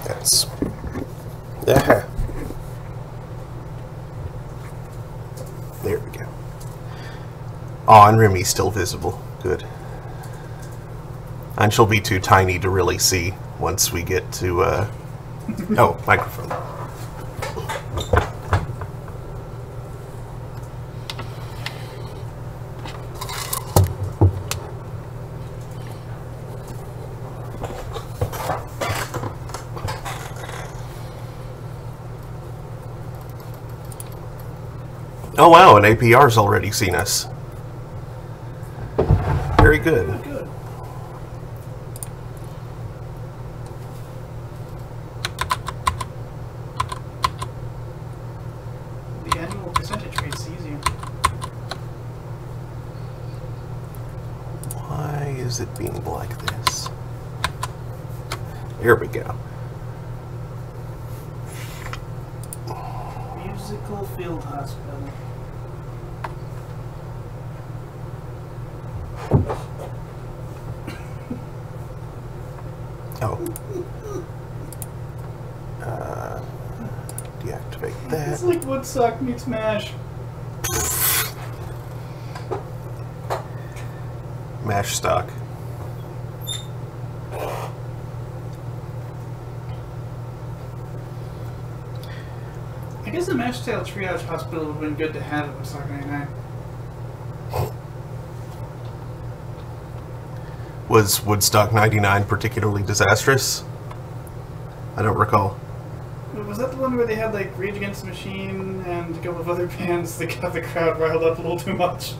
That's... Yeah. There we go. Oh, and Remy's still visible. Good. And she'll be too tiny to really see once we get to, oh, microphone. Oh wow, an APR's already seen us. Very good. Good. The annual percentage rate's easier. Why is it being like this? There we go. Musical Field Hospital. Oh. Deactivate that. It's like Woodstock meets MASH. Mash stock. I guess the MASH Tail Triage Hospital would have been good to have at Woodstock 99. Was Woodstock 99 particularly disastrous? I don't recall. Was that the one where they had like Rage Against the Machine and a couple of other bands that got the crowd riled up a little too much?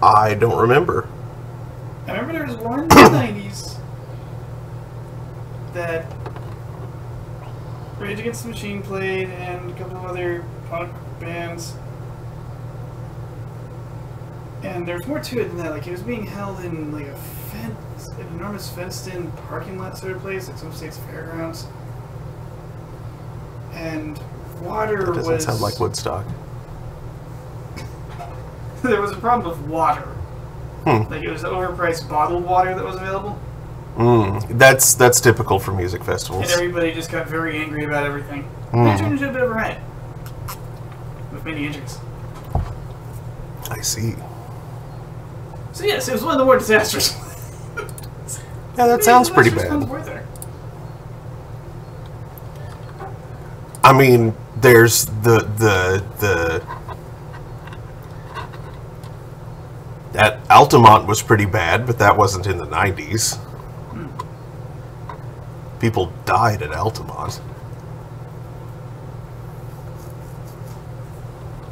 I don't remember. I remember there was one in the 90s that Rage Against the Machine played and a couple of other punk bands. And there's more to it than that. Like, it was being held in like an enormous fenced-in parking lot sort of place, like some state's fairgrounds. And water That doesn't was... sound like Woodstock. There was a problem with water. Hmm. Like, it was overpriced bottled water that was available. That's typical for music festivals. And everybody just got very angry about everything. Mm. It turned into a bit of a riot. With many injuries. I see. So yes, it was one of the more disastrous. Yeah, that sounds pretty Disastrous bad. ones were there. I mean, there's the that Altamont was pretty bad, but that wasn't in the 90s. People died at Altamont.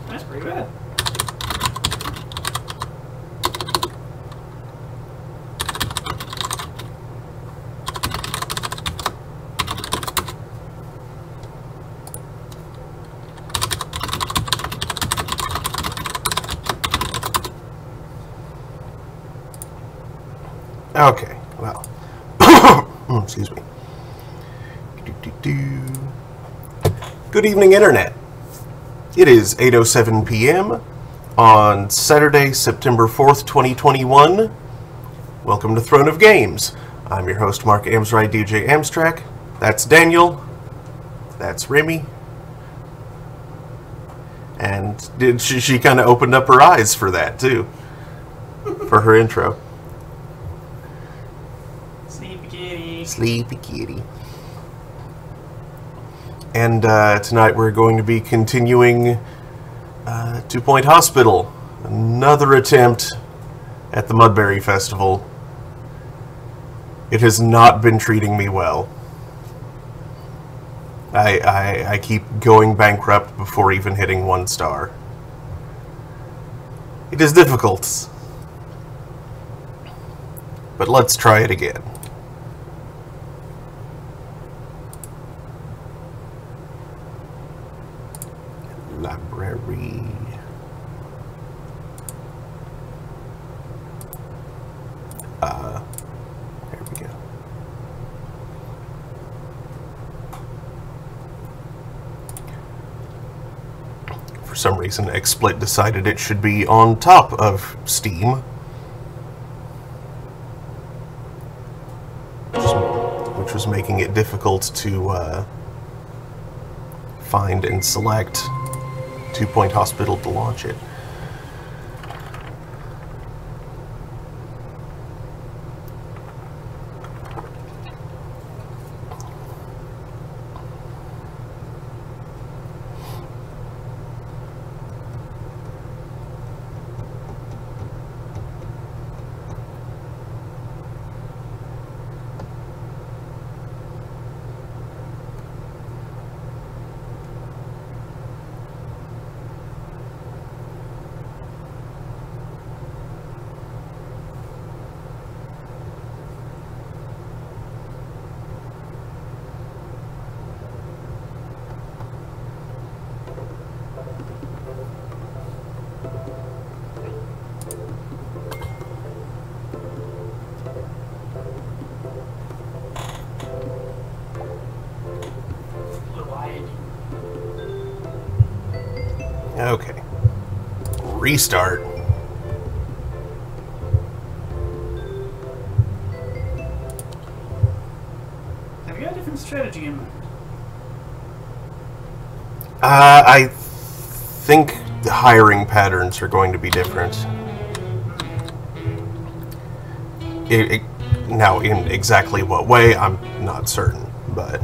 That's pretty bad. Okay, well. Excuse me. Good evening, Internet. It is 8:07 p.m. on Saturday, September 4th, 2021. Welcome to Throne of Games. I'm your host, Mark Amsride, DJ Amstrack. That's Daniel. That's Remy. And she kind of opened up her eyes for that, too. For her intro. Sleepy kitty. Sleepy kitty. And tonight we're going to be continuing 2 Point Hospital. Another attempt at the Mudberry Festival. It has not been treating me well. I keep going bankrupt before even hitting 1 star. It is difficult. But let's try it again. Library. There we go. For for some reason, XSplit decided it should be on top of Steam. Which was making it difficult to find and select Two Point Hospital to launch it. Okay. Restart. Have you got a different strategy in mind? I think the hiring patterns are going to be different. Now, in exactly what way, I'm not certain, but...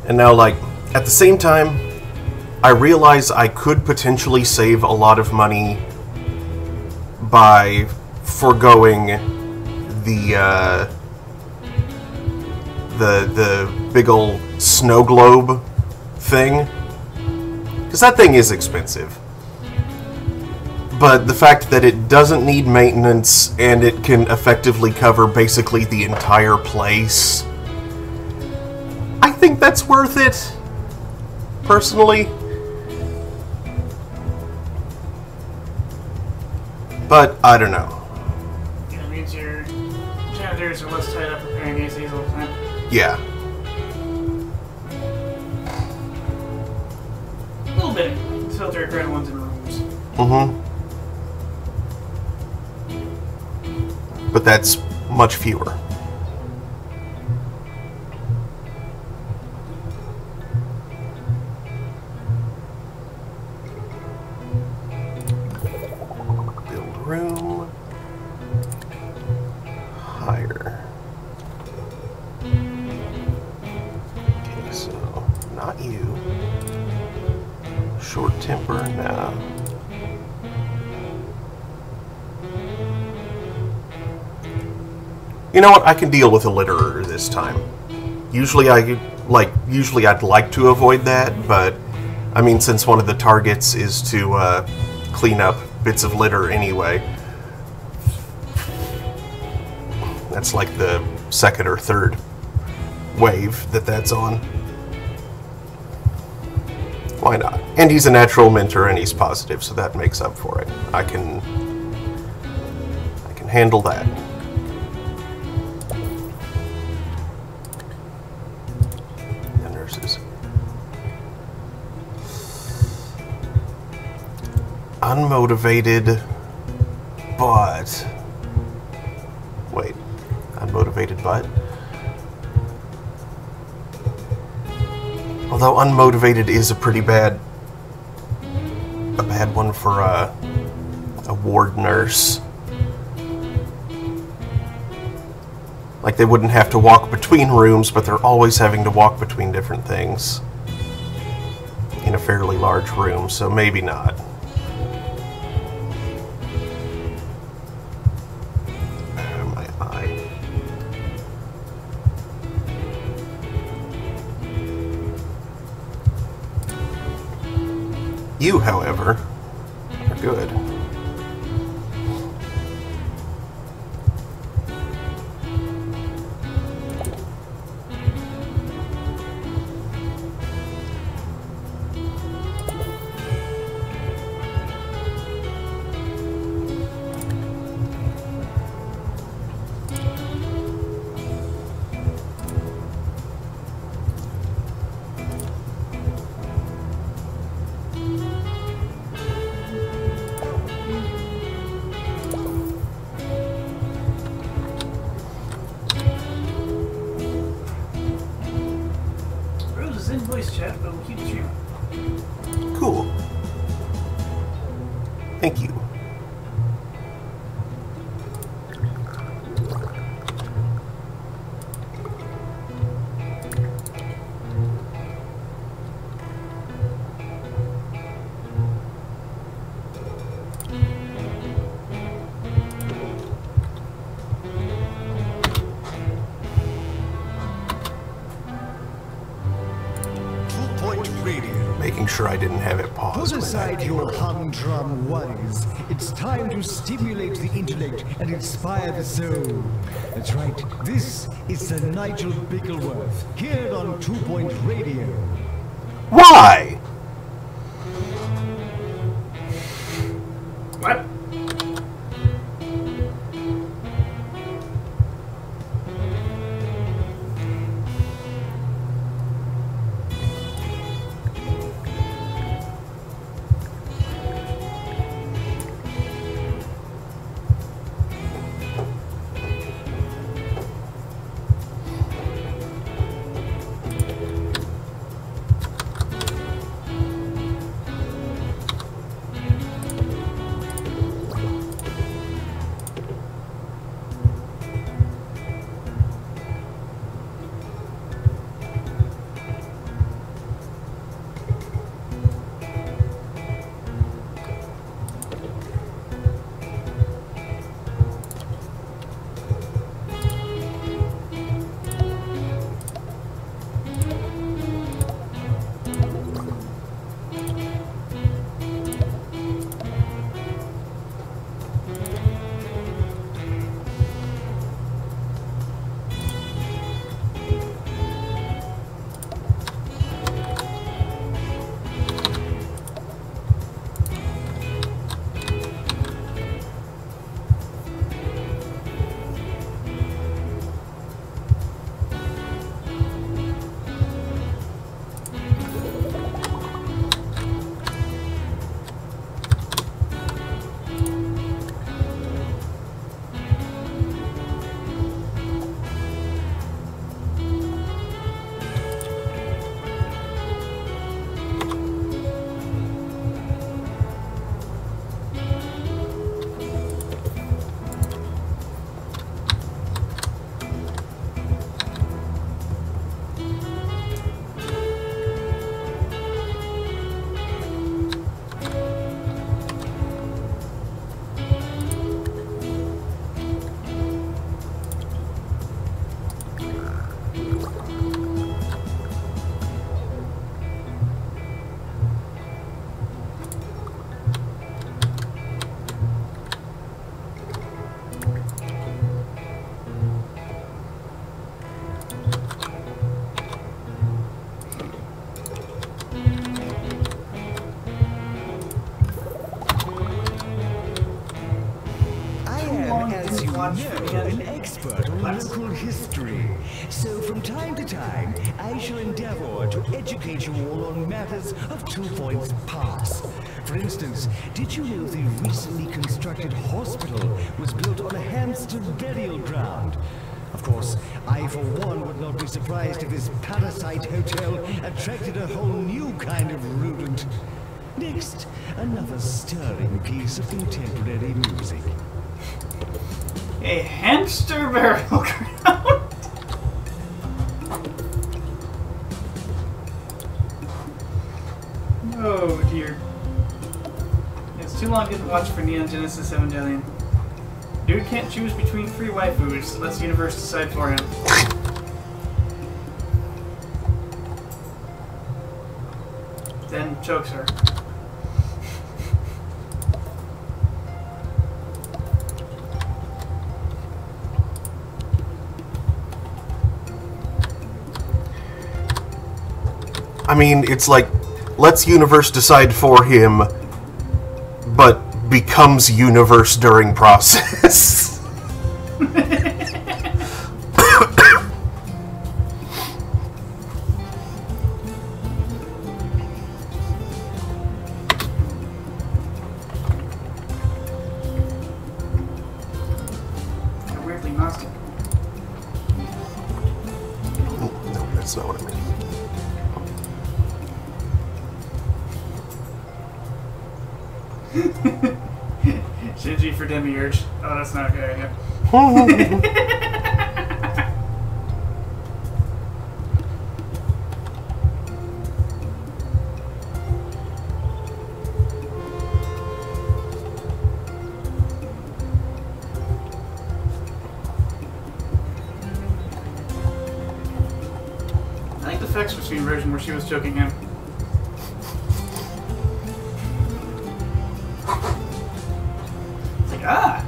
And now, like, at the same time, I realize I could potentially save a lot of money by foregoing the big ol' snow globe thing, because that thing is expensive. But the fact that it doesn't need maintenance and it can effectively cover basically the entire place, I think that's worth it, personally. But I don't know. Yeah, it means your janitors are less tied up repairing ACs all the time. Yeah. A little bit. Filter current ones in rooms. Mm-hmm. But that's much fewer. Build room. Hire. Okay, so not you. Short temper now. You know what? I can deal with a litterer this time. Usually I'd like to avoid that, but I mean, since one of the targets is to clean up bits of litter anyway, that's like the second or third wave that's on. Why not? And he's a natural mentor and he's positive, so that makes up for it. I can handle that. And nurses. Unmotivated, but wait, unmotivated but Although unmotivated is a pretty bad one for a ward nurse. Like, they wouldn't have to walk between rooms, but they're always having to walk between different things in a fairly large room, so maybe not. My eye. You, however, are good. Voice chat, but we'll keep the stream. Cool. Thank you. Making sure I didn't have it paused. Put aside your humdrum worries. It's time to stimulate the intellect and inspire the soul. That's right. This is Sir Nigel Bickleworth, here on 2 Point Radio. Why? What? An expert on local history, so from time to time, I shall endeavor to educate you all on matters of 2 Points past. For instance, did you know the recently constructed hospital was built on a hamster burial ground? Of course, I for one would not be surprised if this parasite hotel attracted a whole new kind of rodent. Next, another stirring piece of contemporary music. A hamster burial ground. Oh dear. It's too long didn't watch for Neon Genesis Evangelion. Dude can't choose between free waifus. Let's universe decide for him. Then chokes her. I mean, it's like, let's universe decide for him, but becomes universe during process. Weirdly Gnostic. No, that's not what I meant. Shinji for Demiurge. Oh, that's not a good idea. I think the Fex Machine version where she was choking him. It's like,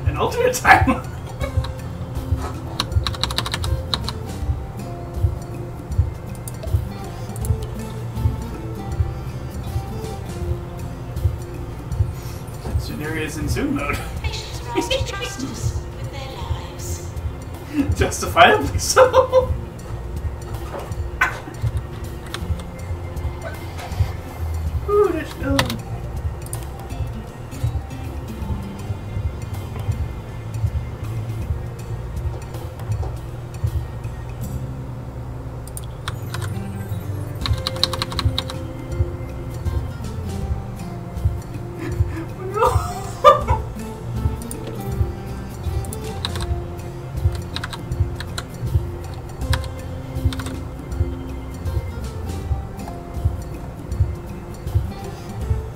an alternate time. Scenario is in Zoom mode. Patients are asking justice with their lives. Justifiably so. Ooh, that's dumb.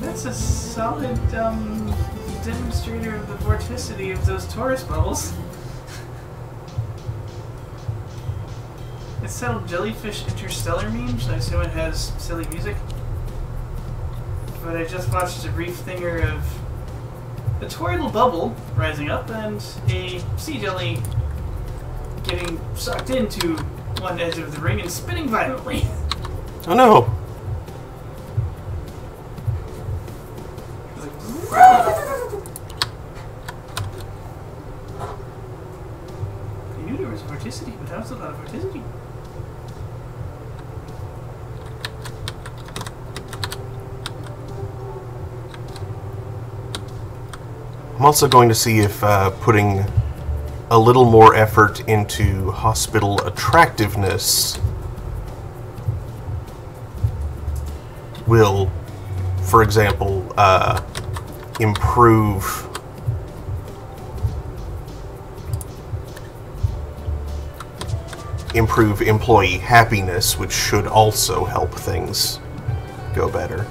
That's a solid demonstrator of the vorticity of those Taurus bubbles. It's titled Jellyfish Interstellar meme, so I assume it has silly music. But I just watched a brief thinger of a toroidal bubble rising up and a sea jelly getting sucked into one edge of the ring and spinning violently. Oh no! I knew there was vorticity, but that was a lot of vorticity. I'm also going to see if putting a little more effort into hospital attractiveness will, for example, improve employee happiness, which should also help things go better.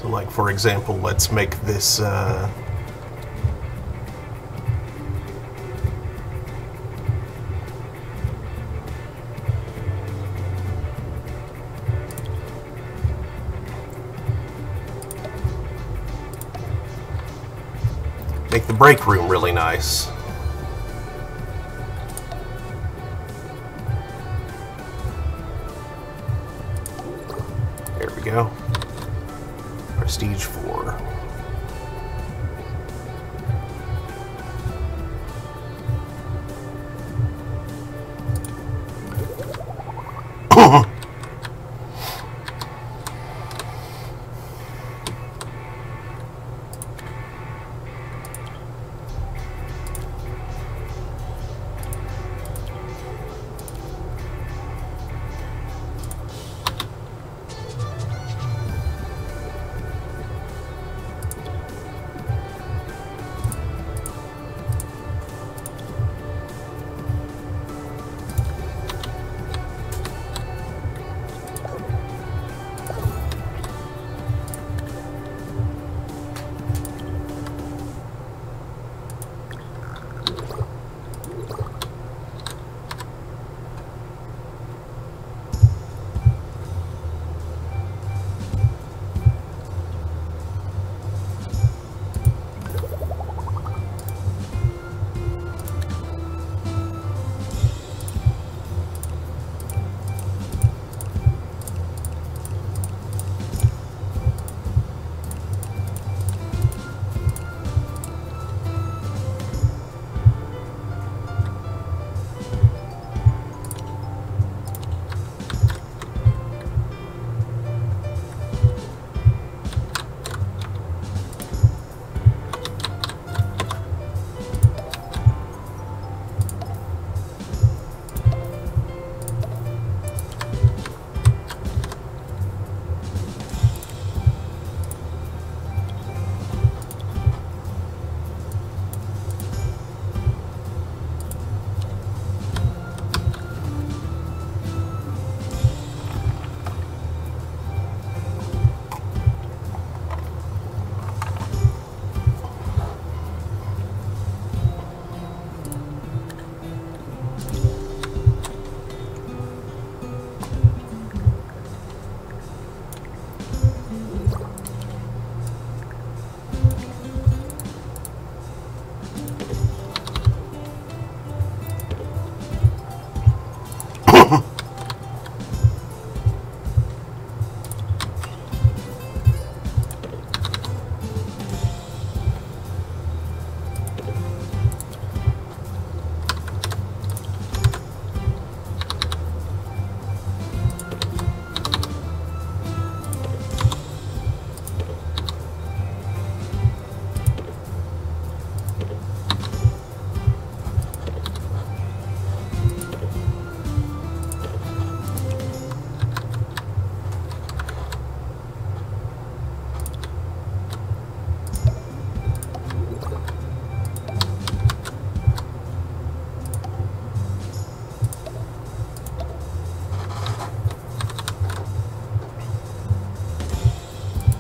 So, like, for example, let's make this, make the break room really nice. Siege 4.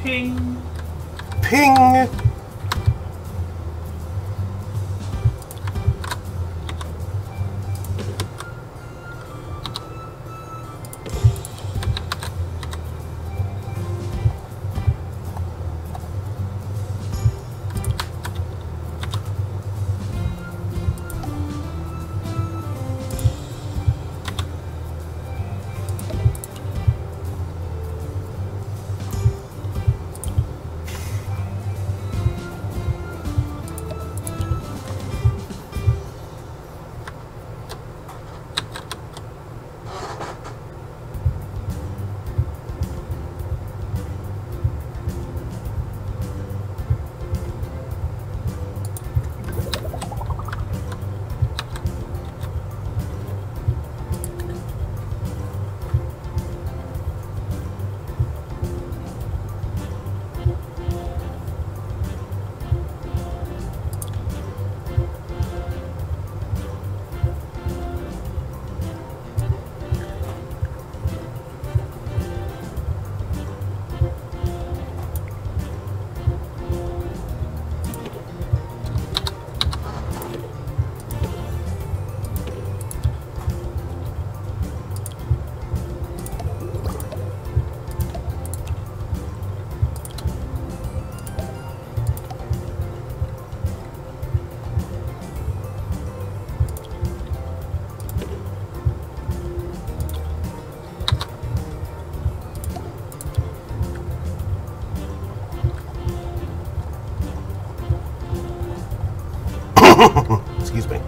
Ping. Ping! Excuse me.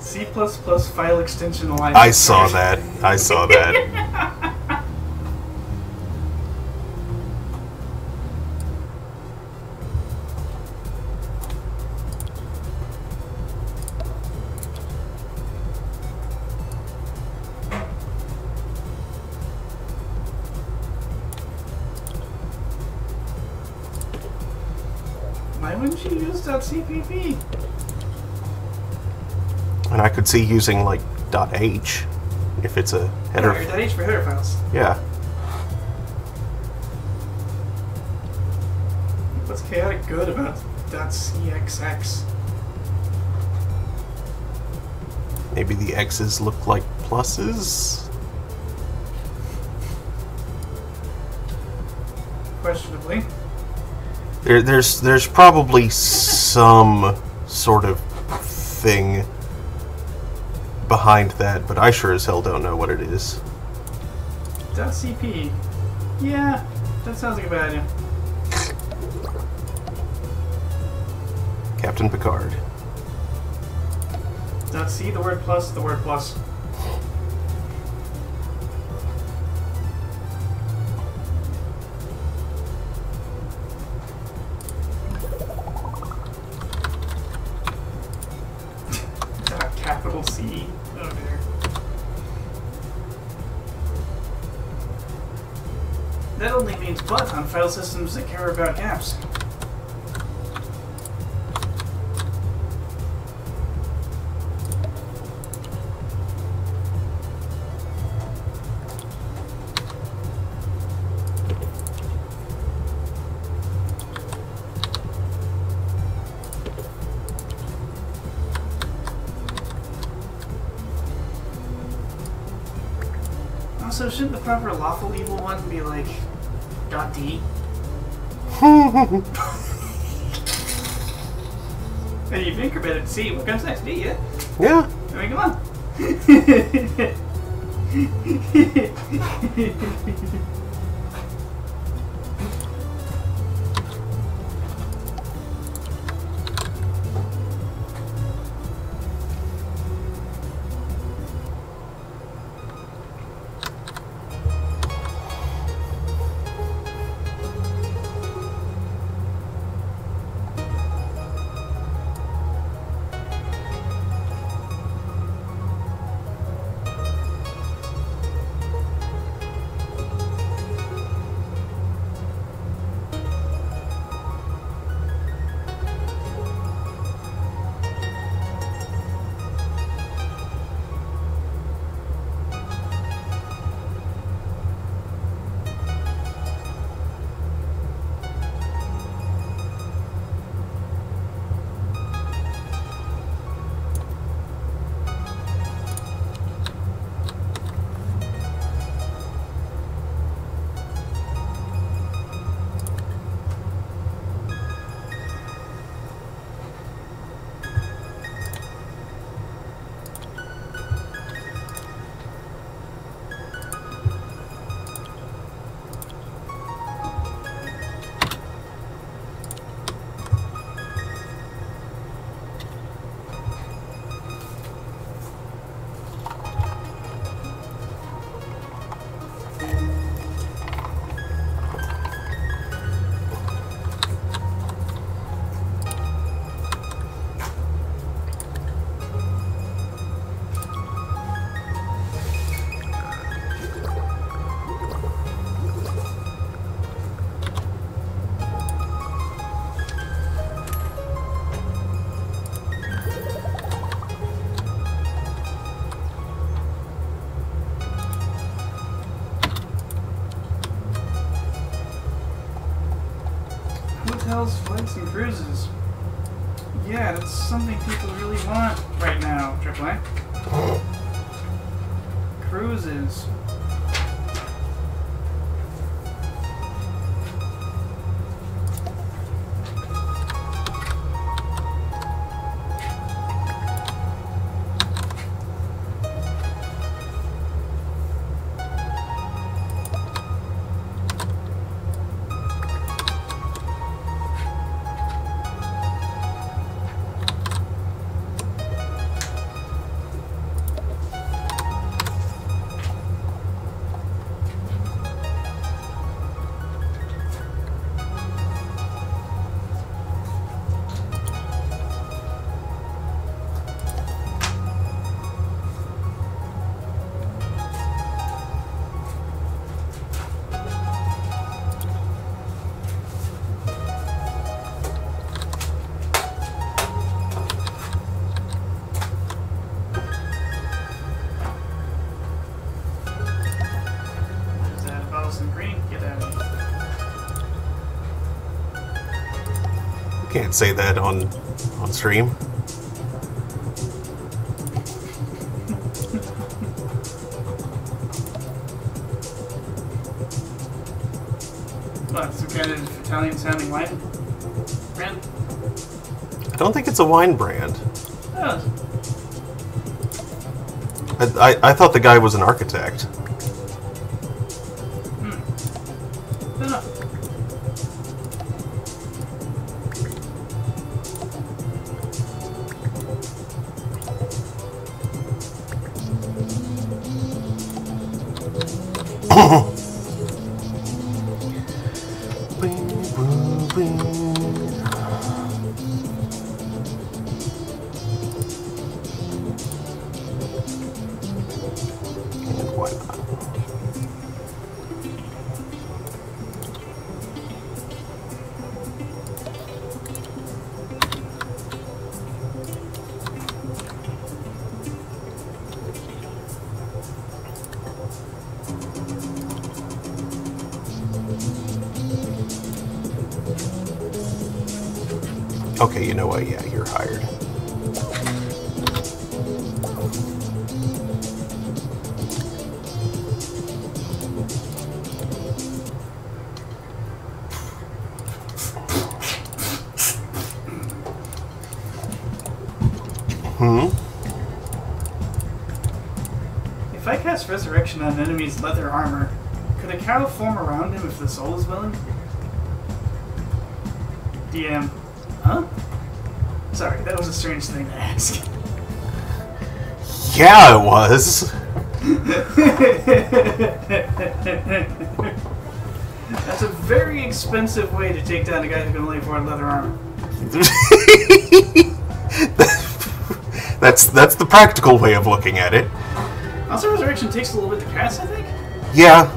C++ file extension line. I saw that. I saw that. Why wouldn't you use .cpp? And I could see using like .h if it's a header. Yeah, .h for header files. Yeah. What's chaotic good about .cxx? Maybe the X's look like pluses? Questionably. There's probably some sort of thing behind that, but I sure as hell don't know what it is. .cp. Yeah, that sounds like a bad idea. Captain Picard. .c, the word plus, the word plus. Capital C. Oh dear. That only means but on file systems that care about gaps. Also, shouldn't the proper lawful evil one be like .d? And you've incremented C. What comes next? D, yeah? Yeah. I mean, come on. Hotels, flights, and cruises. Yeah, that's something people really want right now, AAA. Cruises. Can't say that on stream. What, some kind of Italian-sounding wine brand? I don't think it's a wine brand. Oh. I thought the guy was an architect. Don't know. And why not? Okay, you know what? Yeah, you're hired. If I cast Resurrection on an enemy's leather armor, could a cow form around him if the soul is willing? DM. Huh? Sorry, that was a strange thing to ask. Yeah, it was. That's a very expensive way to take down a guy who can only afford leather armor. That's the practical way of looking at it. Also, Resurrection takes a little bit to cast, I think? Yeah.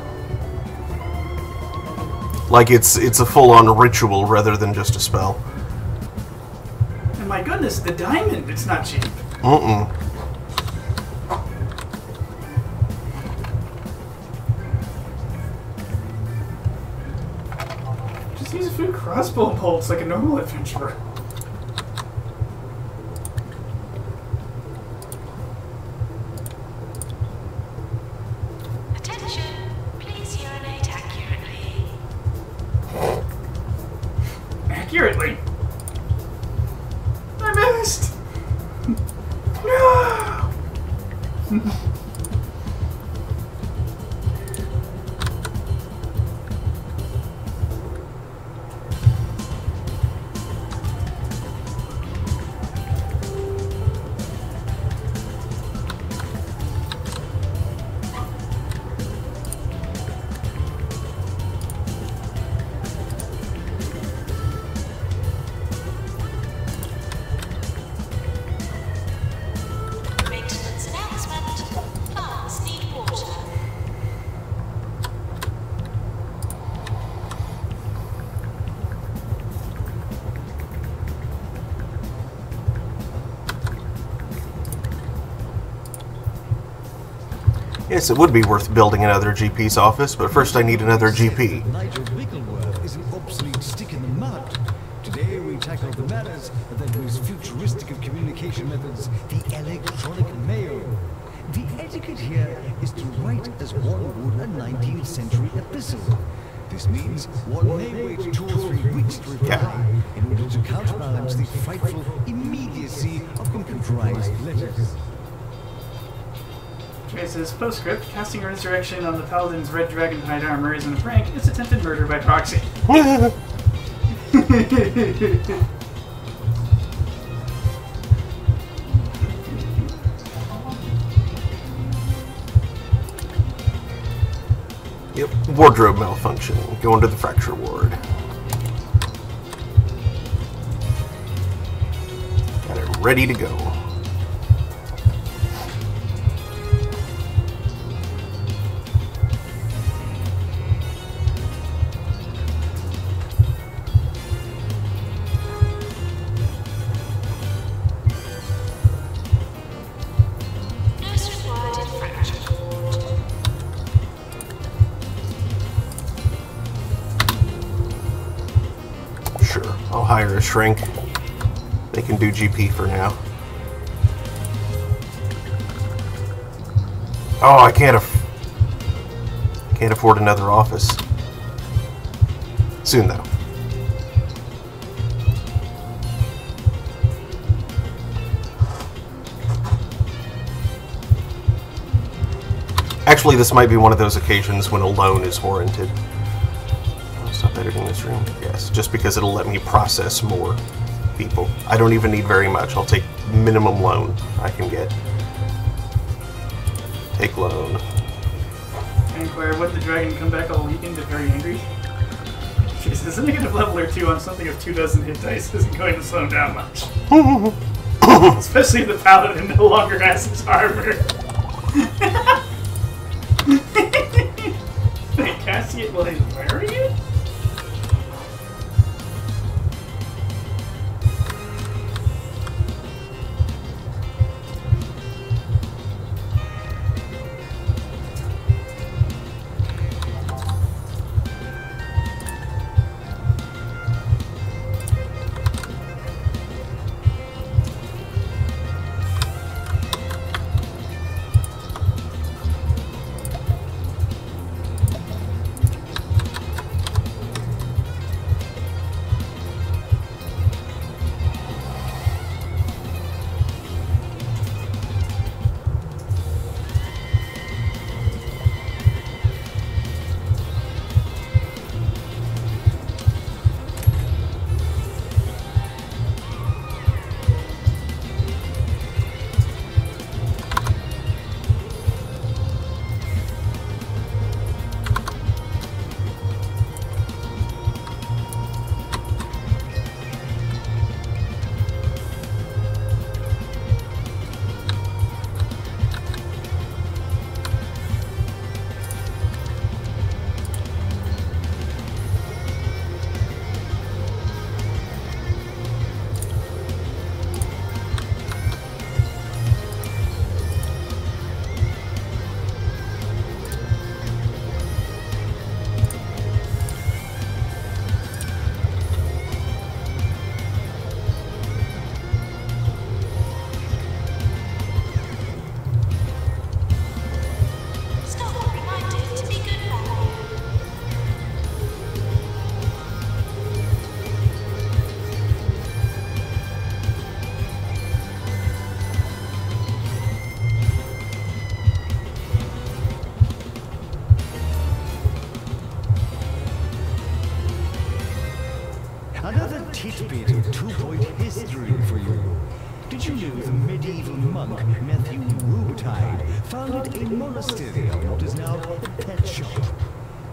Like it's a full-on ritual rather than just a spell. And my goodness, the diamond, it's not cheap. Just use a few crossbow bolts like a normal adventurer. Attention, please urinate accurately. Accurately? I missed! No! Maintenance announcement. Plants need water. Yes, it would be worth building another GP's office, but first I need another GP. Nigel Bickleworth is an obsolete stick in the mud. Today we tackle the matters of the most futuristic of communication methods, the electronic mail. The etiquette here is to write as one would a 19th century epistle. This means one may wait 2 or 3 weeks to reply in order to counterbalance the frightful immediacy of computerized letters. Okay, it says postscript, casting Resurrection on the Paladin's red dragon hide armor isn't a prank, it's attempted murder by proxy. Yep, wardrobe malfunction. Go into the fracture ward. Got it ready to go. Nurse required in fracture ward. Sure, I'll hire a shrink. They can do GP for now. Oh, I can't afford another office. Soon, though. Actually, this might be one of those occasions when a loan is warranted. I'll stop editing this room. Yes, just because it'll let me process more people. I don't even need very much. I'll take minimum loan I can get. Take loan. I inquire, would the dragon come back all weakened but very angry? Jesus, a negative level or 2 on something of 2 dozen hit dice isn't going to slow him down much. Especially if the paladin no longer has his armor. Wait, casting it while he's wearing it? tidbit of 2-point history for you. Did you know the medieval monk Matthew Rubetide founded a monastery on what is now a pet shop?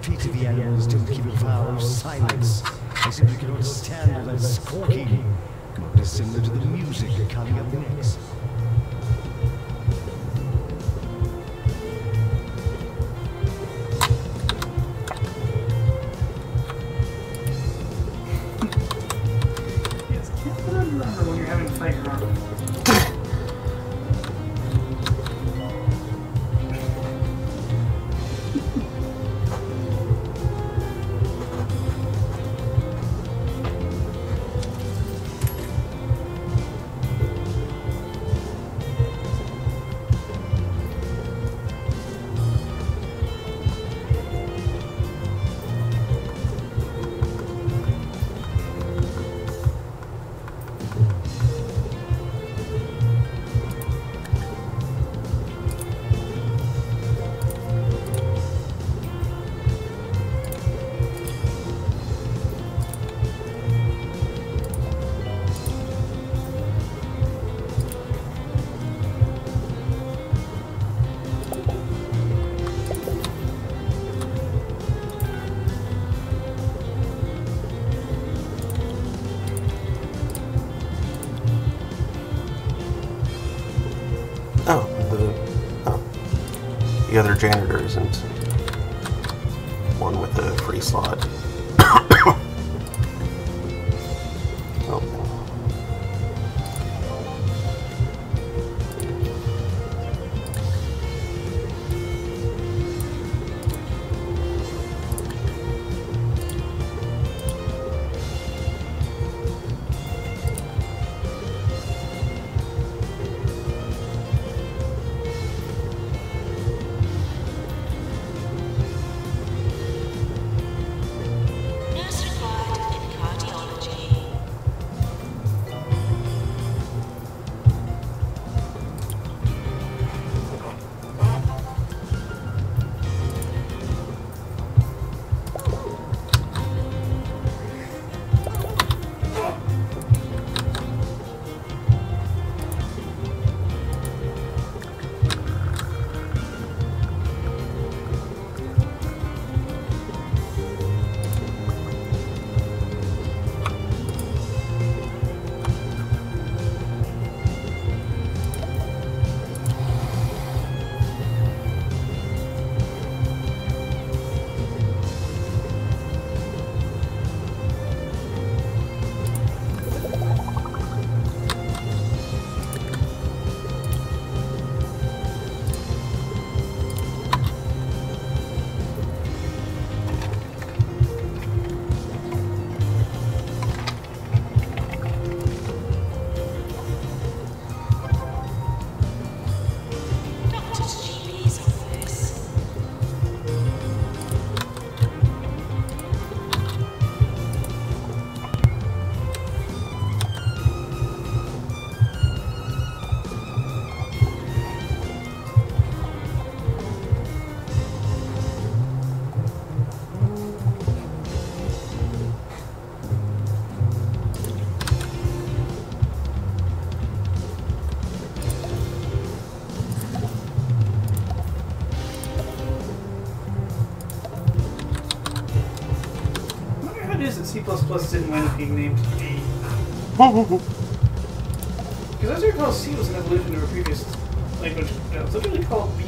Pity the animals don't keep a vow of silence. I simply cannot stand all that squawking. Not dissimilar to the music coming up next. Yes, can't remember when you're having a fight wrong. The other janitor isn't one with a free slot. Oh. Nurse required in cardiology. Doctor's GP's office. I wonder how it is that C++ didn't wind up being named A. Because as I recall, C was an evolution of a previous language that was literally called B.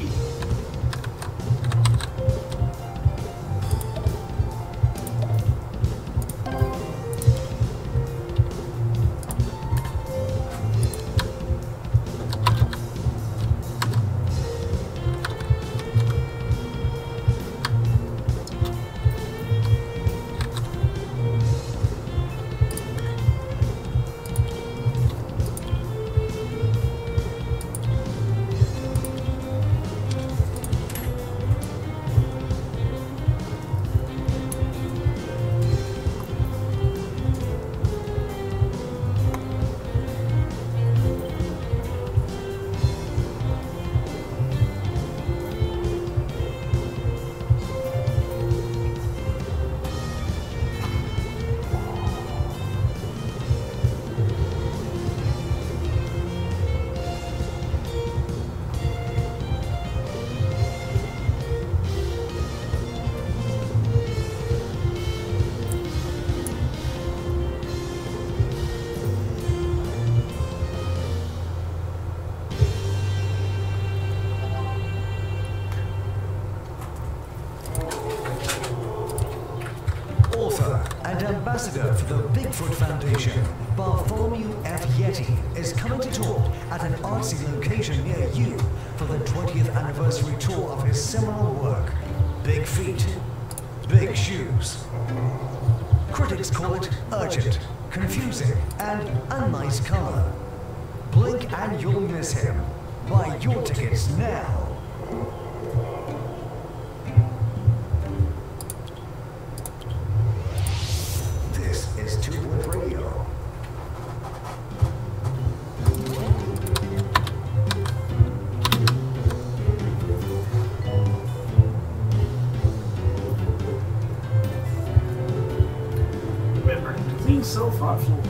Author and ambassador for the Bigfoot Foundation, Bartholomew F. Yeti is coming to talk at an artsy location near you for the 20th anniversary tour of his seminal work, Big Feet, Big Shoes. Critics call it urgent, confusing, and a nice color. Blink and you'll miss him. Buy your tickets now. This is Two Point Radio. Remember, clean self-thoughtful.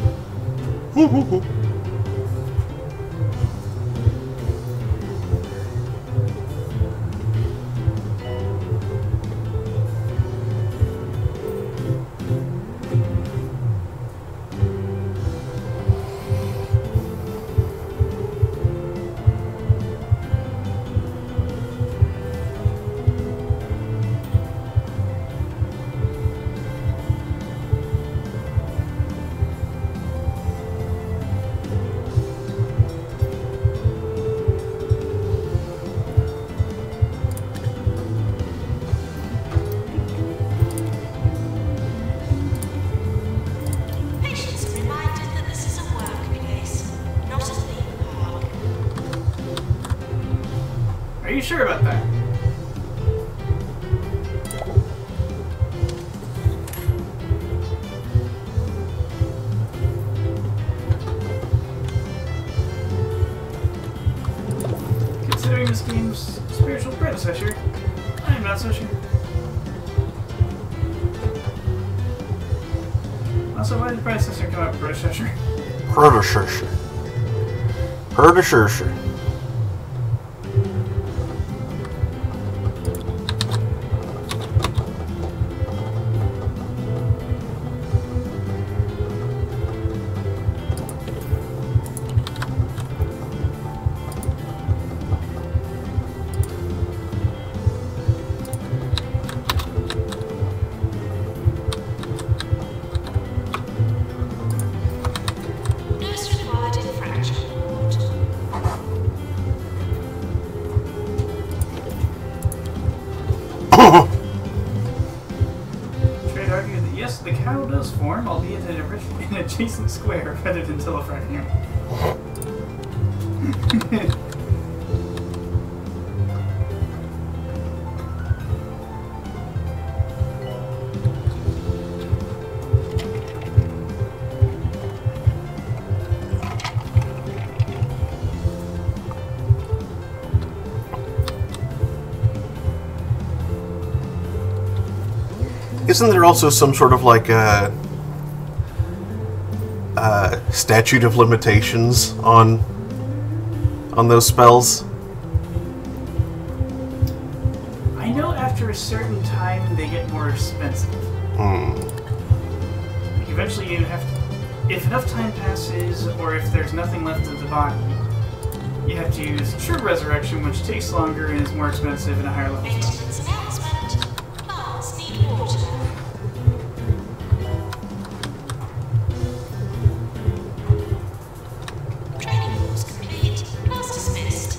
Patients are reminded that this is a workplace, not a theme park. Are you sure about that? Considering this game's spiritual predecessor, I'm not so sure. Also, why did the predecessor come out predecessor? Predecessor. Predecessor. Nurse required in fracture ward. Trade argued that yes, the cow does form, albeit in an adjacent square rather than telefracking. Isn't there also some sort of like a statute of limitations on those spells? I know after a certain time they get more expensive. Like eventually you have to, if enough time passes or if there's nothing left of the body, you have to use True Resurrection, which takes longer and is more expensive and a higher level spell. Maintenance announcement. Plants need water. Training course complete. Class dismissed.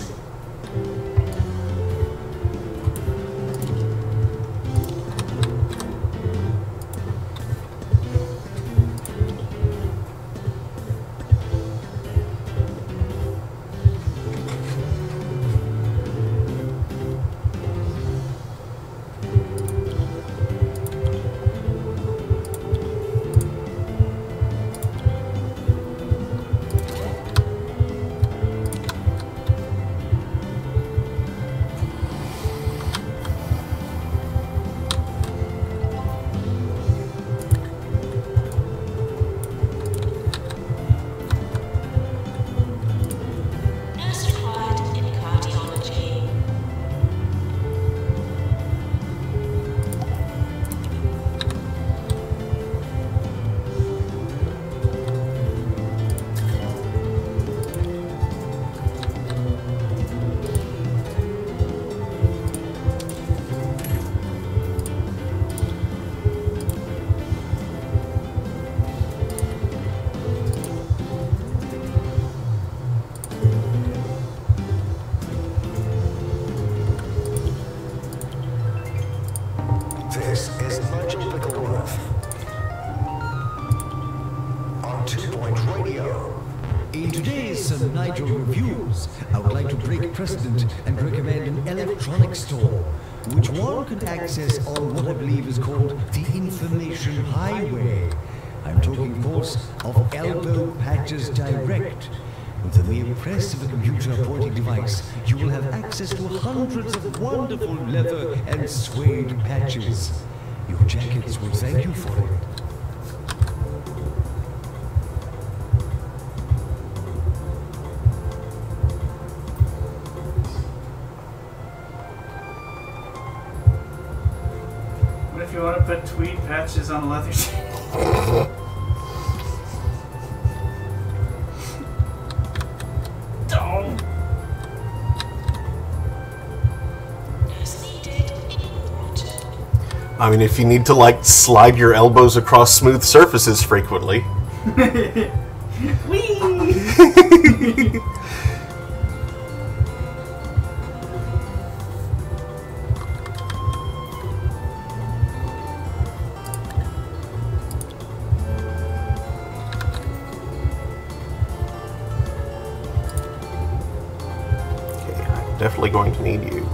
This is Nigel Bickleworth on 2 Point Radio. In today's Nigel Reviews, I would like to break precedent and recommend an electronic store, which one can access on what I believe is called the Information Highway. I'm talking, of course, of Elbow Patches Direct. With the mere press of a computer-pointing device, you will have access to hundreds of wonderful leather and suede patches. Your jackets will thank you for it. What if you want to put tweed patches on a leather jacket? I mean, if you need to, like, slide your elbows across smooth surfaces frequently. Whee! Okay, I'm definitely going to need you.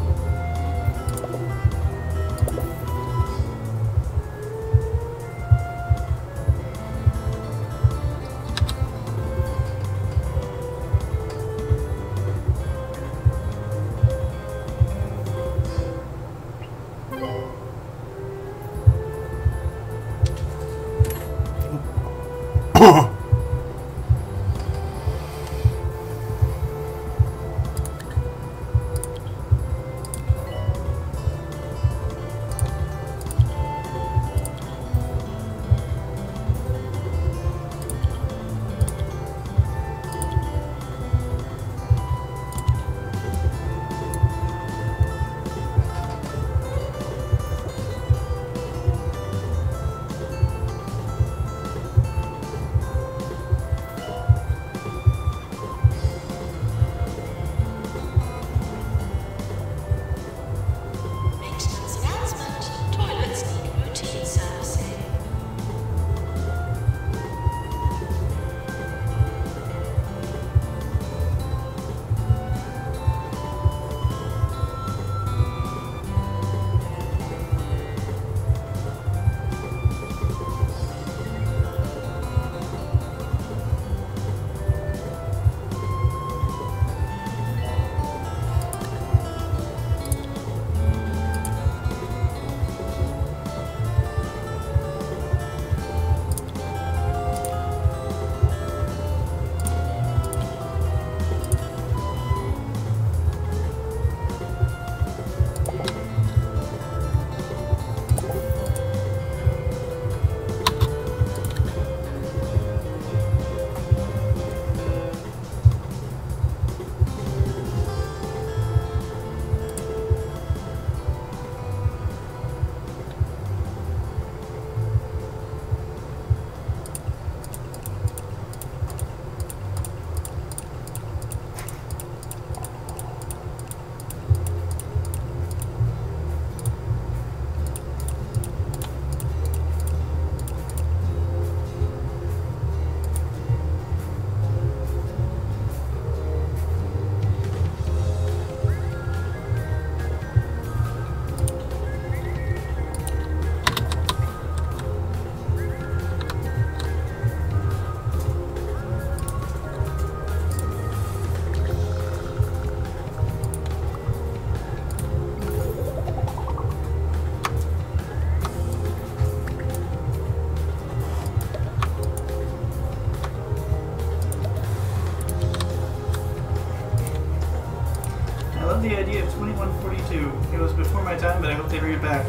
The idea of 2142. It was before my time, but I hope they bring it back.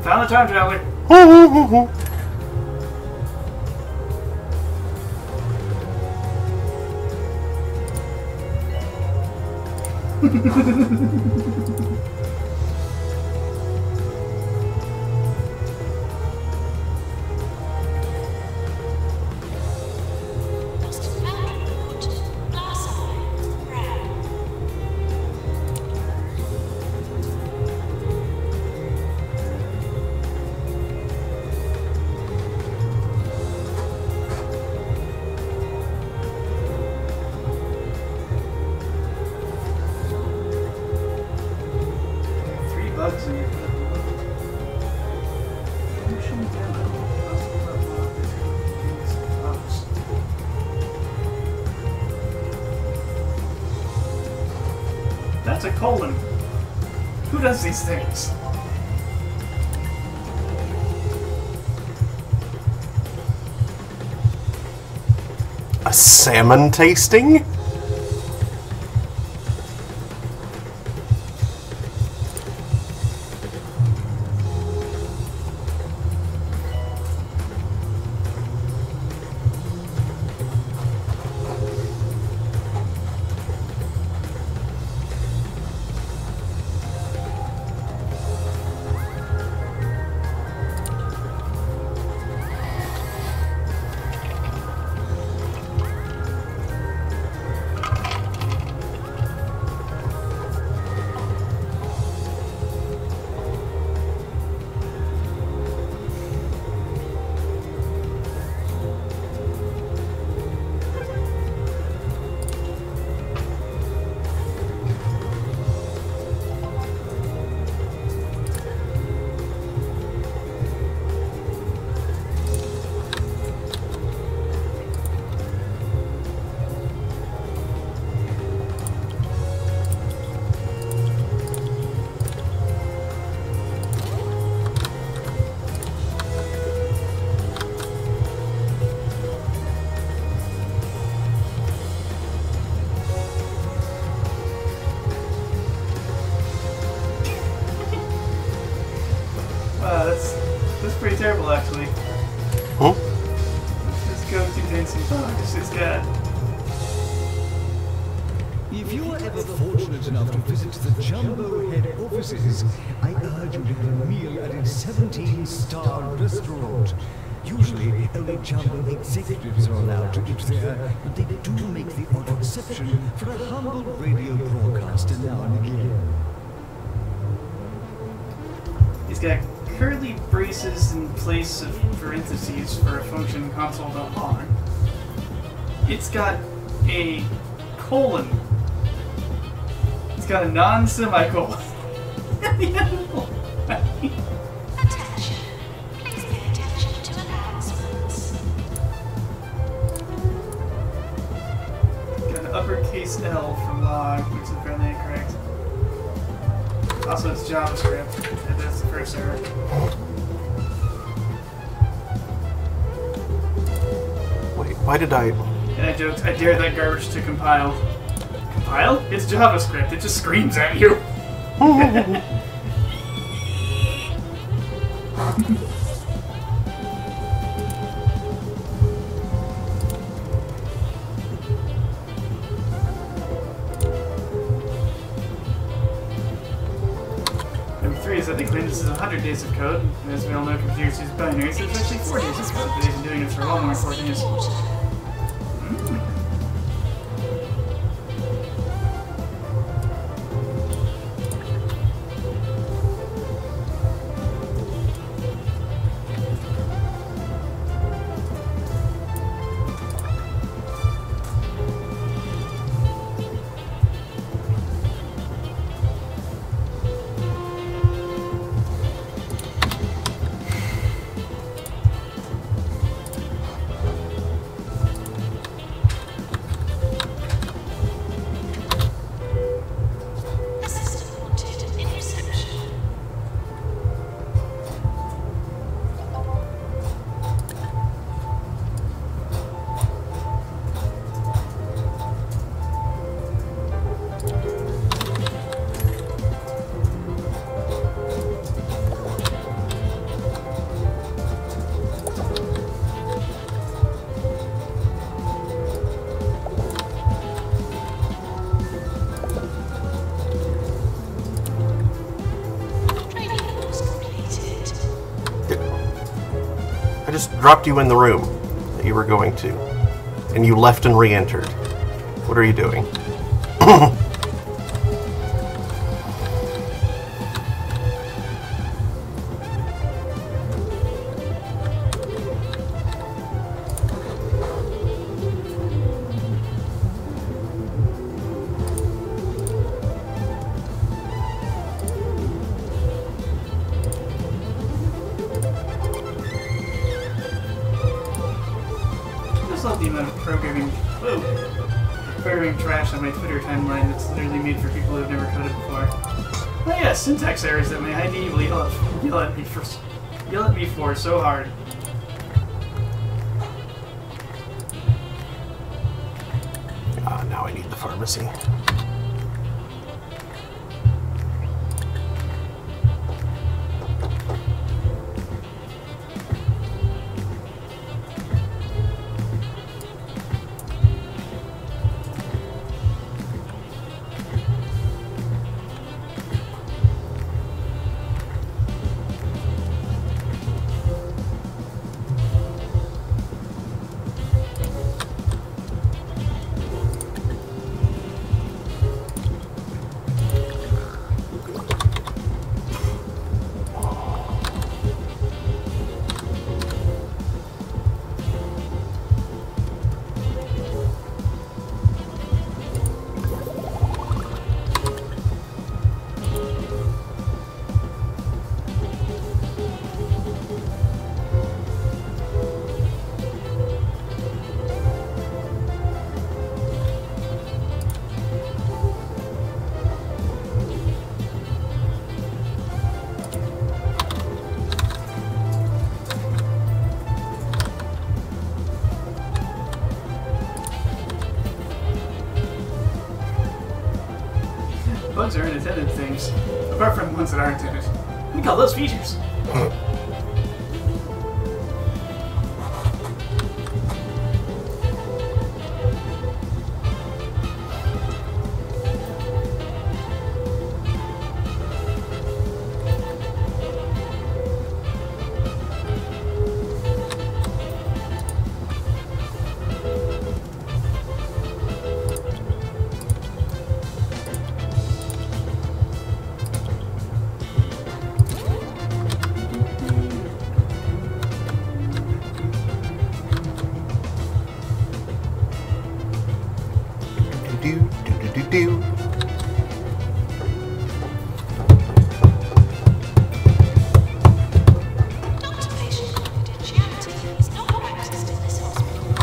Found the time traveler. That's a colon. Who does these things? A salmon tasting? That's pretty terrible, actually. Huh? This code contains some bugs. It's got... If you are ever fortunate enough to visit the Jumbo head offices, I urge you to have a meal at a 17-star restaurant. Usually, only Jumbo executives are allowed to eat there, but they do make the odd exception for a humble radio broadcaster now and again. He's got curly braces in place of parentheses for a function console.log. It's got a colon. It's got a non-semicolon. Attention. Please pay attention to announcements. Got an uppercase L for log, which is apparently incorrect. Also, it's JavaScript, and that's the first error. Wait, why did I... And I joked, I dare that garbage to compile. Compile? It's JavaScript, it just screams at you. Number 3 is that they claim this is 100 days of code, and as we all know, computers use binaries, so it's actually 4 days of code, but they've been doing it for well more than 4 days. Assistant wanted in reception. Training course completed. I just dropped you in the room that you were going to. And you left and re-entered. What are you doing? I just love the amount of programming. Whoa. firing trash on my Twitter timeline that's literally made for people who've never coded before. Oh yeah, syntax errors that my ID will yell at me for so hard. Now I need the pharmacy. Bugs are unintended things, apart from the ones that are intended. We call those features. Do. Doctor-patient confidentiality is not practiced in this hospital.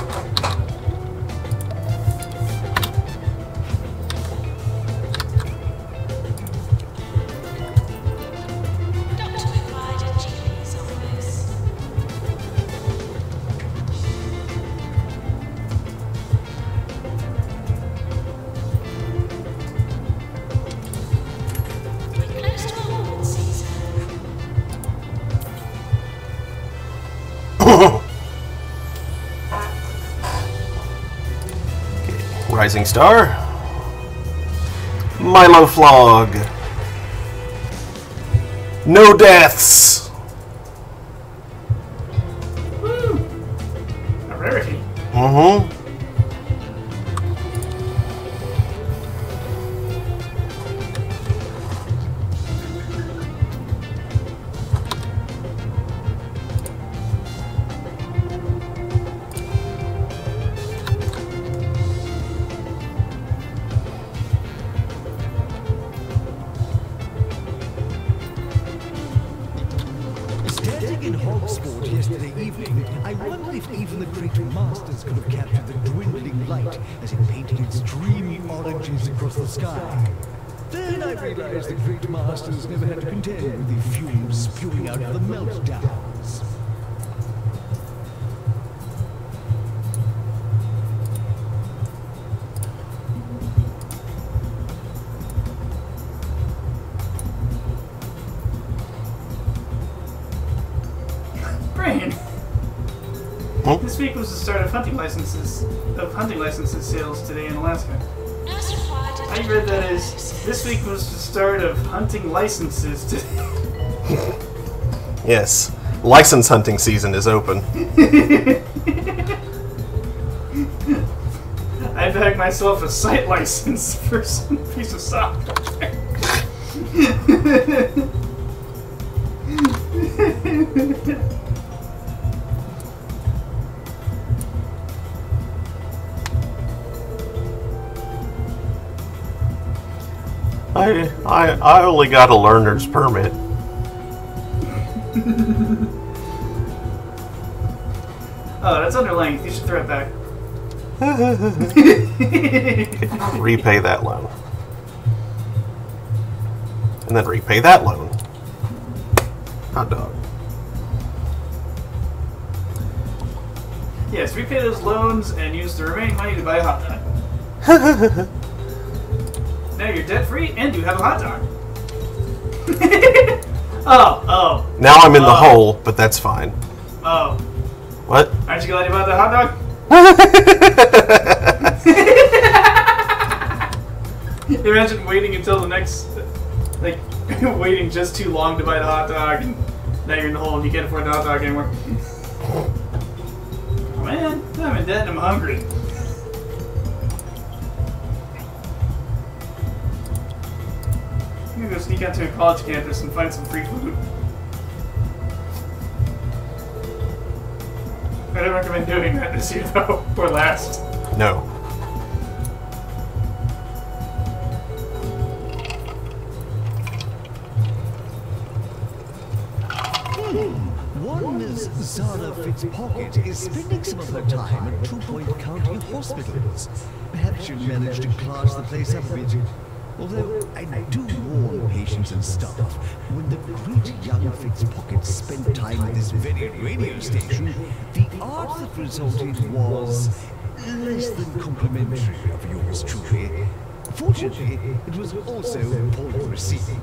Doctor required at GP's office. We're close to a woman's season. Rising Star. Milo Flog. No deaths. Woo! A rarity. Mm-hmm. Standing in Hogsport yesterday evening, I wondered if even the great masters could have captured the dwindling light as it painted its dreamy oranges across the sky. Then I realized the great masters never had to contend with the fumes spewing out of the meltdowns. Brain. Hmm? This week was the start of hunting licenses sales today in Alaska. Nurse required at I read that as this week was the start of hunting licenses today. Yes. License hunting season is open. I bagged myself a site license for some piece of software. I only got a learner's permit. Oh, that's underlying. You should throw it back. Repay that loan. And then repay that loan. Hot dog. Yes, repay those loans and use the remaining money to buy a hot dog. Now you're debt free and you have a hot dog. Oh. Now I'm in the hole, but that's fine. Oh. What? Aren't you glad about the hot dog? Imagine waiting until the next, like, waiting just too long to buy the hot dog, and now you're in the hole and you can't afford the hot dog anymore. Oh, man, I'm in debt and I'm hungry. I'm gonna go sneak out to a college campus and find some free food. I don't recommend doing that this year, though, or last. No. One Miss Zara Fitzpocket is spending some of her time at 2 Point County hospitals. Perhaps she'll manage to class the place up a bit. Although I do warn patients and staff, when the great young Fitzpockets spent time at this very radio station, the art that resulted was less than complimentary of yours truly. Fortunately, it was also poorly received.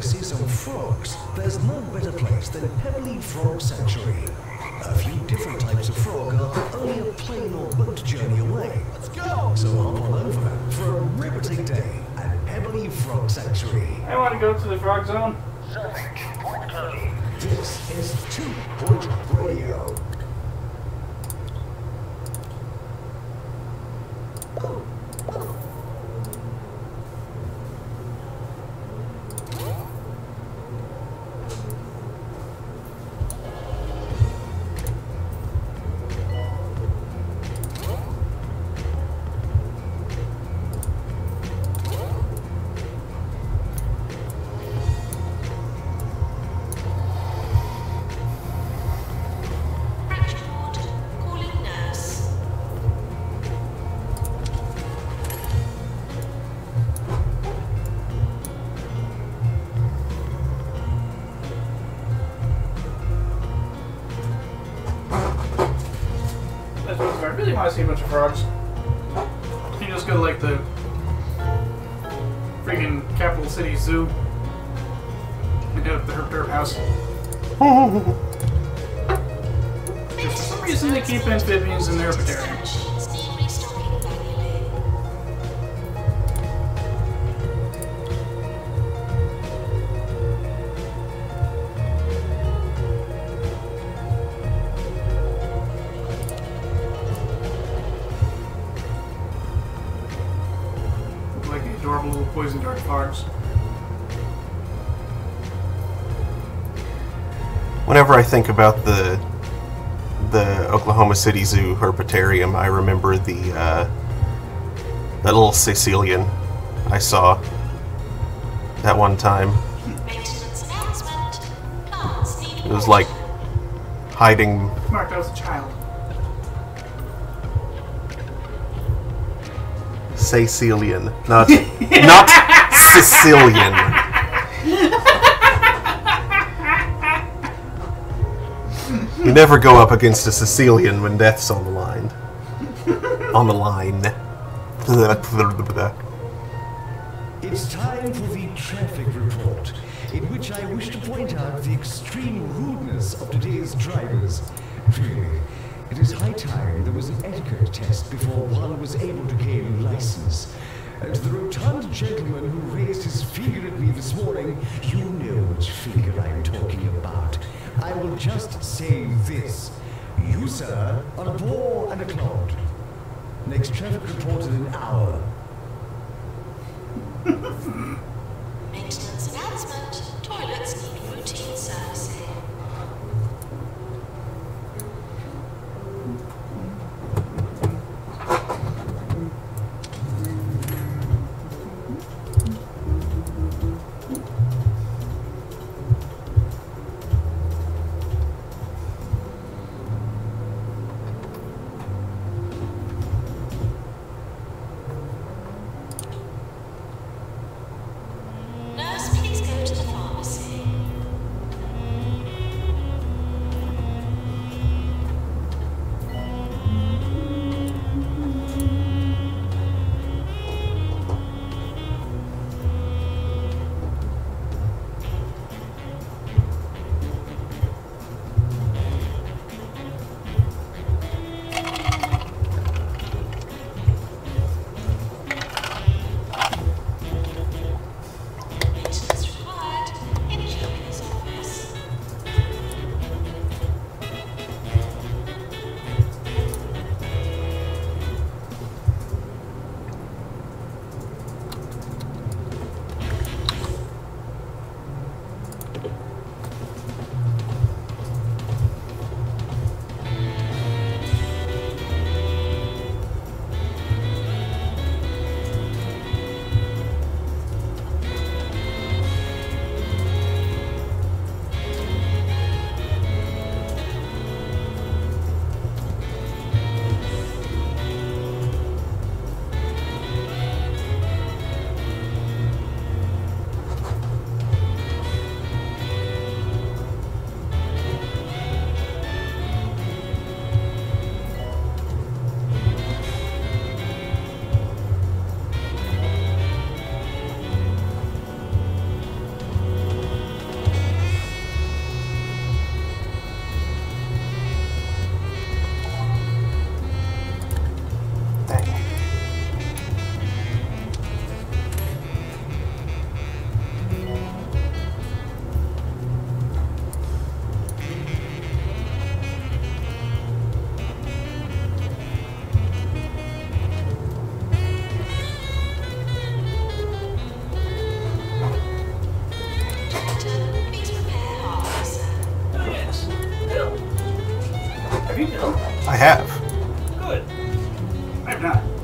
to see some frogs, there's no better place than Pebbly Frog Sanctuary. A few different types of frog are only a plane or boat journey away. Let's go! So hop on over for a riveting day at Pebbly Frog Sanctuary. I want to go to the frog zone. This is 2 Point Radio. Bridgeport, calling nurse. That's what I really want to see a bunch of frogs. You just go to like the freaking capital city zoo and go to the Herp Derp house. For some reason they keep amphibians in their herpetarium. Steam restocking manually. Like the adorable little poison dart frogs. Whenever I think about the Oklahoma City Zoo herpetarium, I remember that little Sicilian I saw that one time. Maintenance announcement. Plants need It was like hiding. Mark, that was a child. Sicilian, not not Sicilian. You never go up against a Sicilian when death's on the line. On the line. It's time for the traffic report, in which I wish to point out the extreme rudeness of today's drivers. Really, it is high time there was an etiquette test before one was able to gain a license. And to the rotund gentleman who raised his finger at me this morning, you know which finger I'm talking about. I will just say this. You, sir, are a bore and a clod. Next traffic report in an hour. Maintenance announcement. Toilets need routine servicing. Nurse, please go to the pharmacy.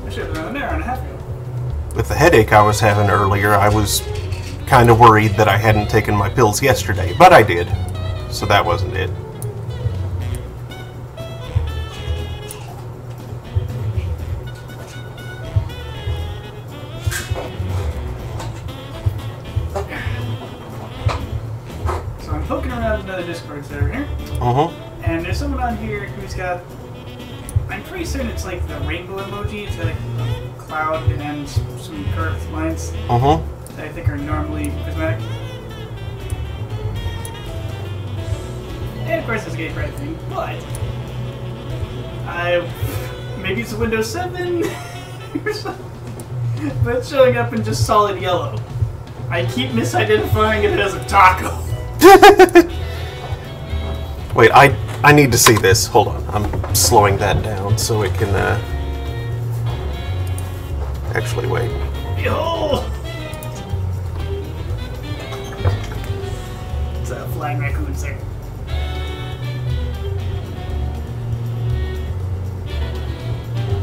I should have run an hour and a half ago. With the headache I was having earlier, I was kind of worried that I hadn't taken my pills yesterday, but I did. So that wasn't it. So I'm poking around another Discord server here. And there's someone on here who's got... I'm pretty certain it's like the rainbow emoji. It's got like a cloud and some curved lines that I think are normally prismatic. And of course it's a gay pride thing, but... maybe it's a Windows 7 or something. But it's showing up in just solid yellow. I keep misidentifying it as a taco. Wait, I need to see this. Hold on. I'm slowing that down so it can, actually, wait. Behold! It's a flying raccoon, sir.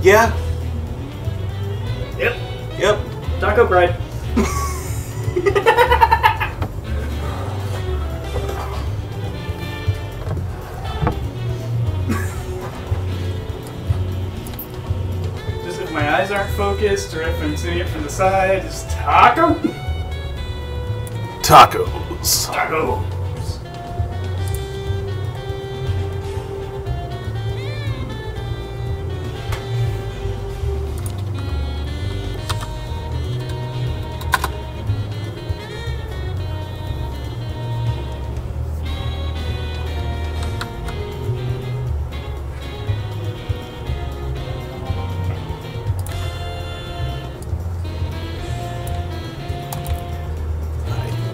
Yeah. Yep. Yep. Taco Pride. Just if my eyes aren't focused or if I'm seeing it from the side, just taco. Tacos. Taco.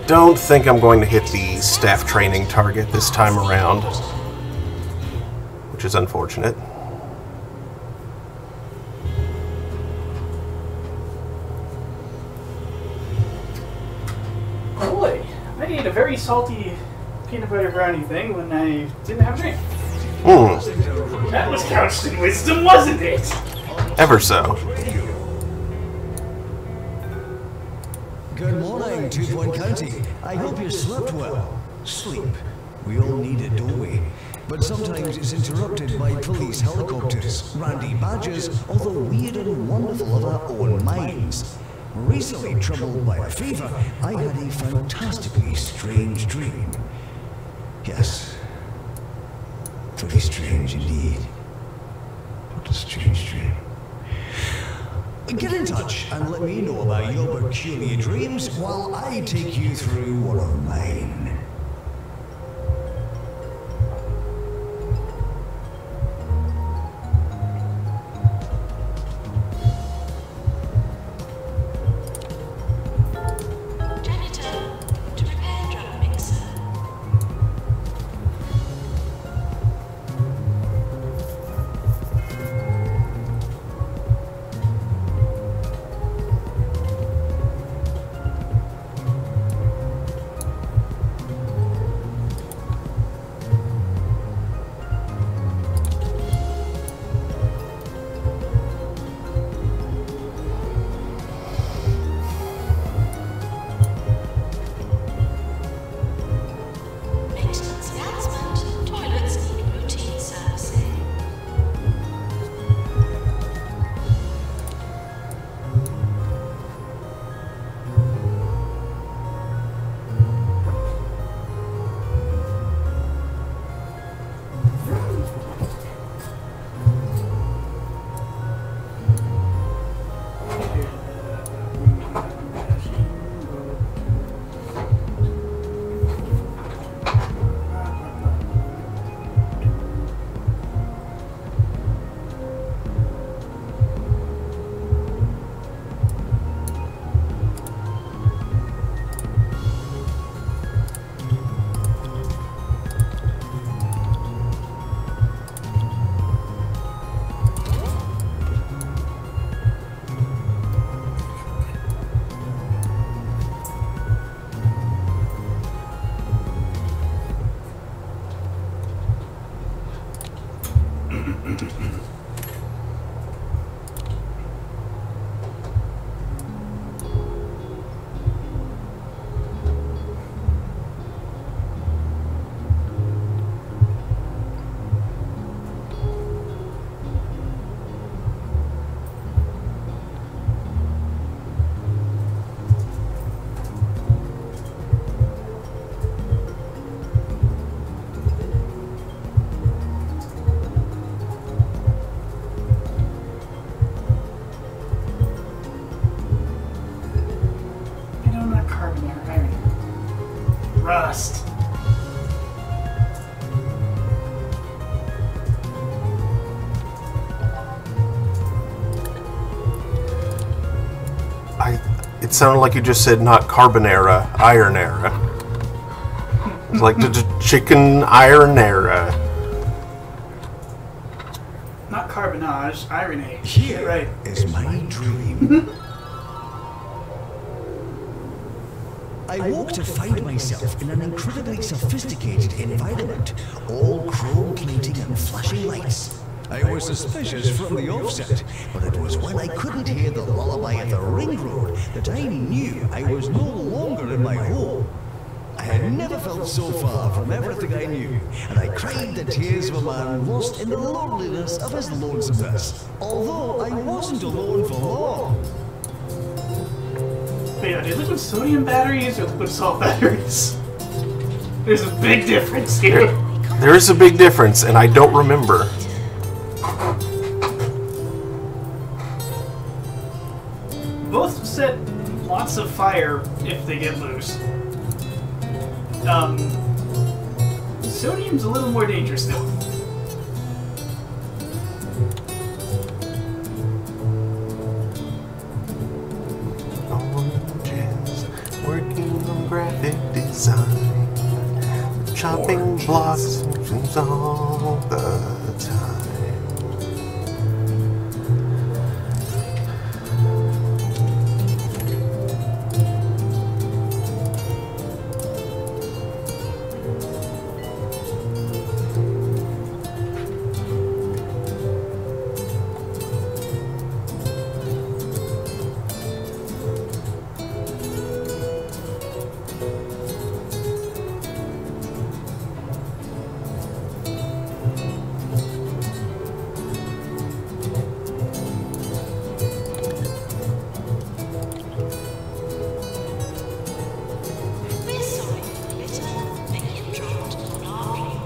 Don't think I'm going to hit the staff training target this time around, which is unfortunate. Oh boy, I ate a very salty peanut butter brownie thing when I didn't have a drink. That was couched in wisdom, wasn't it? Ever so. Good morning, 2 Point County. I hope you slept well. Sleep. We all need it, don't we? But sometimes it's interrupted by police helicopters, randy badgers, or the weird and wonderful of our own minds. Recently troubled by a fever, I had a fantastically strange dream. Yes. Pretty strange indeed. What a strange dream. Get in touch and let me know about your peculiar dreams while I take you through one of mine. Janitor, to repair drum mixer. Rust. It sounded like you just said not carbonara, ironera. It's like the chicken ironera. Not carbonage, ironade. Here Right. is my dream. I woke to find myself in an incredibly sophisticated environment, all chrome plating and flashing lights. I was suspicious from the offset, but it was when I couldn't hear the lullaby at the ring road that I knew I was no longer in my home. I had never felt so far from everything I knew, and I cried the tears of a man lost in the loneliness of his lonesomeness, although I wasn't alone for long. Wait, are they liquid sodium batteries or liquid salt batteries? There's a big difference here. There is a big difference, and I don't remember. Both set lots of fire if they get loose. Sodium's a little more dangerous though. Oranges, working on graphic design, chopping blocks all the time. We're sorry for the litter, making it dropped on our green.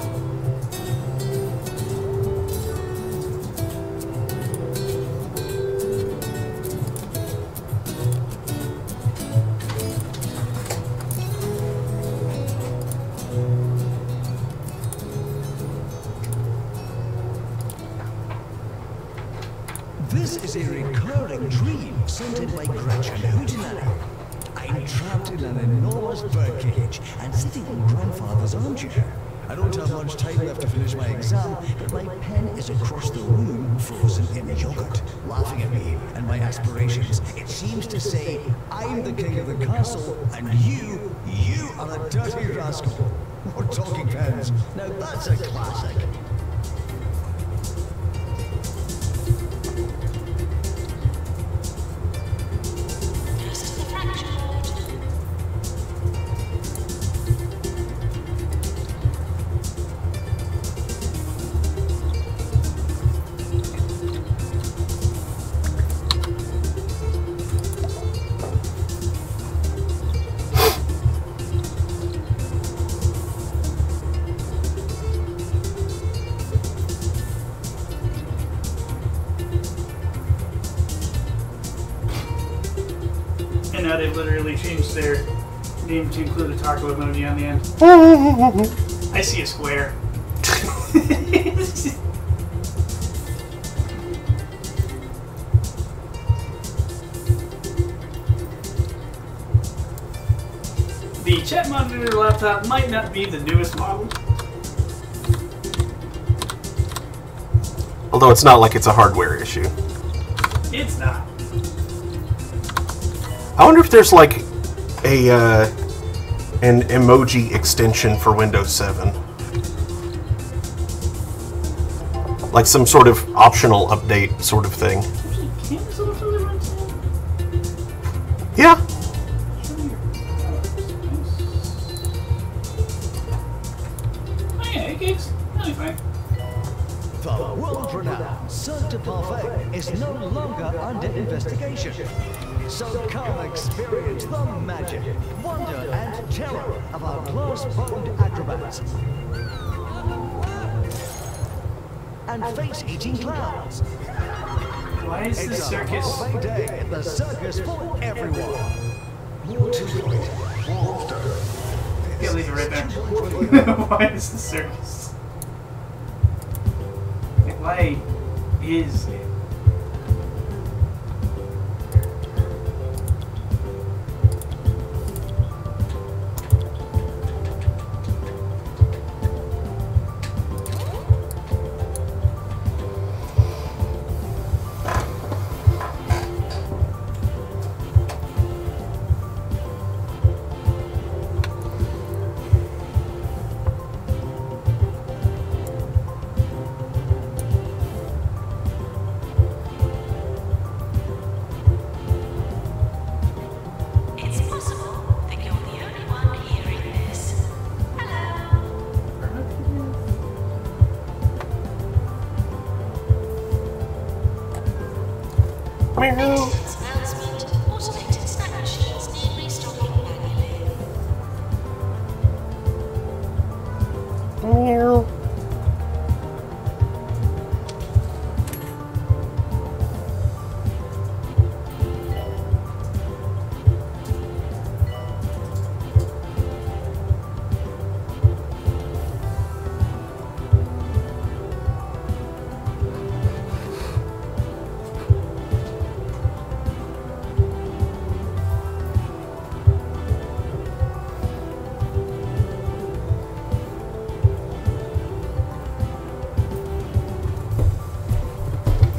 This is a recurring dream scented by Gretchen Hootenanny. I'm trapped in an enormous birdcage and sitting in grandfather's armchair. I don't have much time left to finish my exam, but my pen is across the room, frozen in yogurt, laughing at me and my aspirations. It seems to say, I'm the king of the castle, and you are a dirty rascal. More talking pens. Now that's a classic. Close to the fracture board. And now they've literally changed their name to include a taco emoji on the end. I see a square. The chat monitor laptop might not be the newest model. Although it's not like it's a hardware issue. It's not. I wonder if there's like a an emoji extension for Windows 7. Like some sort of optional update sort of thing. Cameras on the photo right now? Yeah. Oh yeah, 8 gigs. That'll be fine. The world-renowned Cirque du Parfait is no longer under investigation. So come experience the magic, wonder, and terror of our glass-bound acrobats. And face-eating clowns. Why is this It's a circus? parfait day at the circus for everyone. More to it, more after. can't leave it right there. Why is the circus? Like, why is it? It's possible that you're the only one hearing this. Hello. Maintenance announcement. Automated snack machines need restocking manually.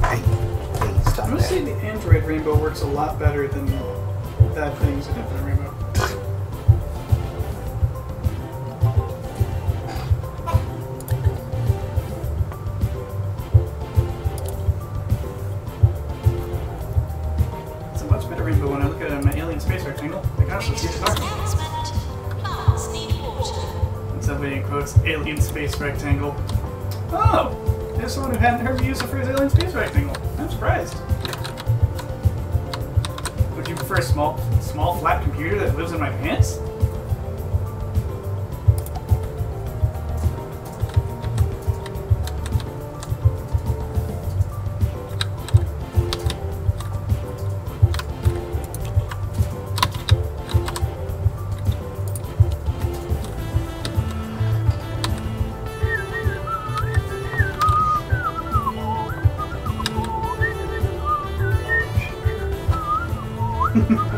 Hey, stop I'm gonna say the Android Rainbow works a lot better than that thing's Infinite Rainbow. It's a much better rainbow when I look at it in my alien space rectangle. I can also see the dark. Announcement. Plants need water. And somebody in quotes, alien space rectangle. Oh! There's someone who hadn't heard me use it for his alien space rectangle. I'm surprised. Would you prefer a small flat computer that lives in my pants?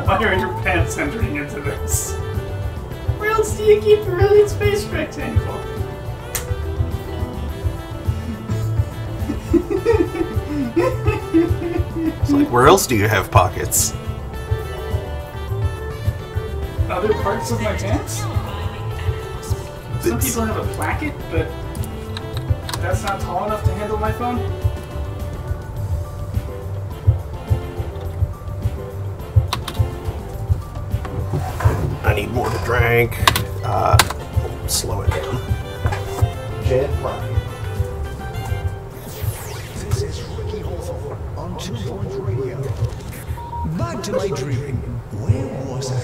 Why are your pants entering into this? Where else do you keep your alien space rectangle? It's like, where else do you have pockets? Other parts of my pants? Some people have a placket, but that's not tall enough to handle my phone. I need more to drink. Slow it down. Jet rocket. This is Ricky Hawthorne on 2 Point Radio. Back to my dreaming. Where was I?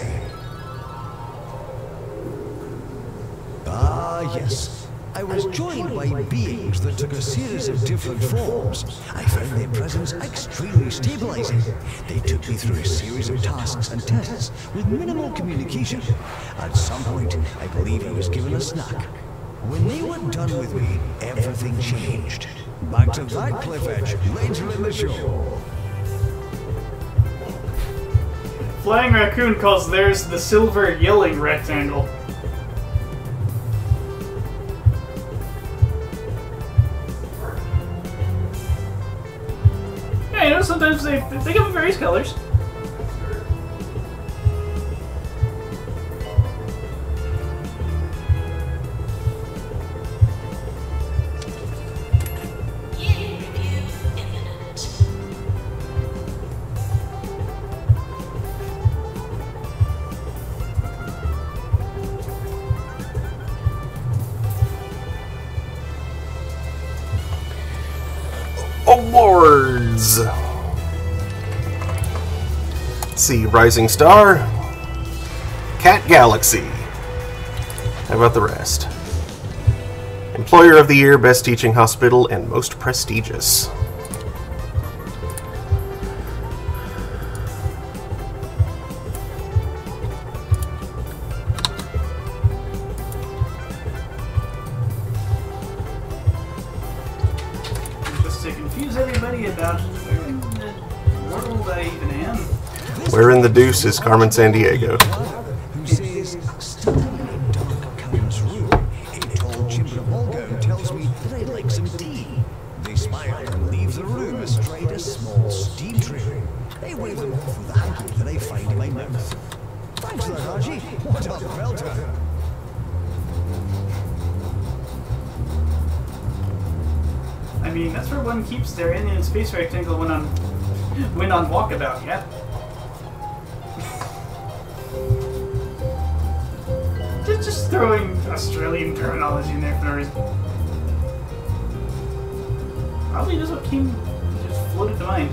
Ah, yes. I was joined by beings that took a series of different forms. I found their presence extremely stabilizing. They took me through a series of tasks and tests with minimal communication. At some point, I believe I was given a snack. When they were done with me, everything changed. Back to that cliff edge later in the show. Flying Raccoon calls theirs the silver yelling rectangle. Yeah, you know, sometimes they come in various colors. Yearly review imminent. Awards. Let's see, Rising Star, Cat Galaxy. How about the rest? Employer of the Year, Best Teaching Hospital, and Most Prestigious. about where in the world I even am. Where in the deuce is Carmen Sandiego? Who says, standing in a dark count's room, a tall Chimbrabolgo tells me that I'd like some tea. They smile and leave the room astride a small steam tray. I wave them off with a hanky that I find in my mouth. Thanks for that, Archie. What a belter. I mean, that's where one keeps their Indian space rectangle when on walkabout, yeah? just throwing Australian terminology in there for no reason. Probably just what just floated to mind.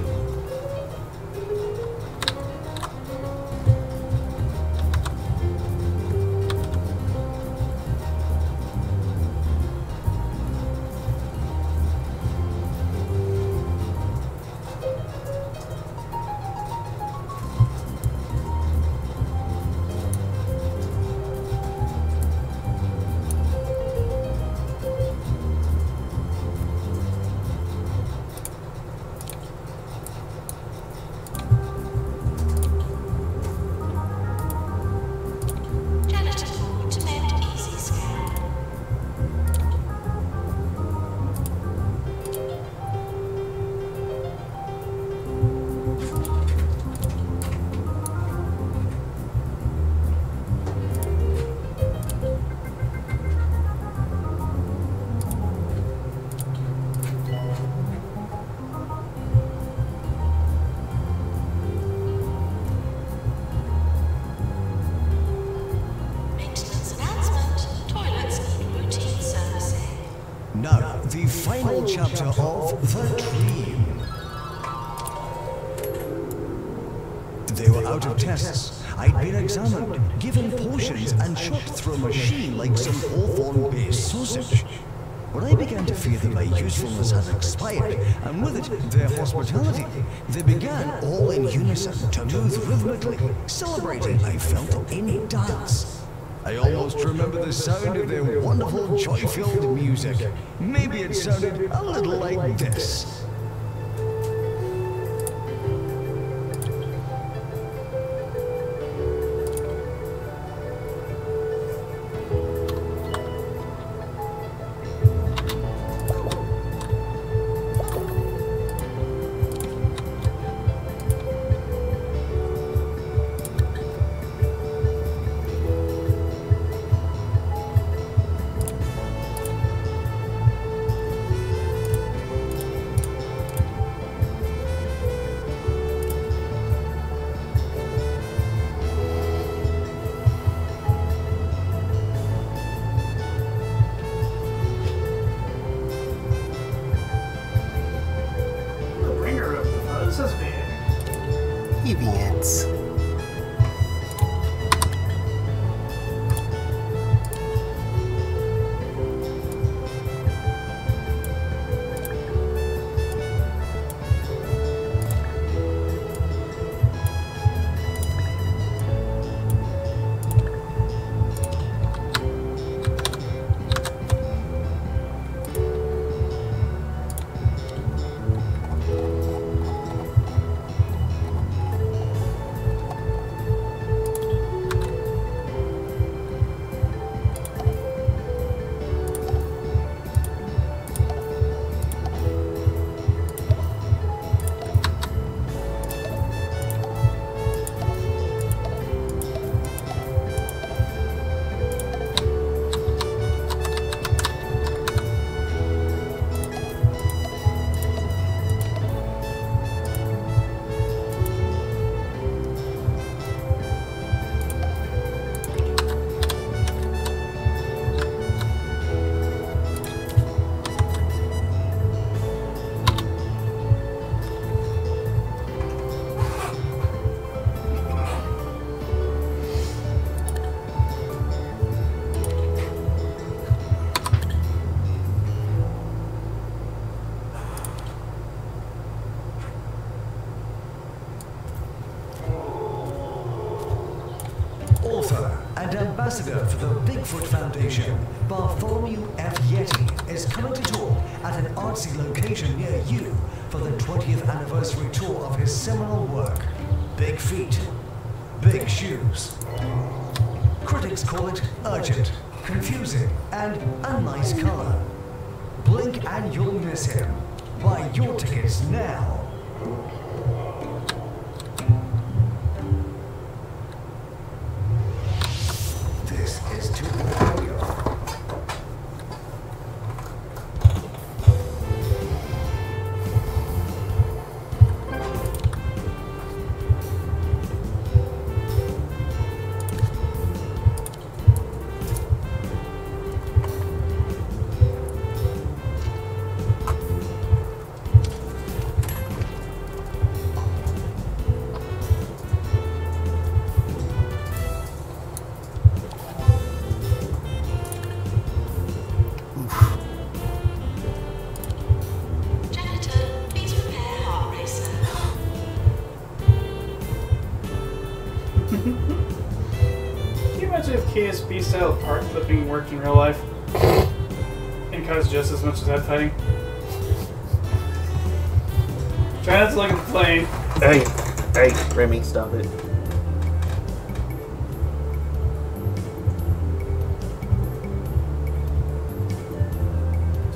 Now, the final chapter of The Dream. They were out of tests. I'd been examined, given potions, and shot through a machine like some Hawthorne-based sausage. When I began to fear that my usefulness had expired, and with it, their hospitality, they began all in unison to move rhythmically, celebrating, I felt, in dance. I almost remember the sound of their wonderful, joy-filled music. Maybe it sounded a little like this. Deviants. Author and ambassador for the Bigfoot Foundation, Bartholomew F. Yeti, is coming to talk at an artsy location near you for the 20th anniversary tour of his seminal work, Big Feet, Big Shoes. Critics call it urgent, confusing, and a nice color. Blink and you'll miss him. Buy your tickets now. This is too radio. Janitor, please prepare heart racer. Can you imagine if KSP style part clipping worked in real life? And caused just as much as that fighting? Try not to look at the plane. Hey, Remy, stop it.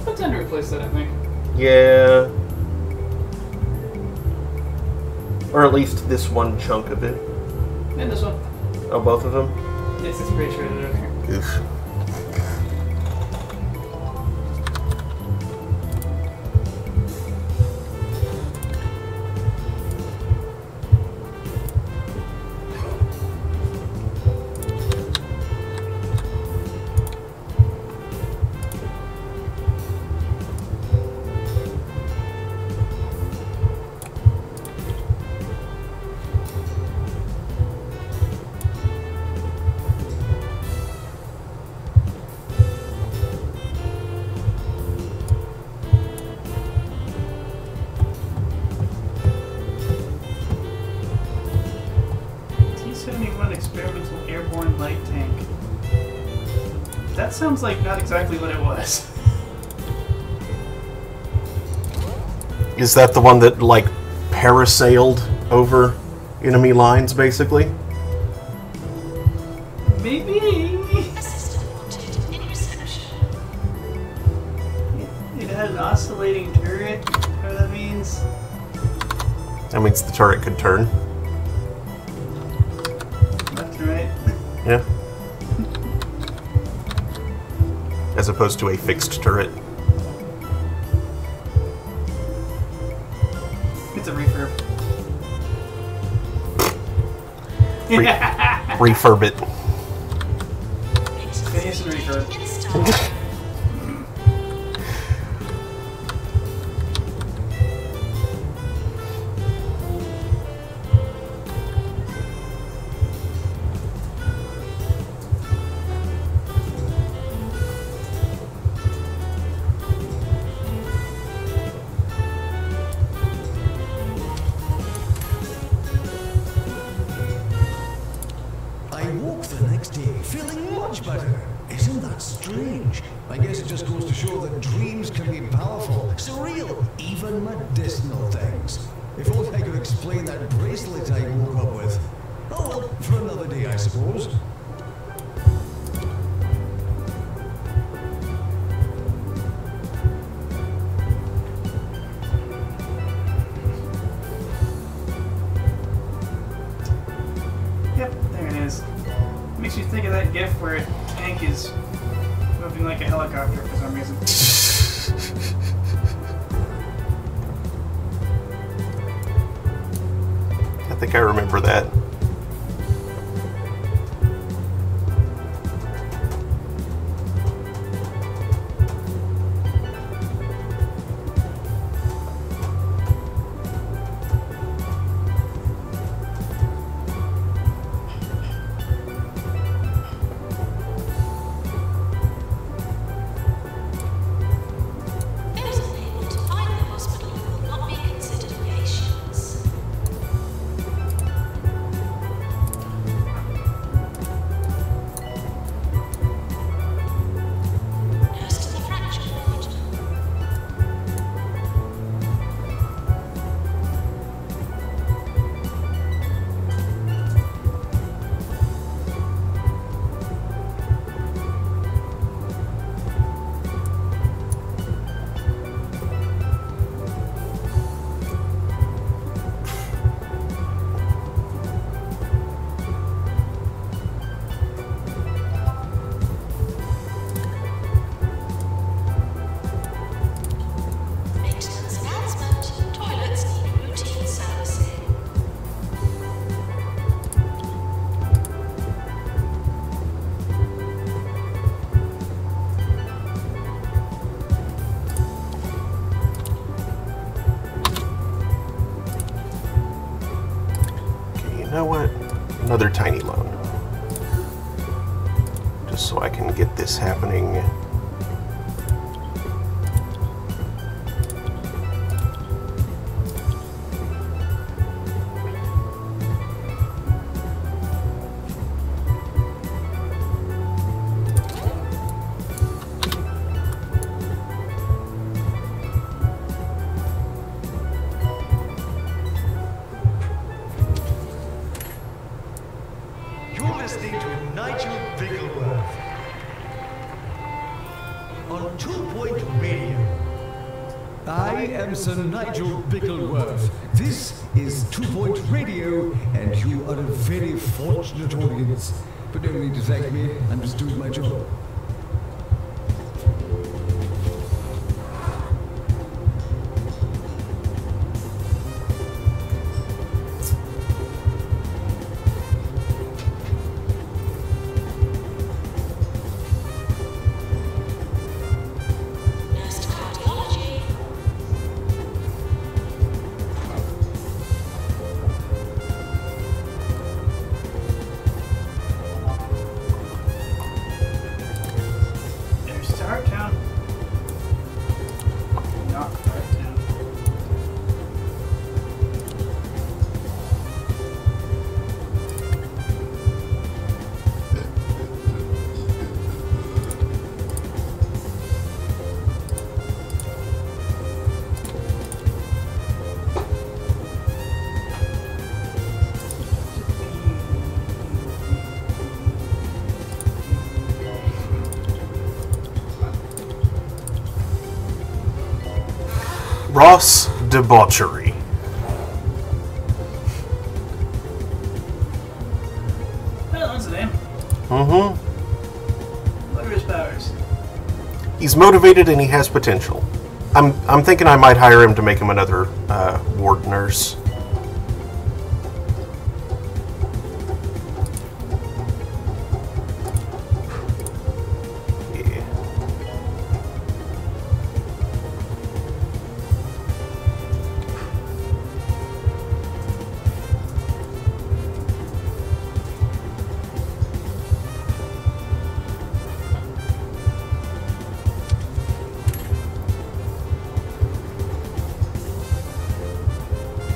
It's time to replace that, I think. Yeah. Or at least this one chunk of it. And this one. Oh, both of them? Yes, it's pretty sure they're here. Oof. T-71 experimental airborne light tank. That sounds like not exactly what it was. Is that the one that, like, parasailed over enemy lines, basically? Maybe. Assistant wanted in reception. It had an oscillating turret, whatever that means. That means the turret could turn. Left and right. Yeah. As opposed to a fixed turret. It's a refurb. Refurb it. Finish and refurb. Install. I woke the next day feeling much better. Isn't that strange? I guess it just goes to show that dreams can be powerful, surreal, even medicinal things. If only I could explain that bracelet I woke up with. Oh well, for another day, I suppose. Yep, there it is. Makes you think of that GIF where a tank is moving like a helicopter for some reason. I think I remember that. Those unable to find the hospital will not be considered patients. another tiny loan. Just so I can get this happening. You're listening to Nigel Bickleworth on 2 Point Radio. I am Sir Nigel Bickleworth. This is 2 Point Radio, and you are a very fortunate audience. But don't need to thank me, I'm just doing my job. Nurse to cardiology. There's to Hearttown. Not Hearttown. Ross Debauchery. Well, that's the name. Mm-hmm. What are his powers? He's motivated and he has potential. I'm thinking I might hire him to make him another ward nurse. Yeah.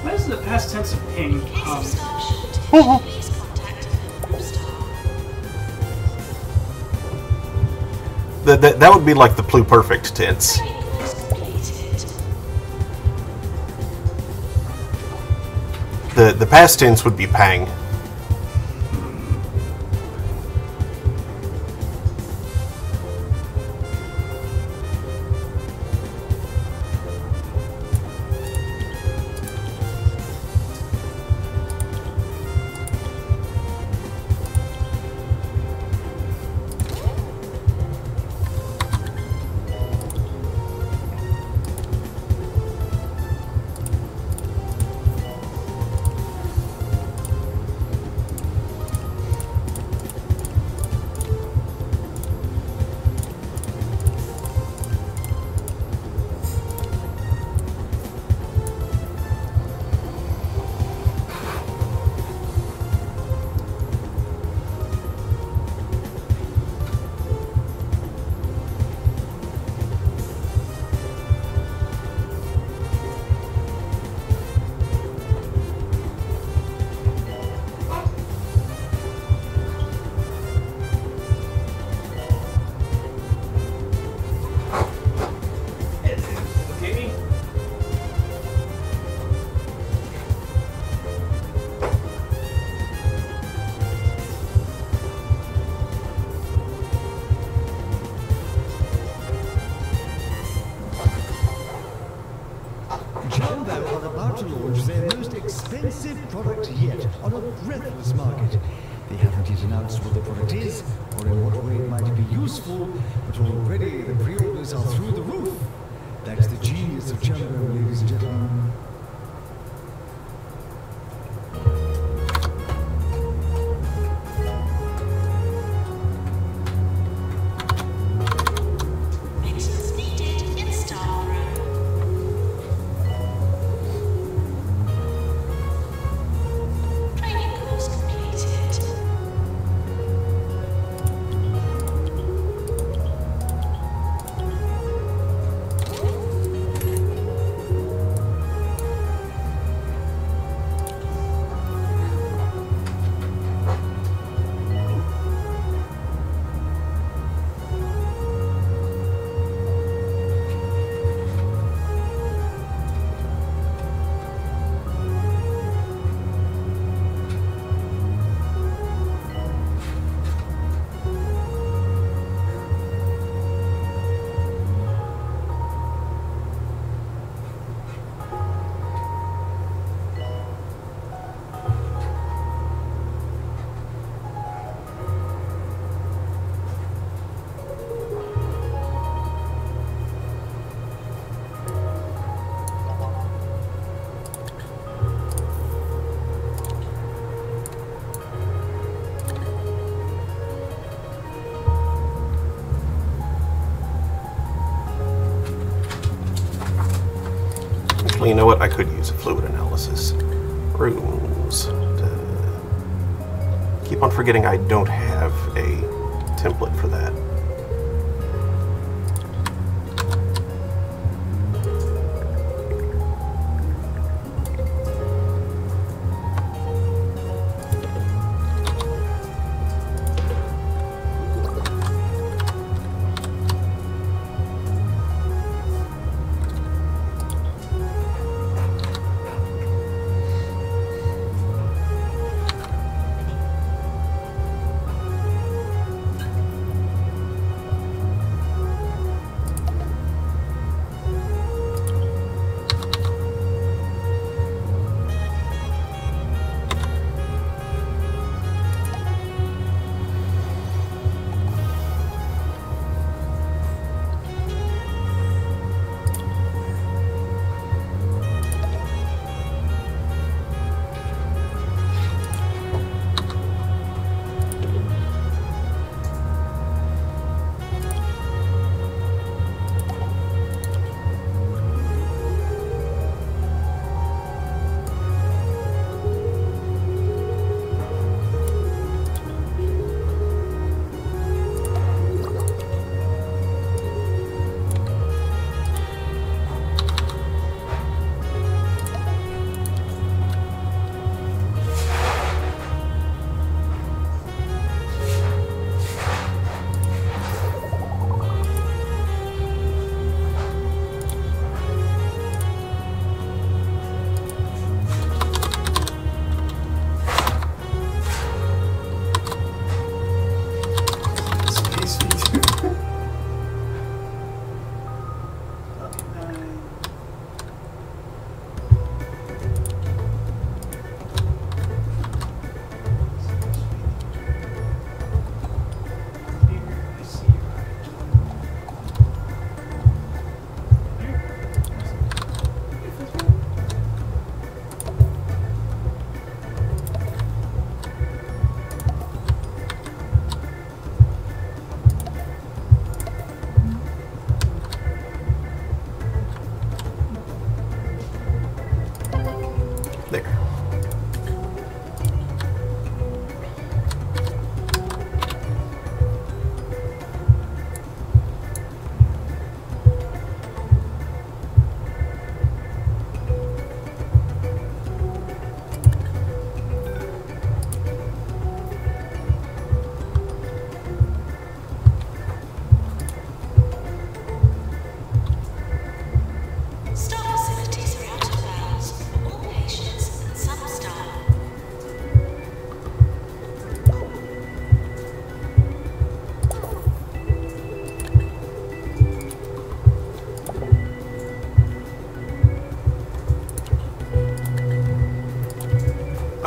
What is the past tense of ping? Case of staff shortage. Please contact group staff. That would be like the pluperfect tense. Training course completed. The past tense would be pang. Okay. Jumbo are about to launch their most expensive product yet on a breathless market. They haven't yet announced what the product is or in what way it might be useful, but already the pre-orders are through the roof. That's the genius of Jumbo, ladies and gentlemen. Maintenance needed in staff room. Training course completed. Actually, you know what? I could use a fluid analysis. Runes. Keep on forgetting I don't have a template for that.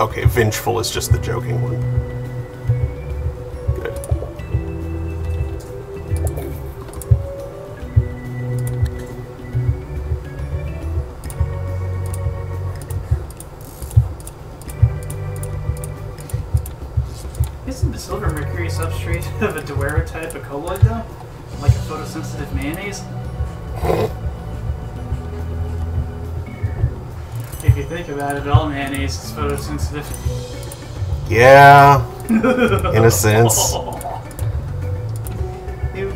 Okay, vengeful is just the joking one. Good. Isn't the silver mercury substrate of a Dewara type a colloid though? Like a photosensitive mayonnaise? If you think about it, all mayonnaise is photosensitive. Yeah, in a sense. Ew,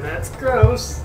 that's gross.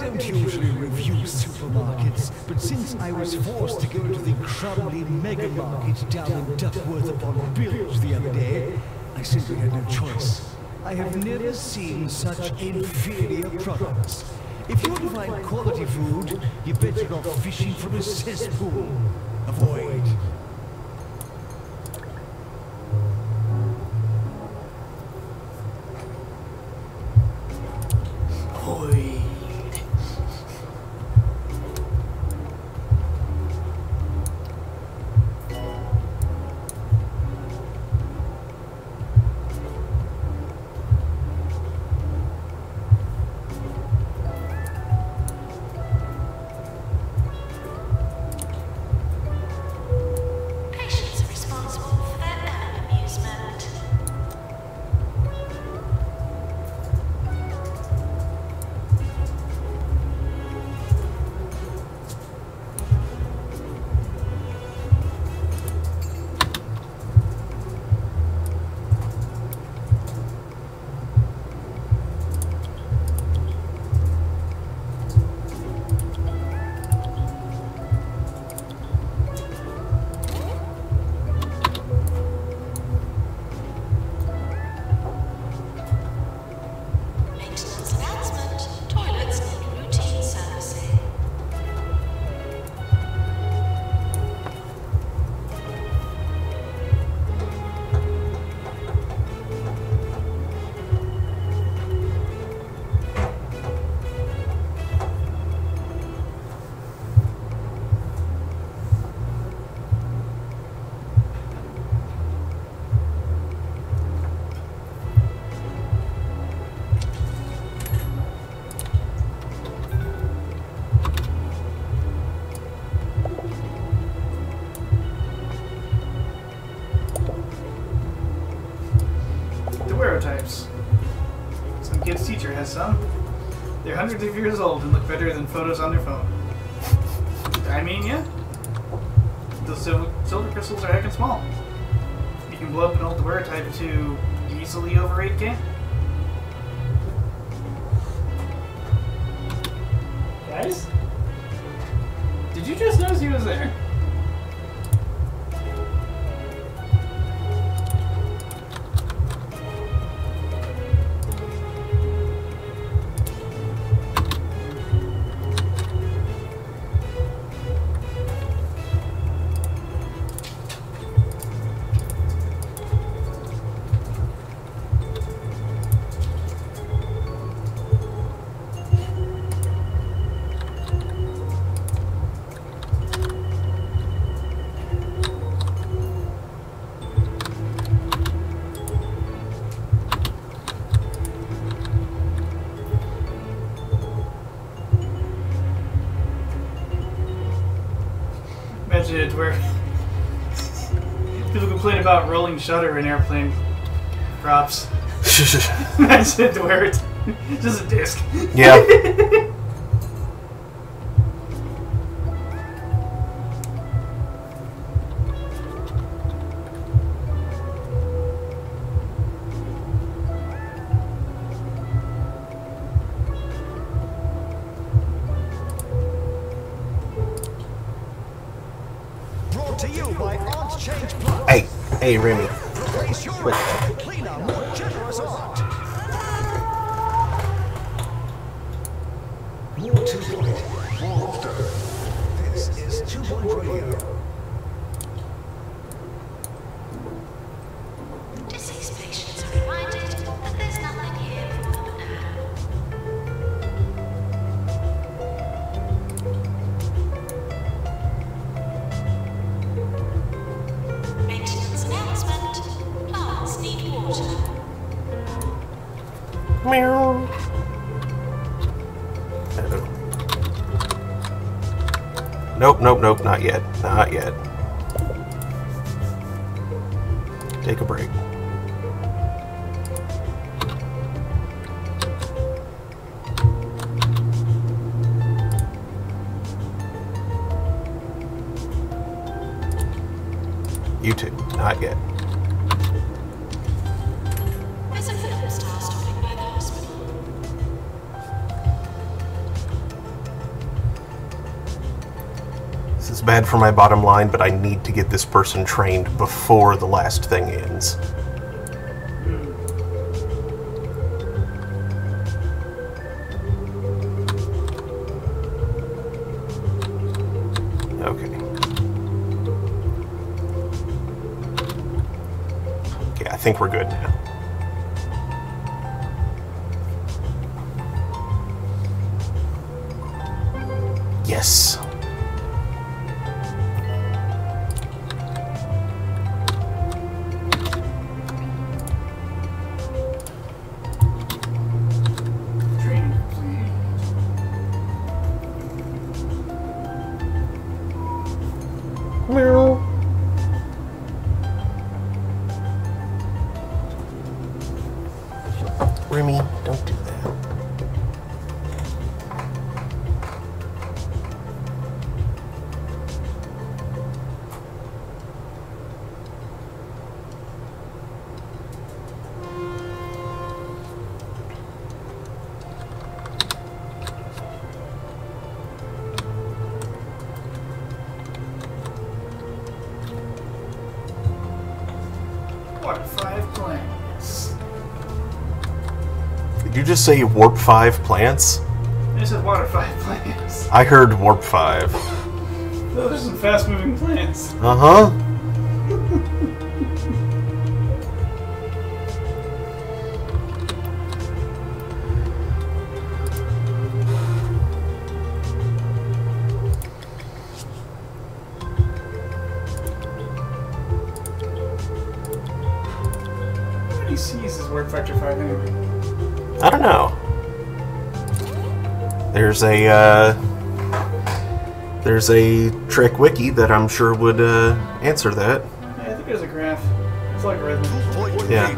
don't usually review supermarkets, but since I was forced to go to the Crumley Mega Market down in Duckworth-upon-Bilge the other day, I simply had no choice. I have never seen such inferior products. If you want to find quality food, you're better off fishing from a cesspool. Avoid. Patients are responsible for their own amusement. Maintenance announcement. Toilets need routine servicing. Types. Some kid's teacher has some. They're hundreds of years old and look better than photos on their phone. I mean, yeah. Those silver crystals are heckin' small. You can blow up an old type to easily over 8K. Guys? Did you just notice he was there? Imagine it where people complain about rolling shutter in airplane props. Imagine it where it's just a disc. Yeah. Brought to you by Art Change Plus. Hey, Remy. Replace your cleaner, more generous art. More 2-point, more often. This is 2-point radio. Deceased patients are reminded that there's nothing here for them now. Maintenance announcement. Plants need water. Meow. Nope, not yet. Not yet. Take a break. You too. Not yet. There's a film star stopping by the hospital. It's bad for my bottom line, but I need to get this person trained before the last thing ends. Okay. Okay, I think we're good now. Yes. Training complete. Meow. Remy, don't do that. What 5 plants? Did you just say Warp 5 plants? I said water 5 plants. I heard Warp 5. Those are some fast-moving plants. Uh-huh. How many C's is Warp Factor 5 anyway? I don't know. There's a Trek wiki that I'm sure would answer that. Yeah, I think there's a graph. It's like rhythm. Yeah.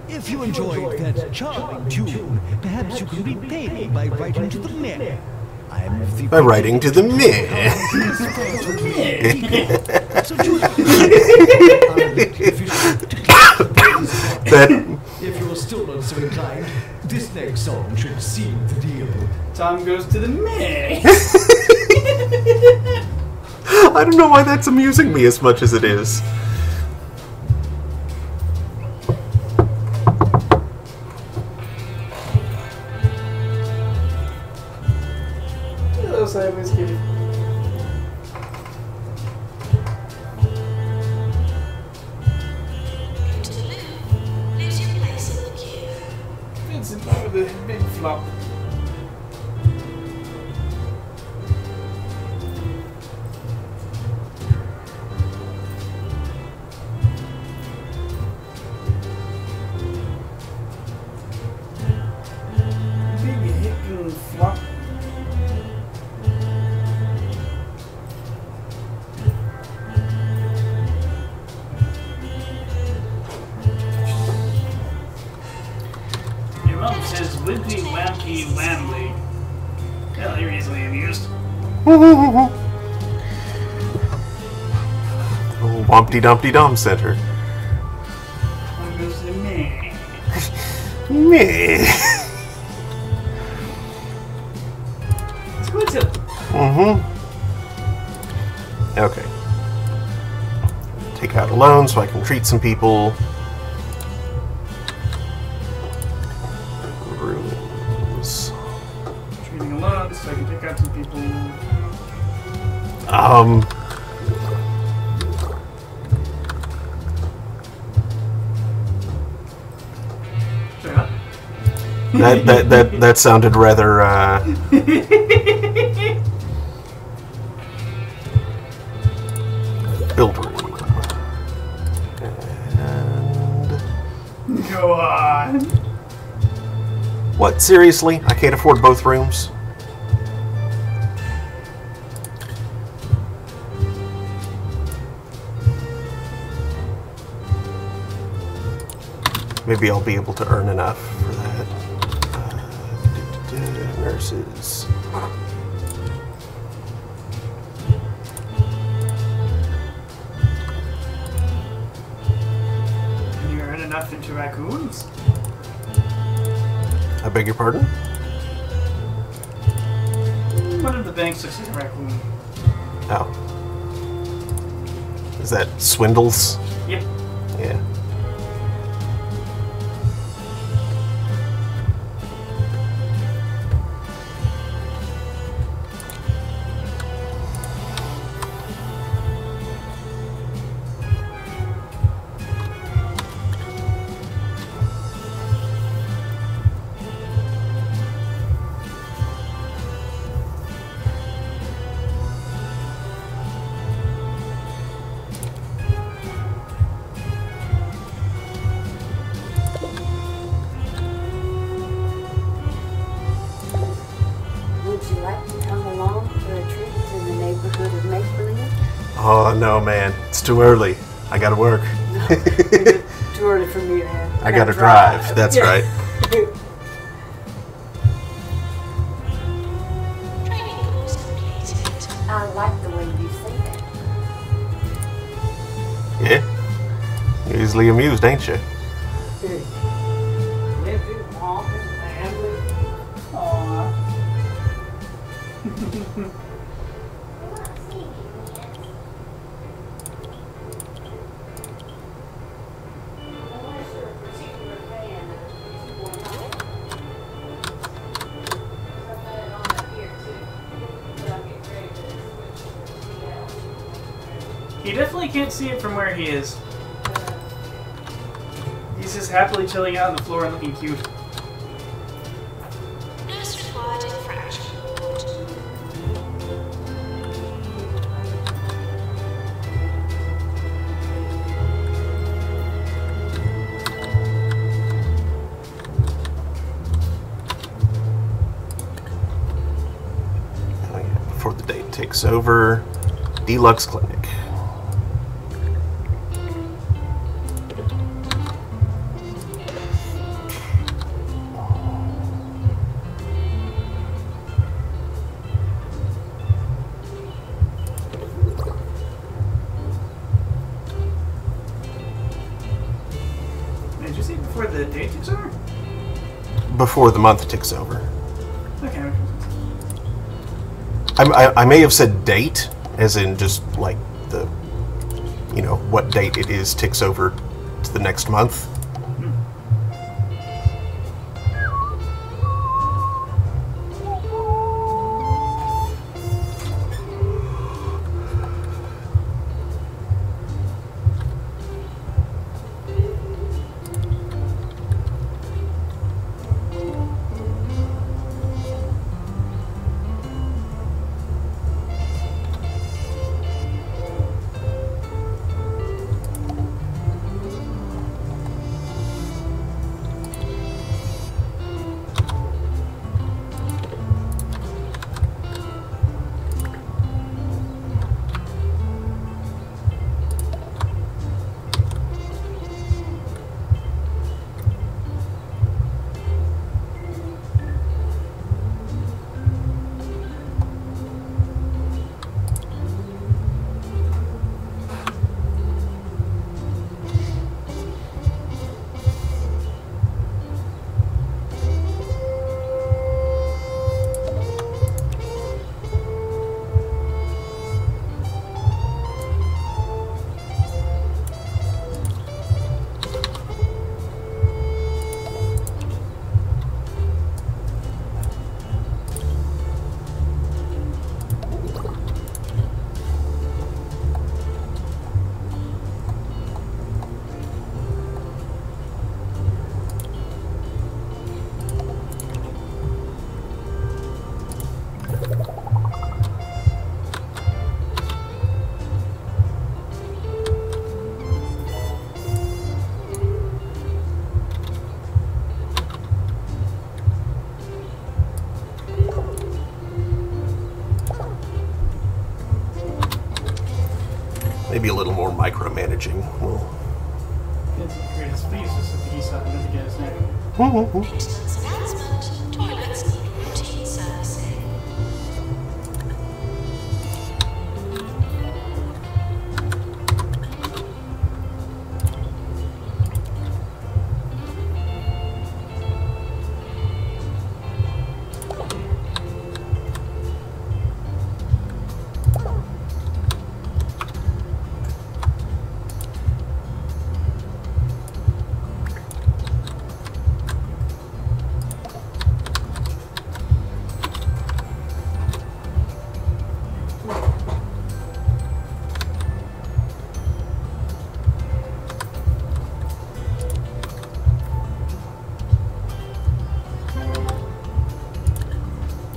If you enjoyed that charming tune, perhaps you can repay me by writing to the mayor. I'm the By writing to the meh. So join That If you're still not so inclined, this next song should seal the deal. Tom goes to the May. I don't know why that's amusing me as much as it is. Hello, Sideways Kitty. To the loo. Lose your place in the queue. Vincent with a big flop. Big hit and flop. Your mom says wimpy wampy whamly. Well, you're easily amused. Oh, Wompty Dumpty Dum Center. One goes to the May. Meh. Let's go to Okay. Take out a loan so I can treat some people. Rooms. treating a lot so I can pick out some people. Shut up. That sounded rather build room. And Go on. what? Seriously? I can't afford both rooms? Maybe I'll be able to earn enough for that. Nurses. Can you earn enough into raccoons? I beg your pardon? One of the banks looks like a raccoon. Oh. Is that Swindles? Yep. Yeah. Would you like to come along for a trip to the neighborhood of make-believe? Oh, no, man. It's too early. I gotta work. Too early for me to have. I gotta drive. That's right. Training course completed. I like the way you say that. Yeah. You're easily amused, ain't you? Living, walking, family. Aww. Unless you're a particular fan of one type. I've got it on up here too. But I'll get ready to switch to He definitely can't see it from where he is. He's just happily chilling out on the floor and looking cute. Nurse required in fracture ward. Oh, yeah. Before the date takes over, Deluxe Clinic. Did you say before the date takes over? Before the month ticks over. Okay. I may have said date, as in just like the, you know, what date it is ticks over to the next month. Maybe a little more micromanaging. Well, It's the greatest please just at the east side of the guy's neck. Maintenance announcement. Toilets need routine servicing.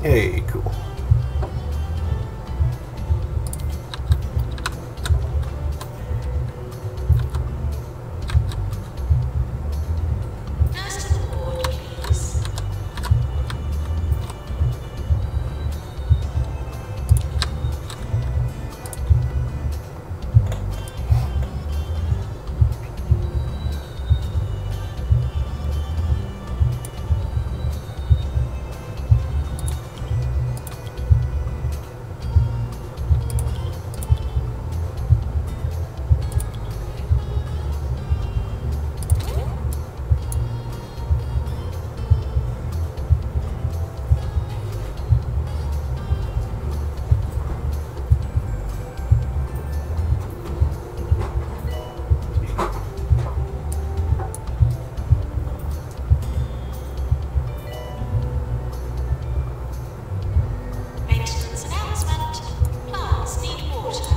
Hey, cool. Nurse to the ward, please. Maintenance announcement. Plants need water.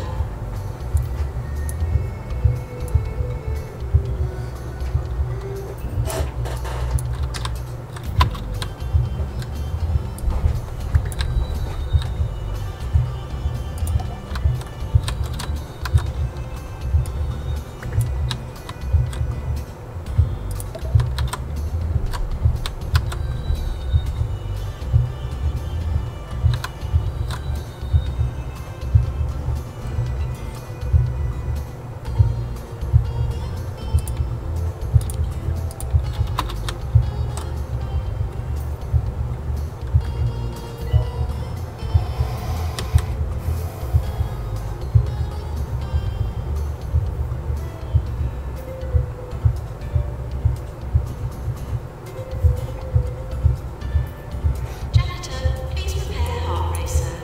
Janitor, please prepare heart racer.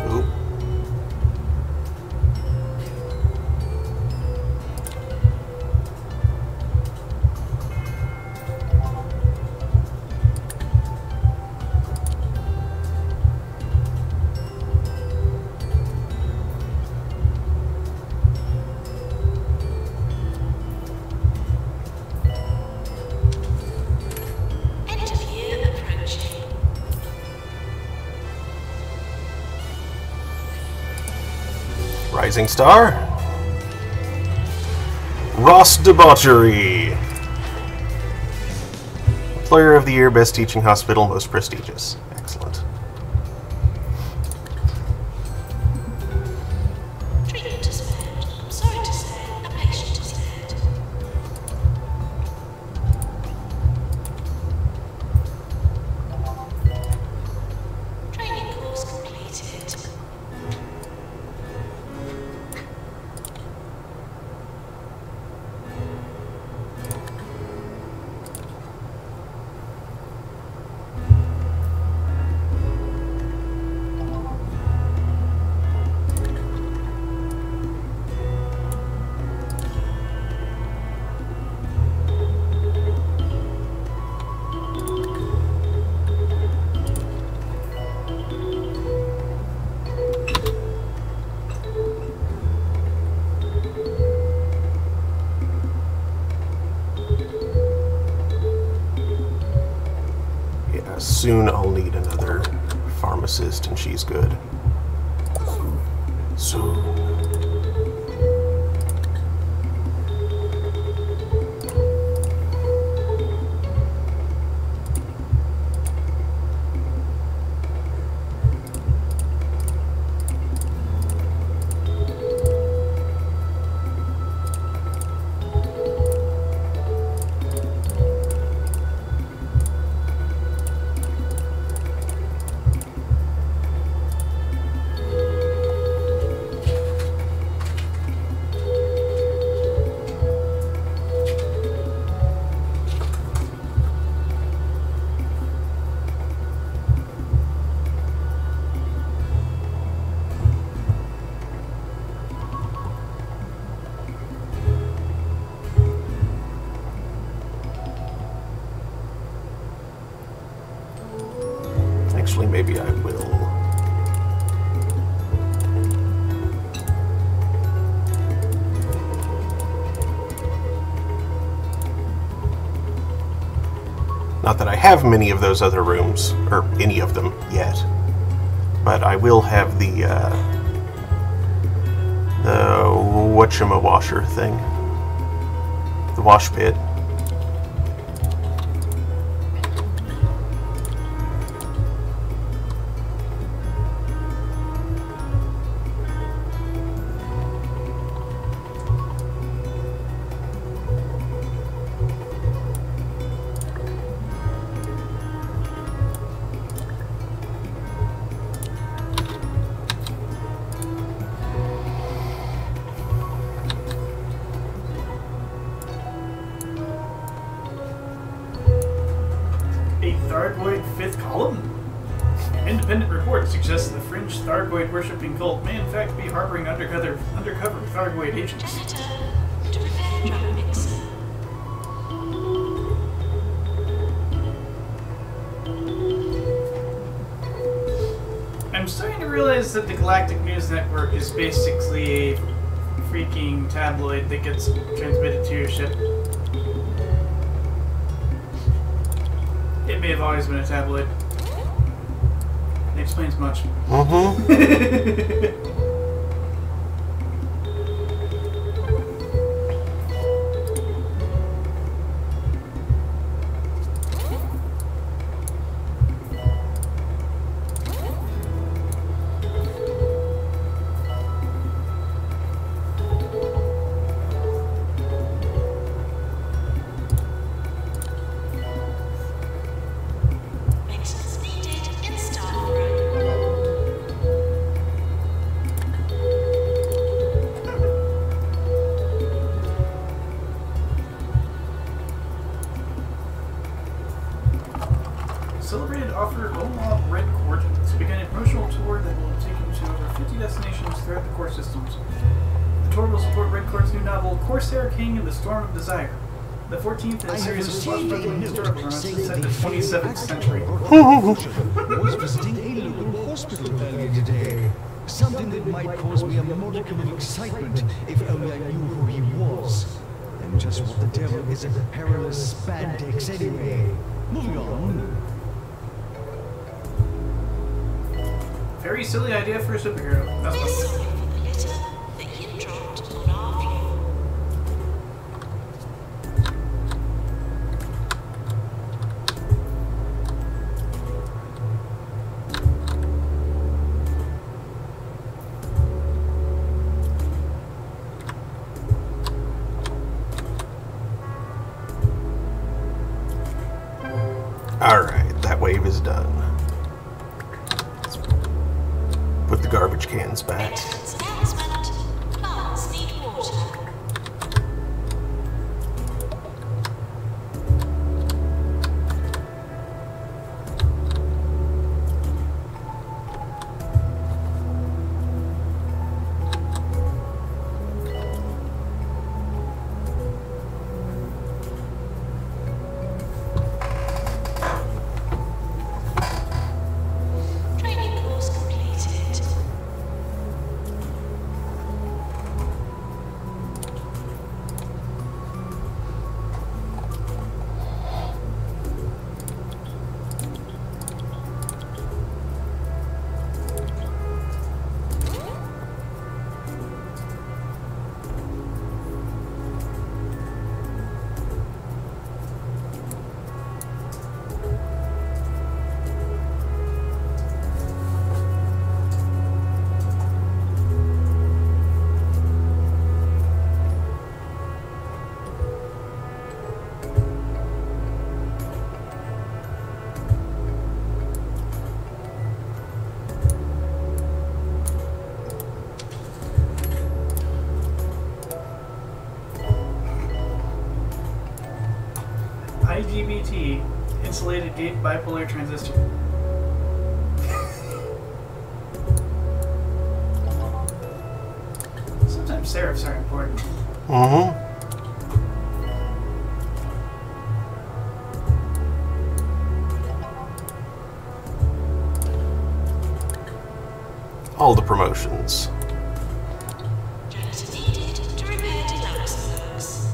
Oop. End of year approaching. Rising Star. Ross Debauchery. Employer of the Year, Best Teaching Hospital, Most Prestigious. Excellent. Treatment is failed. I'm sorry to say, a patient is dead. Training course completed. Yeah, soon I'll need another pharmacist, and she's good. Soon. Actually, maybe I will. Not that I have many of those other rooms, or any of them yet, but I will have the whatchamawasher thing, the wash pit. Thargoid fifth column? Independent report suggests the fringe Thargoid worshipping cult may in fact be harboring undercover Thargoid agents. Janitor, to repair drum mixer. I'm starting to realize that the Galactic News Network is basically a freaking tabloid that gets transmitted to your ship. It may have always been a tabloid. It explains much. Mixers needed in staff room. Celebrated offer Omaha Red Court to begin a promotional tour that will take him to over 50 destinations throughout the core systems. The tour will support Red Court's new novel, Corsair King and the Storm of Desire. The 14th in a series of swashbuckling historical romances set in the 27th century. was visiting a local hospital earlier today. Something that might cause me a modicum of excitement if only I knew who he was. And just what the devil is a perilous spandex anyway. Moving on. Very silly idea for a superhero. That's This what. from the litter that you dropped on our floor. Alright, that wave is done. Let's put the garbage cans back. Maintenance announcement. Plants need water. Training course completed. IGBT, insulated gate bipolar transistor. Sometimes serifs are important. All the promotions. Janitor needed to repair deluxe books.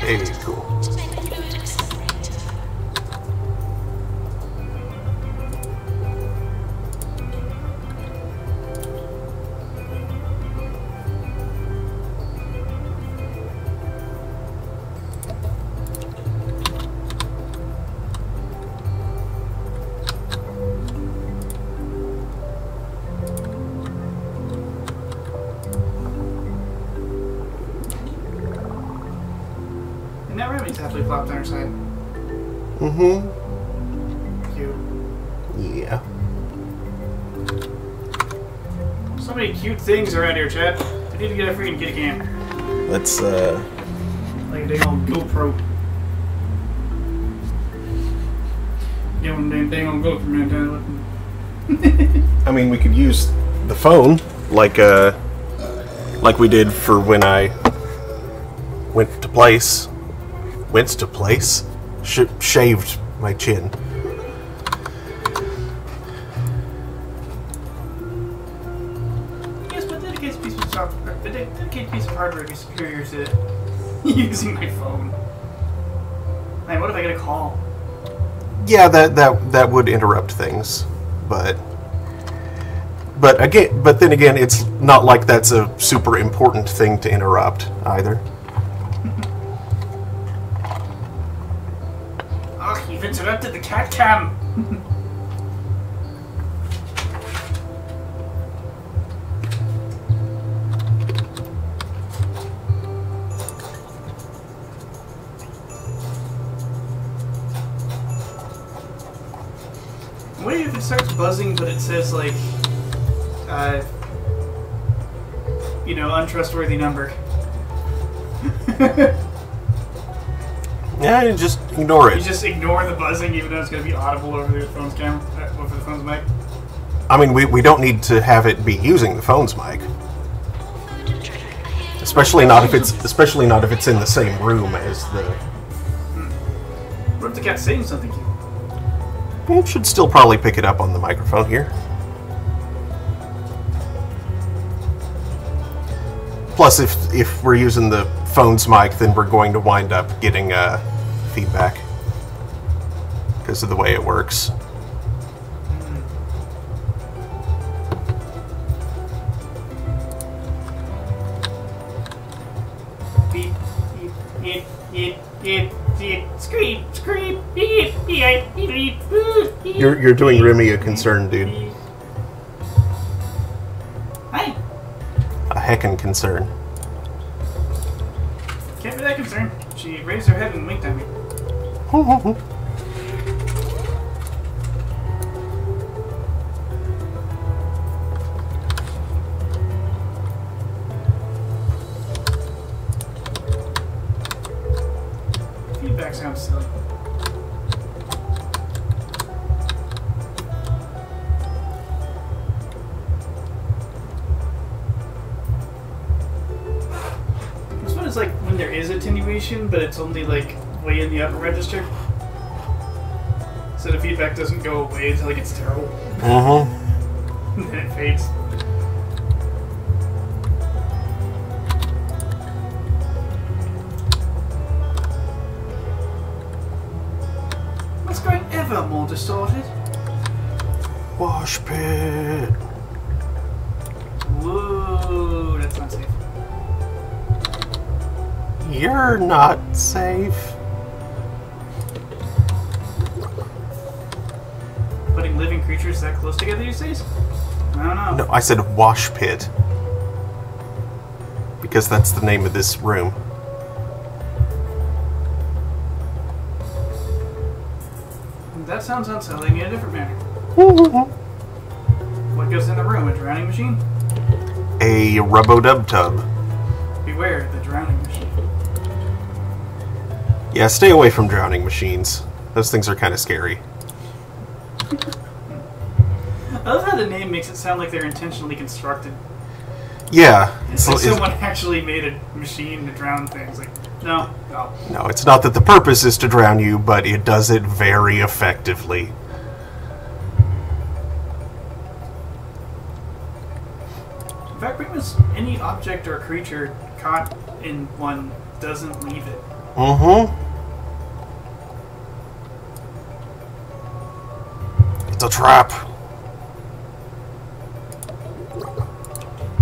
Hey, cool. Make fluid accelerator. And that rabbit's happily flopped on her side. Mm-hmm. Cute. Yeah. So many cute things around here, Chad. I need to get a freaking kitty cam. Let's, Like a dang old GoPro. Dang old GoPro, man. I mean, we could use the phone like we did for when I went to place. Shaved my chin. Yes, but a dedicated piece of software, a dedicated piece of hardware would be superior to using my phone. Man, what if I get a call? Yeah, that would interrupt things, but then again, it's not like that's a super important thing to interrupt either. Oh, you've interrupted the cat cam. What if it starts buzzing, but it says like, you know, untrustworthy number? Yeah, just ignore You it. just ignore the buzzing, even though it's going to be audible over the phone's camera, over the phone's mic. I mean, we don't need to have it be using the phone's mic, especially not if it's in the same room as the. What if the cat's saying something cute? It should still probably pick it up on the microphone here. Plus, if we're using the phone's mic, then we're going to wind up getting feedback because of the way it works. Beep, beep, beep, beep, beep, scream, scream, beep, beep, beep, beep. You're doing Remy a concern, dude. Hi. A heckin' concern. Can't be that concerned. She raised her head and winked at me. Feedback sounds silly. This one is like when there is attenuation, but it's only like way in the upper register. So the feedback doesn't go away until it gets terrible. Mm-hmm. And then it fades. What's going ever more distorted? Wash pit. Whoa, that's not safe. You're not safe. Putting living creatures that close together these days? I don't know. No, I said wash pit. Because that's the name of this room. That sounds unsettling in a different manner. What goes in the room? A drowning machine? A rub-o-dub tub. Beware the drowning machine. Yeah, stay away from drowning machines. Those things are kind of scary. I love how the name makes it sound like they're intentionally constructed. Yeah. It's like someone actually made a machine to drown things. Like, no. No, it's not that the purpose is to drown you, but it does it very effectively. In fact, pretty much any object or creature caught in one doesn't leave it. Mm-hmm. It's a trap.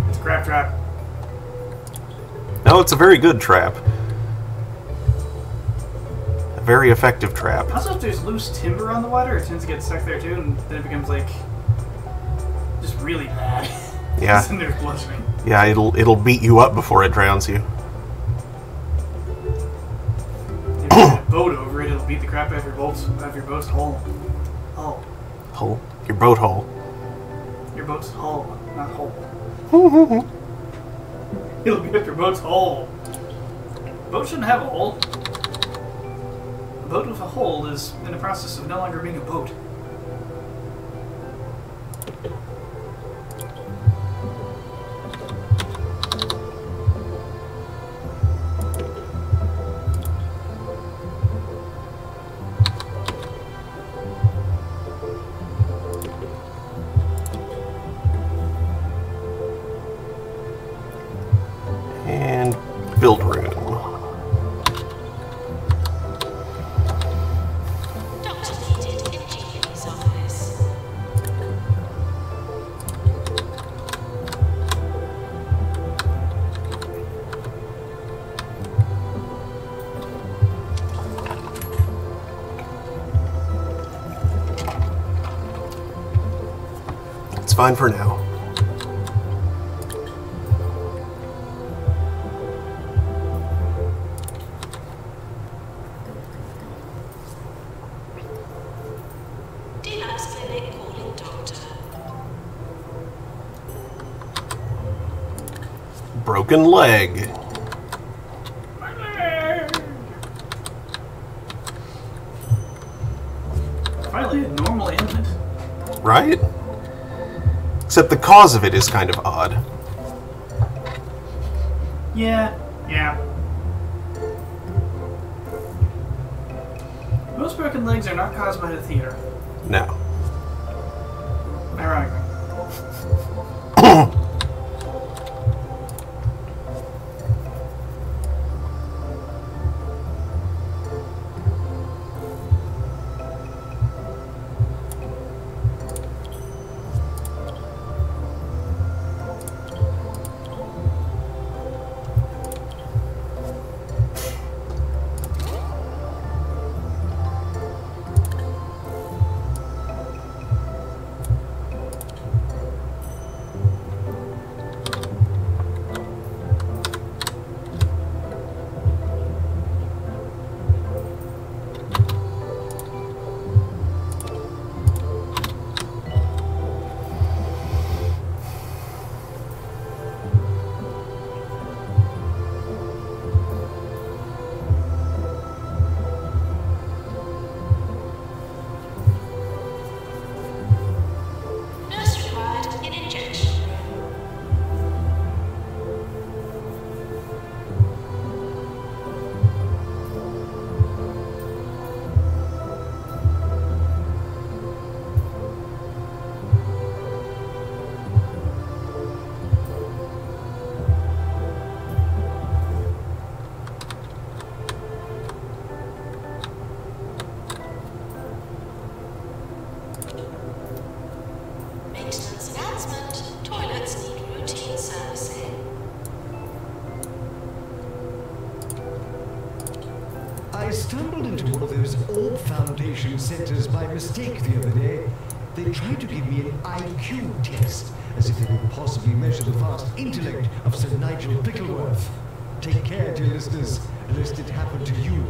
It's a crap trap. No, it's a very good trap. A very effective trap. Also, if there's loose timber on the water, it tends to get stuck there too, and then it becomes like just really bad. Yeah. And there's bludgeoning. Yeah, it'll beat you up before it drowns you. If you put a boat over it, it'll beat the crap out of your boat's hull. Hull. Hull. Your boat hull. Your boat's hull, not hole. It'll beat up your boat's hull. A boat shouldn't have a hole. A boat with a hole is in the process of no longer being a boat. And build room. Doctor needed in Jeannie's office. It's fine for now. Deluxe clinic calling doctor. Broken leg. Finally, a normal ailment. Right? Except the cause of it is kind of odd. Yeah. Most broken legs are not caused by the theater. No. Ironically. Nurse required in injection room. Maintenance announcement. Toilets need routine servicing. I stumbled into one of those Orb Foundation centers by mistake the other day. They tried to give me an IQ test, as if they could possibly measure the vast intellect of Sir Nigel Bickleworth. Take care, dear listeners, lest it happen to you.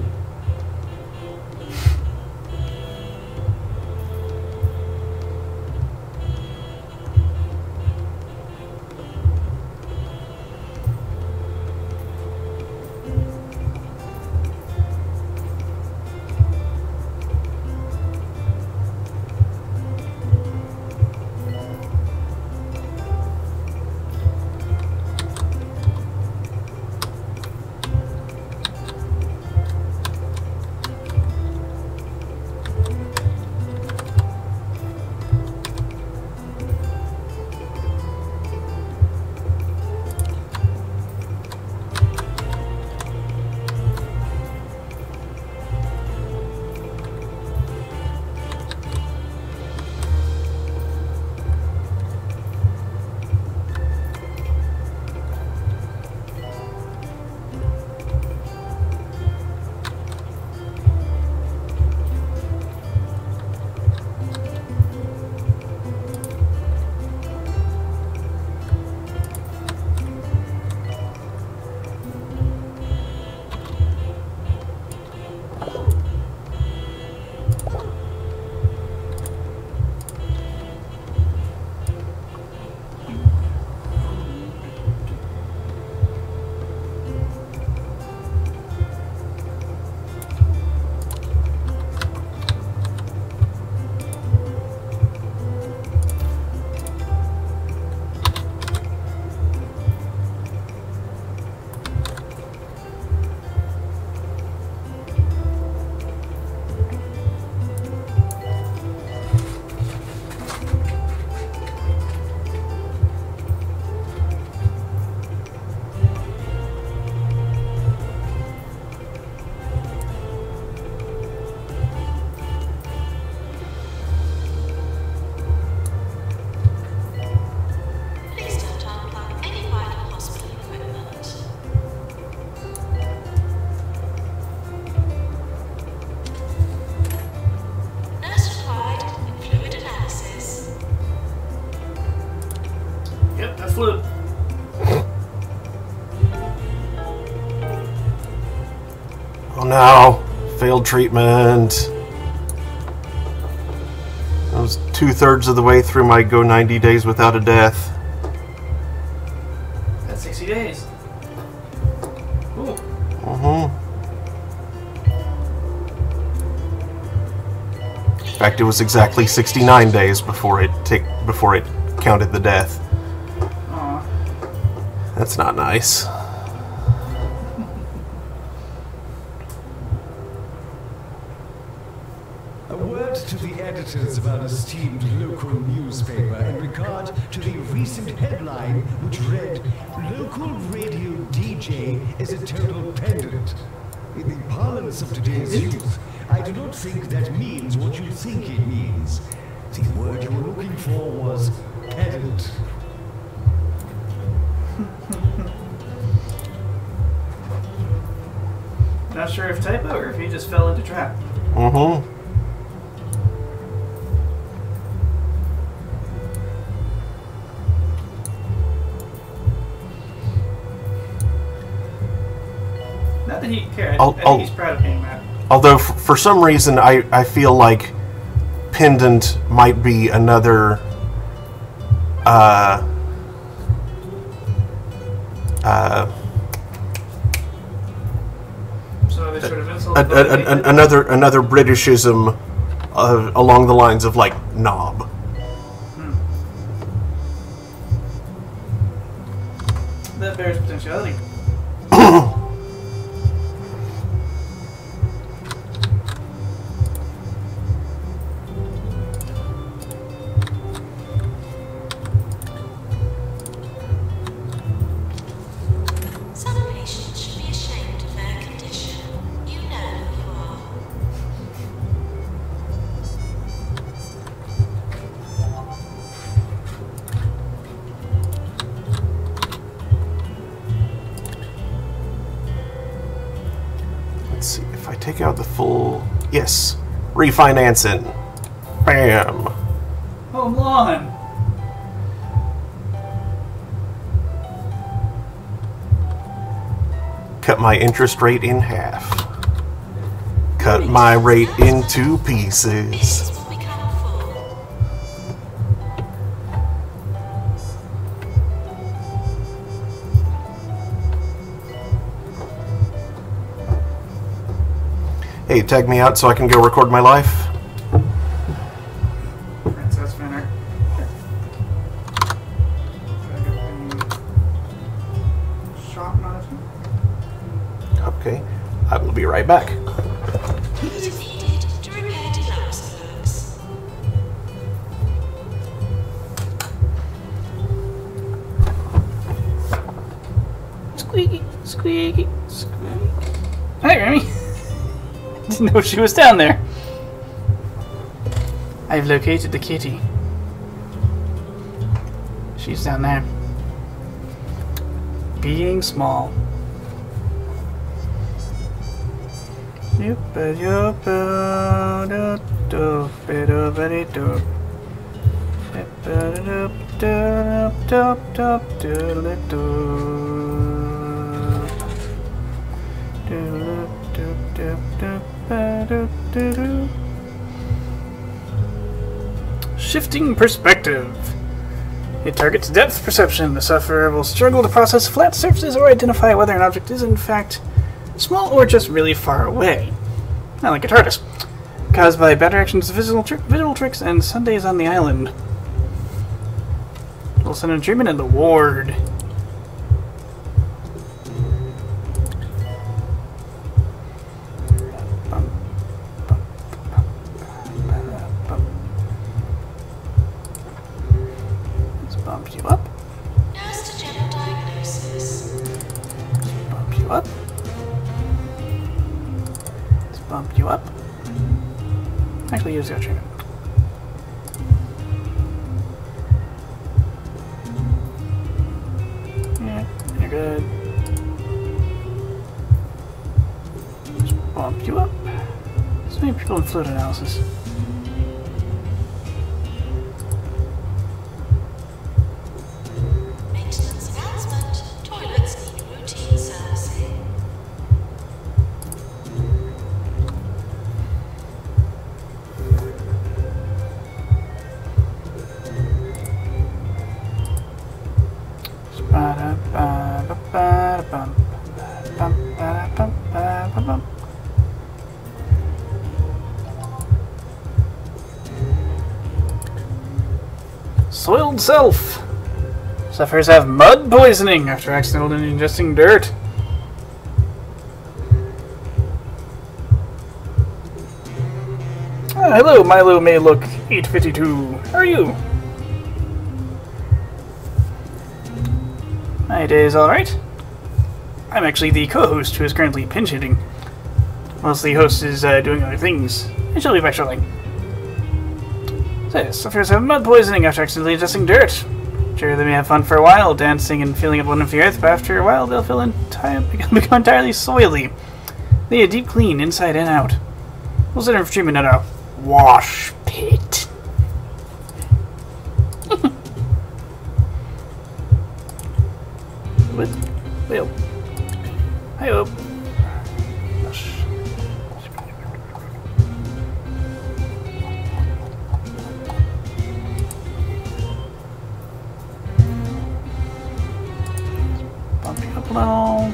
Oh no. Failed treatment. I was 2/3 of the way through my go 90 days without a death. That's 60 days. Ooh. In fact, it was exactly 69 days before it counted the death. Aw. That's not nice. A word to the editors of our esteemed local newspaper in regard to the recent headline which read, "Local radio DJ is a total pedant." In the parlance of today's youth, I do not think that means what you think it means. The word you were looking for was pedant. Not sure if typo or if he just fell into trap. Not that he cared. I think he's proud of being that. Although, for some reason, I feel like pendant might be another So they sort of insult another Britishism along the lines of like knob. That bears potentiality. Some patients should be ashamed of their condition. You know who you are. Let's see if I take out the full. Yes, refinancing. Bam. Home lawn. Cut my interest rate in half. Cut my rate into pieces. This is what we come for. Hey, tag me out so I can go record my life. Princess Finner. Shop management. Okay, I will be right back. Heat needed to repair deluxe books. Squeaky, squeaky, squeaky. Hi, Remy. Didn't know she was down there. I've located the kitty. She's down there. Being small. Shifting perspective. It targets depth perception. The sufferer will struggle to process flat surfaces or identify whether an object is in fact small or just really far away. Not like a TARDIS. Caused by bad reactions to visual tricks and Sundays on the island. We'll send a treatment in the ward. Let's bump you up. Nurse to general diagnosis. Bump you up. Let's bump you up. Actually, use your treatment. Yeah, you're good. Just bump you up. So many people in fluid analysis. Maintenance announcement. Toilets need routine servicing. Ba-bum. Bum-ba-da-bum-ba-da-bum-bum. Soiled self. Sufferers have mud poisoning after accidentally ingesting dirt. Hello, Milo may look 852. How are you? My day is alright. I'm actually the co-host who is currently pinch hitting. Whilst the host is doing other things. And she'll be back shortly. So, yes, sufferers have mud poisoning after accidentally ingesting dirt. Sure, they may have fun for a while, dancing and feeling abundant of the earth, but after a while they'll become entirely soily. They are deep clean, inside and out. We'll send them for treatment at a wash pit. What? Well, I hope. Bump you up a little.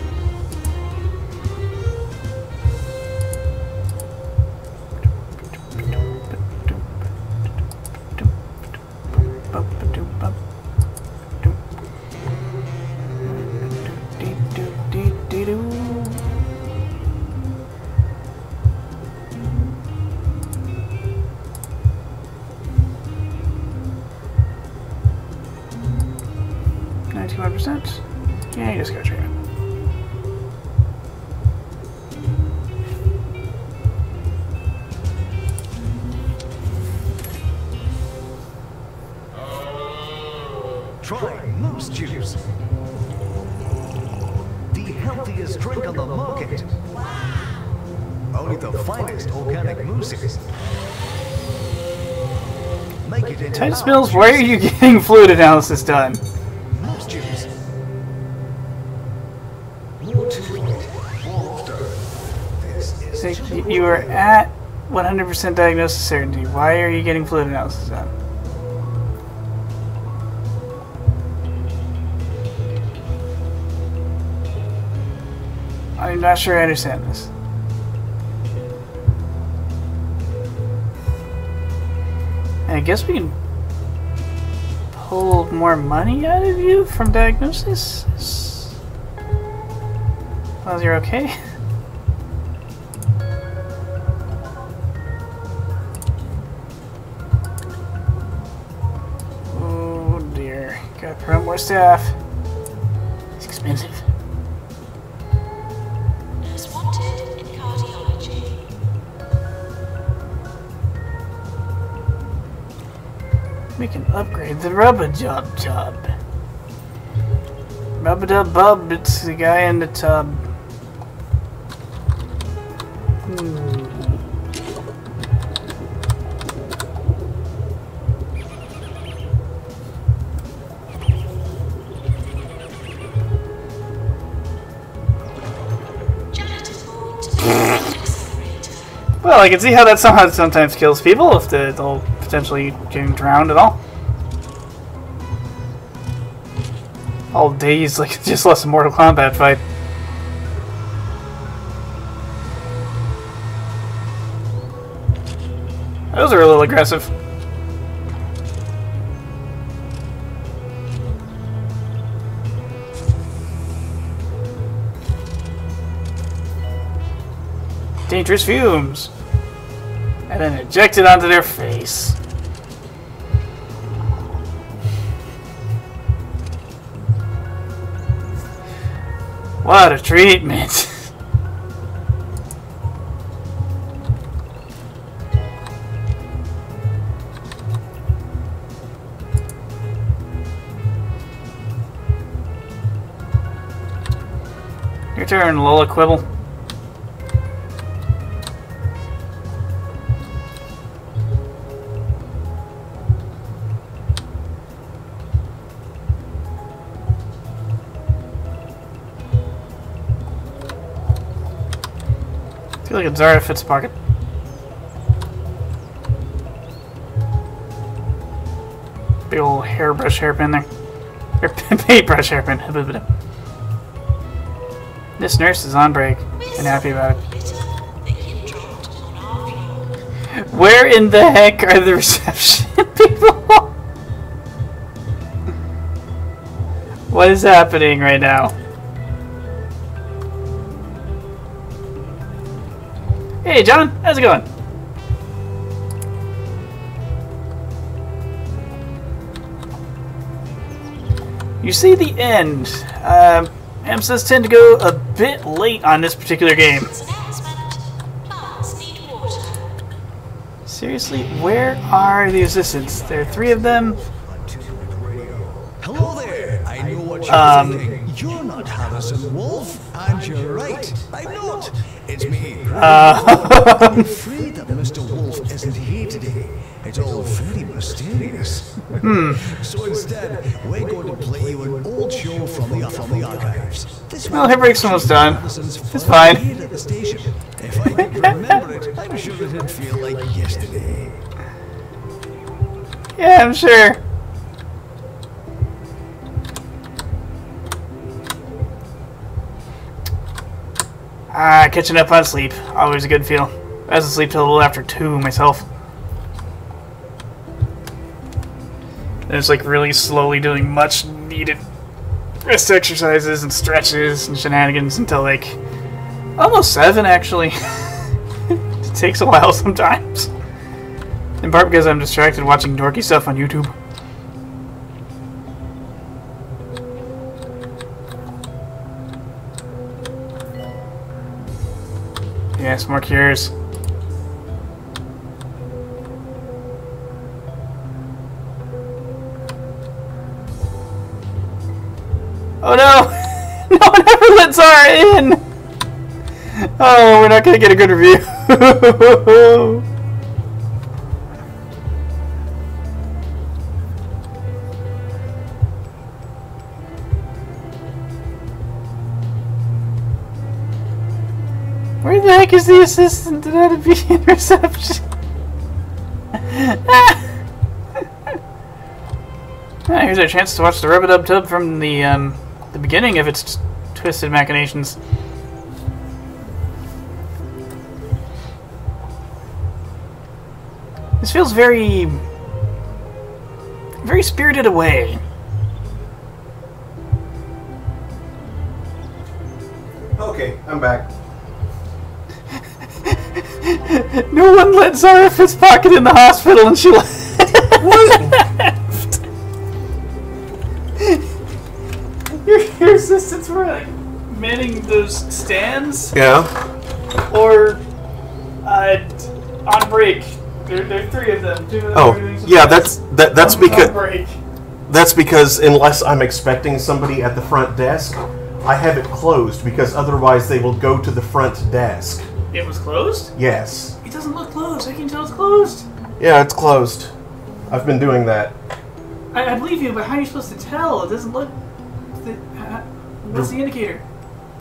Yeah, you just got treatment. Try Moose Juice. The healthiest drink on the market. Only the finest organic mooses. Make it in Titus Mills, why are you getting fluid analysis done? Moose Juice. More to it. Water. This is So you are at 100% diagnosis certainty. Why are you getting fluid analysis done? I'm not sure I understand this. I guess we can pull more money out of you from diagnosis? As long as you're okay? Oh dear. Gotta promote more staff. It's expensive. Nurse wanted in cardiology. We can upgrade the Rub-a-Dub tub. Rub-a-dub-bub, it's the guy in the tub. Janitor's board to the accelerator. Well, I can see how that somehow sometimes kills people if they're potentially getting drowned at all. All days, like just less Mortal Kombat fight. Those are a little aggressive. Dangerous fumes. And then eject it onto their face. What a treatment. Your turn, Lola Quibble. I feel like a Zara fits pocket. Big ol' hairbrush hairpin there. Or paintbrush hairpin. This nurse is on break and happy about it. Where in the heck are the reception people? What is happening right now? Hey John, how's it going? You see the end. AMSAs tend to go a bit late on this particular game. Seriously, where are the assistants? There are 3 of them. Hello there. I know what you're thinking. You're not Harrison Wolf, and you're right. I'm not. It's me. I'm afraid that Mr. Wolf isn't here today. It's all very mysterious. So instead, we're going to play you an old show from the archives. Well, Hitbreak's almost done. It's fine. At the station. If I could remember it, I'm sure it'd feel like yesterday. Yeah, I'm sure. Catching up on sleep. Always a good feel. I was asleep till a little after 2 myself. And it's like really slowly doing much needed wrist exercises and stretches and shenanigans until like almost 7 actually. It takes a while sometimes. In part because I'm distracted watching dorky stuff on YouTube. Yes, more cures. Oh no! No one ever let Zara in! Oh, we're not gonna get a good review. Where the heck is the assistant that had to be in reception? Here's our chance to watch the Rub-a-Dub-Tub from the beginning of its twisted machinations. This feels very Spirited Away. Okay, I'm back. No one let Zara Fitzpocket in the hospital and she left. Your assistants were like manning those stands? Yeah. Or on break. There are 3 of them. 2 of them Oh, are doing some yeah. things. That's On because break. that's because unless I'm expecting somebody at the front desk, I have it closed because otherwise they will go to the front desk. It was closed? Yes. It doesn't look closed. I can tell it's closed. Yeah, it's closed. I've been doing that. I believe you, but how are you supposed to tell? It doesn't look... What's the indicator?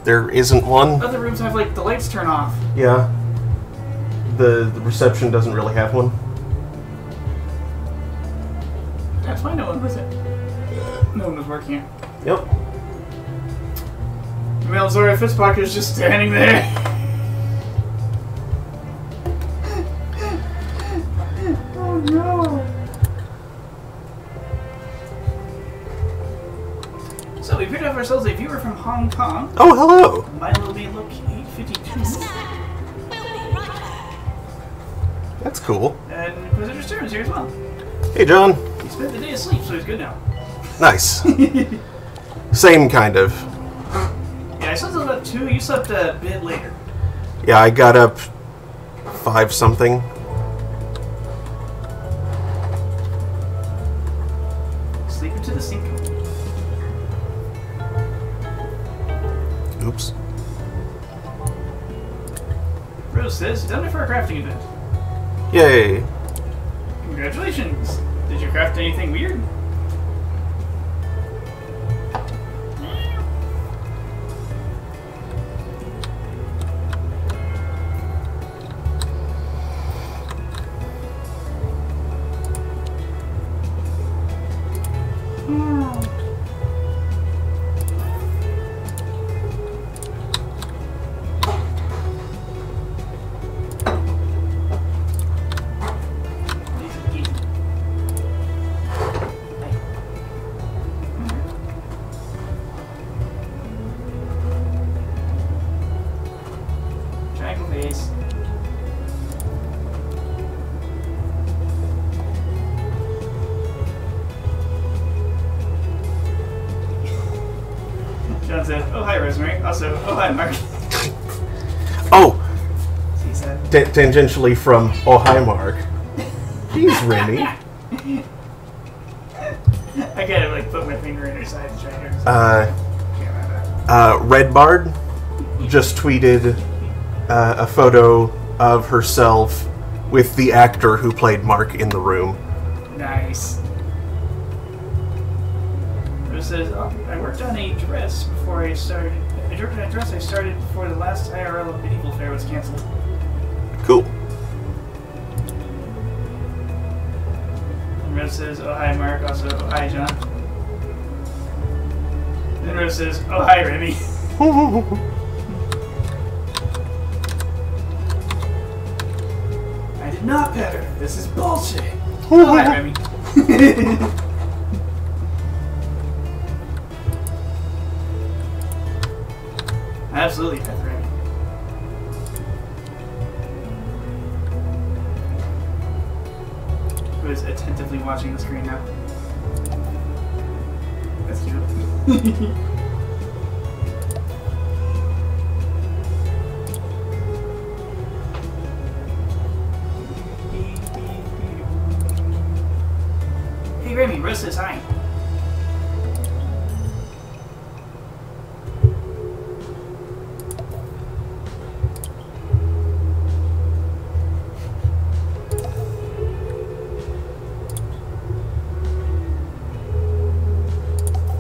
There isn't one. Other rooms have, like, the lights turn off. Yeah. The reception doesn't really have one. That's why no one was it. No one was working it. Yep. Well, Zara Fitzpocket is just standing there. Oh no. So we appear to have ourselves a viewer from Hong Kong. Oh, hello. Milo may look 852. That's cool. And Inquisitor Stern is here as well. Hey, John. He spent the day asleep, so he's good now. Nice. Same kind of. Yeah, I slept until about 2. You slept a bit later. Yeah, I got up 5 something. Sleep into the sink. Oops. Rose says, done it for a crafting event. Yay. Congratulations. Did you craft anything weird? Nice. John said, "Oh hi, Rosemary." Also, "Oh hi, Mark." Oh, He said. tangentially from Oh Hi Mark. Jeez, Remy. I gotta like put my finger in her side and try to. Redbard just tweeted a photo of herself with the actor who played Mark in the room. Nice. It says, I worked on a dress before I started. I worked on a dress I started before the last IRL medieval fair was canceled. Cool. And Rose says, "Oh hi, Mark." Also, "Oh hi, John." Then Rose says, "Oh hi, Remy." I did not pet her. This is bullshit. Oh hi, Remy. Absolutely pet Remy. Who is attentively watching the screen now. That's cute. Hey Remy, Rose says hi.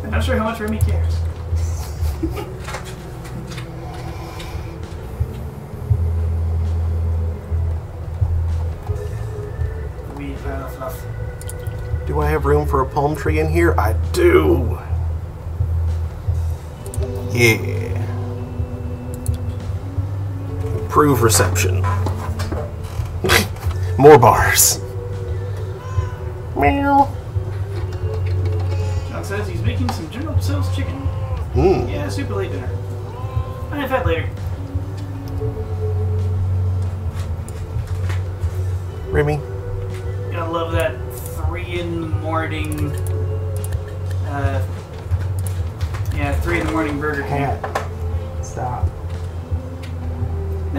I'm not sure how much Remy cares. We fluff. Do I have room for a palm tree in here? I do. Yeah. Improve reception. More bars. Meow. John says he's making some General Tso's chicken. Mm. Yeah, super late dinner. I'll have that later. Remy. Gotta love that 3 in the morning. 3 in the morning Burger King. Stop. I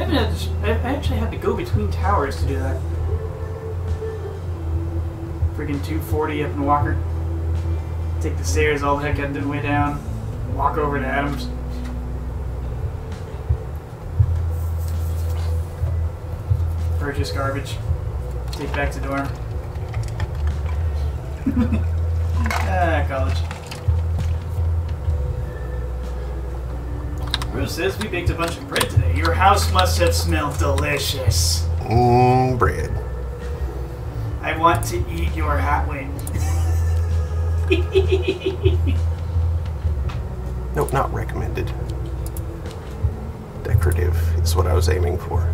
actually had to go between towers to do that. Freaking 240 up in Walker. Take the stairs all the heck up the way down. Walk over to Adams. Purchase garbage. Take back to dorm. College. Bruce says we baked a bunch of bread today. Your house must have smelled delicious. Bread. I want to eat your hot wing. Nope, not recommended. Decorative is what I was aiming for.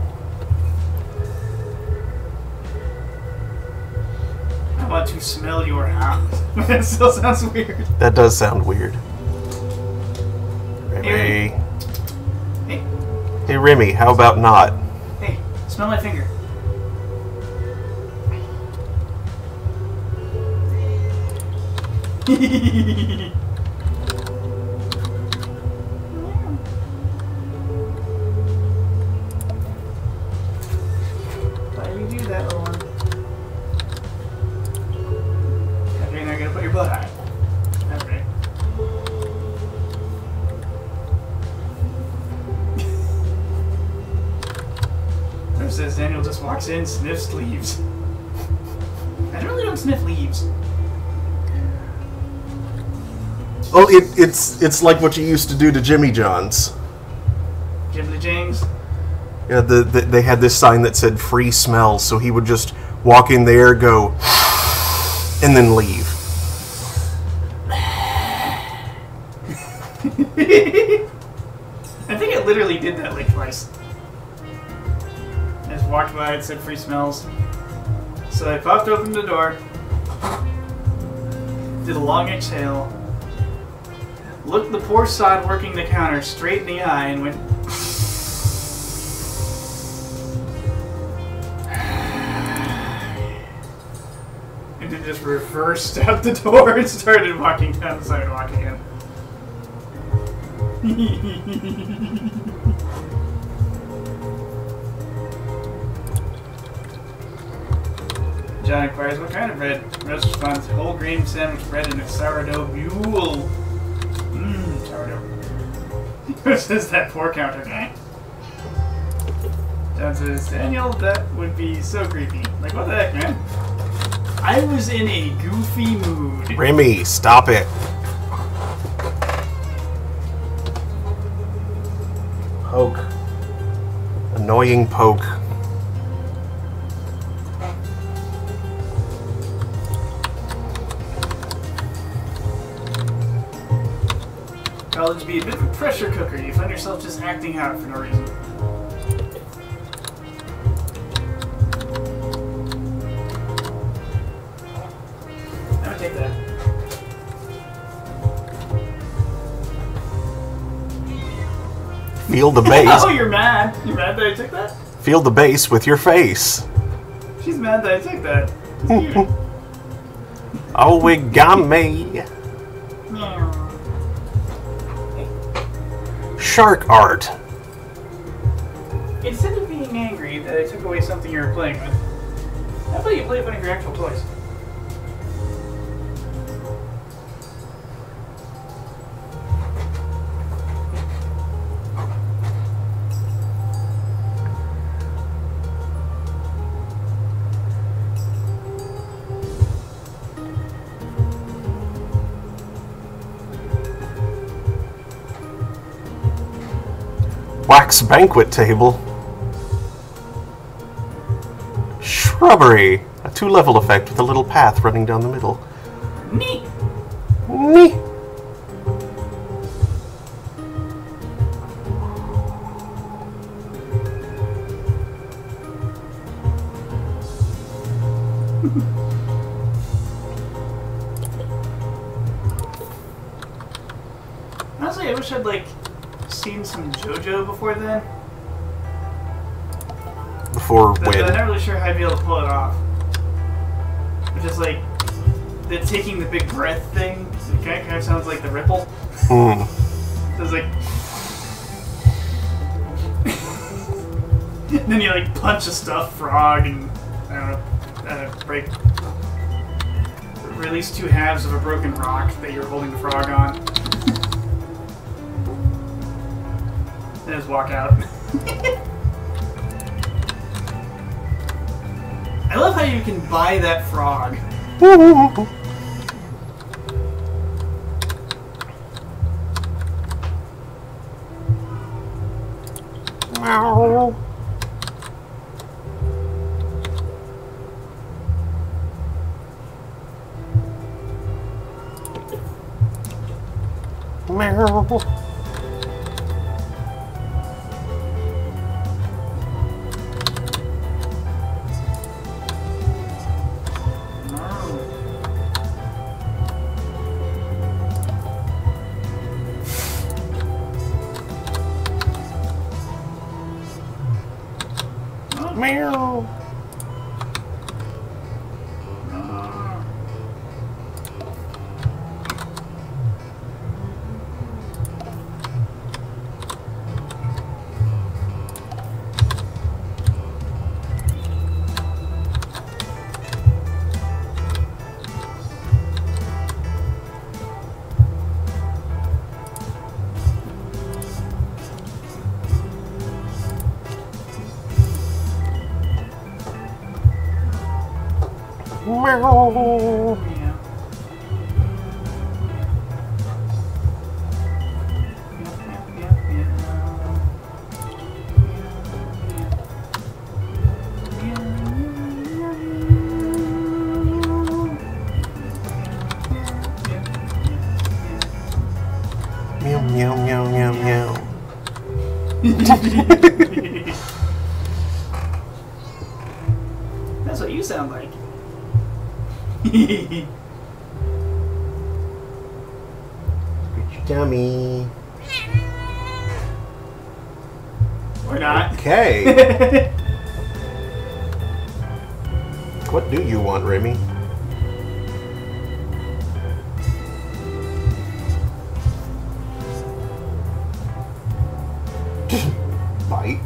I want to smell your house. That still sounds weird. That does sound weird. Remy. Hey. Hey, Remy, how about not? Hey, smell my finger. Why do you do that, little one? You're not gonna put your butt on it. That's right. Who says Daniel just walks in, sniffs leaves? I really don't sniff leaves. Well, it's like what you used to do to Jimmy John's. Jimmy James. Yeah, they had this sign that said "free smells," so he would just walk in there, go, and then leave. I think I literally did that like twice. I just walked by, it said free smells. So I popped open the door, did a long exhale, looked the poor sod working the counter straight in the eye, and went. just reversed out the door and started walking down the sidewalk again. John inquires, what kind of bread? Rose responds, whole grain sandwich bread and a sourdough mule. Mmm, sourdough. Who says that 4 counter guy? John says, Daniel, that would be so creepy. Like, what the heck, man? I was in a goofy mood. Remy, stop it. Poke. Annoying poke. College be a bit of a pressure cooker. You find yourself just acting out for no reason. I would take that. Feel the bass. Oh, you're mad. You're mad that I took that? Feel the bass with your face. She's mad that I took that. It's cute. Origami. Meow. Shark art. Instead of being angry that I took away something you were playing with, how about you play with one of your actual toys? Wax banquet table. Shrubbery. A 2-level effect with a little path running down the middle. Neat! Neat. Honestly, I wish I'd, like, seen some JoJo before then. Before But I'm when? not really sure how I'd be able to pull it off. Which is like the taking the big breath thing. It kind of sounds like the ripple. Hmm. So it's like, and then you like punch a stuffed frog and I don't know, break, release 2 halves of a broken rock that you're holding the frog on. And just walk out. I love how you can buy that frog. Meow. Meow. Meow. Meow. Yeah. Meow, meow, meow, meow, meow. That's what you sound like. Get your dummy. Or not. Okay. What do you want, Remy? fight.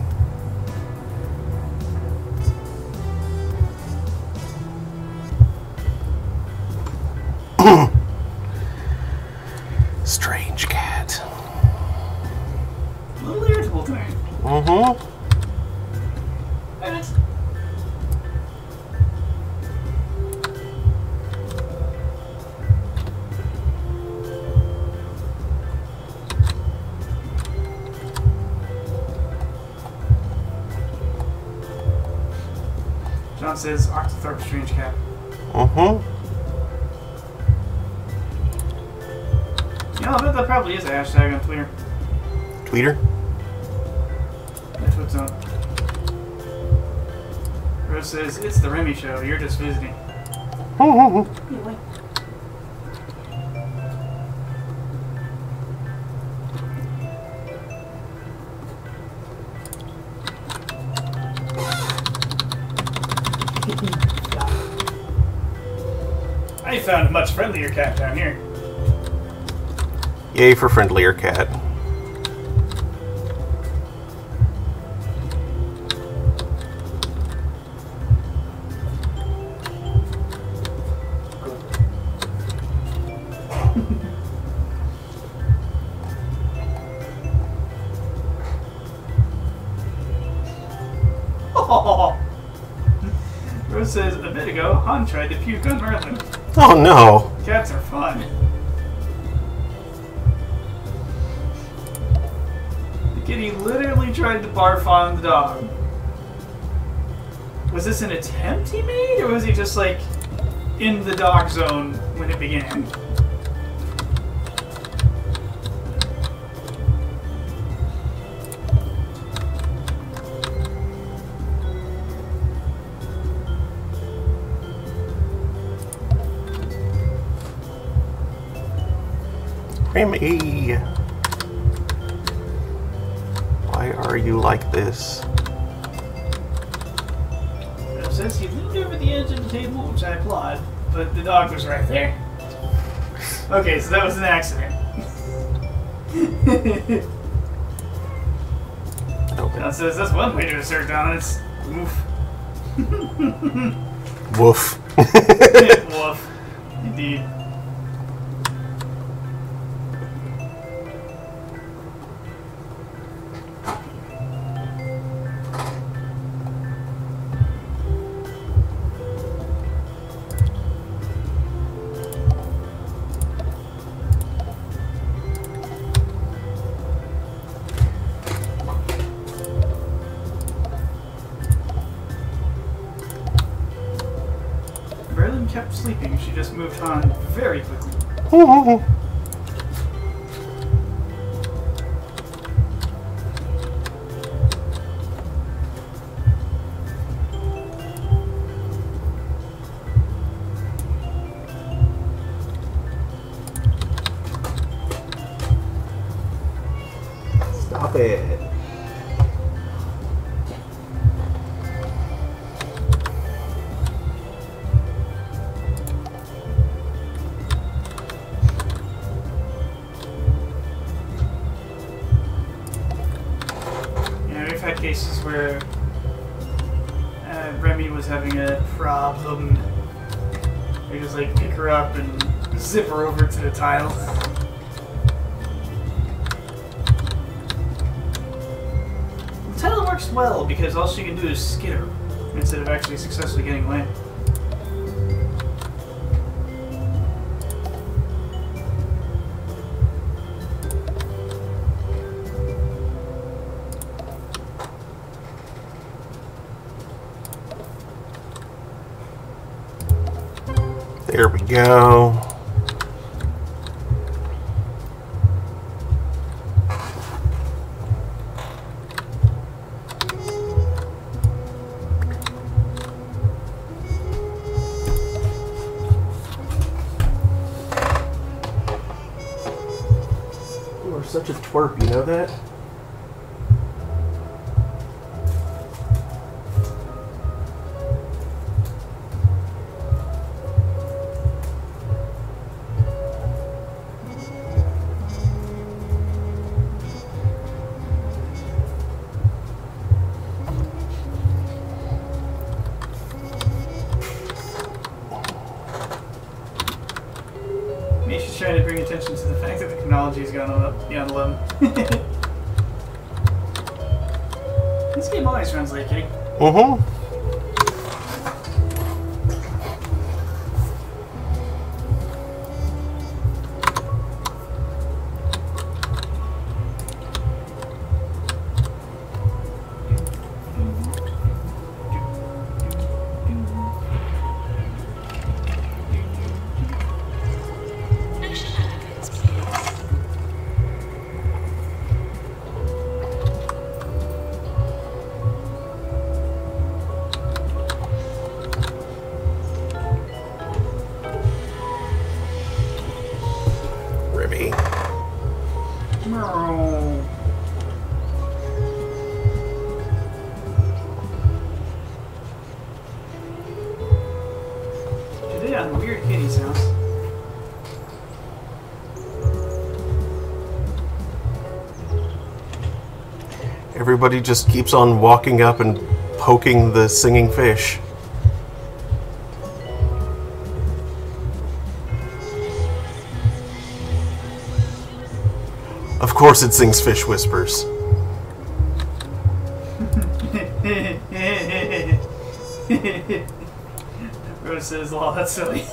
Strange cat. A little irritable tonight. Mm-hmm. And it's John says Octothorpe Strange Cat. Mm-hmm. Yeah, I bet that probably is a hashtag on Twitter. Tweeter? That's what's up. Rose says, it's the Remy show, you're just visiting. Anyway. I found a much friendlier cat down here. Yay for friendlier cat. Rose says, a bit ago, Han tried to puke on Merlin. Oh no. Cats are fun. The kitty literally tried to barf on the dog. Was this an attempt he made, or was he just like in the dog zone when it began? Remy, why are you like this? It says he leaned over the edge of the table, which I applaud, but the dog was right there. Okay, so that was an accident. John says that's one way to assert dominance. Oof. Woof. Woof. Indeed. Merlin kept sleeping. She just moved on very quickly. Stop it. We've had cases where Remy was having a problem. They just like pick her up and zip her over to the tile. The tile works well because all she can do is skitter instead of actually successfully getting away. There we go. You are such a twerp, you know that? technology's gone up beyond 11. This game always runs like kidding. Mm-hmm. No shenanigans, please. Ribby. Meow. Today on Weird Kitty's house. Everybody just keeps on walking up and poking the singing fish. Of course it sings fish whispers. Rose says, "Lol, that's silly."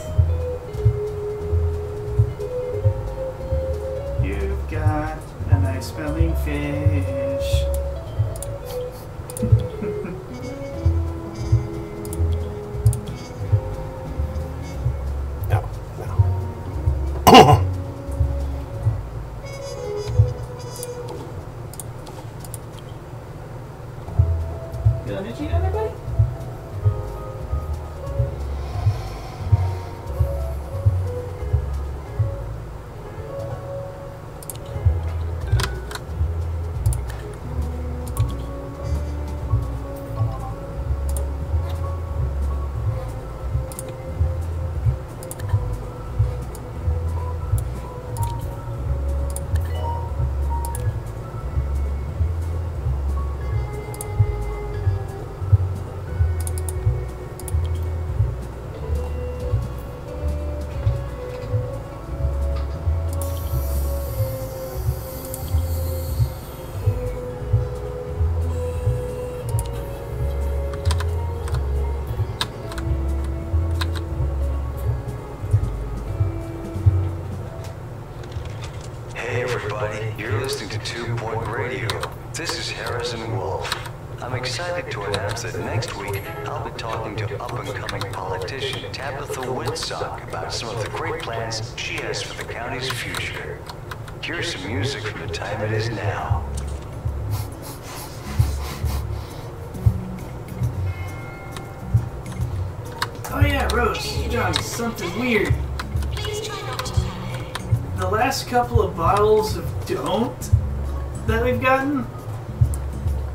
You've got a nice smelling fish. No, no. Feeling itchy down there, buddy? Hey everybody, you're listening to 2 Point Radio. This is Harrison Wolf. I'm excited to announce that next week I'll be talking to up-and-coming politician Tabitha Woodsock about some of the great plans she has for the county's future. Here's some music from the time it is now. Oh yeah, Rose, you done something weird. Please try not to panic. The last couple of bottles of Don't that we've gotten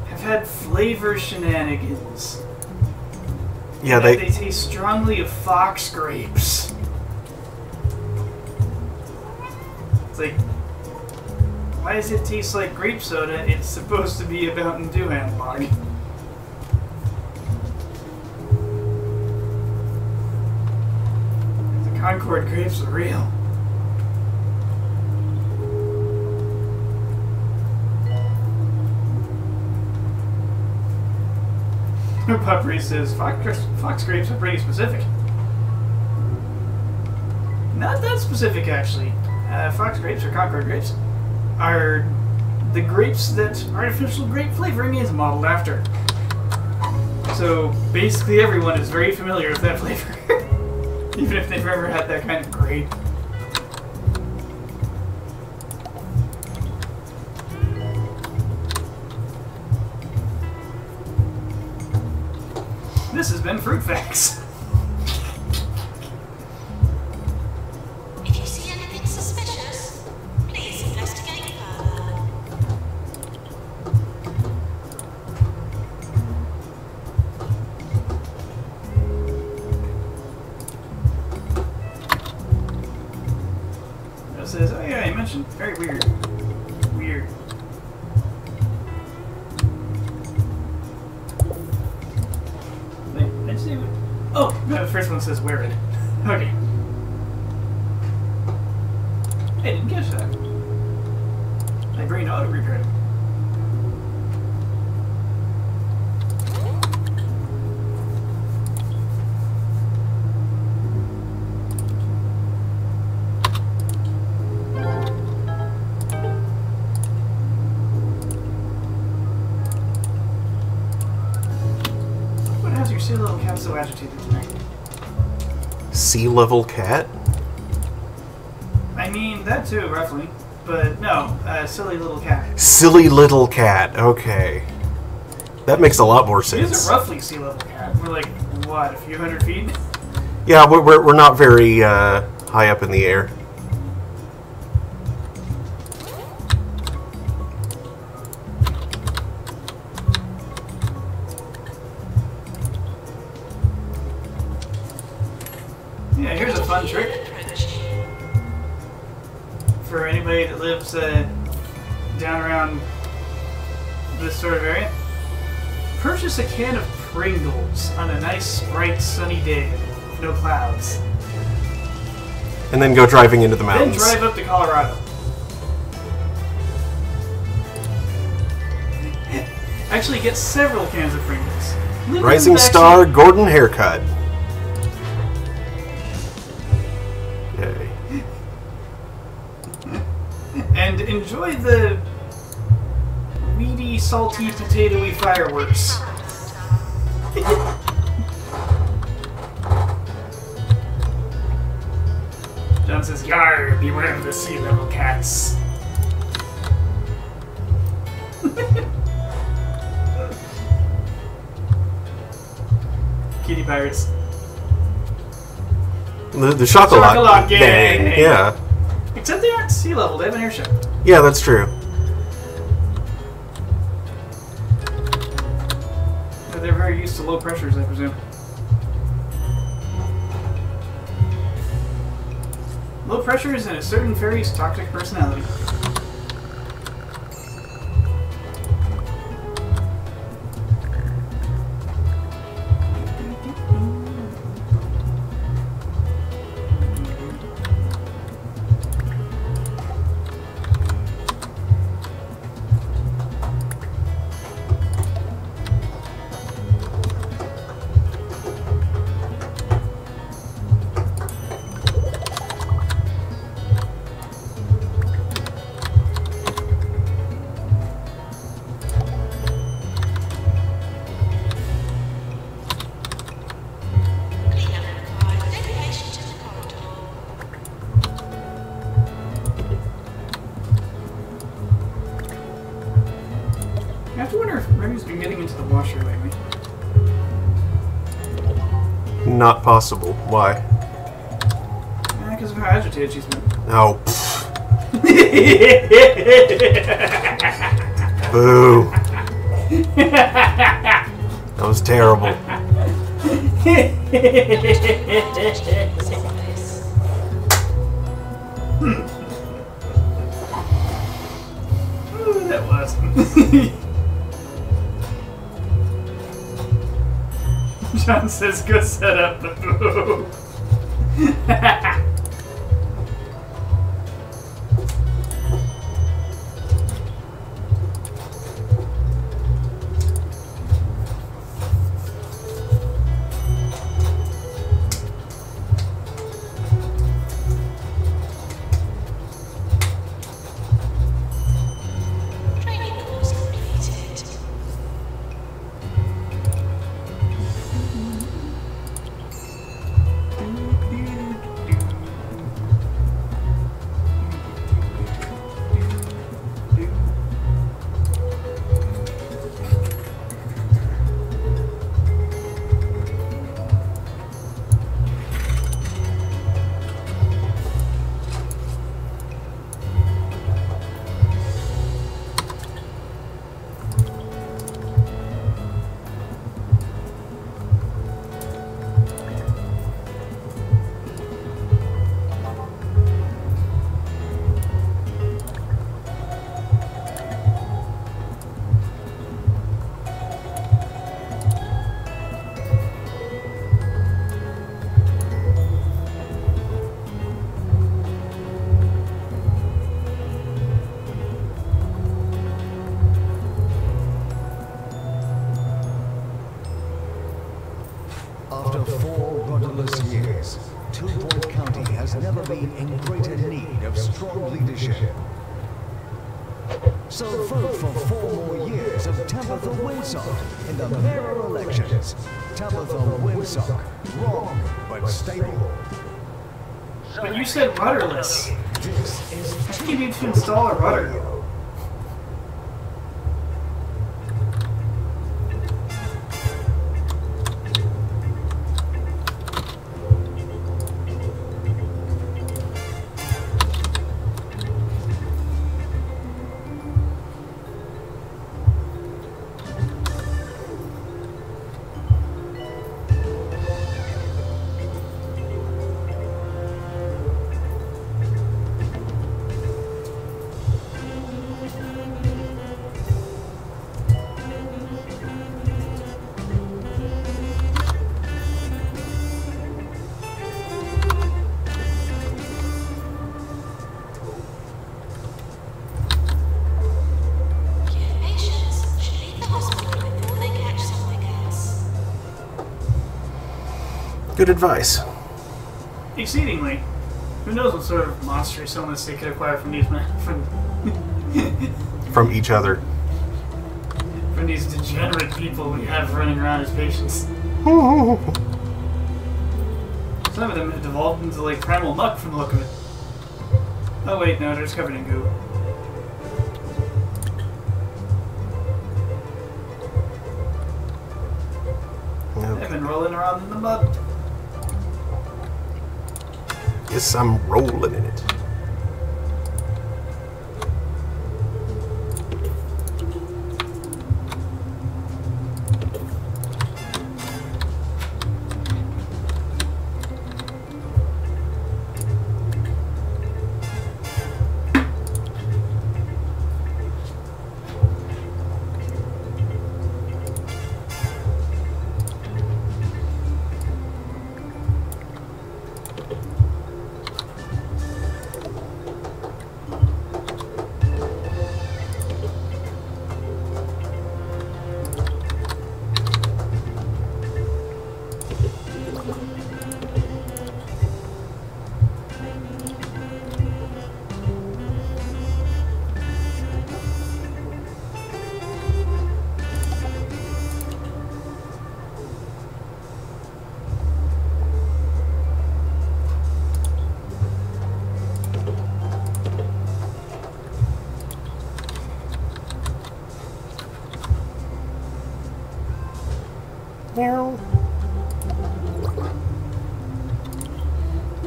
have had flavor shenanigans. Yeah, They they taste strongly of fox grapes. It's like, why does it taste like grape soda? It's supposed to be a Mountain Dew analog. The Concord grapes are real. Puppery says fox grapes are pretty specific. Not that specific, actually. Fox grapes or Concord grapes are the grapes that artificial grape flavoring is modeled after. So basically everyone is very familiar with that flavor. Even if they've ever had that kind of grape. This has been Fruit Facts. If you see anything suspicious, please investigate further. It says, oh yeah, you mentioned very weird. Weird. Wait, did I say what? Oh, no, the first one says weird. Okay. I didn't catch that. My brain auto repaired. What has your silly little cat so agitated tonight? Sea level cat? I mean, that too, roughly. But no, silly little cat. Silly little cat. Okay. That makes a lot more It sense. is a roughly sea level cat. We're like, what, a few hundred feet? Yeah, we're not very high up in the air. Yeah, here's a fun trick for anybody that lives down around this sort of area. Purchase a can of Pringles on a nice, bright, sunny day. No clouds. And then go driving into the Then mountains. drive up to Colorado. Actually, get several cans of Pringles. Live in Rising the Star backseat. Gordon haircut. Yay. And enjoy the weedy, salty, potatoey fireworks. John says, "Yar, beware of the sea level cats." Kitty pirates. The Chocolat Chocolat Gang. Yeah. Except they aren't sea level, they have an airship. Yeah, that's true. But they're very used to low pressures, I presume. Low pressures and a certain fairy's toxic personality. I have to wonder if Remy's been getting into the washer lately. Not possible. Why? Because of how agitated she's been. Oh. Boo. That was terrible. Ooh, that was. John says, good setup. Boo. Training course completed. After 4 rudderless years, 2 Point County has never been in greater need of strong leadership. So vote for 4 more years of Tabitha Winsock in the mayoral elections. Tabitha Winsock, wrong but stable. But you said rudderless. This is I think you need to install a rudder. Patients should leave the hospital before they catch something else. Good advice. Exceedingly. Who knows what sort of monstrous illness they could acquire from these From each other. from these degenerate people we have running around as patients. Some of them have devolved into like primal muck from the look of it. Oh wait, no, they're just covered in goo. They've been rolling around in the mud. Yes, I'm rolling in it.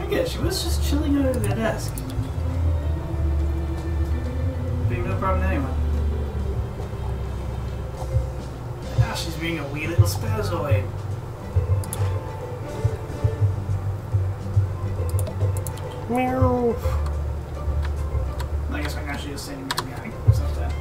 I guess she was just chilling under the desk. Being no problem to anyone. And now she's being a wee little spazoid. Meow. I guess I'm actually just saying meow meow. It's not that.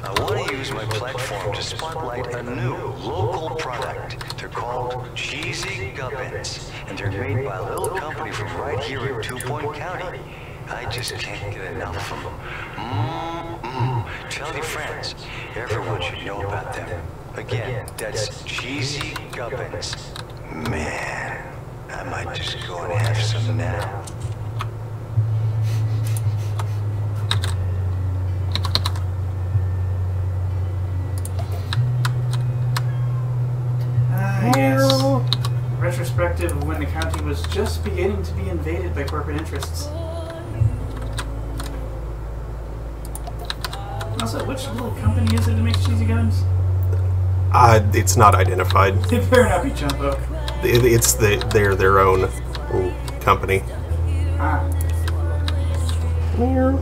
I want to use my platform to spotlight a new local product. They're called Cheesy Gubbins, and they're made by a little company from right here in 2 Point County. I just can't get enough of them. Tell your friends. Everyone should know about them. Again, that's Cheesy Gubbins. Man, I might just go and have some now. Yes. Retrospective of when the county was just beginning to be invaded by corporate interests. Also, which little company is it that makes cheesy guns? It's not identified. It better not be Jumbo. They're their own company. Ah. Meow.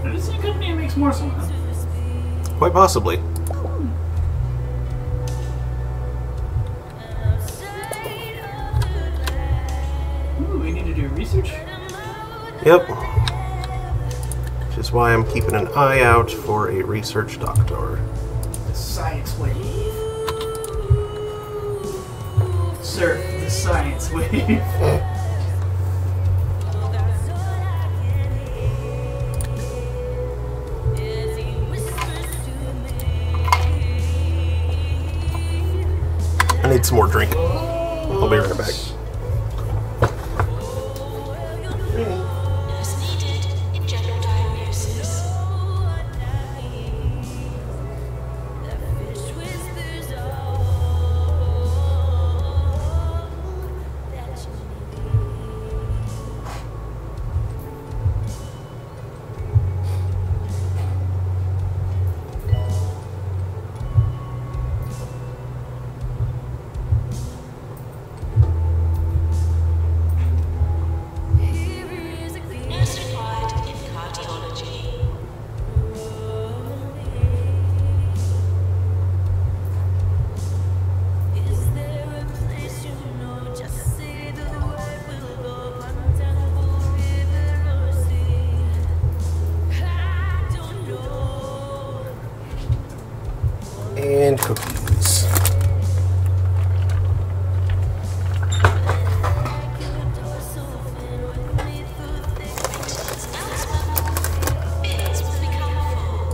But it's a company that makes more somehow. Quite possibly. research? Yep. Which is why I'm keeping an eye out for a research doctor. The science wave. Surf the science wave. I need some more drink. I'll be right back. Nurse needed in general diagnosis. Nurse required in cardiology. Is there a place you know? Just say the word, we'll go Pantanal River or sea. I don't know. And cookies. Bits will become full.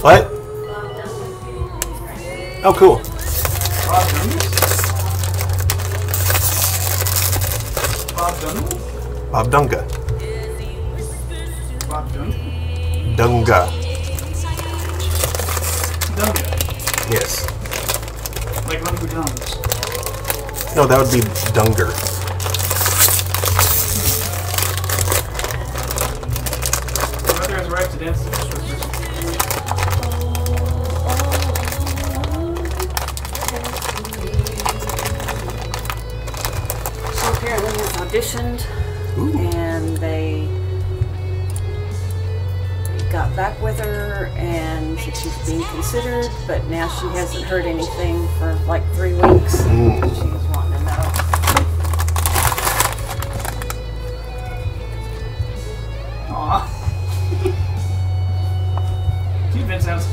What? Oh, cool. Bob Duncan? Bob Dunga. Bob Duncan? Dunga. Dunga. Yes. Like one who dungs. No, that would be Dunger. My mother has arrived to dance to this short version. She apparently has auditioned, and they got back with her and said she's being considered, but now she hasn't heard anything for like 3 weeks. She was wanting to know. Aw. Cute Vince sounds.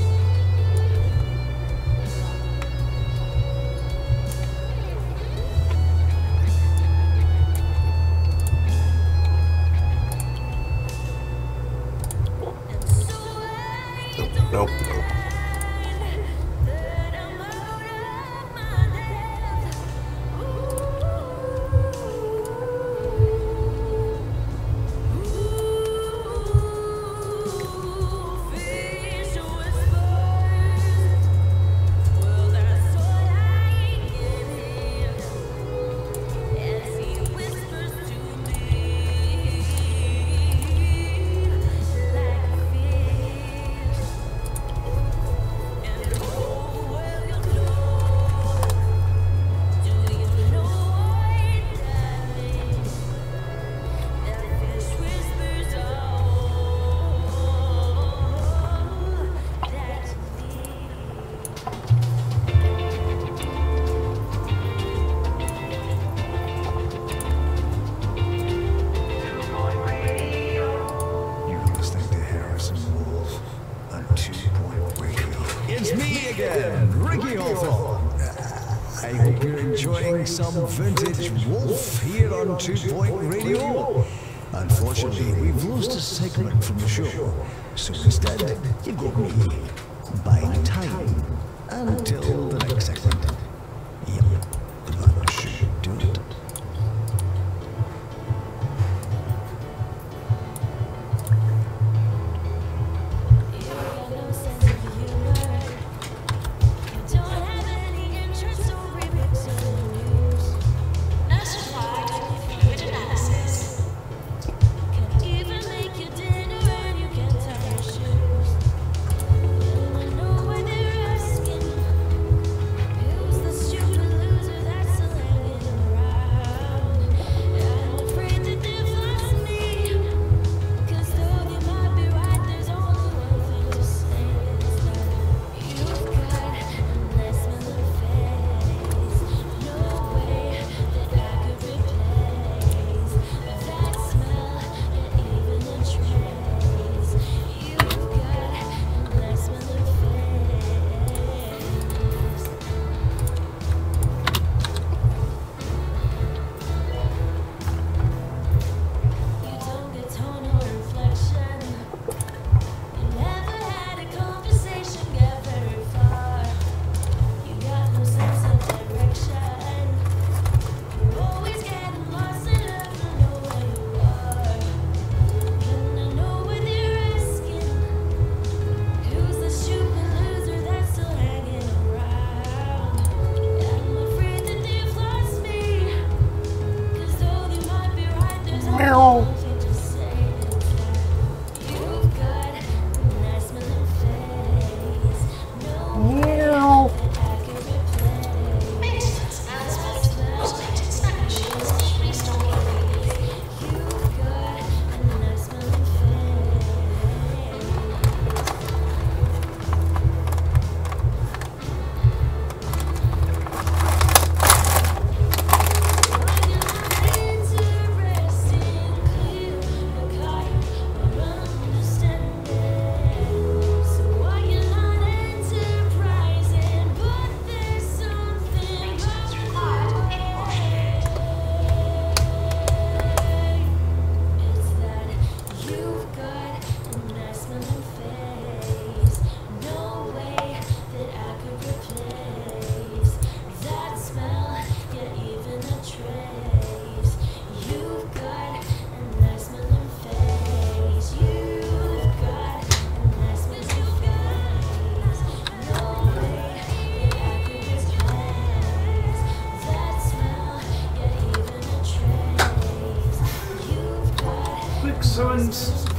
Nope, nope. You're listening to Harrison Wolf on 2 Point Radio. It's me again, Ricky Hawthorne. I hope you're enjoying some vintage Wolf here on 2 Point Radio. Unfortunately, we've lost a segment from the show, so instead, you've got me buying time until the next segment. Yep, that should do it. Nurse required fluid analysis. Know why they're asking. Who's the stupid loser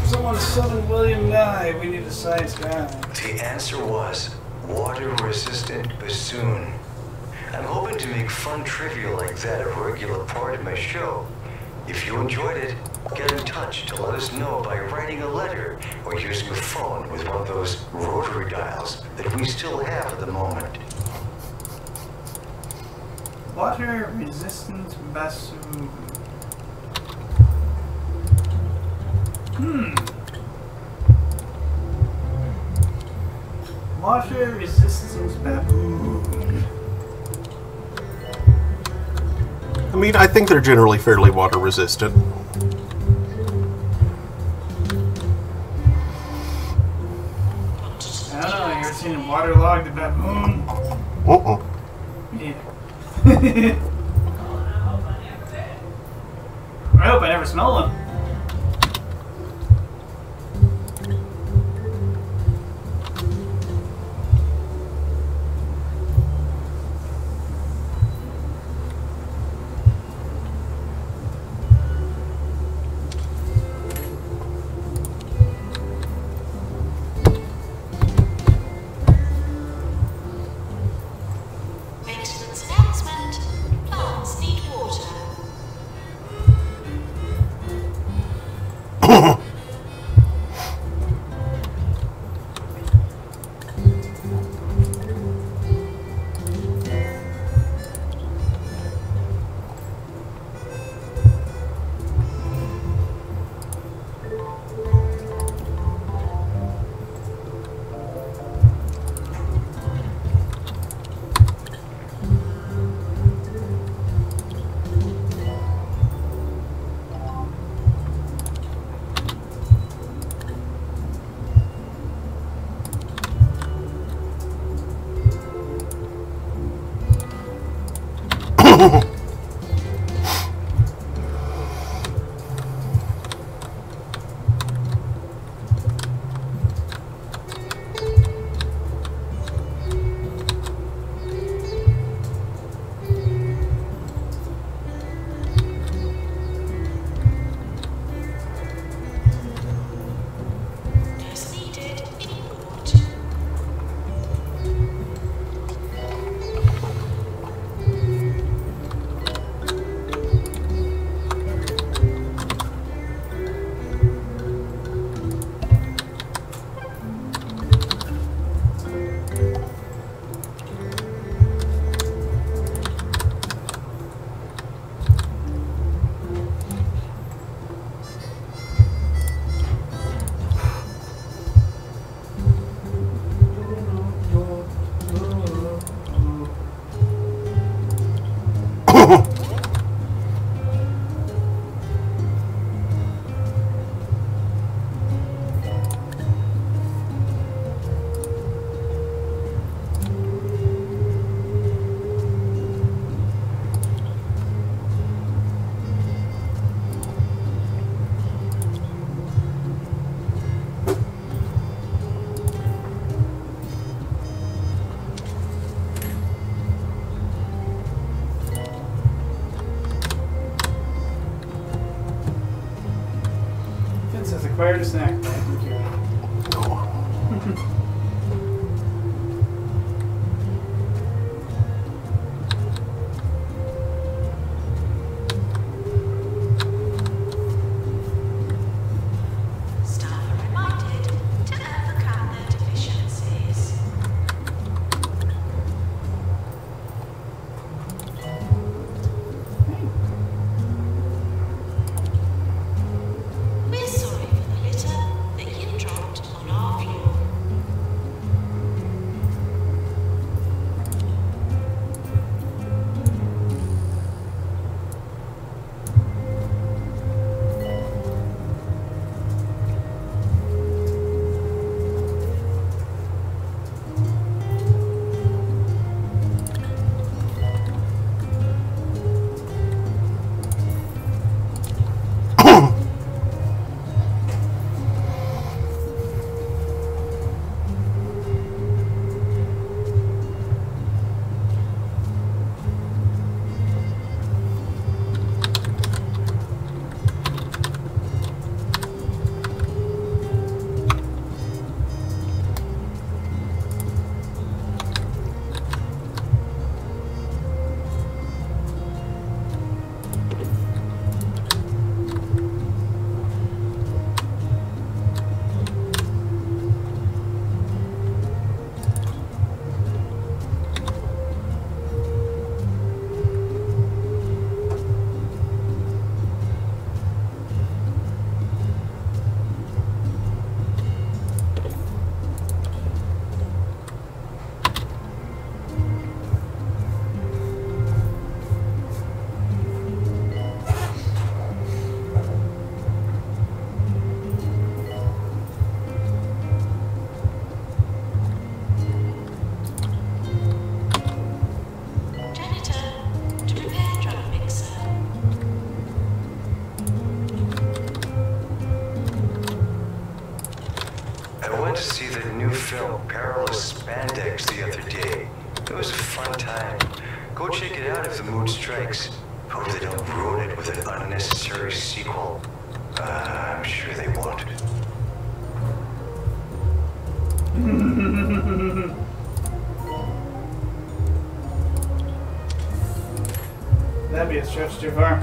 Someone summon William Nye. We need a science guy. The answer was water-resistant bassoon. I'm hoping to make fun trivia like that a regular part of my show. If you enjoyed it, get in touch to let us know by writing a letter or using a phone with one of those rotary dials that we still have at the moment. Water resistant bassoon. Water resistant baboon. I mean, I think they're generally fairly water resistant. I don't know, you ever seen a waterlogged baboon? Yeah. I hope I never smell one. Maintenance announcement. Plants need water. As needed, import. Vince has acquired a snack. Thank you. Staff are reminded to overcome their deficiencies. We're sorry for the litter that you dropped on our floor. went to see the new film Perilous Spandex the other day. It was a fun time. Go check it out if the mood strikes. Hope they don't ruin it with an unnecessary sequel. I'm sure they won't. That'd be a stretch too far.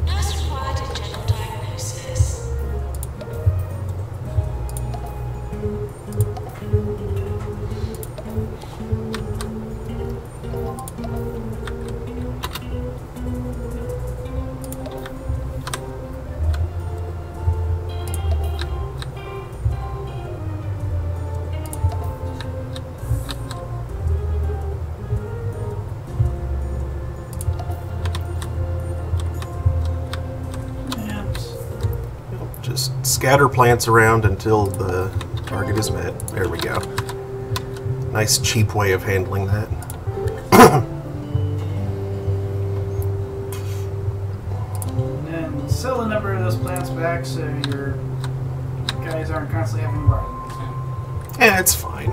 Nurse required a general diagnosis. Maps. Just scatter plants around until the target is met. There we go. Nice cheap way of handling that. And then sell a number of those plants back so your guys aren't constantly having problems. Yeah, it's fine.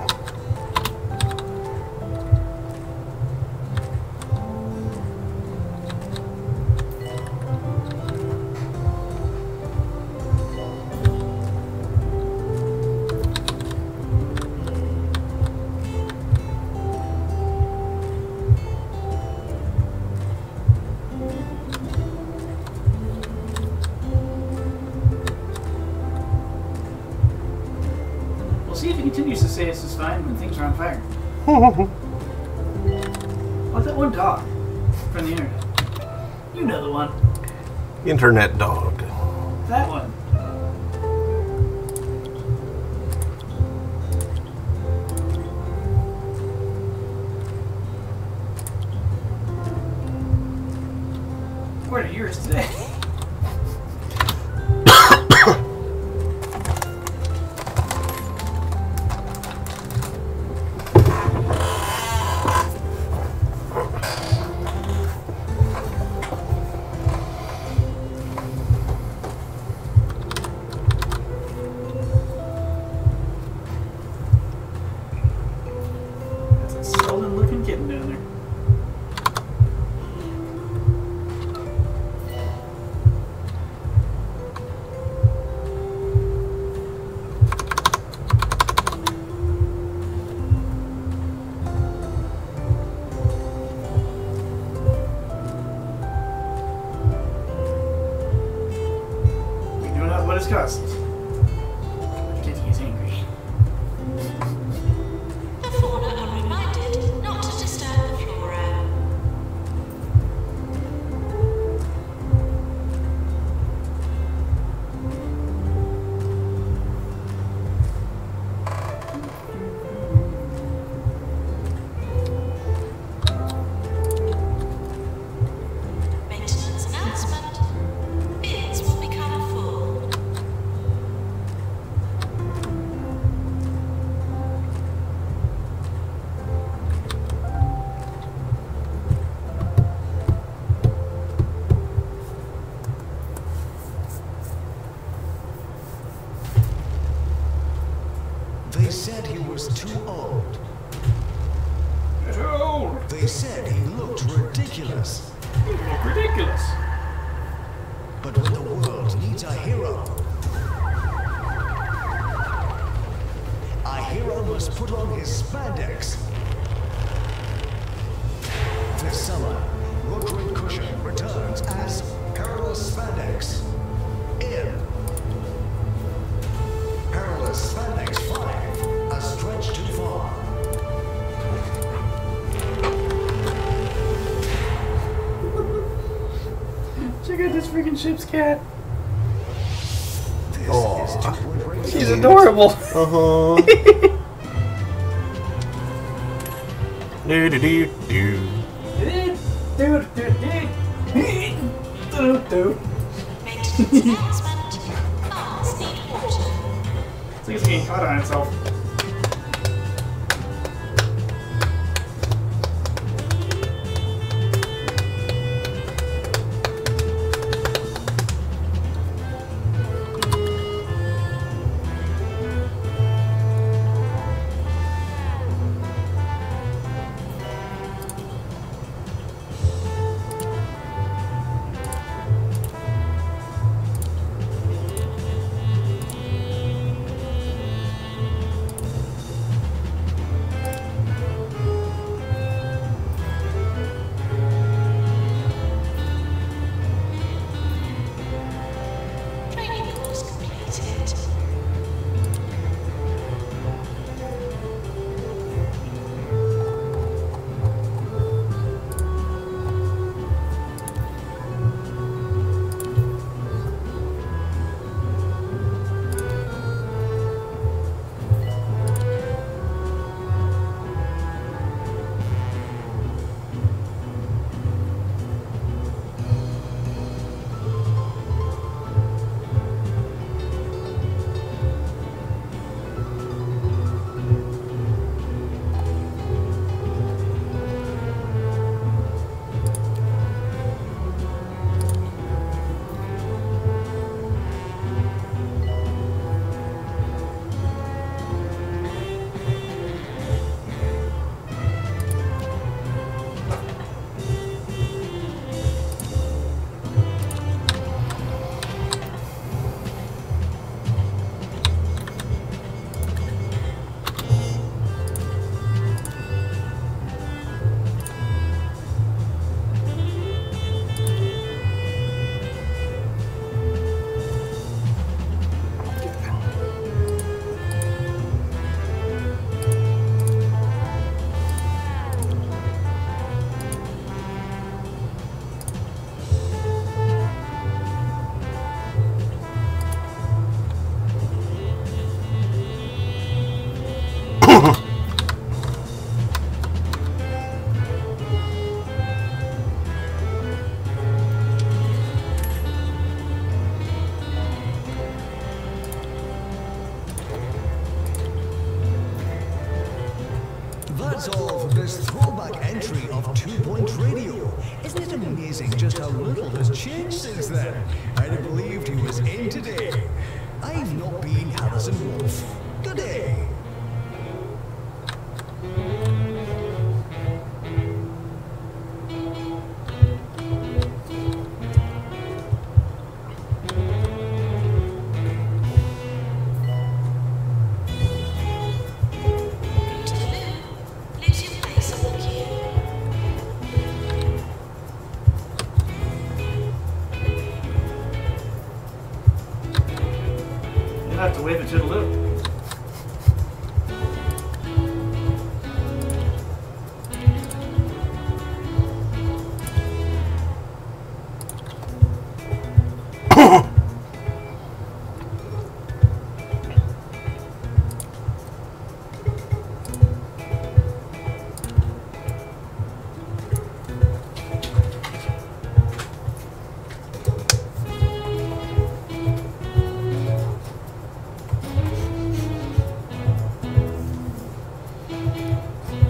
We'll see if he continues to say this is fine when things are on fire. Like that one dog from the internet. You know the one. Internet dog. That one. What are yours today? That's a stolen looking kitten down there. We do not what it's cost. The kitty is angry. The fauna are reminded not to disturb the flora. Maintenance announcement. Bins will become full. They said he was too old. Too old. They said he looked ridiculous. You look ridiculous. But when the world needs a hero must put on his spandex. This summer, Roderick Cushing returns as Perilous Spandex in Perilous Spandex 5, A Stretch Too Far. Check out this freaking ship's cat. Aww. She's adorable. Uh-huh. Do-do-do-do. Maintenance announcement. Cars need water. It's like it's getting caught on itself. Training course completed. That's all for this throwback entry of 2 Point Radio. Isn't it amazing just how little has changed since then? I'd have believed he was in today. I've not been Harrison Wolf. Good day. Go to the loo. Lose your place on the queue. You'll have to wave it to the loop.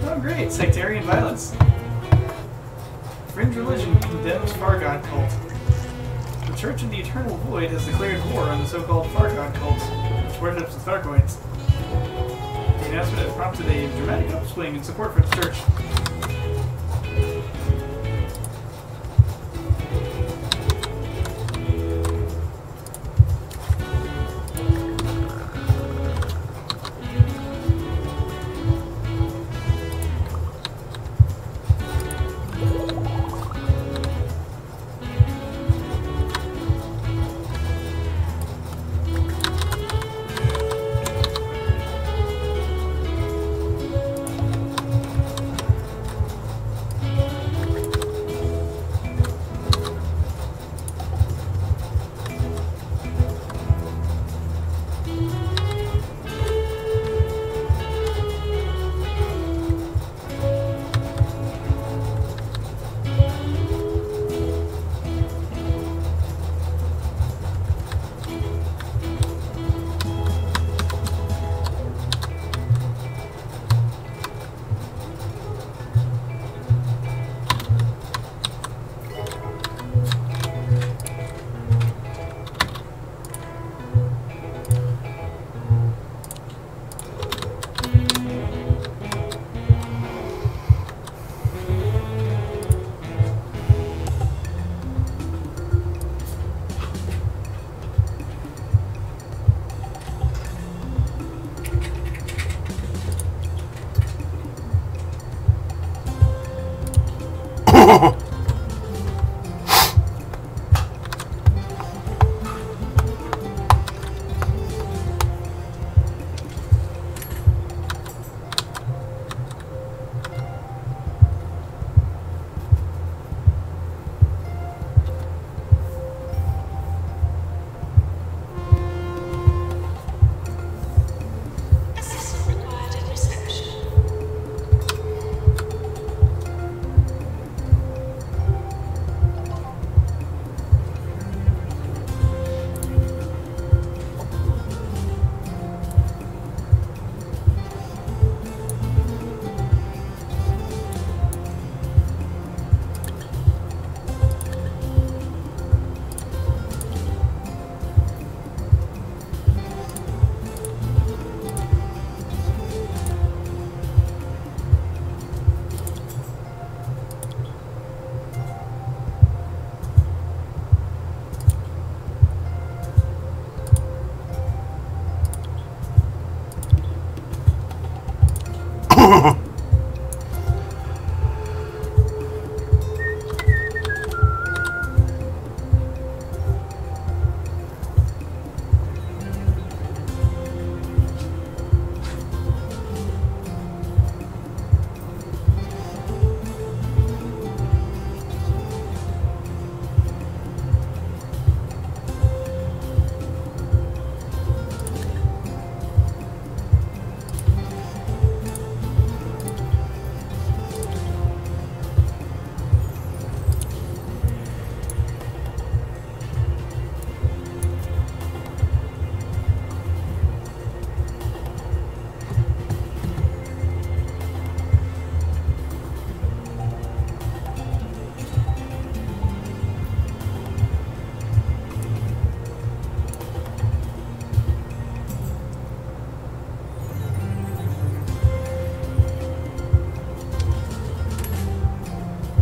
Oh, great. Sectarian violence. Fringe religion condemns Fargod cult. The Church of the Eternal Void has declared war on the so-called Fargod cult, which worships the Thargoids. announcement has prompted a dramatic upswing in support for the church. Assistant required at reception.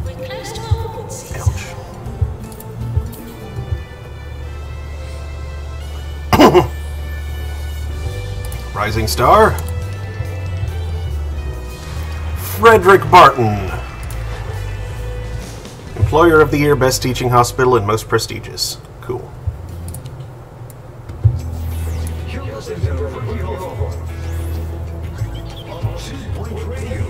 We're close to award season. Rising star. Frederick Barton. Employer of the Year, Best Teaching Hospital, and Most Prestigious. Cool. You're listening to Ricky Hawthorne on 2 Point Radio.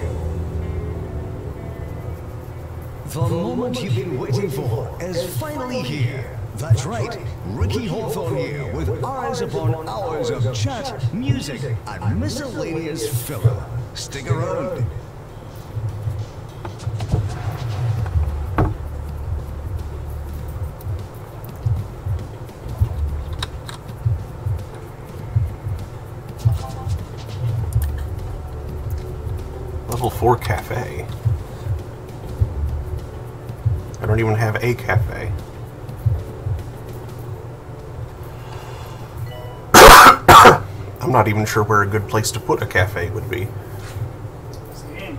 The moment you've been waiting for is finally here. That's right, Ricky Hawthorne here with hours upon hours of chat, music, and miscellaneous filler. Stick around. Level 4 cafe. I don't even have a cafe. I'm not even sure where a good place to put a cafe would be. Same.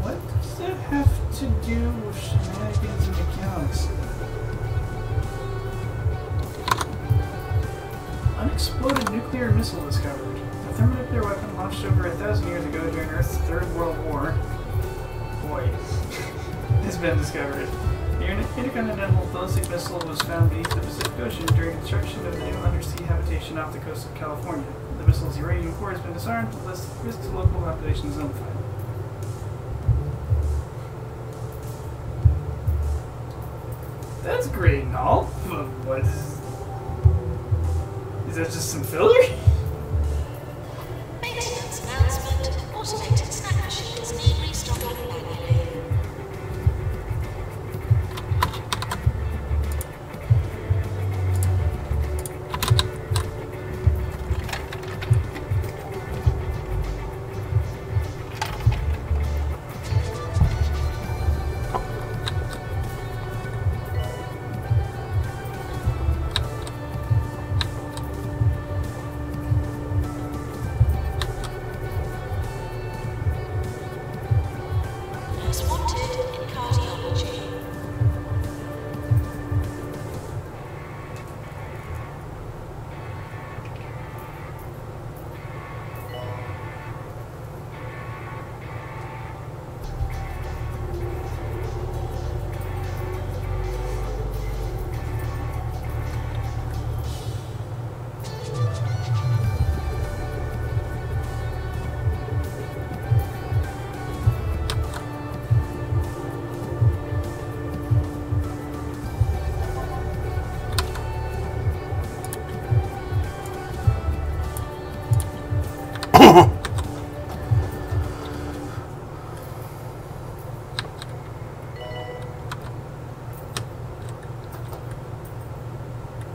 What does that have to do with shenanigans in the galaxy? Unexploded nuclear missile discovered. A thermonuclear weapon launched over 1,000 years ago during Earth's Third World War. Boy, has been discovered. The intercontinental ballistic missile was found beneath the Pacific Ocean during construction of a new undersea habitation off the coast of California. The missile's uranium core has been disarmed, less risk to local populations notified. That's great and all, but what is that just some filler? Maintenance announcement. Automated snack machines need restocking manually. Nurse wanted in cardiology.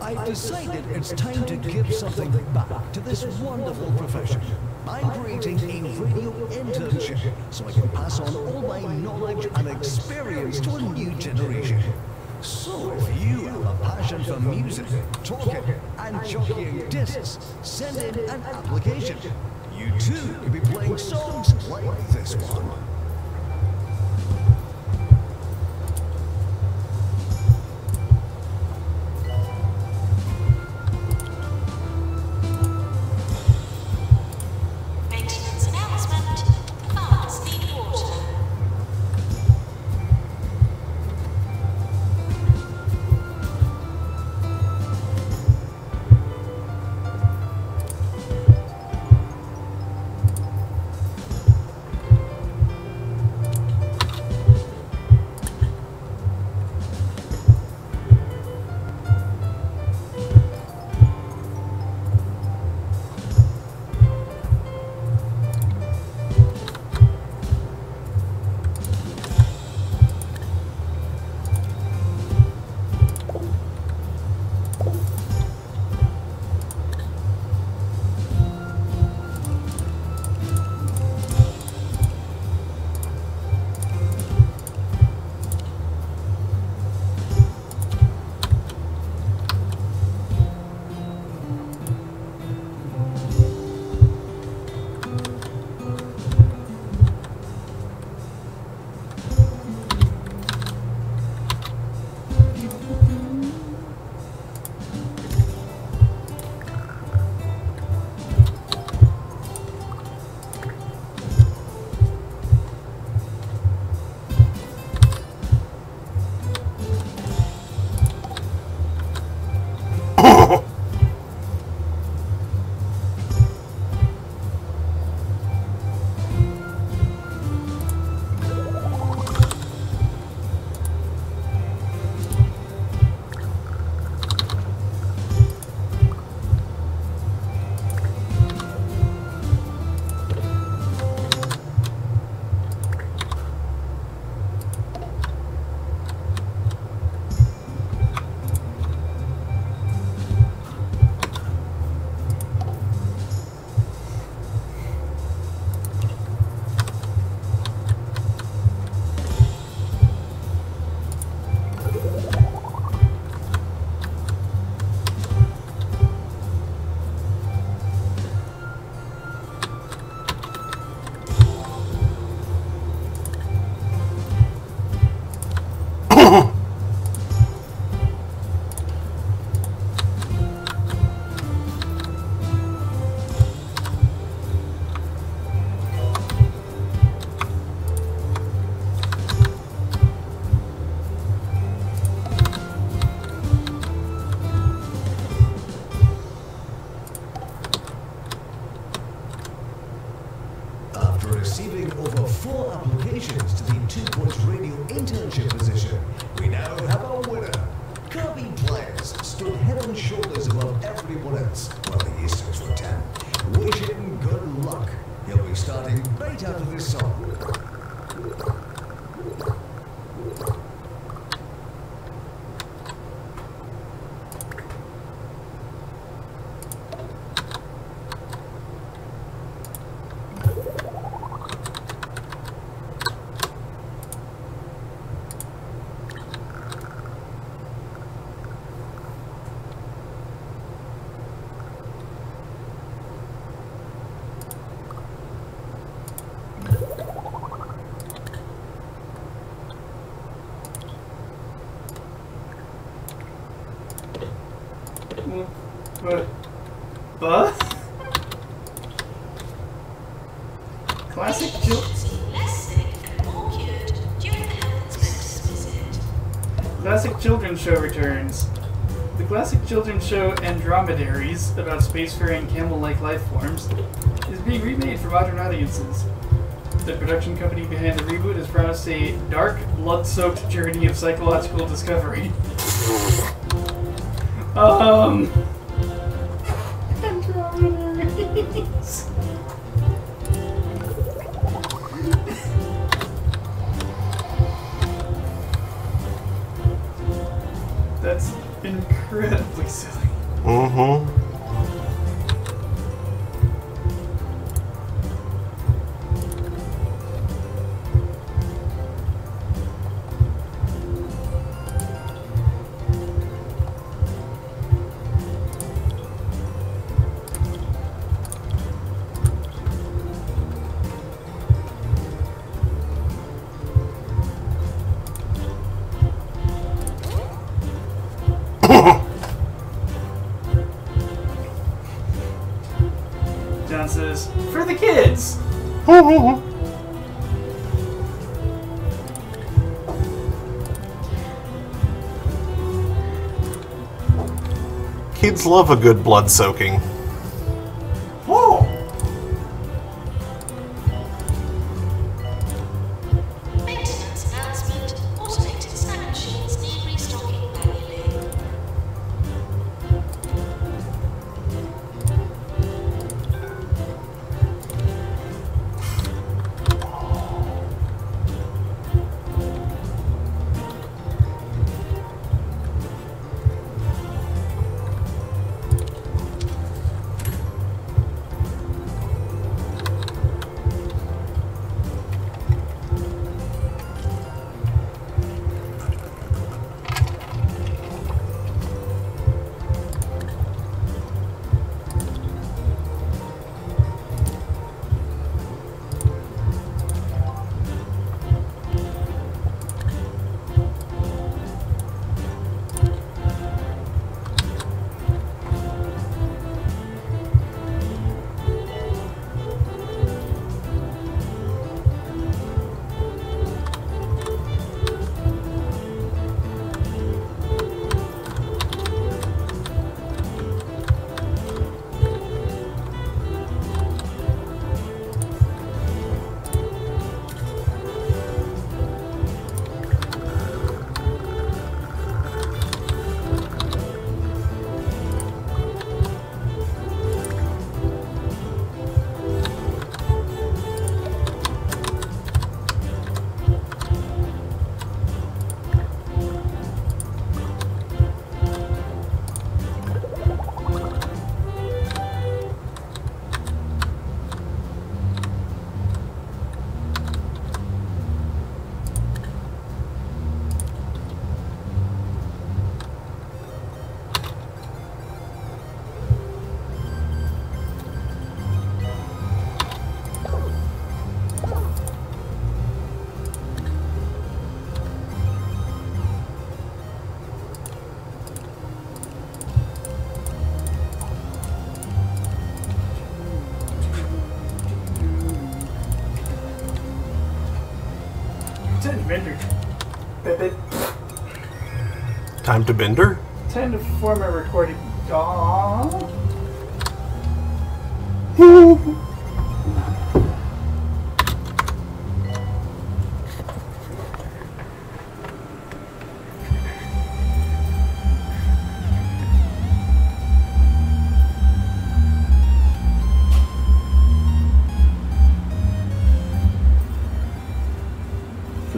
I've decided it's time to give something back to this wonderful profession. I'm creating a radio internship so I can pass on all my knowledge and experience to a new generation. So if you have a passion for music, talking, and jockeying discs, send in an application. You too can be playing songs like this one. Maintenance announcement. Farms need water. after receiving over 4 applications to the 2 Points Radio internship position, we now have a winner. Kirby Players stood head and shoulders above everyone else, while the Easters were 10. Wish him good luck. He'll be starting right after this song. What? Classic Classic Children's Show returns. The classic children's show Andromedaries, about spacefaring camel-like life forms, is being remade for modern audiences. The production company behind the reboot has promised a dark, blood-soaked journey of psychological discovery. Andromedaries. That's incredibly silly. Mm-hmm. John says, for the kids! Kids love a good blood soaking. Whoa! Maintenance announcement. Automated snack machines need restocking manually. Time to bender? Time to form a recording. Aww.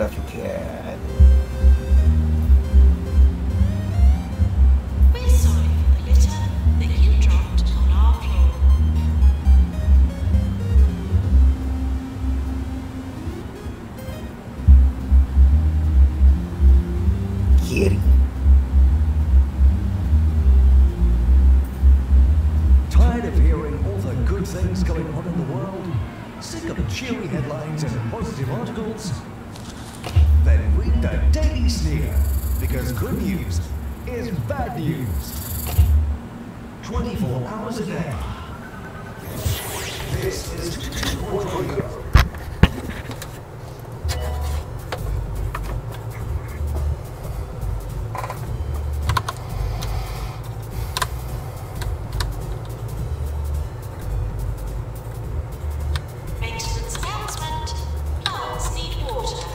fluffy cat. We're sorry for the litter that you dropped on our floor. Kitty. Tired of hearing all the good things going on in the world? Sick of cheery headlines and positive articles? Then read the Daily Sneer, because good news is bad news. 24 hours a day. This is 2 Point Radio. Maintenance announcement. Plants need water.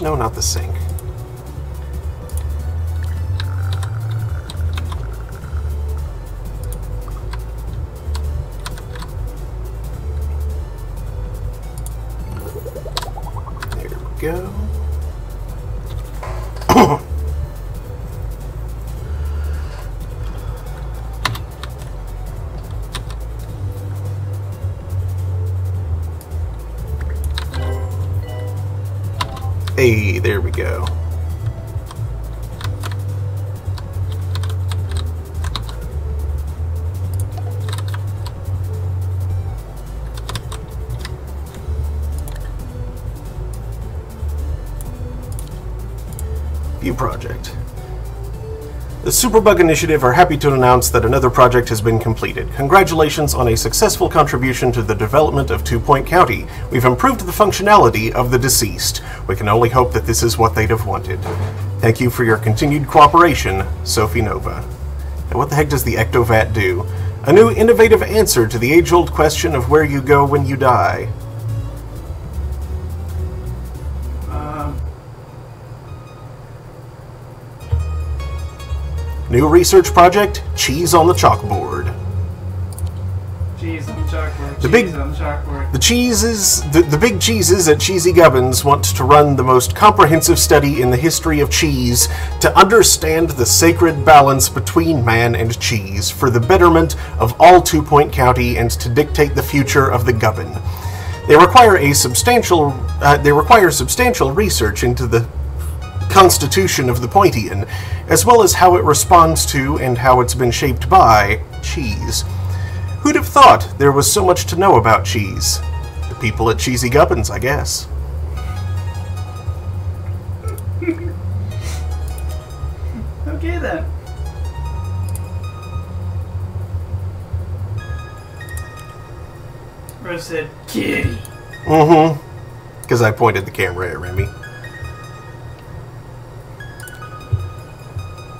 No, not the sink. There we go. Hey, there we go. View project. The Superbug Initiative are happy to announce that another project has been completed. Congratulations on a successful contribution to the development of 2 Point County. We've improved the functionality of the deceased. We can only hope that this is what they'd have wanted. Thank you for your continued cooperation, Sophie Nova. And what the heck does the Ectovat do? A new innovative answer to the age-old question of where you go when you die. New research project, Cheese on the Chalkboard. Cheese on the chalkboard. The big- Cheese on the chalkboard. The big cheeses at Cheesy Gubbins want to run the most comprehensive study in the history of cheese to understand the sacred balance between man and cheese for the betterment of all 2 Point County and to dictate the future of the Gubbin. They require substantial research into the constitution of the Pointian, as well as how it responds to and how it's been shaped by cheese. Who'd have thought there was so much to know about cheese? The people at Cheesy Gubbins, I guess. Okay then. Rose said, kitty. Mm-hmm. Because I pointed the camera at Remy.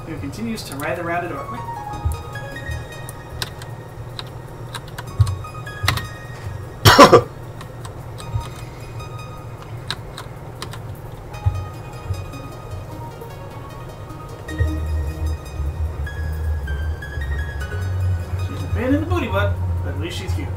Who continues to writhe around a doorway. She's a pain in the booty butt, but at least she's cute.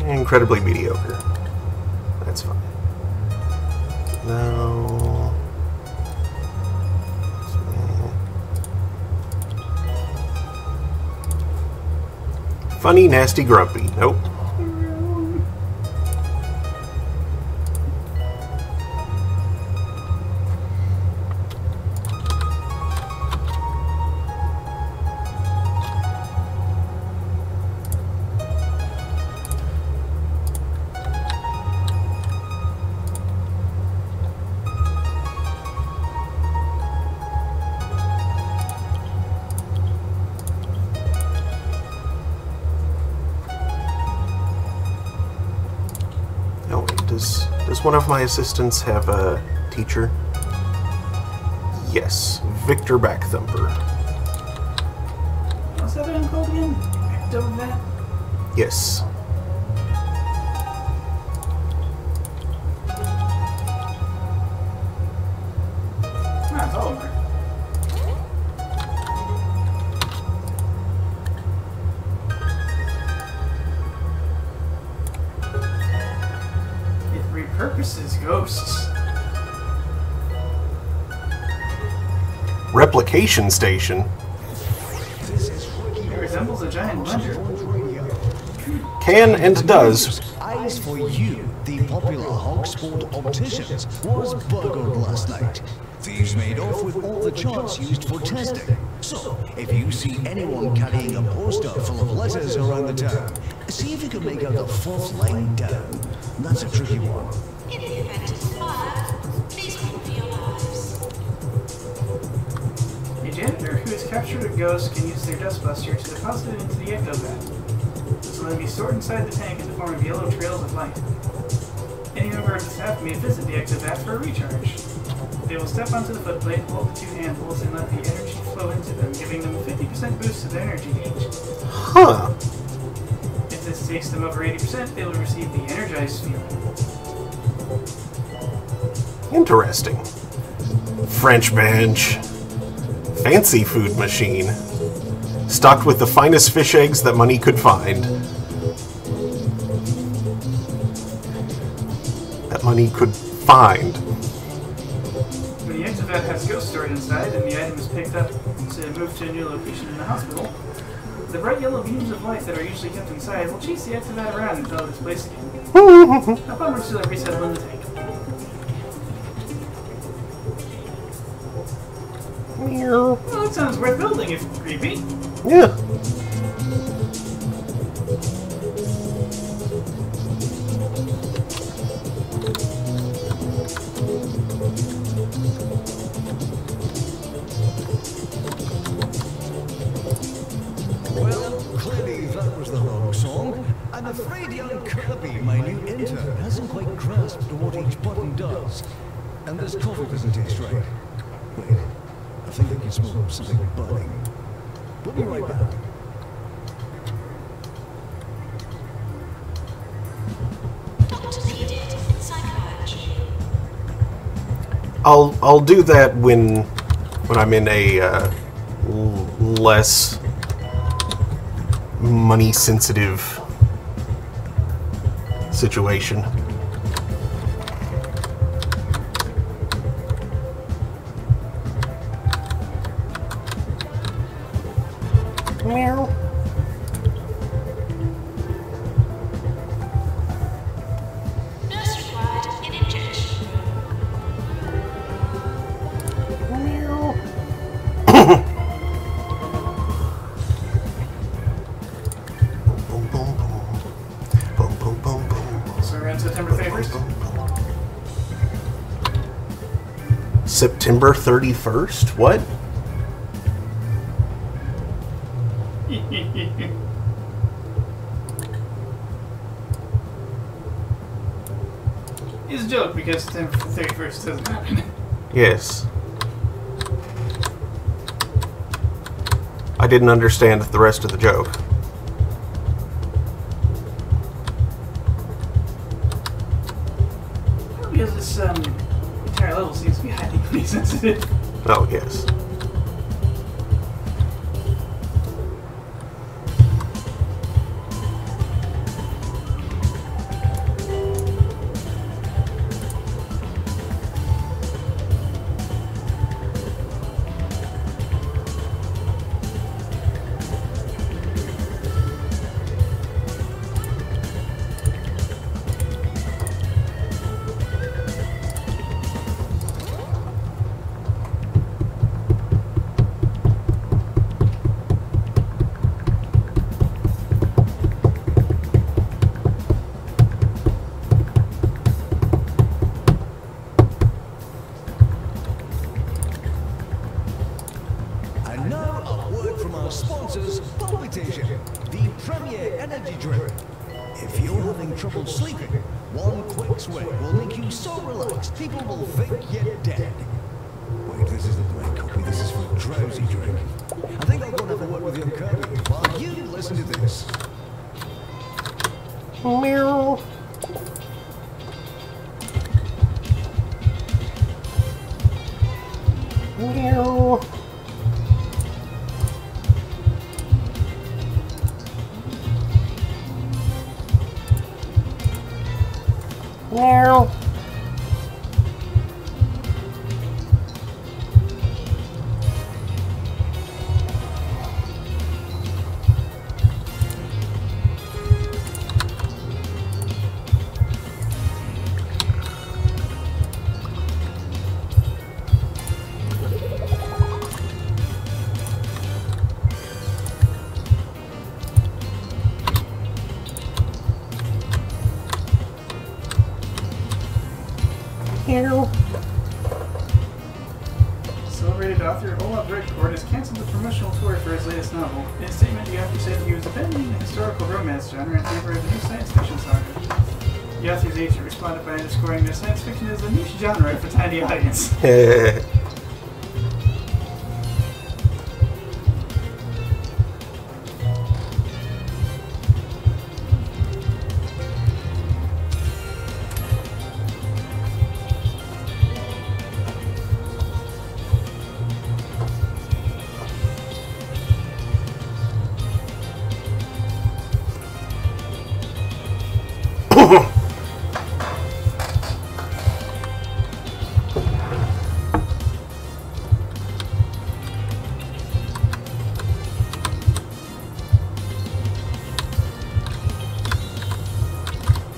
Incredibly mediocre. That's fine. No. Funny, nasty, grumpy. Nope. Oh, wait, does one of my assistants have a teacher? Yes, Victor Backthumper. What's that one called again? Ectovet? Yes. Ah, it's Oliver. It repurposes ghosts. Replication station? It resembles a giant blender. Can and does. Eyes for you, the popular Hogsport Opticians, was burgled last night. Thieves made off with all the charts used for testing. So, if you see anyone carrying a poster full of letters around the town, see if you can make out the fourth line down. That's a tricky one. In the event of fire, please run for your lives. A janitor who has captured a ghost can use their dustbuster to deposit it into the ectobat. This will then be stored inside the tank in the form of yellow trails of light. Any member of the staff may visit the ectobat for a recharge. They will step onto the footplate, hold the two handfuls, and let the energy flow into them, giving them a 50% boost to their energy gauge. Huh. If this takes them over 80%, they will receive the energized feeling. Interesting. French bench. Fancy food machine. Stocked with the finest fish eggs that money could find. That money could find. When the ectobat has ghosts stored inside and the item is picked up to move to a new location in the hospital, the bright yellow beams of light that are usually kept inside will chase the ectobat around until it is placed again. Upon which they'll resettle in the tank. Meow. Well, that sounds worth building if it's creepy. Yeah. Well, clearly that was the wrong song. I'm afraid young Kirby, my new intern, hasn't quite grasped what each button does. And this coffee doesn't taste right. Wait, I think I can smell something burning. We'll be right back. Doctors needed. Psychiatry. I'll do that when I'm in a less money sensitive situation. Meow. Nurse required an injection. Boom, boom, boom. Boom, boom, boom, boom. So around September 31st. September 31st? What? It's a joke because September 31st doesn't happen. Yes. I didn't understand the rest of the joke. Because this entire level seems to be highly money sensitive. Oh, yes. our sponsors, Palpitation, the premier energy drink. If you're having trouble sleeping, one quick swig will make you so relaxed people will think you're dead. Wait, this isn't the right copy, this is for a drowsy drink. I think I'll go and have a word with your Kirby while you listen to this. Meow. Meow. Meow. Meow. Celebrated author Olaf Redcord has canceled the promotional tour for his latest novel. In a statement, the author said he was abandoning the historical romance genre in favor of a new science fiction saga. The author's agent responded by underscoring that science fiction is a niche genre for tiny audience.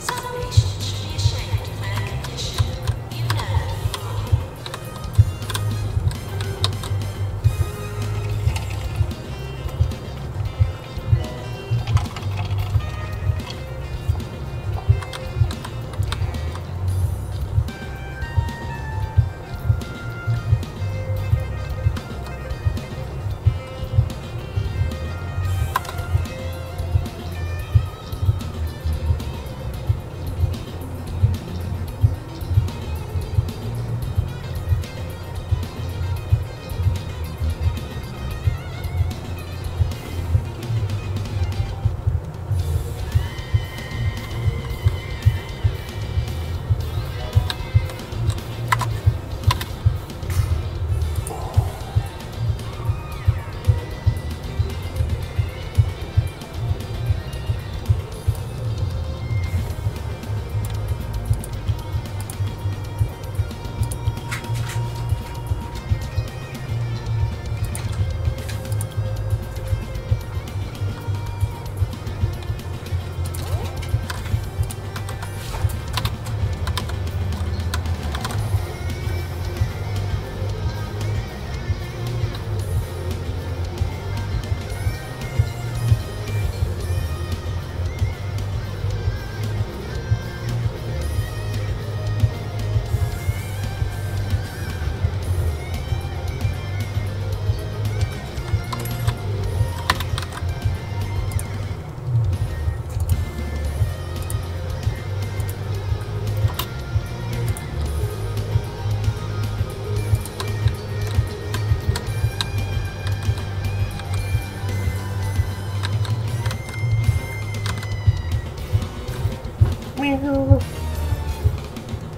Some patients should be ashamed of their condition. You know why. Meow.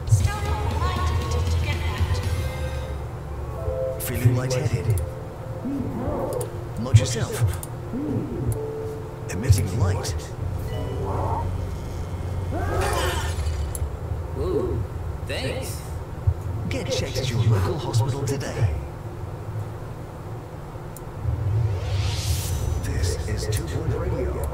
Still not reminded to get out. Feeling lightheaded? Not yourself. Emitting light. Ooh, thanks. Get checked at your local hospital today. This is 2 Point Radio.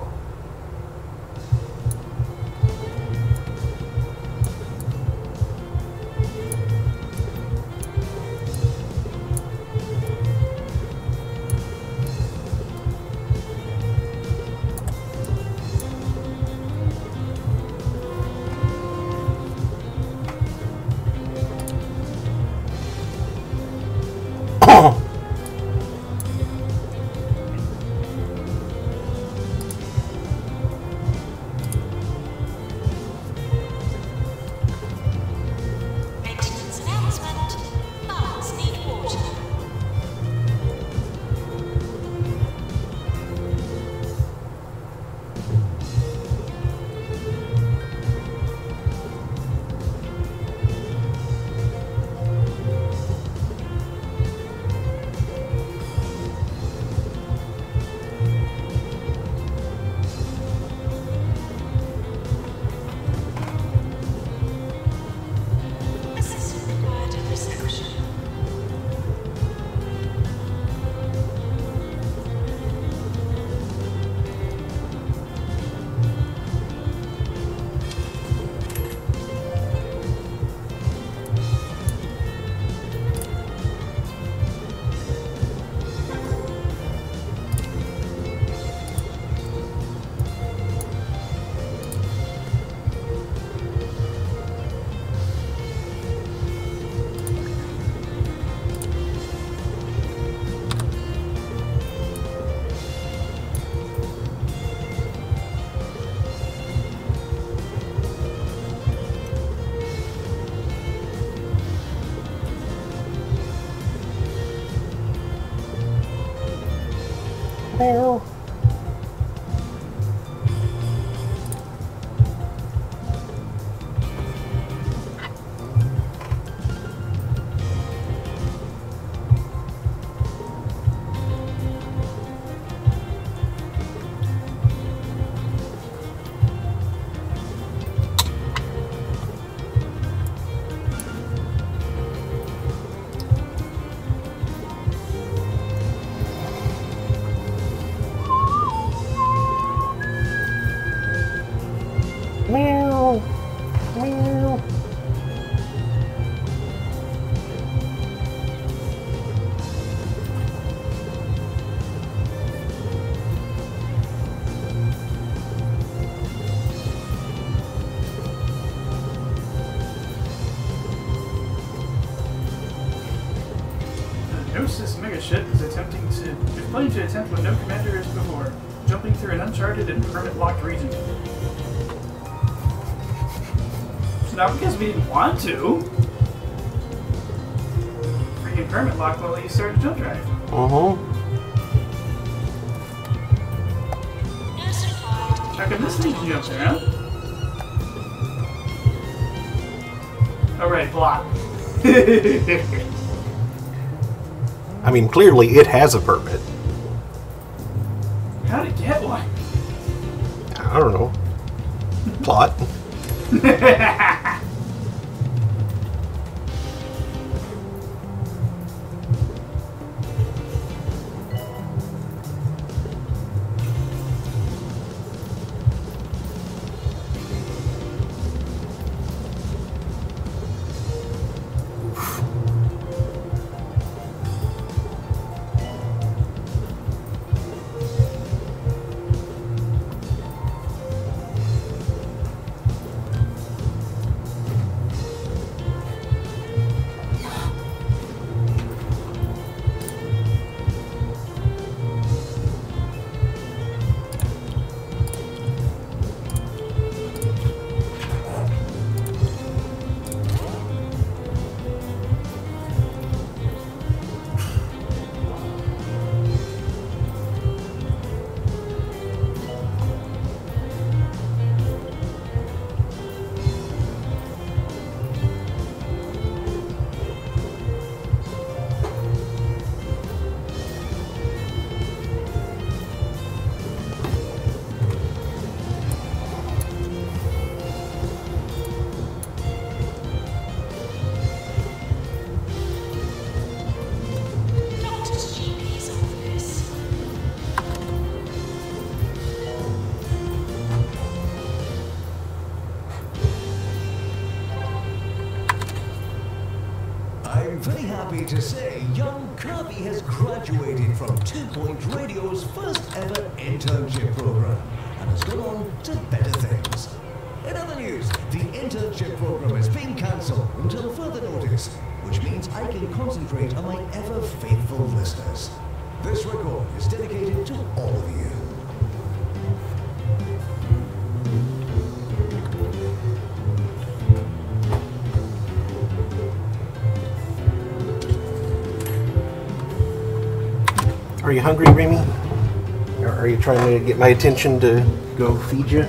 Meow. Meow. Meow. Gnosis Megaship is planning to attempt what no commander has before, jumping through an uncharted and permit-locked region. It's not because we didn't want to. Freaking permit-lock will let you start a jump drive. How come this thing jumps around? Oh right, block. I mean, clearly it has a permit. How'd it get one? I don't know. Plot. I'm very happy to say young Kirby has graduated from 2 Point Radio's first ever internship program and has gone on to better things. In other news, the internship program is being cancelled until further notice, which means I can concentrate on my ever faithful listeners. This record is dedicated to all of you. Are you hungry, Remy? Or are you trying to get my attention to go feed you?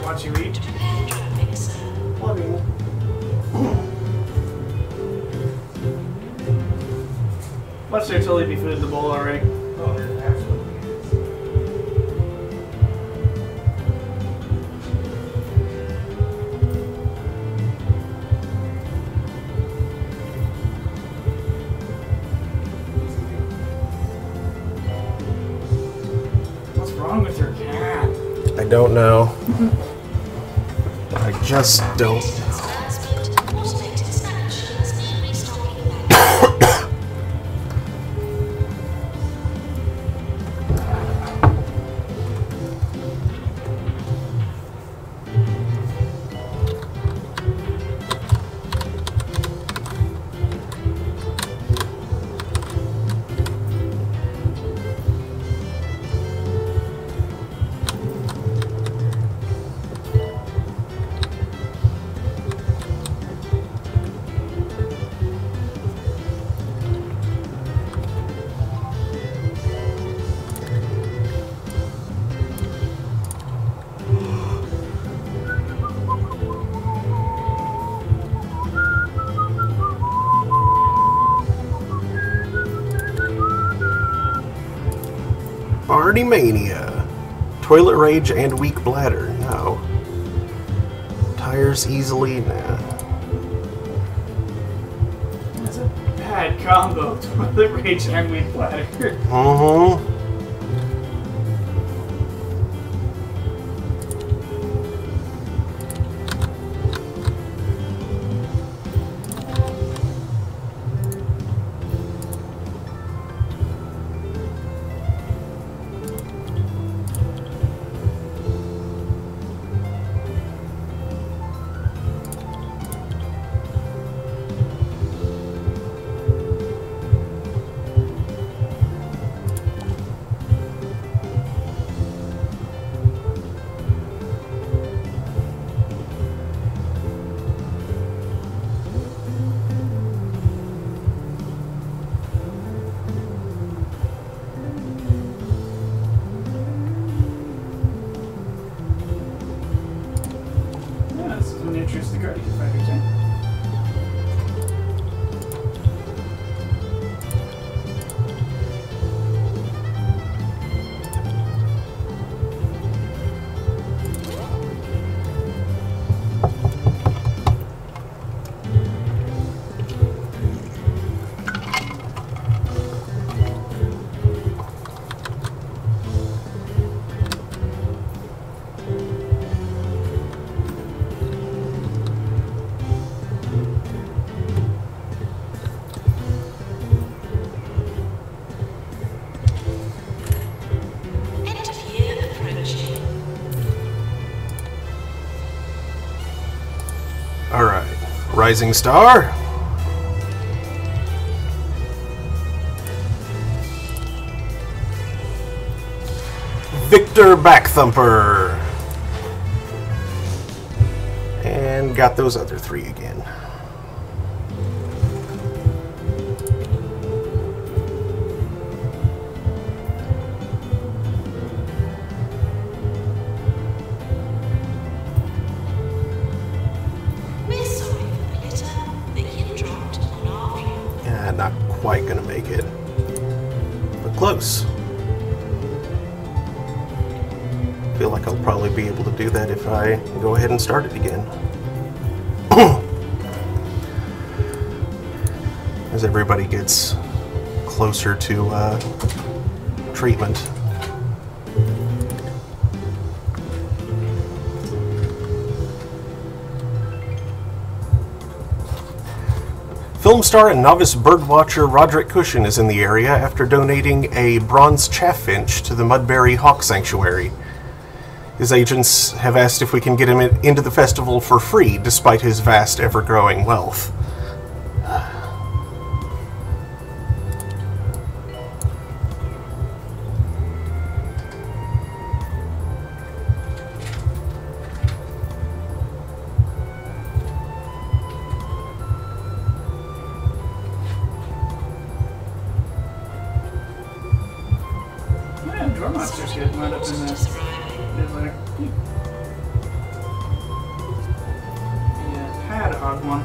Watch you eat. Watch there totally be food in the bowl already. Oh, there absolutely is. What's wrong with your cat? I don't know. I just don't. Maternity Mania. Toilet rage and weak bladder. No. Tires easily. Nah. That's a bad combo. Toilet rage and weak bladder. Mm-hmm. Yeah, this is when they introduced the Guardian Fighters, eh? Interview approaching. Alright. Rising Star. Victor Backthumper. And got those other three again. We're sorry for the litter that you dropped on our view. Yeah, not quite gonna make it. But close. Feel like I'll probably be able to do that if I go ahead and start it again. As everybody gets closer to treatment. Film star and novice birdwatcher Roderick Cushion is in the area after donating a bronze chaffinch to the Mudbury Hawk Sanctuary. His agents have asked if we can get him into the festival for free, despite his vast, ever-growing wealth. Yeah, Door Monsters get wound up in this. Later. Yeah, Hadhog one.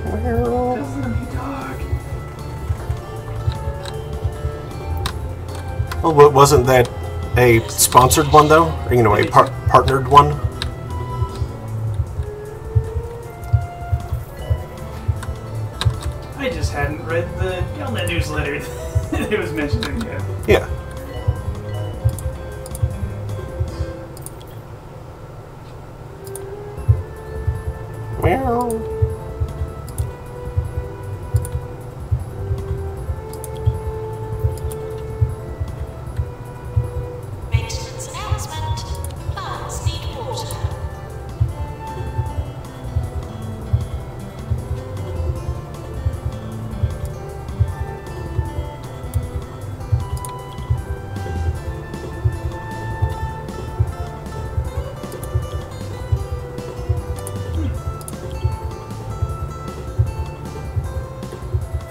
Doesn't let me dog. Well, but wasn't that a sponsored one, though? Or, you know, a partnered one? I just hadn't read the Yelnet newsletter that it was mentioned in yet. Yeah. Meow. Maintenance announcement. Plants need water.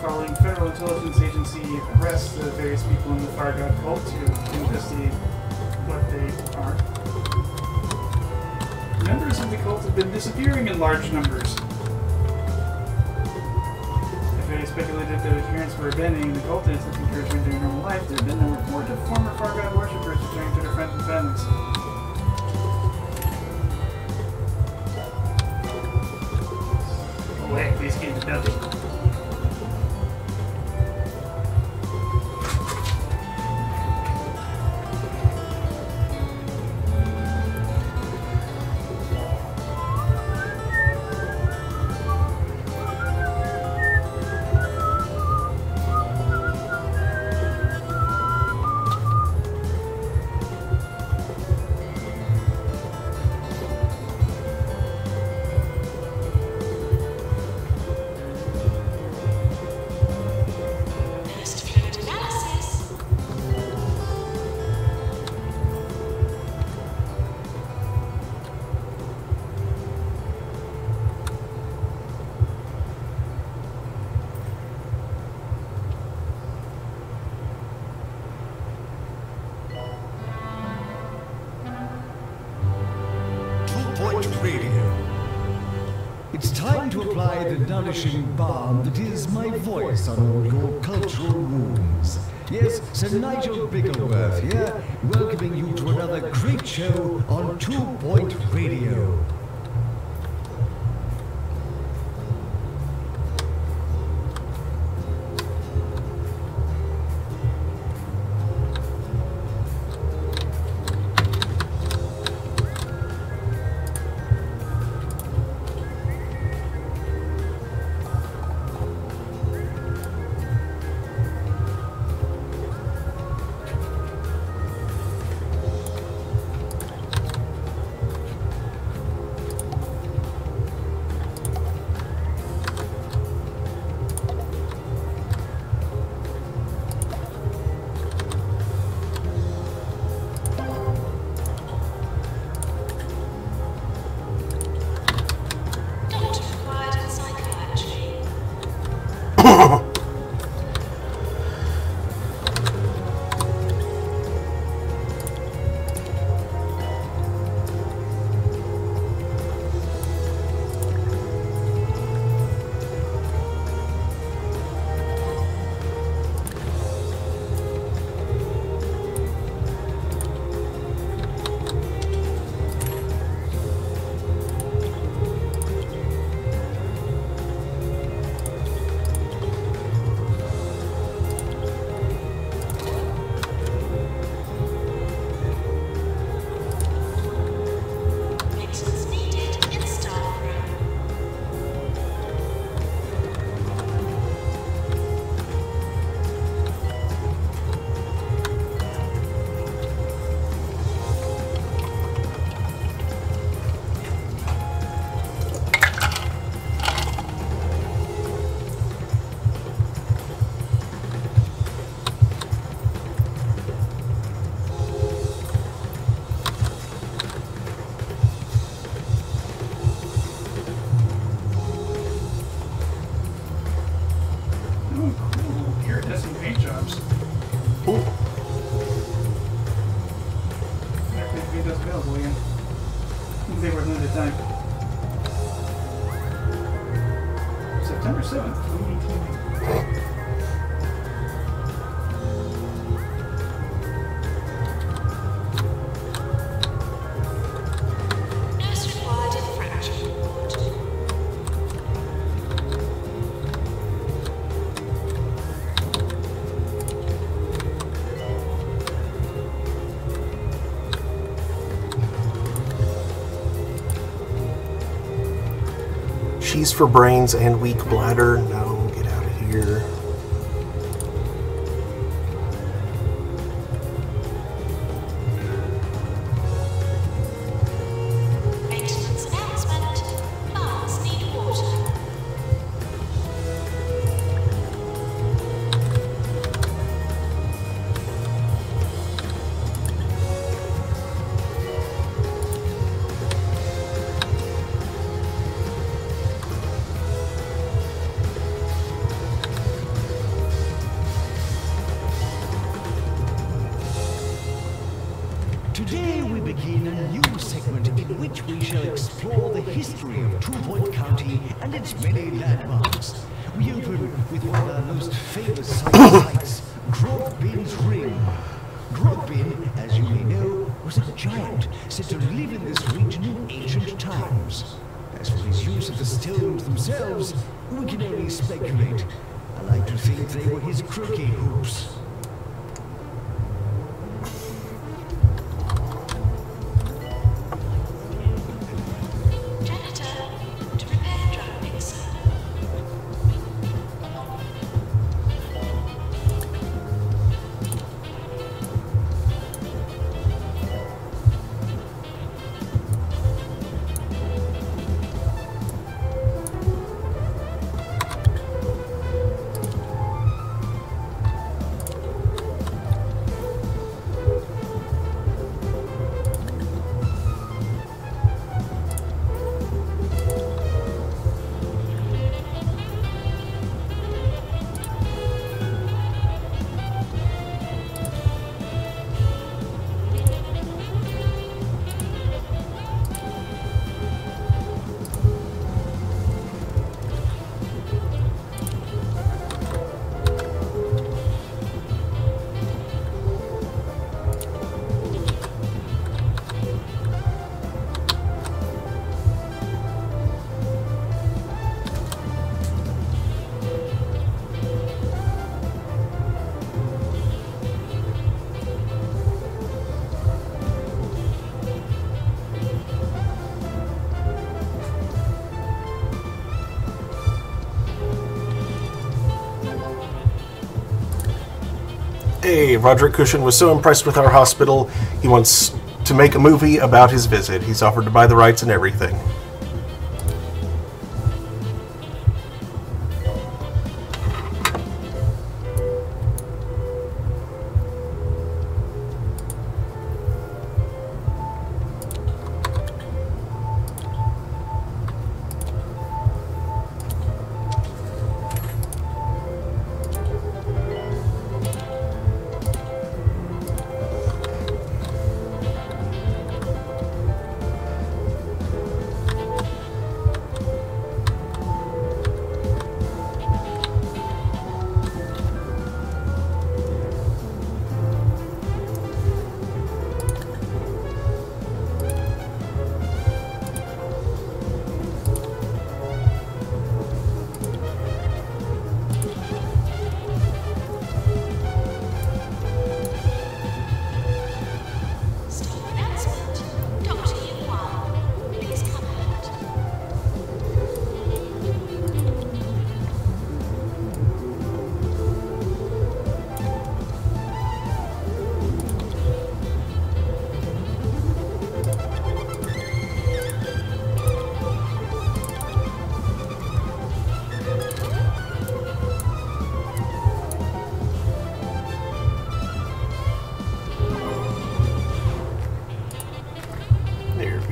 Following federal intelligence agency arrests the various people in the Far God cult to investigate what they are. Members of the cult have been disappearing in large numbers. The various speculated that adherents were abandoning the cult and its encouragement during normal life, there have been no report of former Far God worshippers returning to their friends and families. Oh heck, these games are nothing. First fluid analysis. 2-Point Radio. It's time to apply the nourishing balm that is my voice on all your cultural wounds. Yes, Sir Nigel Bickleworth here, welcoming you to another great show on 2-Point Radio. Doctor required in psychiatry. Maintenance needed in staff room. Oh, cool. Here, does some paint jobs. Ooh. Actually, if it does available again. They were limited time. September 7th, 2018. Nurse required in fracture ward. She's for brains and weak bladder. No, get out of here. Maintenance announcement. Plants need water. Today we begin a new segment in which we shall explore the history of 2-Point County and its many landmarks. We open with one of most famous sites, Grogbin's Ring. Grogbin, as you may know, was a giant said to live in this region in ancient times. As for his use of the stones themselves, we can only speculate. I like to think they were his croquet hoops. Janitor, to repair drug mixer. Hey, Roderick Cushion was so impressed with our hospital, he wants to make a movie about his visit. He's offered to buy the rights and everything.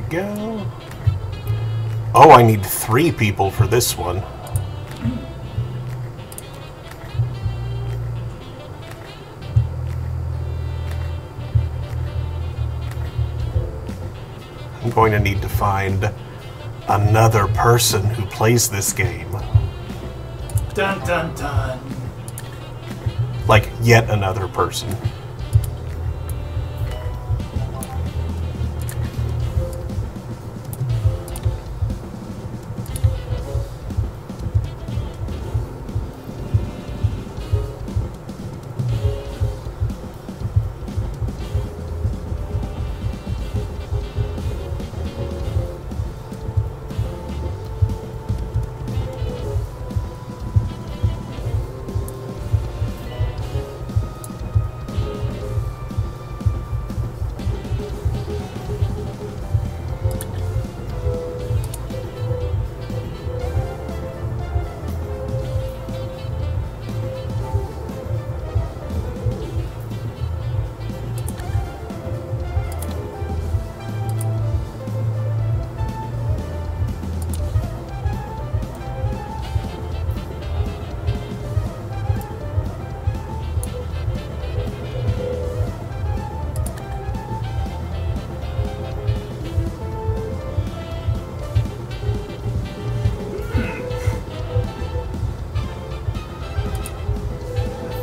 Go. Oh, I need 3 people for this one. I'm going to need to find another person who plays this game. Dun dun dun. Like, yet another person.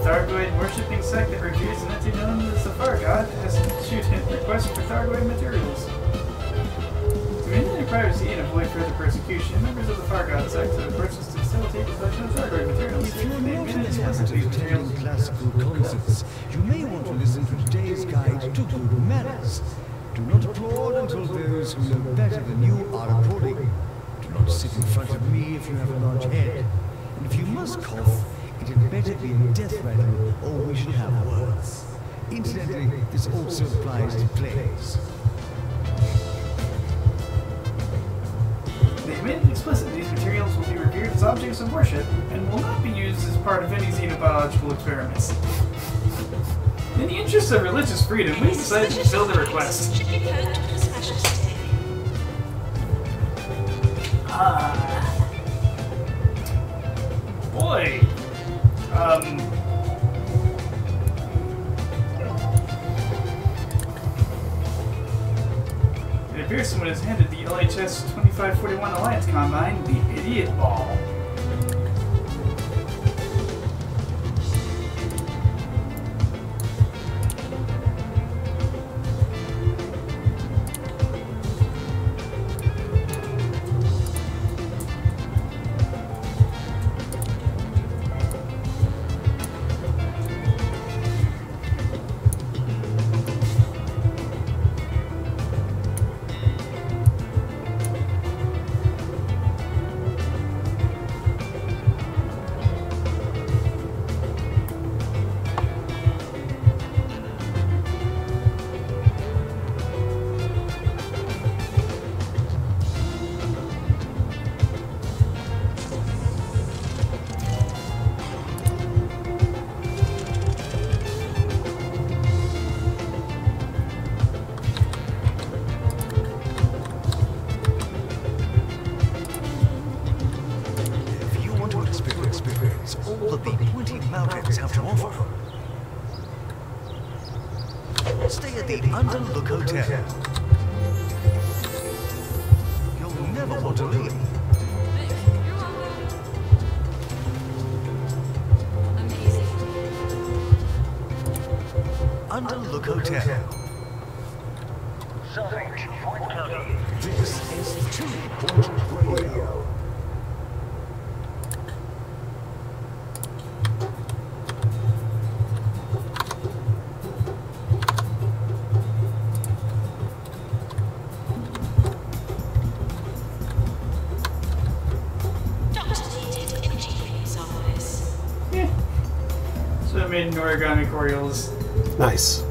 Thargoid worshipping sect that reveres an entity known as the Far God has issued requests for Thargoid materials. To maintain privacy and avoid further persecution, members of the Far God sect have approached us to facilitate the collection of Thargoid materials. If you're They not admit in it's the possible habit to use of attending materials. classical concerts, you may want to listen to today's guide to good manners. Do not applaud until those who know better than you are applauding. Do not sit in front of me if you have a large head. And if you must cough, it had better be in death rattle, or we should have words. Incidentally, this also applies to plays. They made it explicit these materials will be revered as objects of worship and will not be used as part of any xenobiological experiments. In the interest of religious freedom, we decided to fulfill the request. Should be poked with a special stick. Boy. It appears someone has handed the LHS 2541 Alliance Combine the Idiot Ball. If you want to experience all that the Pointy Mountains have to offer, stay at the Underlook Hotel. You'll never want to leave. Amazing. Underlook Hotel. This is 2 Point Radio. Doctor needed in GP's office. So I made an origami Coriolis. Nice.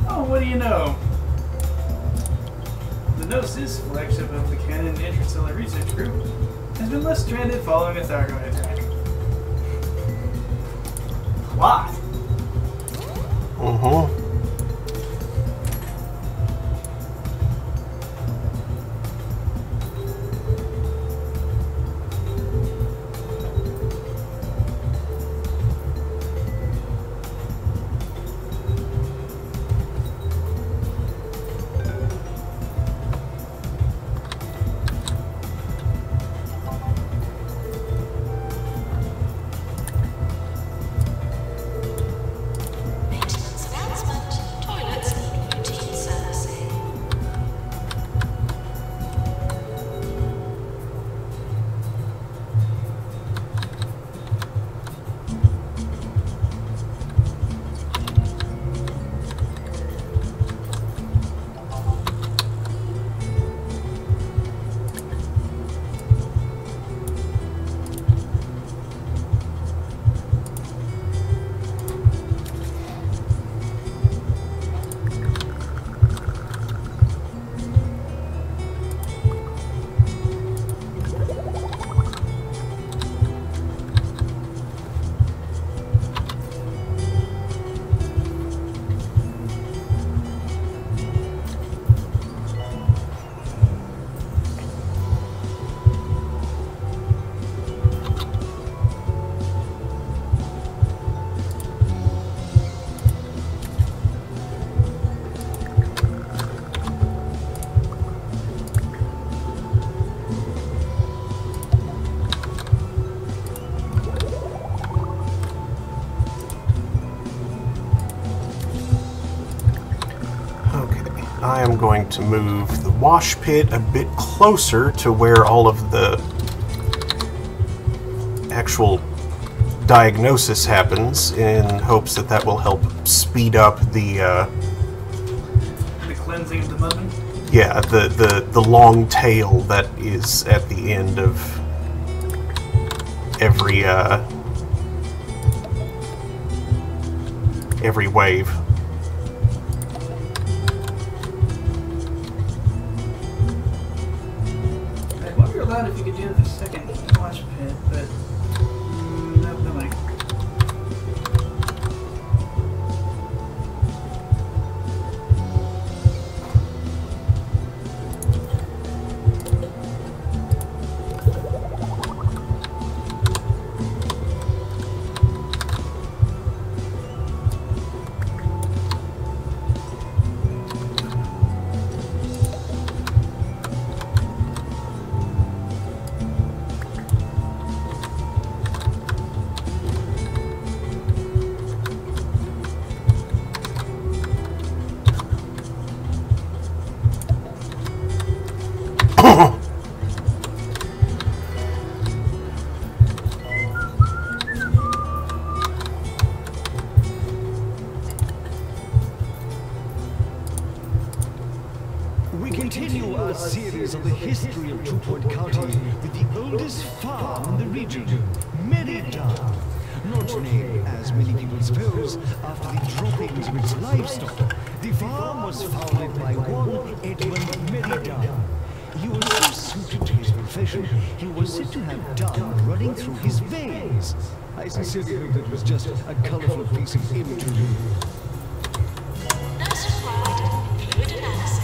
Oh, what do you know? The Gnosis, flagship of the Canon Interstellar Research Group, has been left stranded following a Thargoid attack. Plot. Mm-hmm. Maintenance announcement. I am going to move the wash pit a bit closer to where all of the actual diagnosis happens, in hopes that that will help speed up the cleansing of the mummy. yeah, the long tail that is at the end of every wave. I wonder aloud if you could do the second wash pit, but no way. We continue our series on the history of Two Point County with the oldest farm in the region, Merida. Not named, as many people suppose, after the droppings of its livestock. The farm was founded by one Edmund Merida. He was so suited to his profession, he was said to have blood running through his veins. I sincerely hope that was just a colorful piece of imagery. Nurse required fluid analysis.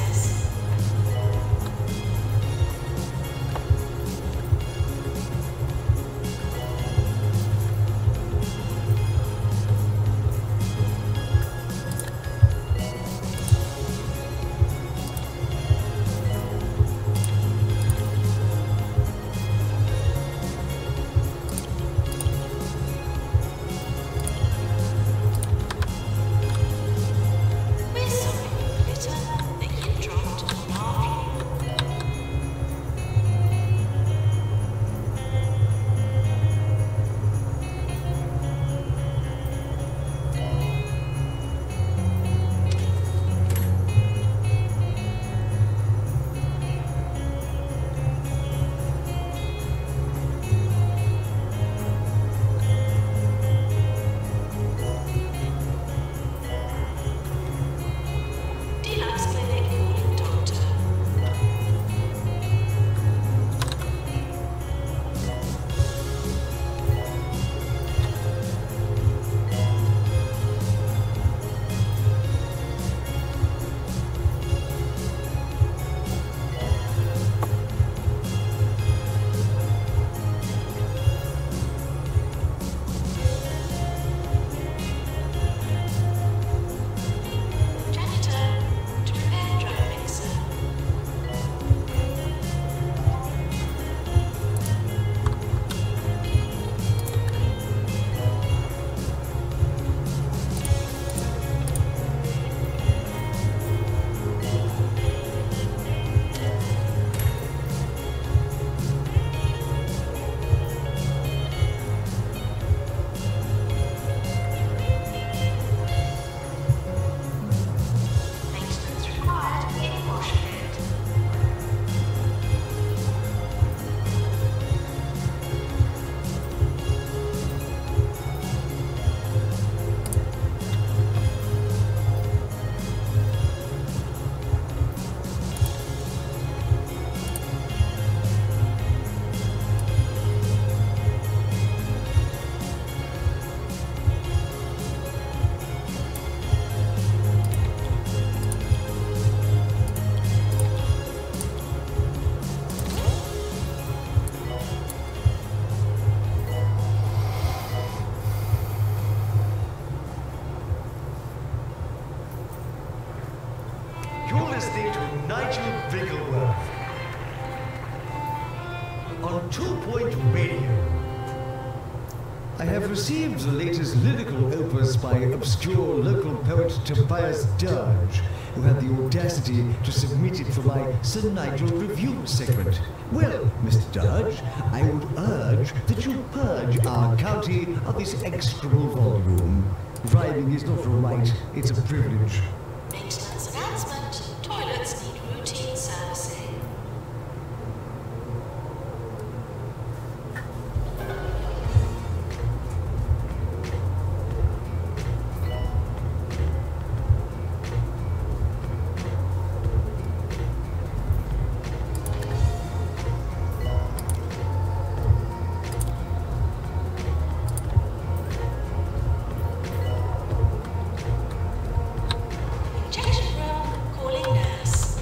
We're sorry, litter that you dropped on our view. Deluxe clinic calling doctor. Janitor, to prepare drug mixer. Maintenance required in wash pit. You're listening to Nigel Bigglesworth on 2 Point Radio. I have received the latest lyrical opus by obscure local poet Tobias Dirge, who had the audacity to submit it for my Sir Nigel review segment. Well, Mr. Dirge, I would urge that you purge our county of this execrable volume. Rhyming is not a right, it's a privilege. Maintenance announcement. Toilets need routine servicing. Injection room. Calling nurse.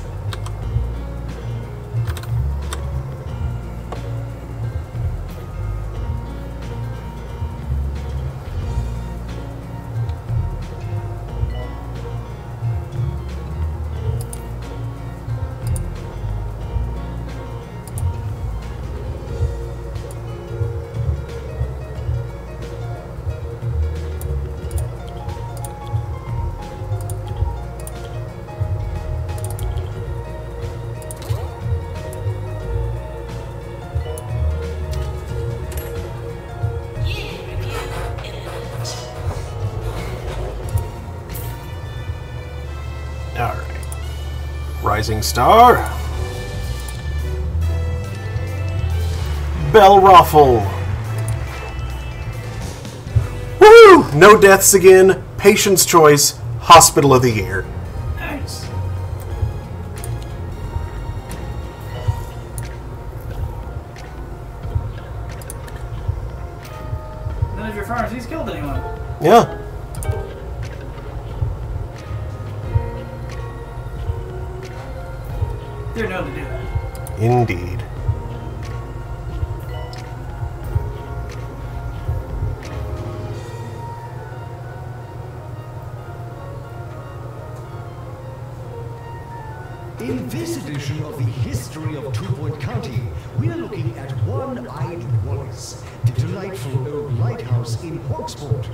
Year review imminent. Alright. Rising Star. Bell Ruffle. Woo! No deaths again. Patient's Choice. Hospital of the Year. Nice. None of your pharmacies killed anyone. Yeah. They're known to do that. Indeed. In this edition of the History of Two Point County, we are looking at One-Eyed Wallace, the delightful old lighthouse in Hogsport.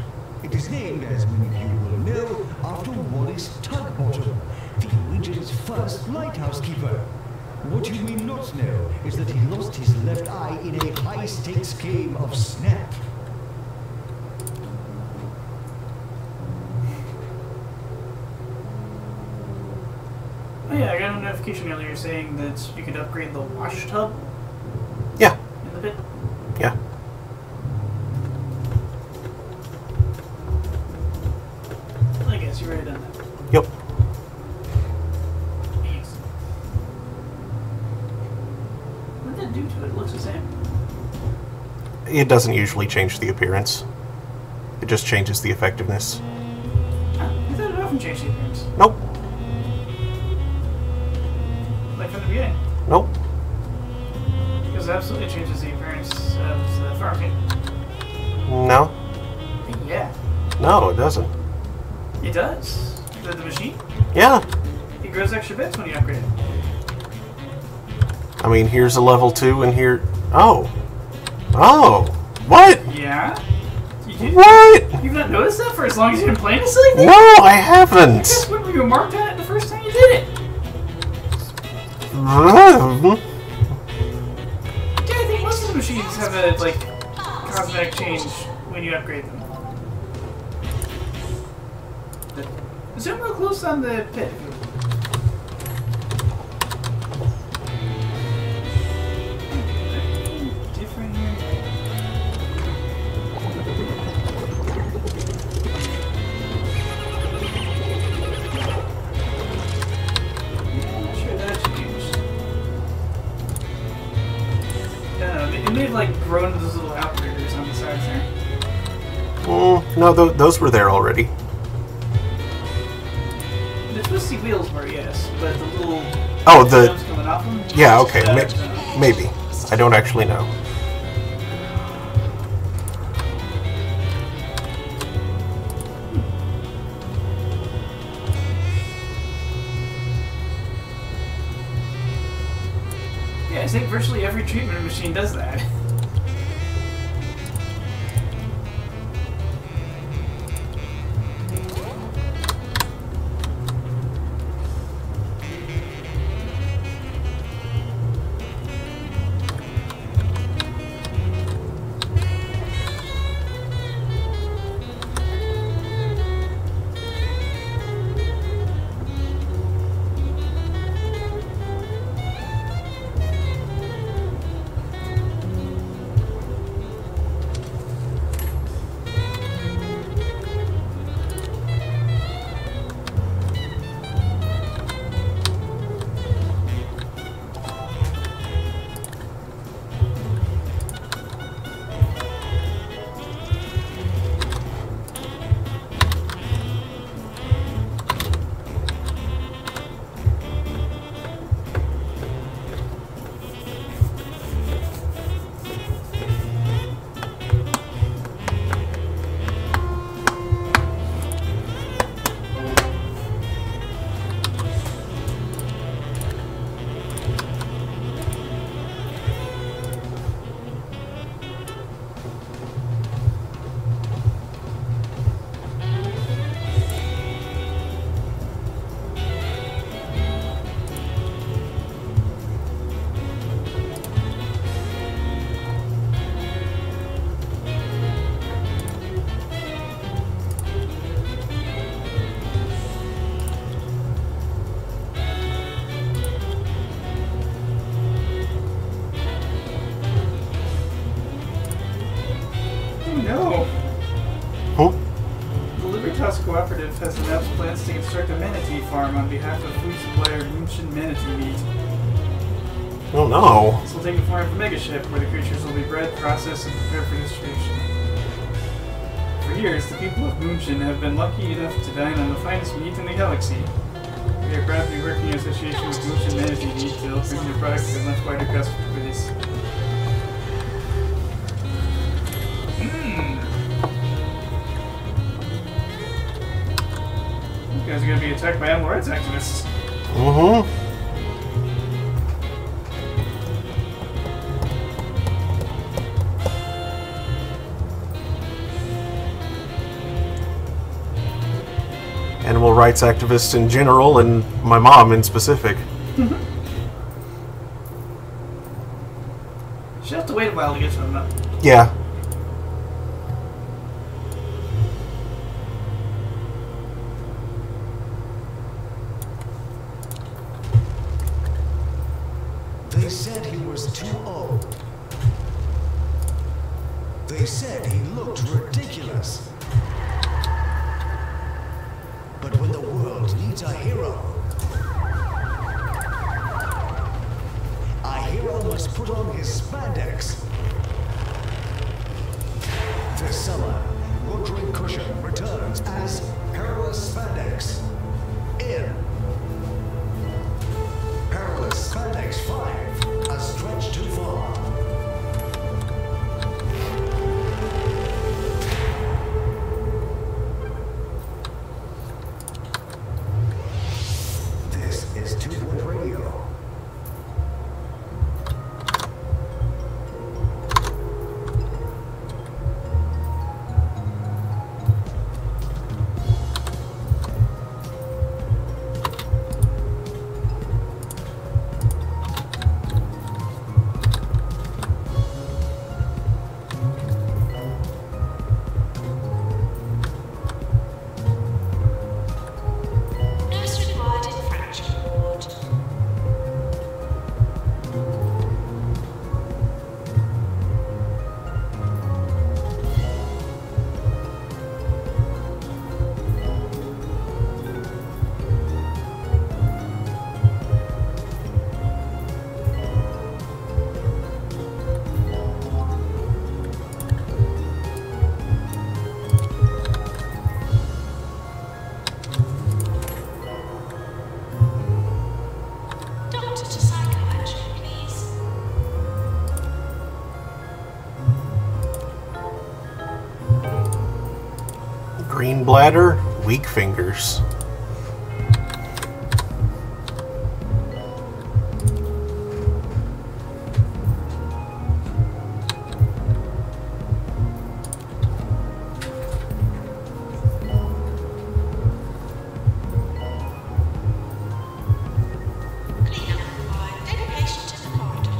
It is named, as many of you will know, after Wallace Tugbottom, the region's first lighthouse keeper. What you may not know is that he lost his left eye in a high-stakes game of Snap. Oh yeah, I got a notification earlier saying that you could upgrade the wash tub Yeah. in the pit. Yeah. I guess you already done that. Yep. Yes. What did that do to it? It looks the same. It doesn't usually change the appearance. It just changes the effectiveness. Huh, I thought it often changed the appearance. Nope. Like from the beginning. Nope. Because it absolutely changes the appearance of the pharmacy. No. Yeah. No, it doesn't. It does. The machine? Yeah. It grows extra bits when you upgrade it. I mean, here's a level 2 and here... Oh. Oh. What? Yeah? You did? What? You've not noticed that for as long as you've been playing this silly thing? No, I haven't. Just when you marked on it the first time you did it. Mm. Yeah, I think most of the machines have a, like, cosmetic change when you upgrade them. But zoom real close on the pit. Different here. Not sure that changed. It may have like grown to those little outriggers on the sides there. No, those were there already. The twisty wheels were, yes, but the little Oh, the... jumps coming off them. Yeah, okay, no. maybe. I don't actually know. Yeah, I think virtually every treatment machine does that. Cross Cooperative has announced plans to construct a manatee farm on behalf of food supplier München Manatee Meat. Oh no. This will take the form of a megaship where the creatures will be bred, processed, and prepared for distribution. For years, the people of München have been lucky enough to dine on the finest meat in the galaxy. We are proud to be working in association with München Manatee Meat to help bring their products to a much wider customer base. You guys are going to be attacked by animal rights activists. Mm-hmm. Animal rights activists in general, and my mom in specific. She'll have to wait a while to get to them up. Yeah. They said he was too old. They said he looked ridiculous. But when the world needs a hero must put on his spandex. This summer, Roderick Cushion returns as Perilous Spandex in Perilous Spandex 5, A Stretch Too Far. This is 2 Point Radio. Nurse required in fracture ward. Doctor to psychiatry, please. Green bladder, weak fingers. Cleanup required. Take patient in the corridor.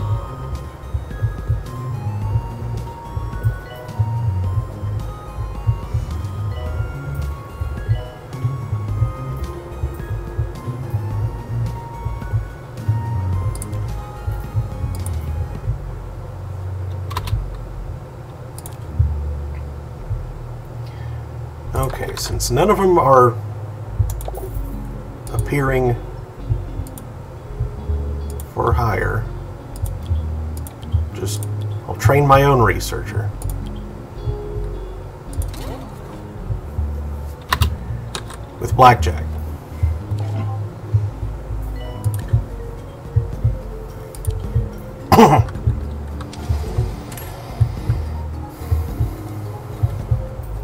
Okay, since none of them are appearing for hire, I'll train my own researcher. With blackjack.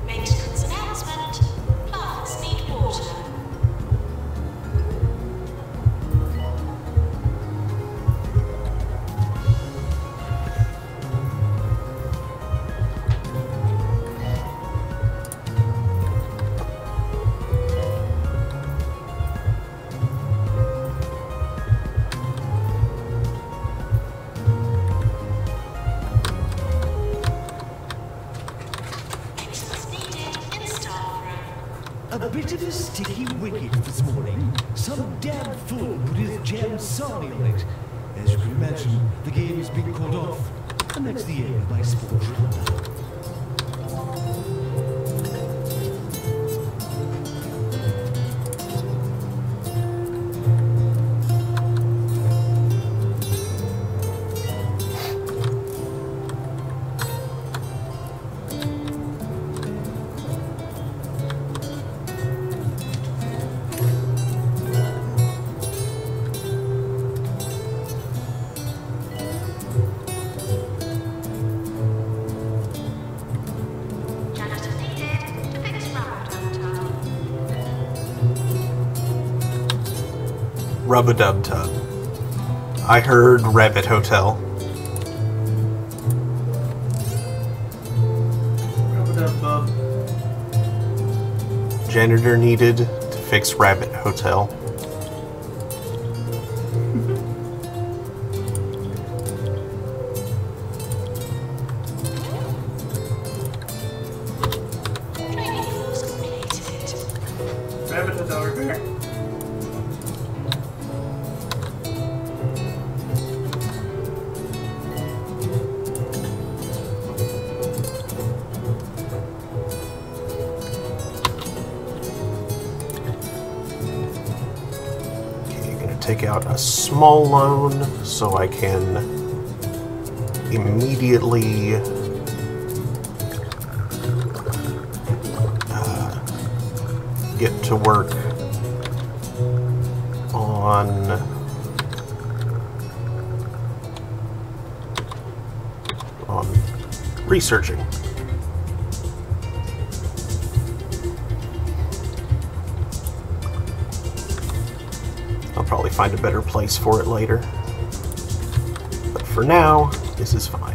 Maintenance announcement. Plants need water. Maintenance needed in staff room. A bit of a sticky wicket this morning. Some damn fool put his jam sarnie on it. As you can imagine, the game has been called off. And that's the end of my sports roundup. Rub-a-Dub-Tub. I heard Rabbit Hotel. Rub-a-dub-bub. Janitor needed to fix Rabbit Hotel. Rabbit Hotel repair. Okay, gonna take out a small loan so I can immediately get to work on researching. I'll probably find a better place for it later. But for now, this is fine.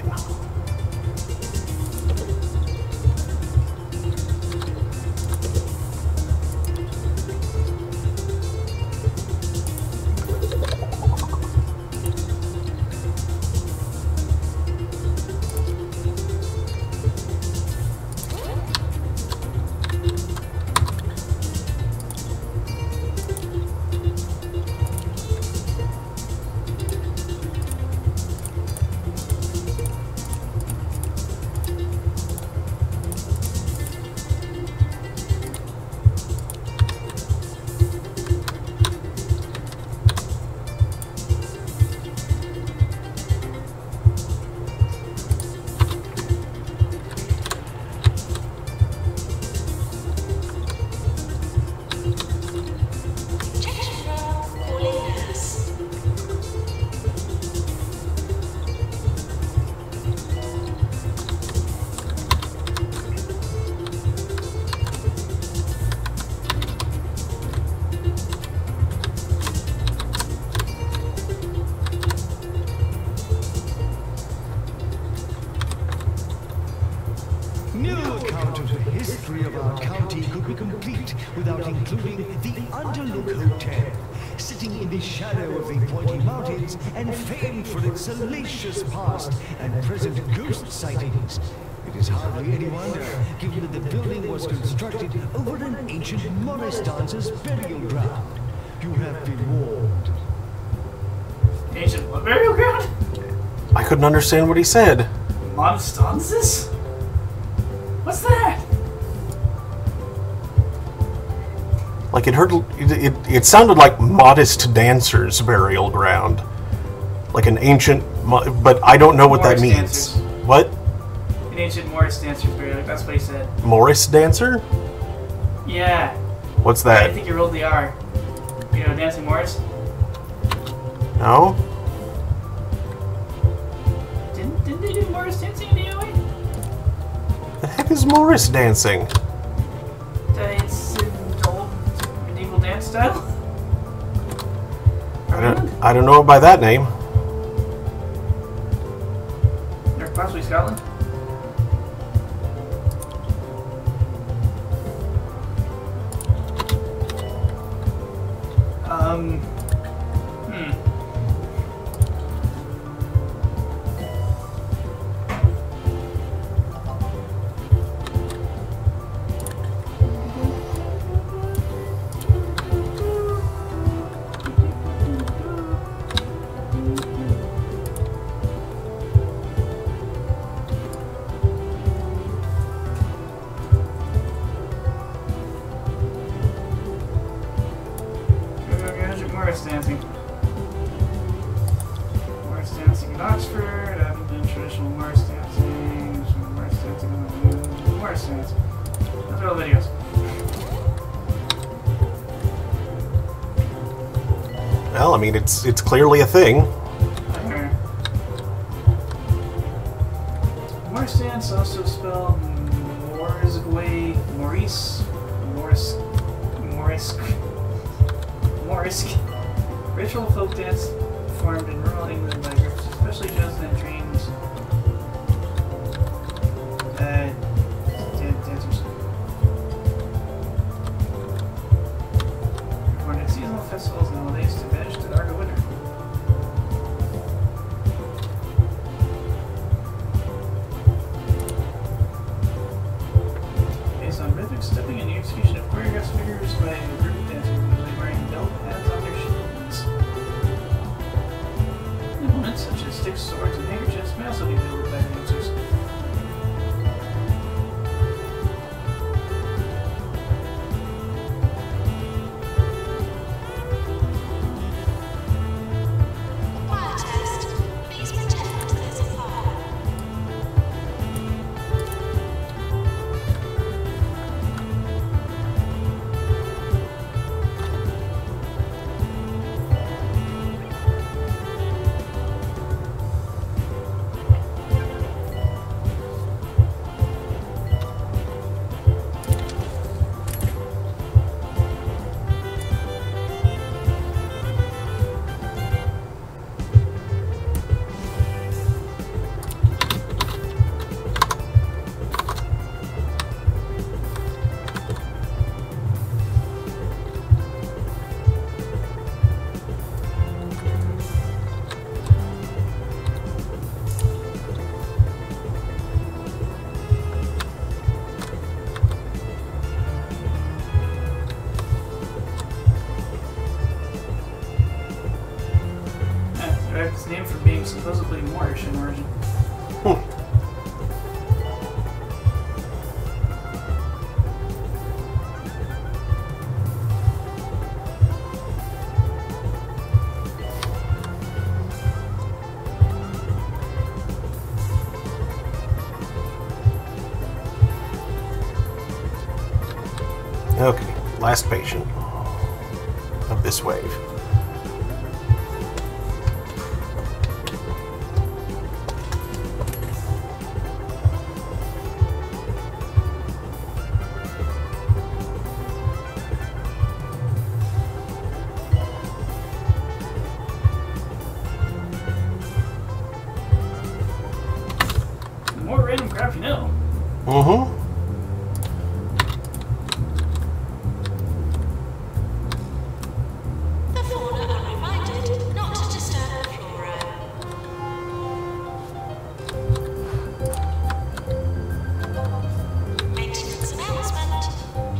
No account of the history of our county could be complete without including the Underlook Hotel, sitting in the shadow of the Pointy Mountains and famed for its salacious past and present ghost sightings. It is hardly any wonder, given that the building was constructed over an ancient Morris dancer's burial ground. You have been warned. Ancient what burial ground? I couldn't understand what he said. Monstances? What's that? Like it sounded like Modest Dancer's burial ground. Like an ancient, but I don't know what that Morris means. dancers. What? An ancient Morris dancer's burial. That's what he said. Morris Dancer? Yeah. What's I that? think you rolled the R. You know Dancing Morris? No? Didn't they do Morris dancing in the AOA? The heck is Morris dancing? It's in old medieval dance style? I don't know it by that name. Or possibly Scotland? Morris dancing. Morris dancing in Oxford, Abingdon, traditional Morris dancing, Morris dancing in the Morris dance. Those are all videos. Well, I mean, it's clearly a thing. Morris dance, also spelled Morisque, Maurice, Morris, ritual folk dance performed in rural England by groups especially chosen and trained dancers. Performed at seasonal festivals and holidays to banish the dark of winter. Based on rhythmic stepping and the execution of choreographed figures by a group of dancers, usually wearing belt pads on their shoes. Implements such as sticks, swords, and handkerchiefs may also be wielded by the dancers. Fire test. Please pretend there's a fire. Derived its name from being supposedly Moorish in origin. Okay, last patient of this wave. The more random crap you know. Mm-hmm. The fauna are reminded not to disturb the flora. Maintenance announcement.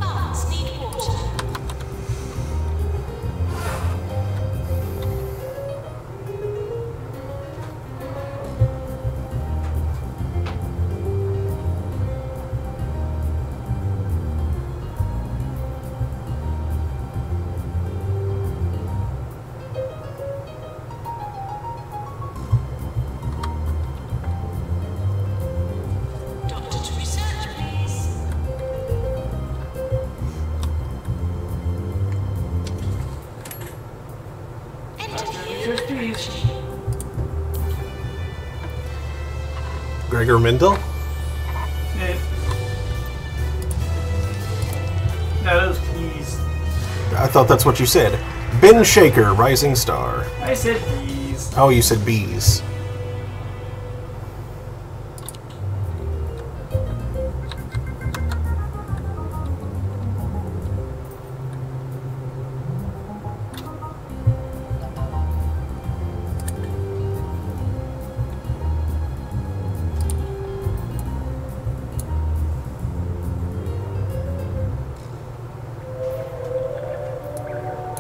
Plants need water. Doctor to research, please. Interview. Research, please. Gregor Mendel? Yeah. No, those keys. I thought that's what you said. Ben Shaker, Rising Star. I said keys. Oh, you said bees.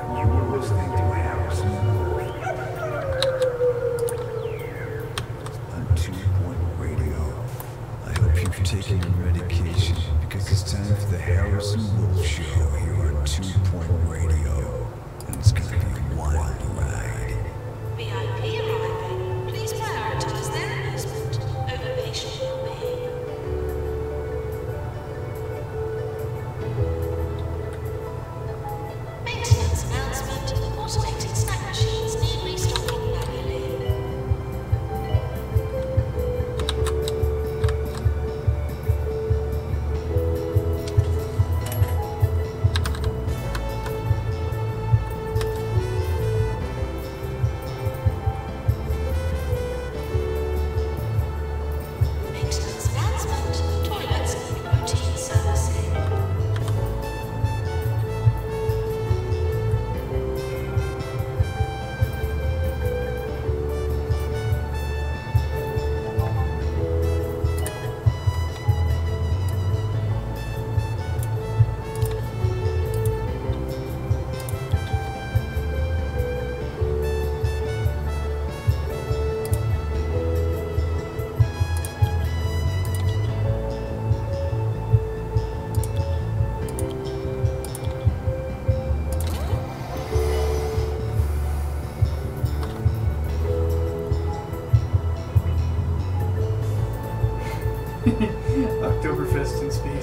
You are listening to Harrison Wolf.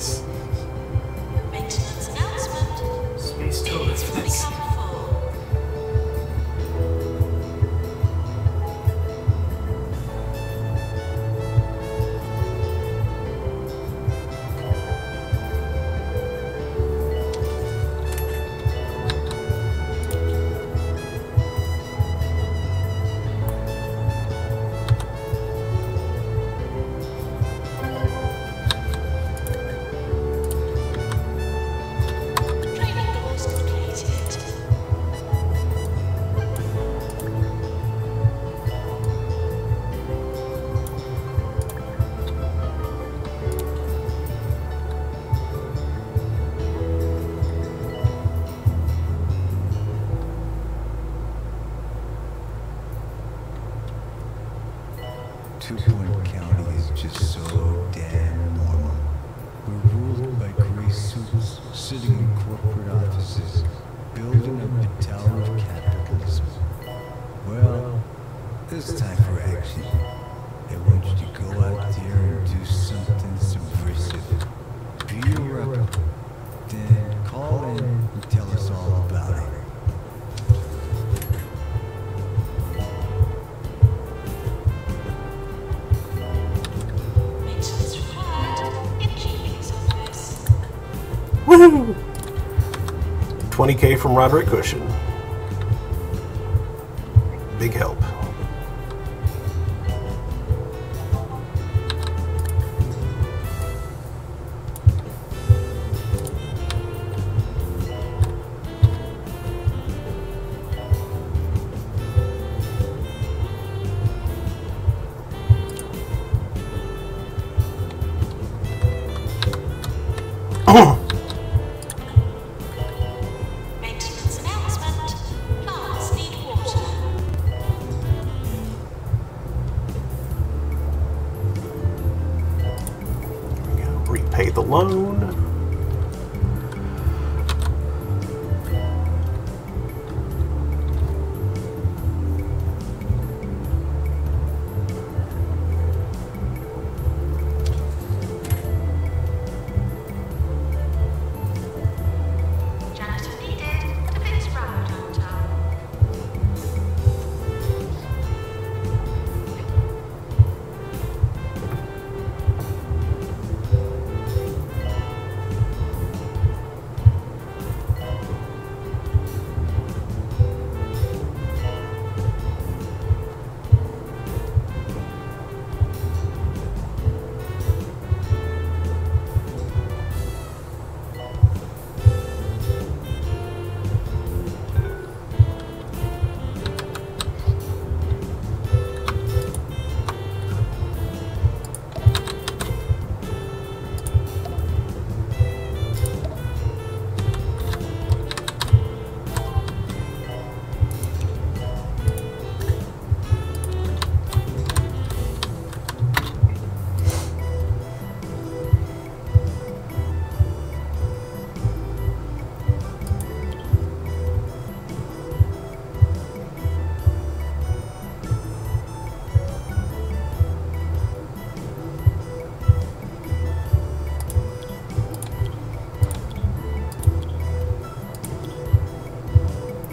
space. Maintenance announcement. Space It's toilets. become full. Training course completed. Two-Point County is just so damn normal. We're ruled by gray suits, sitting in corporate offices, building up the tower of capitalism. Well, it's time for action. I want you to go out there and do something subversive. Be a rebel. Then call in and tell us all about it. Maintenance required in GP's office. Woohoo! 20K from Roderick Cushion. Big help. Maintenance announcement. Plants need water. There we go. Repay the loan. Janitor needed to fix road downtown.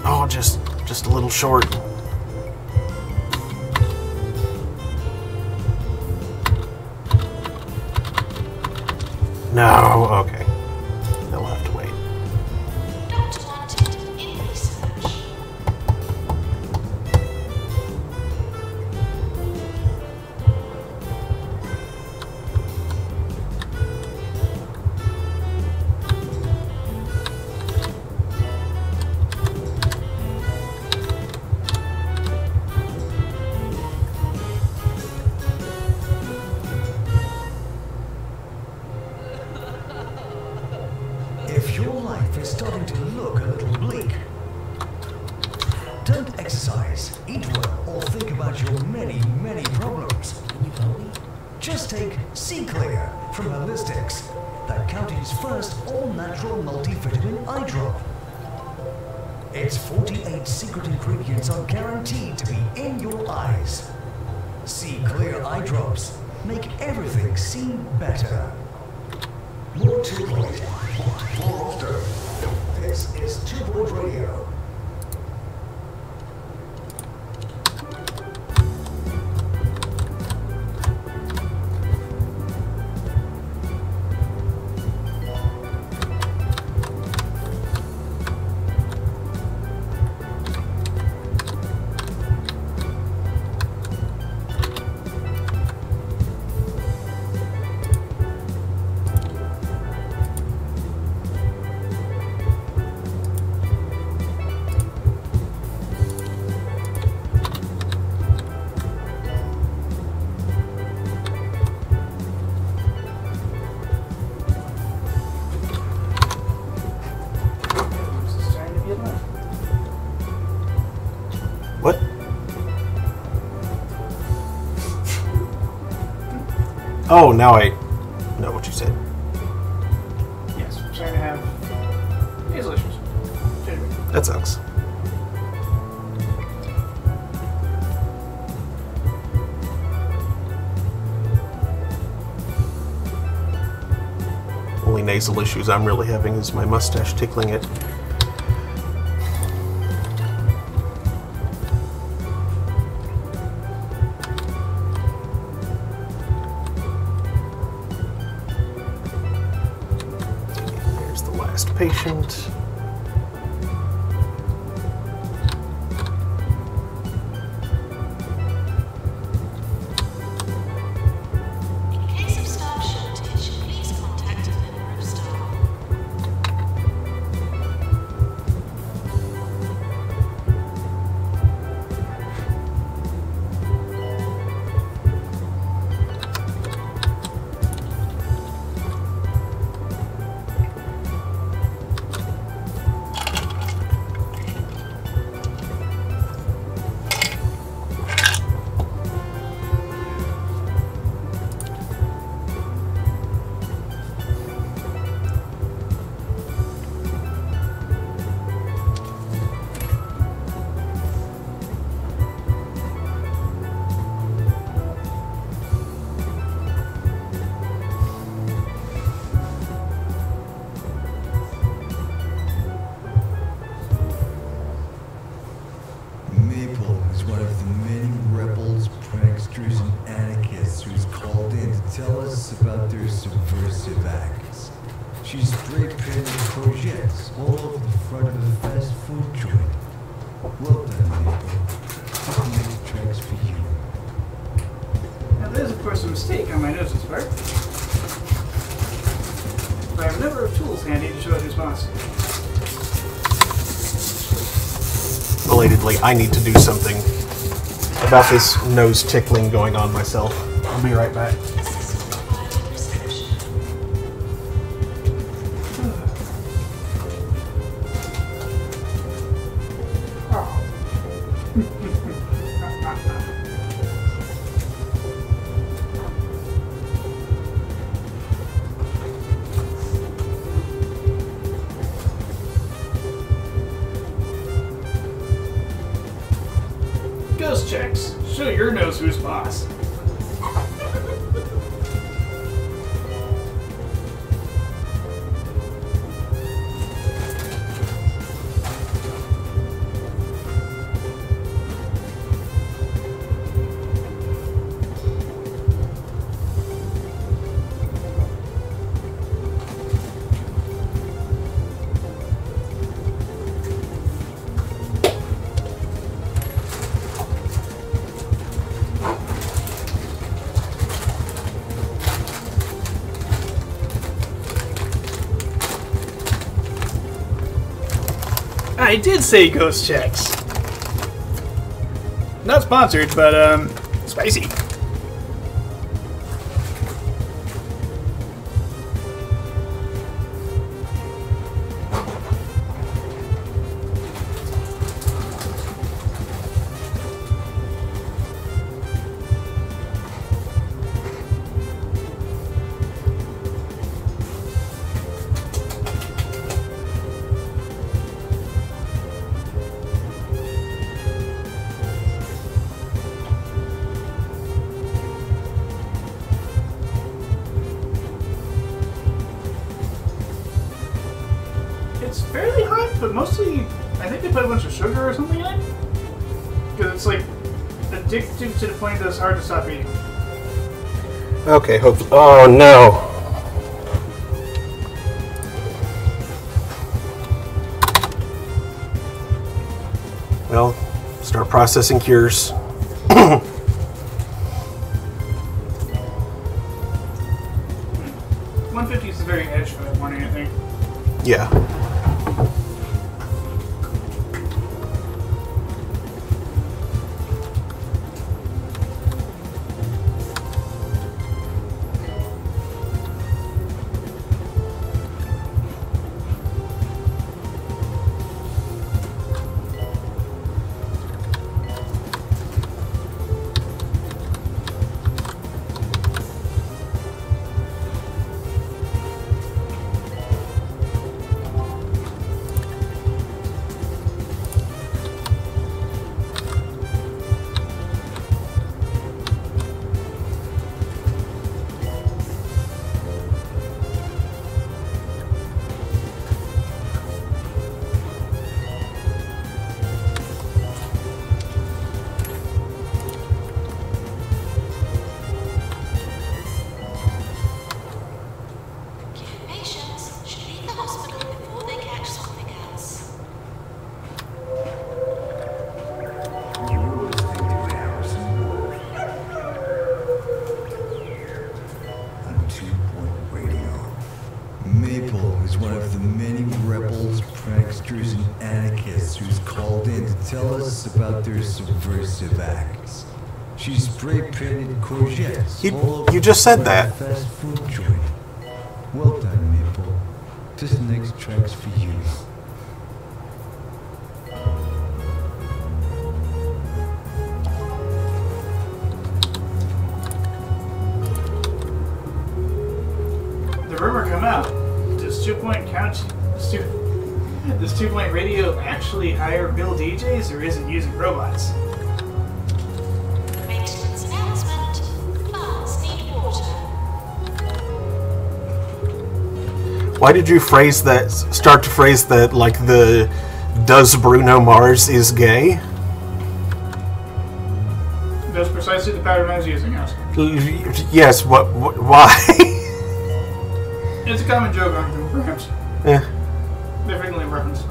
Oh, just a little short. No, okay. They'll have to wait. Doctor wanted in research. If your life is starting to look a little bleak, don't exercise, eat well, or think about your many, many problems. Just take Sea Clear from Holistics, the county's first all-natural multivitamin eye drop. Its 48 secret ingredients are guaranteed to be in your eyes. Sea Clear eye drops make everything seem better. More 2 Point. Foster. This is 2 Point Radio. This is trying to be enough. What? Oh, now I know what you said. Yes, I'm trying to have nasal issues. Genuinely. That sucks. Only nasal issues I'm really having is my mustache tickling it. There's the last patient. In case of staff shortage, please contact a member of staff. Maple is one of the many rebels, pranksters, and anarchists who's called in to tell us about their subversive acts. She spray painted courgettes all over the front of the fast food joint. Well done, Maple. This next track's for you. Now, there's, of course, a mistake on my nose's part. But I have a number of tools handy to show it who's boss. Belatedly, I need to do something about this nose tickling going on myself. I'll be right back. Assistant provided reception. Ghost checks. Show your nose who's boss. I did say ghost checks. Not sponsored, but spicy. It's fairly hot, but mostly I think they put a bunch of sugar or something in it. Because it's like addictive to the point that it's hard to stop eating. Okay, hopefully. Oh no. Well, start processing cures. 150 is the very edge for that morning, I think. Yeah. Patients should leave the hospital before they catch something else. You're listening to Harrison Wolf on 2 Point Radio. Maple is one of the many rebels, pranksters, and anarchists who's called in to tell us about their subversive acts. She spray-painted courgettes. You just said that. Fast food joint. Well done, Maple. This next track's for you. The rumor come out. Does 2 Point count? Does 2 Point Radio actually hire real DJs, or is it using robots? Maintenance announcement. Plants need water. Why did you start to phrase that like the does Bruno Mars is gay? That's precisely the pattern I was using, yes. Yes, why? It's a common joke on Google, perhaps. Yeah. They're frequently referenced.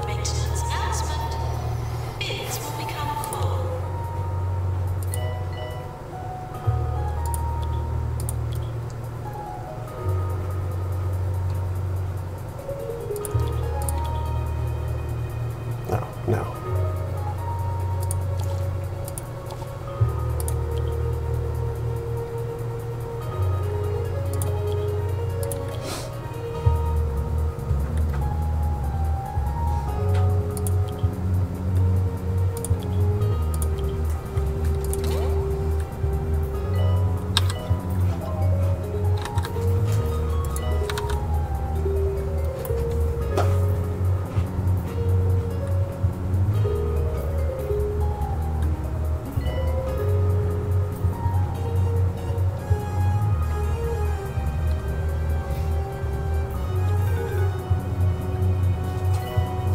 Maintenance announcement. Bids will become full. No.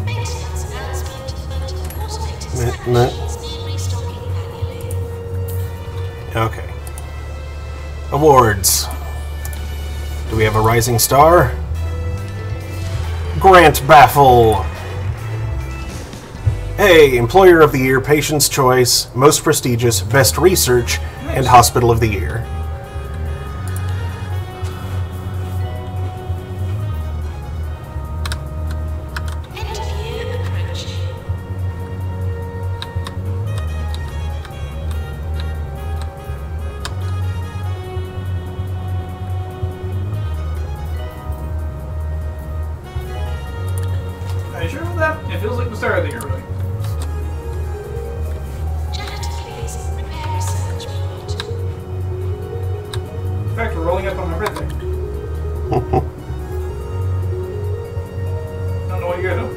Maintenance announcement. Automated snack No. machines need restocking manually. Okay. Awards. Do we have a rising star? Grant Baffle. Hey, Employer of the Year, Patient's Choice, Most Prestigious, Best Research, and Hospital of the Year. Interview approaching. Are you sure about that? It feels like the start of the year, really. Janitor, please prepare research report. In fact, we're rolling up on my birthday. Don't know what you're gonna do.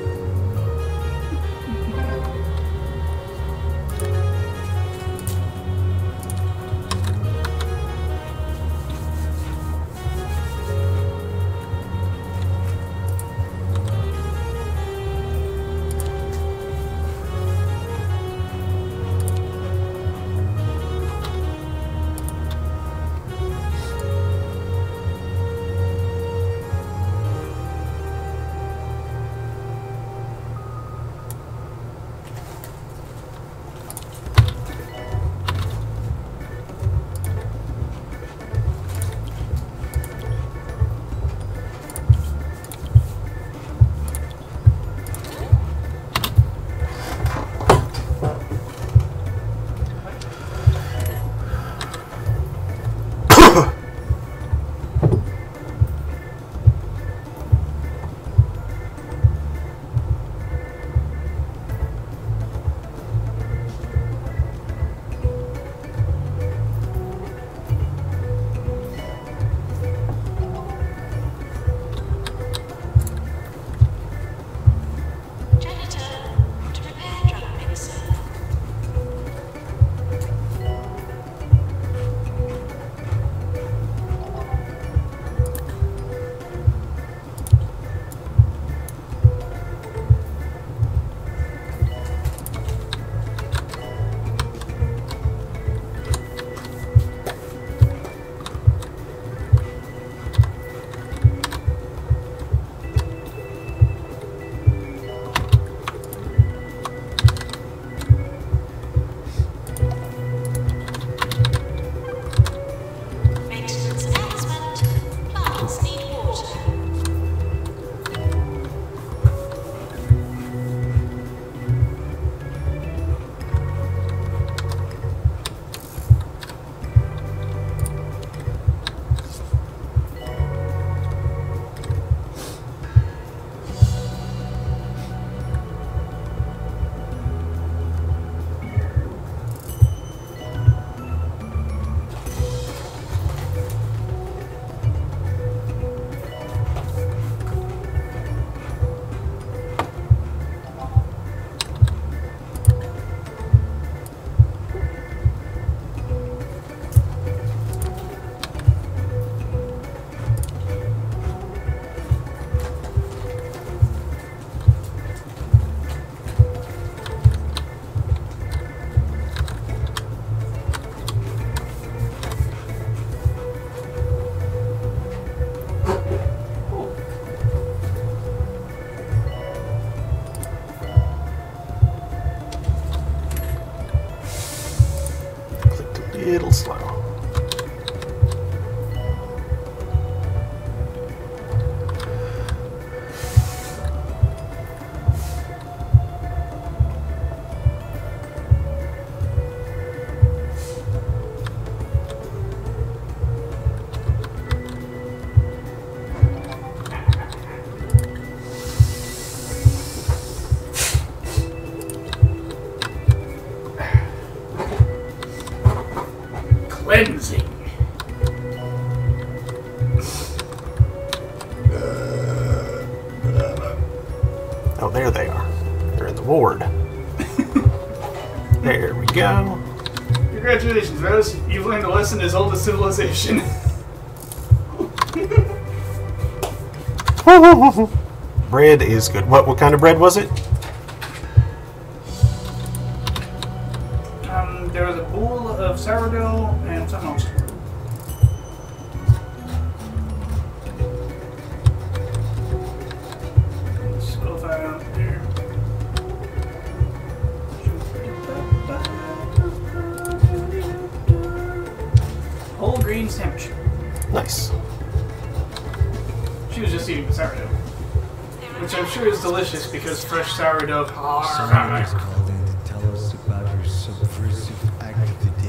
little slow. Cleansing. Oh, there they are. They're in the ward. There we go. Congratulations, Rose. You've learned a lesson as old as civilization. Bread is good. What kind of bread was it? There was a bowl of sourdough and something else. So if I don't there. Whole grain sandwich. Nice. She was just eating the sourdough, which I'm sure is delicious because fresh sourdough. Someone is called in to tell us about your subversive act of the day.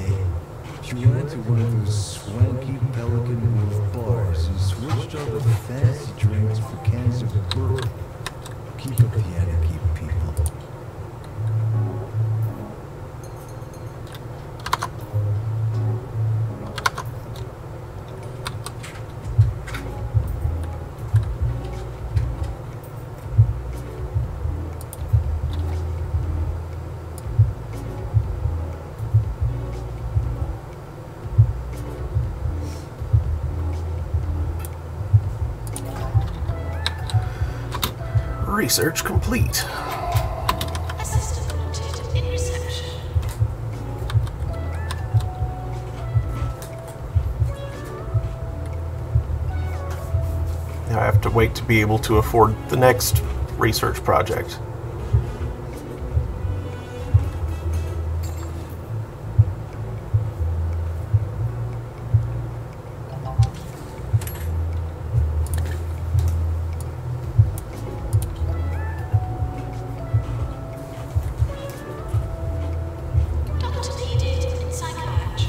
You went to one of those swanky Pelican Wolf bars and switched all the fancy drinks for cans of bourbon. Keep up the anarchy, people. Research complete. Assistant wanted in reception. Now I have to wait to be able to afford the next research project. Doctor needed in psychiatry.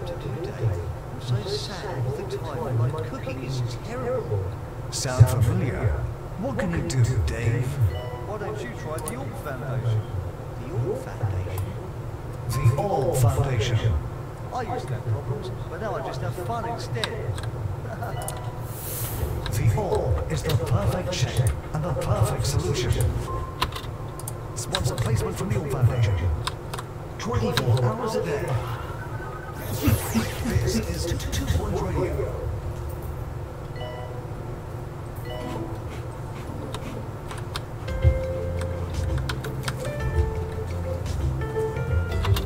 what to do, Dave. I'm so sad all the time and my cooking is terrible. Sound familiar? What can you do, Dave? Why don't you try the Orb Foundation? The Orb Foundation? The Orb Foundation. I used to have problems, but now I just have fun instead. The Orb is the perfect shape and the perfect solution. Sponsor placement from the Orb Foundation. 24 hours a day. This is 2 Point Radio.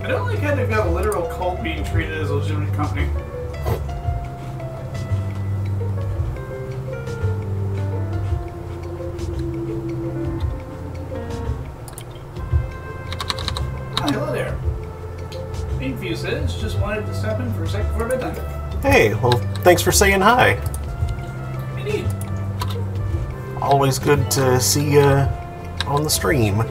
I don't like how they've got a literal cult being treated as a legitimate company. Hi, hello there. Beanfuse says, just wanted to stop in for a sec before bedtime. Hey, well, thanks for saying hi. Indeed. Always good to see you on the stream.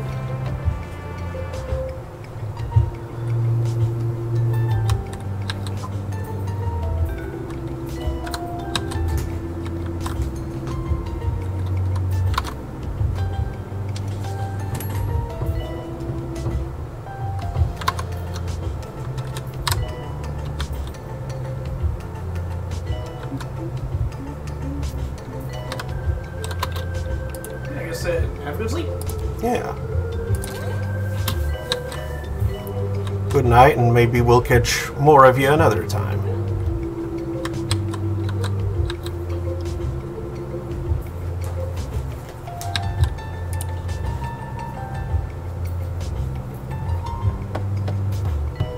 I guess have a good sleep. Yeah. Good night, and maybe we'll catch more of you another time.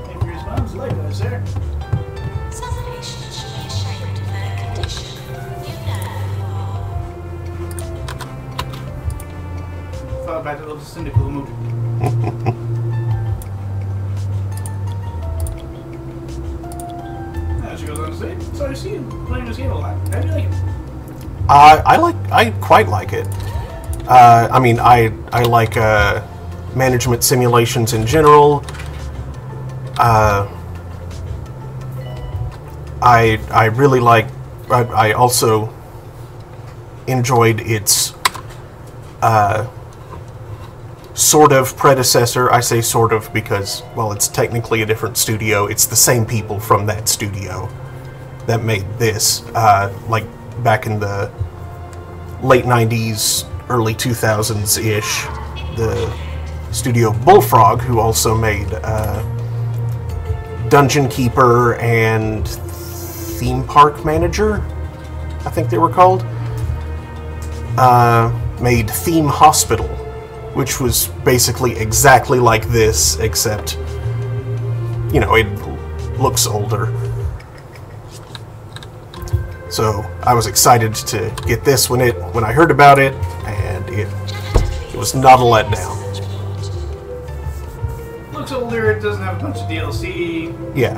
Thank you for your response. Likewise, sir. Some patients should be ashamed of their condition. You know. Fall back to a little cynical mood. She goes on to say, so I see you playing this game a lot. How do you like it? I quite like it. I mean, I like management simulations in general. I really like. I also enjoyed its sort of predecessor. I say sort of because, well, it's technically a different studio. It's the same people from that studio that made this, like back in the late 90s, early 2000s-ish. The studio Bullfrog, who also made Dungeon Keeper and Theme Park Manager, I think they were called, made Theme Hospital, which was basically exactly like this, except, you know, it looks older. So I was excited to get this when I heard about it, and it was not a letdown. Looks older, it doesn't have a bunch of DLC. Yeah.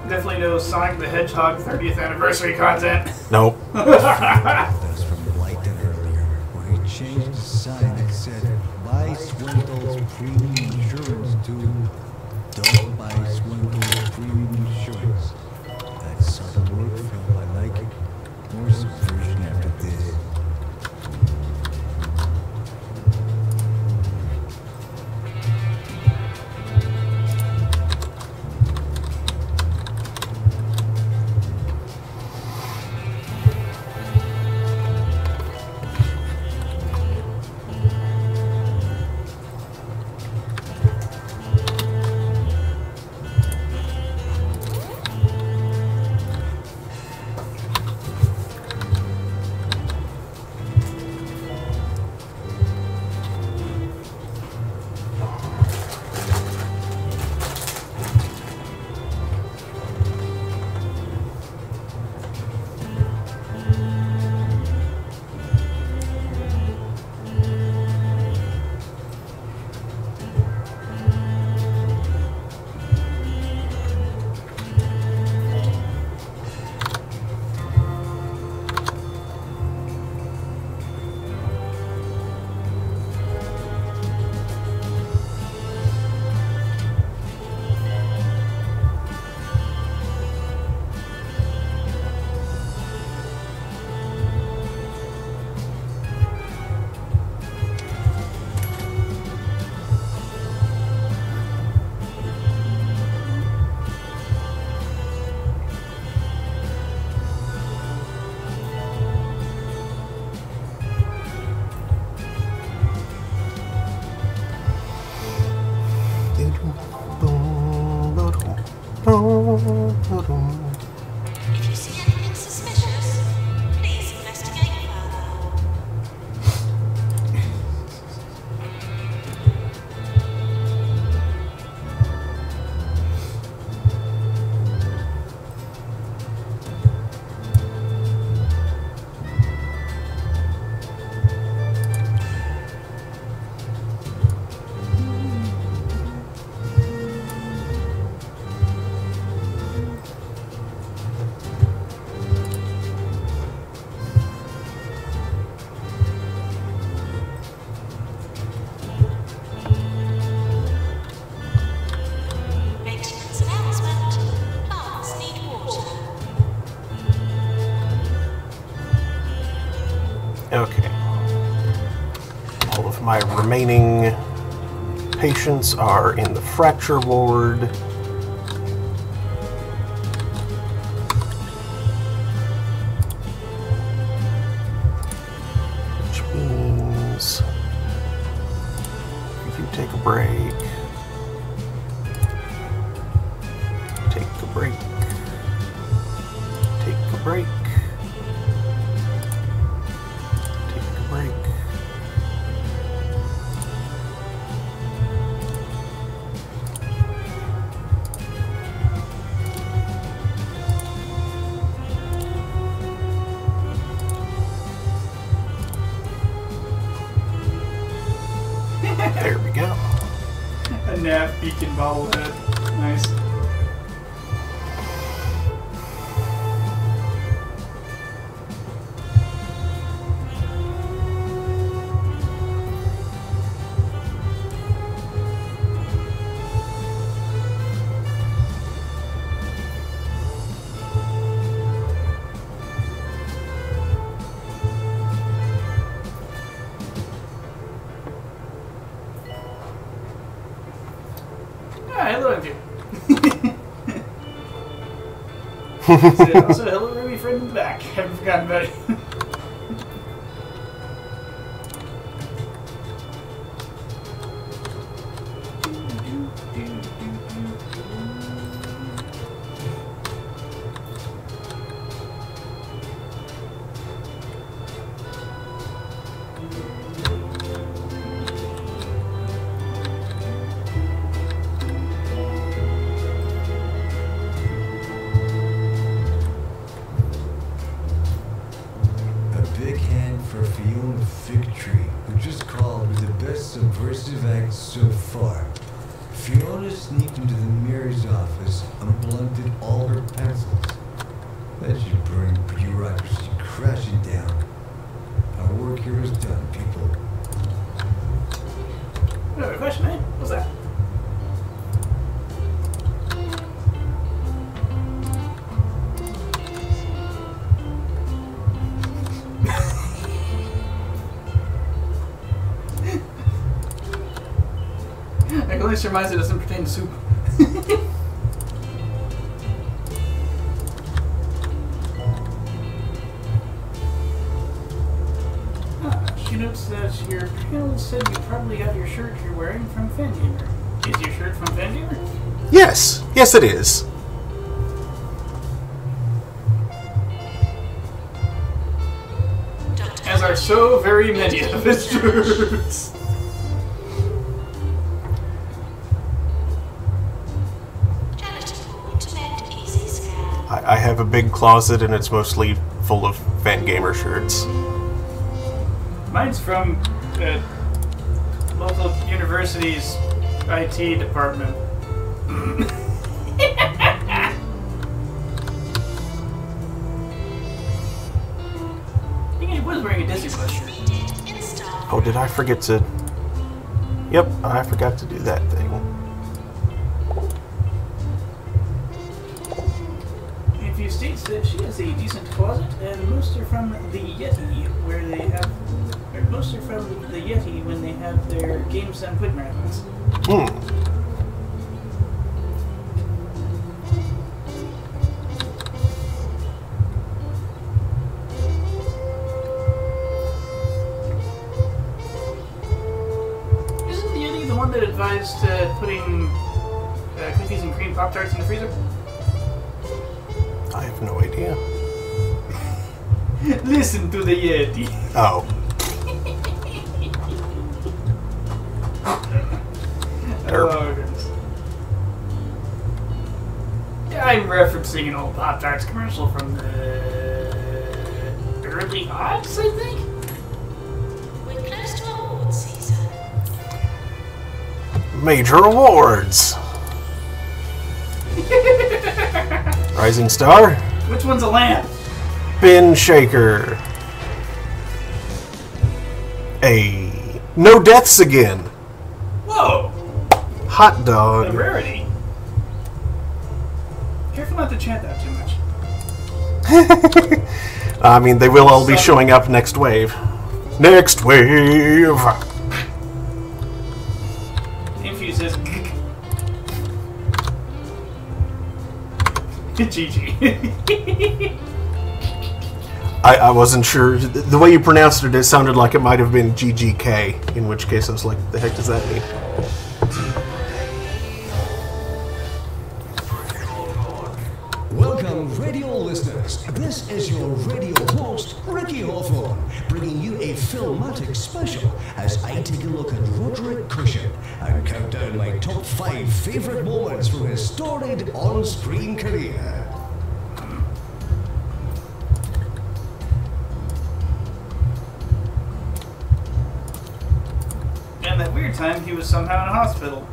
Definitely no Sonic the Hedgehog 30th anniversary content. Nope. That's from Blyton earlier, where he changed the sign that said, buy Swindle's premium insurance to don't buy Swindle's premium insurance. That sort of work film, I like it. More subversion after this. If you see anything suspicious, please investigate further. Maintenance announcement. Plants need water. Okay. All of my remaining patients are in the fracture ward. Which means if you take a break. Take a break. Take a break. Take a break. There we go. A nav beacon bobblehead. Nice. Ah, hello, Andrew. Also, hello, Ruby friend in the back. Haven't forgotten about it. A big hand for Fiona Figtree, who just called with the best subversive act so far. Fiona sneaked into the mayor's office and blunted all her pencils. That should bring bureaucracy crashing down. Our work here is done, people. Another question, eh? What's that? I can only surmise it doesn't pertain to soup. She notes that your panel said you probably got your shirt you're wearing from Fangamer. Is your shirt from Fangamer? Yes. Yes, it is. As are so very many of his shirts. I have a big closet and it's mostly full of Fangamer shirts. Mine's from local university's IT department. I think he was wearing a Disney Plus shirt. Oh, did I forget to... Yep, I forgot to do that thing. If you states that she has a decent closet, and most are from the Yeti, where they have... Or most are from the Yeti when they have their games and quick marathons. Isn't the Yeti the one that advised putting cookies and cream Pop-Tarts in the freezer? I have no idea. Listen to the Yeti. Oh. Oh, goodness. I'm referencing an old Pop-Tarts commercial from the early aughts, I think? We're close to awards season. Major awards. Rising Star. Which one's a lamp? Bin Shaker. No deaths again. Whoa! Hot A dog. rarity. Careful not to chant that too much. I mean, they will all be showing up next wave. Next wave. Infuse says GG. I wasn't sure. The way you pronounced it, it sounded like it might have been GGK, in which case I was like, the heck does that mean? Welcome, radio listeners. This is your radio host, Ricky Hawthorne, bringing you a filmatic special as I take a look at Roderick Cushion and count down my top 5 favorite moments from his storied on-screen career. And that weird time he was somehow in a hospital.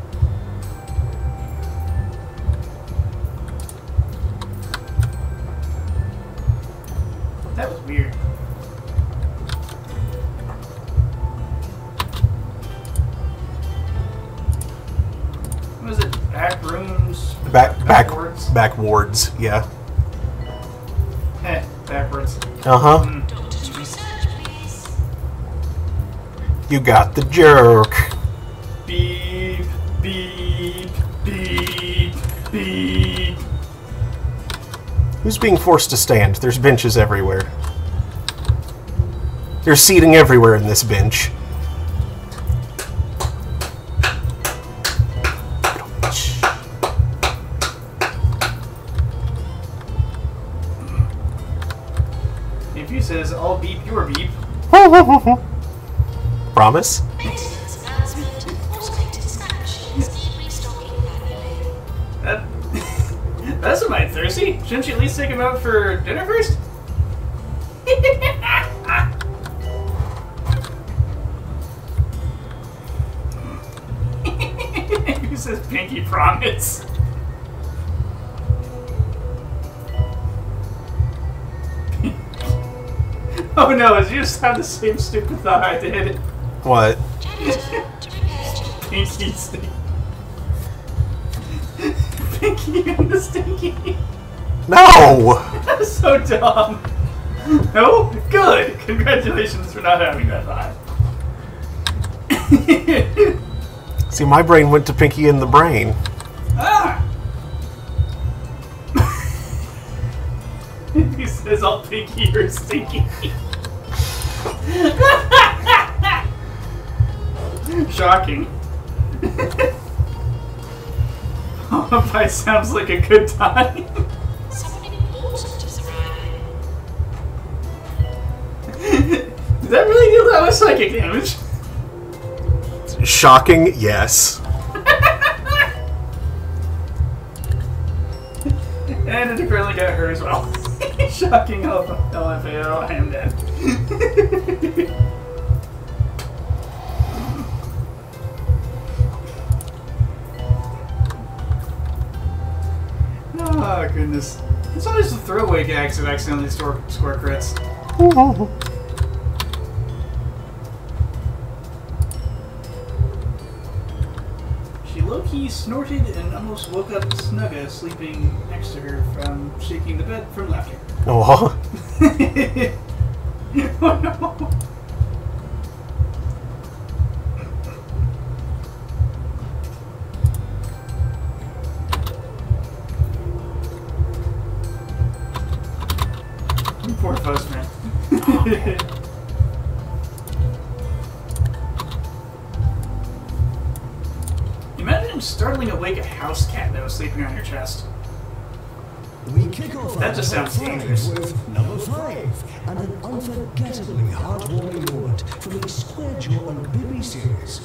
That was weird. What was it? Back rooms? Backwards, yeah. Backwards. Uh-huh. Doctor's research, please. You got the joke. Beep, beep, beep, beep. Who's being forced to stand? There's benches everywhere. There's seating everywhere in this bench. If he says, I'll beep your beep. Promise? Maintenance announcement. Automated snatch. Steam restocking manually. That's a mite thirsty. Shouldn't you at least take him out for dinner first? He says pinky promise. Oh no, you just have the same stupid thought I did. What? Janitor to repair job. Pinky stink. Pinky and the stinky. No! That's so dumb. No? Good. Congratulations for not having that thought. See, my brain went to Pinky in the Brain. Ah! He says all pinky or stinky. Shocking. Oh, that sounds like a good time. Someone important is arriving. Did that really deal that much psychic damage? Shocking, yes. And it apparently got her as well. Shocking LFAO, I am dead. Oh, goodness. It's always the throwaway gags that accidentally score crits. She low-key snorted and almost woke up Snugga sleeping next to her from shaking the bed from laughter. Oh. Oh no! Poor Fuzzman. Imagine startling awake a house cat that was sleeping on your chest. We kick off That our just top sounds five dangerous. with number 5, and an unforgettably heartwarming moment from the Square Jaw and Bibi series.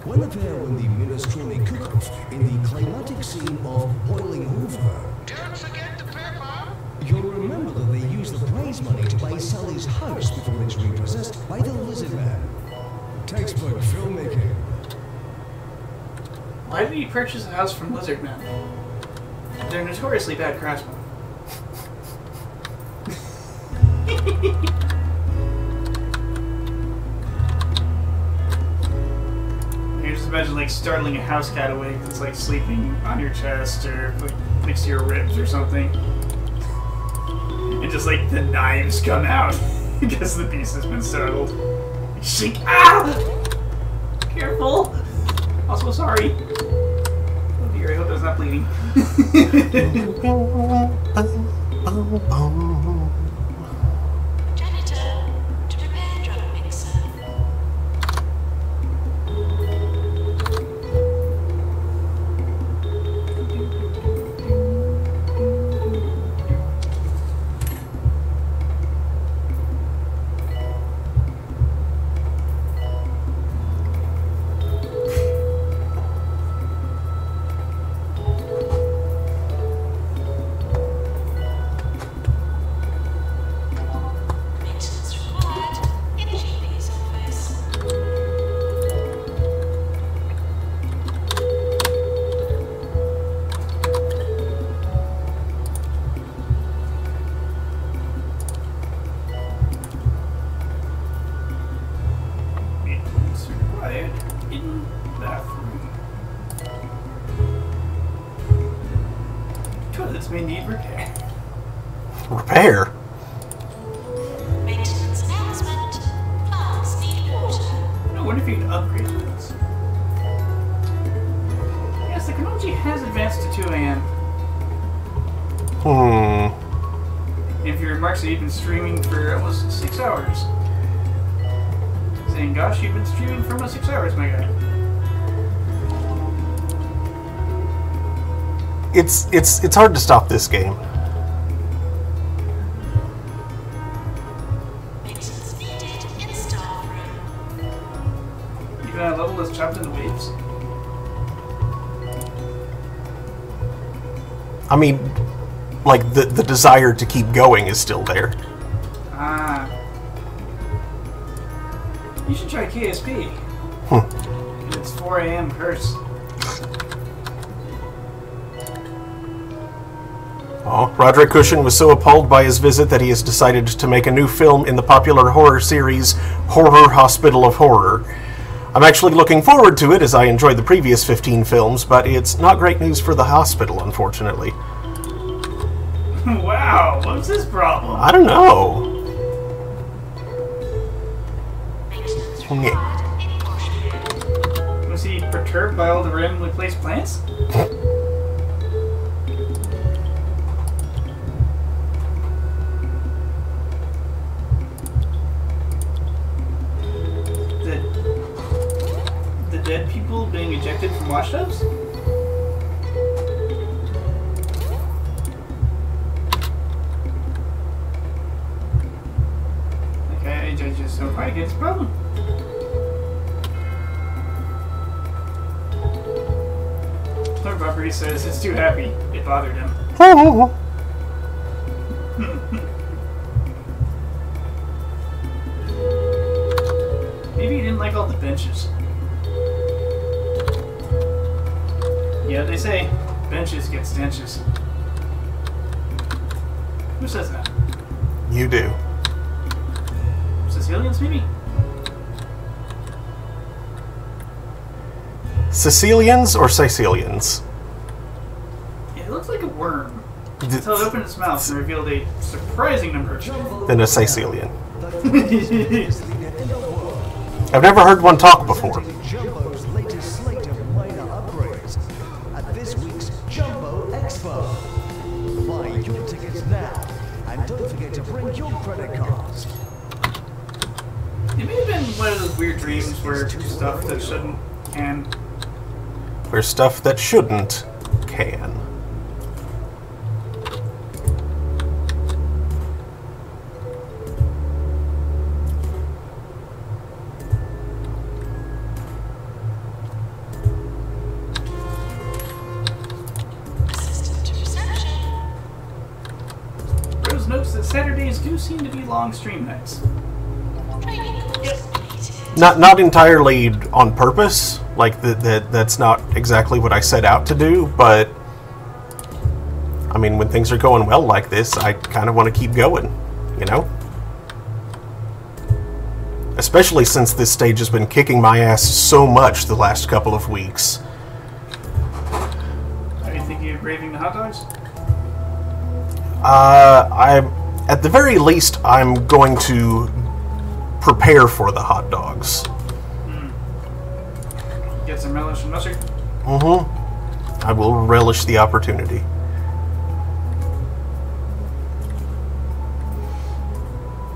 When the pair win the minestrone cook-off in the climatic scene of Boiling Over. Don't forget the pepper. You'll remember that they used the prize money to buy Sally's house before it's repossessed by the Lizard Man. Textbook filmmaking. Why did he purchase a house from Lizard Man? They're notoriously bad craftsmen. You just imagine like startling a house cat awake that's like sleeping on your chest or like next to your ribs or something. And just like the knives come out because the beast has been startled. Shake! Ah! Careful! Also sorry. Oh dear, I hope that's not bleeding. Janitor, to prepare drum mixer. Maintenance required in the GP's office. Maintenance required in bathroom. Toilets may need repair. Repair? Maintenance announcement. Plants need water. I wonder if you can upgrade those. Yes, the chronology has advanced to 2 a.m. If your remarks that you've been streaming for almost 6 hours. Saying, gosh, you've been streaming for almost 6 hours, my guy. It's hard to stop this game. Maintenance needed in staff room. Even at a level that's chopped into waves. I mean, like, the desire to keep going is still there. Ah. You should try KSP. It's 4 a.m. curse. Oh, Roderick Cushion was so appalled by his visit that he has decided to make a new film in the popular horror series Horror Hospital of Horror. I'm actually looking forward to it as I enjoyed the previous 15 films, but it's not great news for the hospital, unfortunately. Wow, what's his problem? I don't know. Maintenance Yeah. required in washroom. Was he perturbed by all the randomly placed plants? The dead people being ejected from washtubs? Okay, I just don't quite get his problem. Clear Buffery says it's too happy. It bothered him. Maybe he didn't like all the benches. Yeah, they say benches get stenches. Who says that? You do. Sicilians, maybe? Sicilians or Sicilians? Yeah, it looks like a worm. Until it opened its mouth and revealed a surprising number of children. Then a Sicilian. I've never heard one talk before. Jumbo's latest slate of minor upgrades at this week's Jumbo Expo. Buy your tickets now, and don't forget to bring your credit cards. It may have been one of those weird dreams where stuff that shouldn't can. Where stuff that shouldn't can. Rose notes that Saturdays do seem to be long stream nights. Training course completed. Not entirely on purpose. Like that's not exactly what I set out to do, but I mean, when things are going well like this, I kind of want to keep going, you know? Especially since this stage has been kicking my ass so much the last couple of weeks. Are you thinking of braving the hot dogs? At the very least, I'm going to prepare for the hot dogs. Get some relish and mustard? I will relish the opportunity.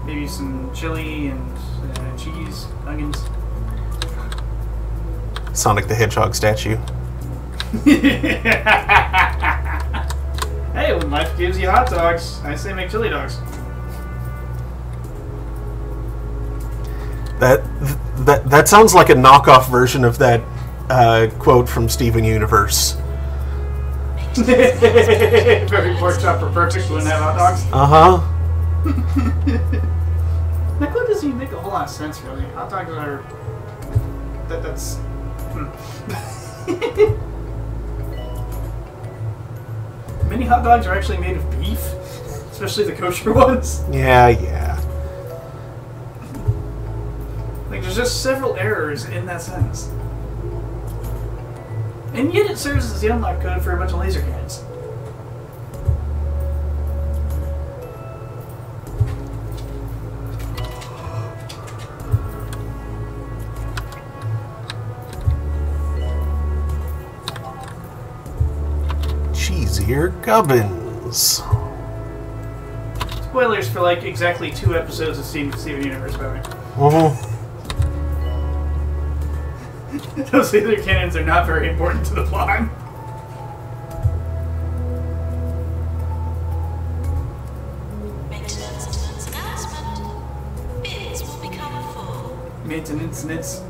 Maybe some chili and cheese, onions. Sonic the Hedgehog statue. Hey, when life gives you hot dogs, I say make chili dogs. That sounds like a knockoff version of that quote from Steven Universe. Very pork chop for perfect wouldn't have hot dogs. Uh-huh. That quote doesn't even make a whole lot of sense, really. Hot dogs are... That's... Many hot dogs are actually made of beef, especially the kosher ones. Yeah. Like, there's just several errors in that sentence. And yet it serves as the unlock code for a bunch of laser cannons. Cheesier gubbins. Spoilers for, like, exactly 2 episodes of Steven Universe, by the way. Those laser cannons are not very important to the plot. Maintenance announcement. Bins will become full. Maintenance.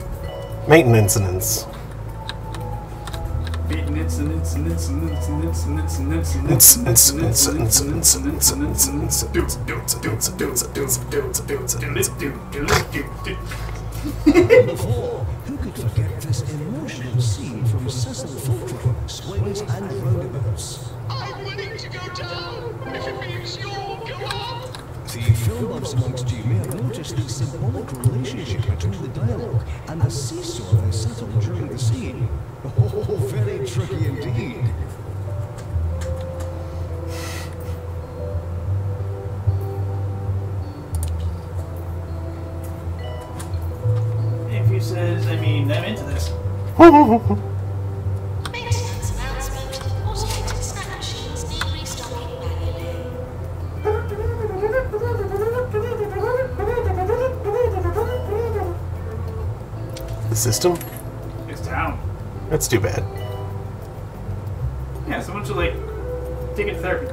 Before, who could forget this emotional scene from Cecil Fulcrum, Swings and Roundabouts? I'm willing to go down if it means you'll go up. The film buffs amongst you may have noticed the symbolic relationship between the dialogue and the seesaw that is settled during the scene. Oh, very tricky indeed. If he says, I mean, I'm into this. Maintenance announcement. Automated snack machines need restocking manually. The system? It's down. That's too bad. Yeah, someone should, like, take it to therapy.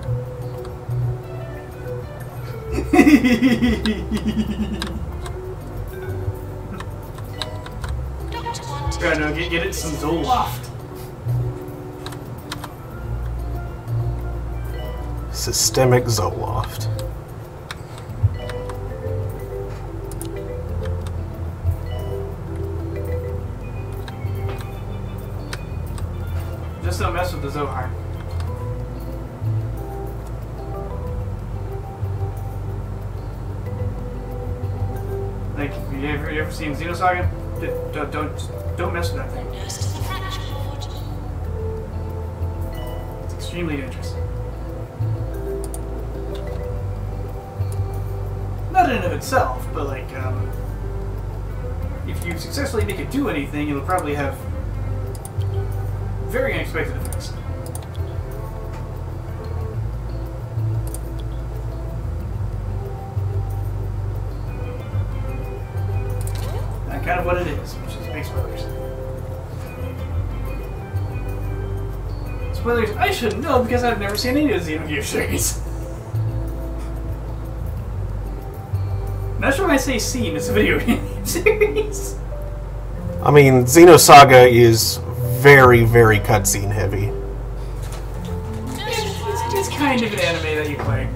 Doctor wants Gotta know, get it some Zoloft. Systemic Zoloft. Just don't mess with the Zohar. Like, you ever seen Xenosaga? Don't mess with that thing. nurse to the fracture ward. It's extremely dangerous. Not in and of itself, but like, if you successfully make it do anything, it'll probably have very unexpected effects. That's kind of what it is, which is big spoilers. Spoilers, I shouldn't know because I've never seen any of the Xenogears series. Not sure when I say scene, it's a video game series. I mean, Xenosaga is very, very cutscene heavy. Nurse required. It's kind of an anime that you play.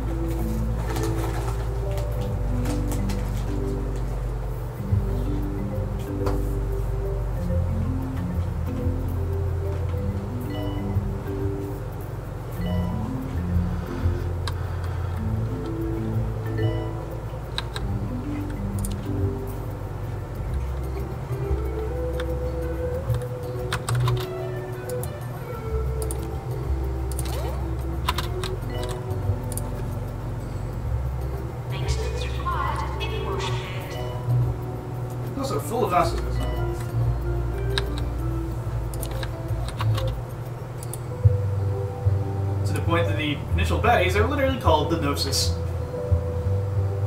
full of narcissism. To the point that the initial baddies are literally called the Gnosis.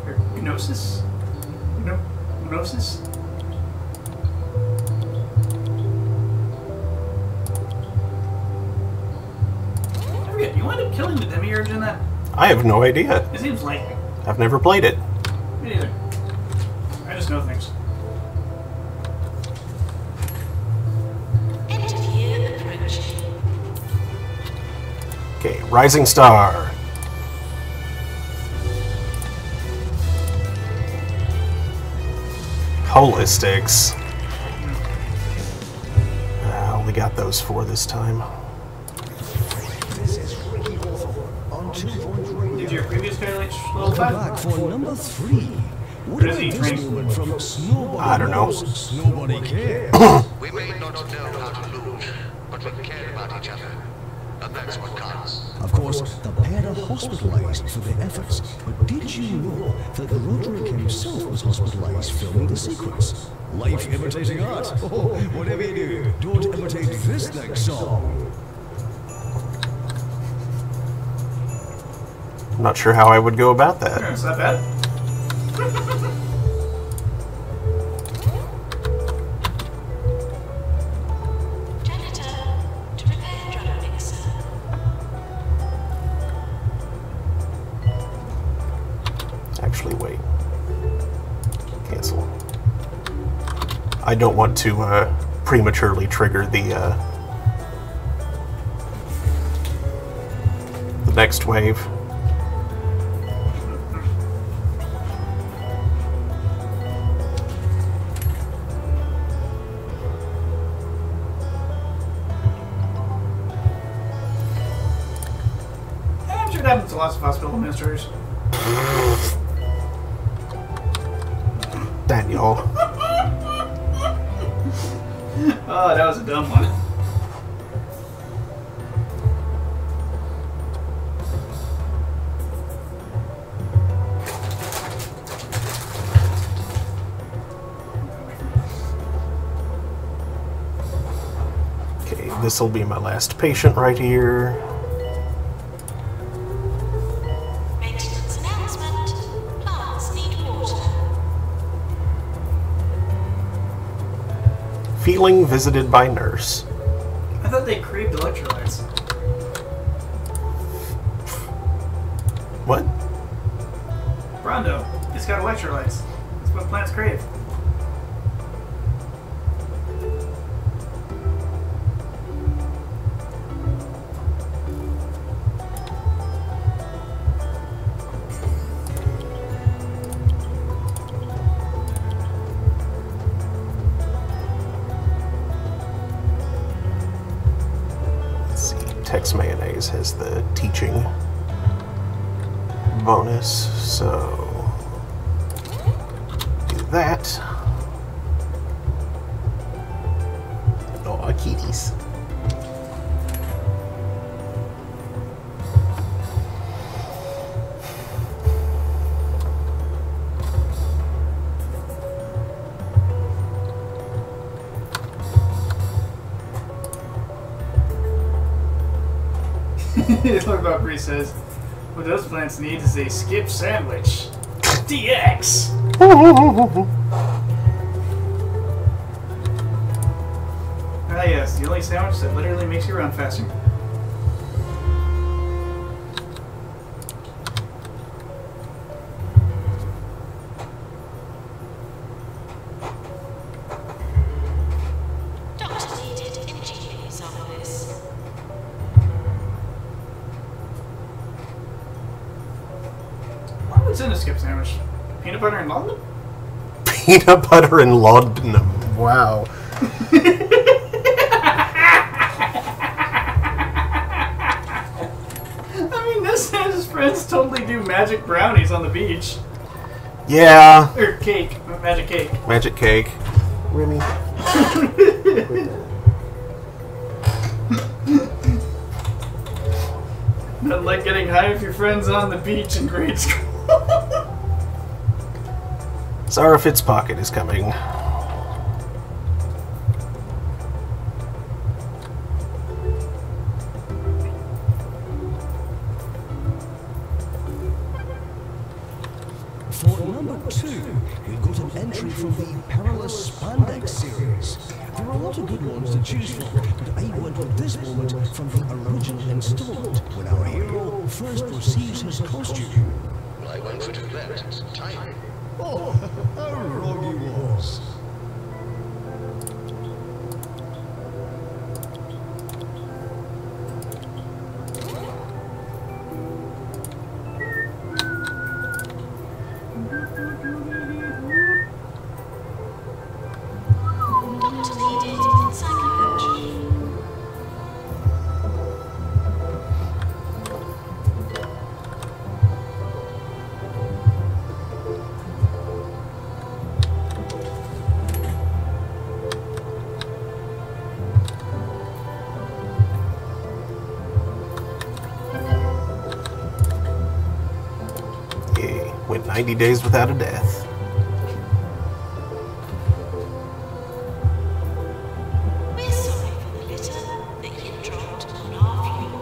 Or Gnosis? Gnosis? I forget, you wind up killing the Demiurge in that? I have no idea. It seems likely. I've never played it. Me neither. I just know things. Interview approaching. Okay, Rising Star. Holistics. I only got those 4 this time. This is Ricky Hawthorne on 2 Point Radio. Did your previous guy reach level Welcome 5? back for number 3. What is he This training? moment from Snowbody I don't know. Knows, Nobody cares. We may not know how to lose, but we care about each other. And that's what counts. Of course, the pair are hospitalized for their efforts. But did you know that Roderick himself was hospitalized filming the sequence? Life imitating art. Oh, whatever you do, don't imitate this next song. I'm not sure how I would go about that. It's not bad. Janitor, to repair drug mixer. Actually, wait. Cancel. I don't want to prematurely trigger the next wave. I'm sure it happens to lots of hospital administrators. Daniel. Oh, that was a dumb one. Okay, this will be my last patient right here. Maintenance announcement. Plants need water. Feeling visited by nurse. I thought they craved electrolytes. What? Rondo, it's got electrolytes. That's what plants crave. Let's see. Tex Mayonnaise has the teaching bonus, so do that. Oh, kitties. Lord Valkyrie says, what those plants need is a skip sandwich. DX! Ah yes, the only sandwich that literally makes you run faster. Doctor needed in GP's office. What's in a skip sandwich? Peanut butter and laudanum? Peanut butter and laudanum. Wow. I mean, this and his friends totally do magic brownies on the beach. Yeah. Or cake. Magic cake. Magic cake. Remy. Not like getting high with your friends on the beach in grade school. Zara Fitzpocket is coming. For number 2, we've got an entry from the Perilous Spandex series. There are a lot of good ones to choose from, but I went with this moment from the original installment, when our hero first receives his costume. Well, I went for Tibet. Tiny. Oh, how wrong he was. Doctor needed. Psychiatry. Yeah, went 90 days without a death. We're sorry for the litter that you dropped on our fuel.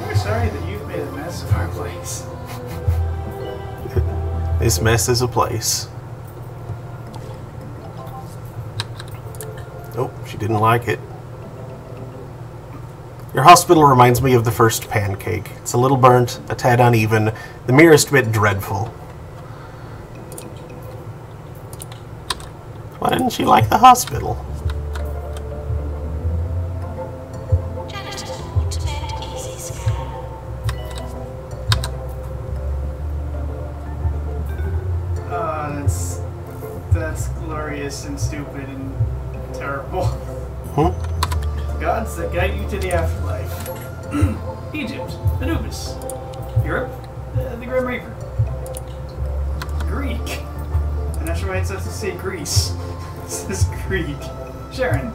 We're sorry that you've made a mess of our place. This mess is a place. Nope, she didn't like it. Your hospital reminds me of the first pancake. It's a little burnt, a tad uneven, the merest bit dreadful. Why didn't she like the hospital? Janitor, ultimate easy scan. That's glorious and stupid and terrible. Gods that guide you to the afterlife. Egypt, Anubis, Europe, the Grim Reaper, Greek. I'm not sure why it says to say Greece. It says Greek. Sharon,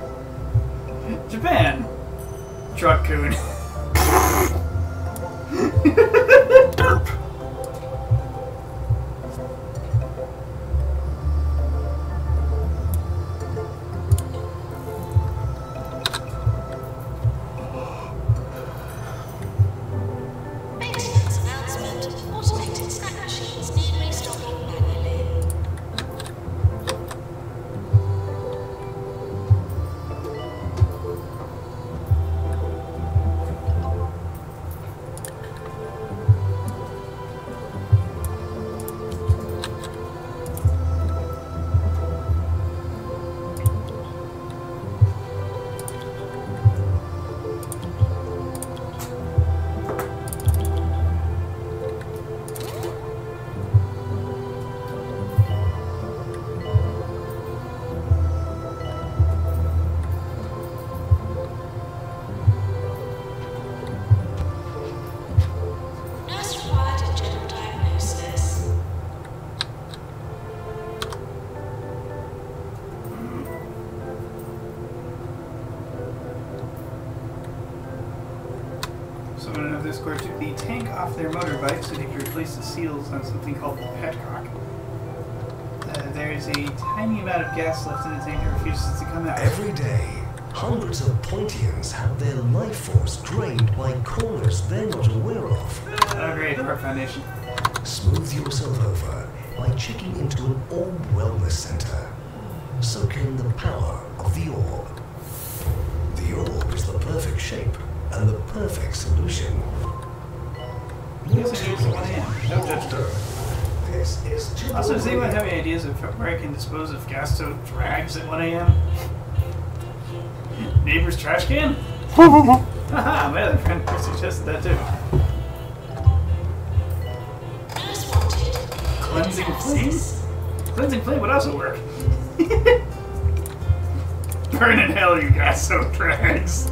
Japan, Truck Coon. Derp. Maintenance announcement. Automated snack machines need restocking manually. Nurse required a general diagnosis. So I don't know if this square took the tank off their motorbike so they could replace the seals on something called the petcock. There's a tiny amount of gas left in the tank that refuses to come out. Every day, hundreds of Pointians have their life force drained by corners they're not aware of. Oh great, Heart Foundation. Smooth yourself over by checking into an orb wellness center. Soak in the power of the orb. The orb is the perfect shape and the perfect solution. Yes, I use 1 a.m. No judgment. This is too Also, does anyone have any ideas of where I can dispose of gas-soaked rags at 1 a.m.? Neighbor's trash can? Haha, my other friend suggested that too. Nurse wanted. Cleansing flame? Cleansing flame would also work. Burn in hell, you gas-soaked rags.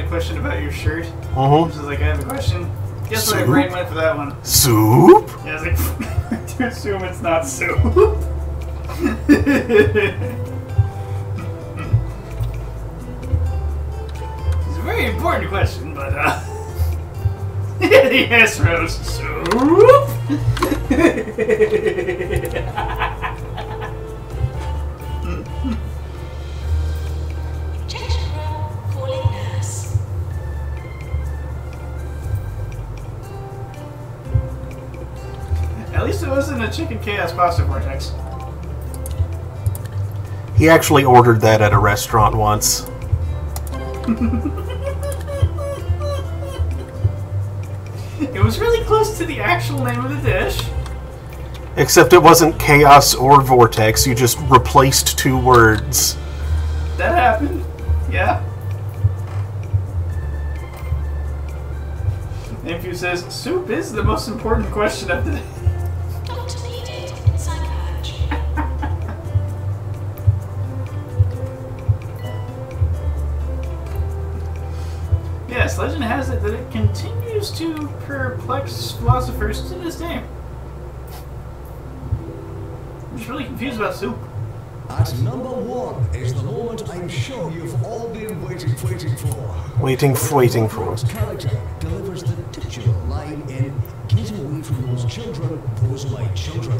a question about your shirt. Mm-hmm. Which is like, I have a question. Guess what? My Soup? brain went for that one. Soup? Yeah, I was like, to assume it's not soup. It's a very important question, but yes, Rose, soup. Injection room, calling nurse. At least it wasn't a chicken chaos pasta vortex. He actually ordered that at a restaurant once. It was really close to the actual name of the dish. Except it wasn't chaos or vortex, you just replaced two words. That happened. Yeah. Nephew says, soup is the most important question of the day. Doctor needed in psychiatry. Yes, legend has it that it continues to perplex philosophers to this day. I'm just really confused about soup. At number 1 is the moment I'm sure you've all been waiting for. Waiting for. This character delivers the titular line in Get Away from Those Children, Those My Children.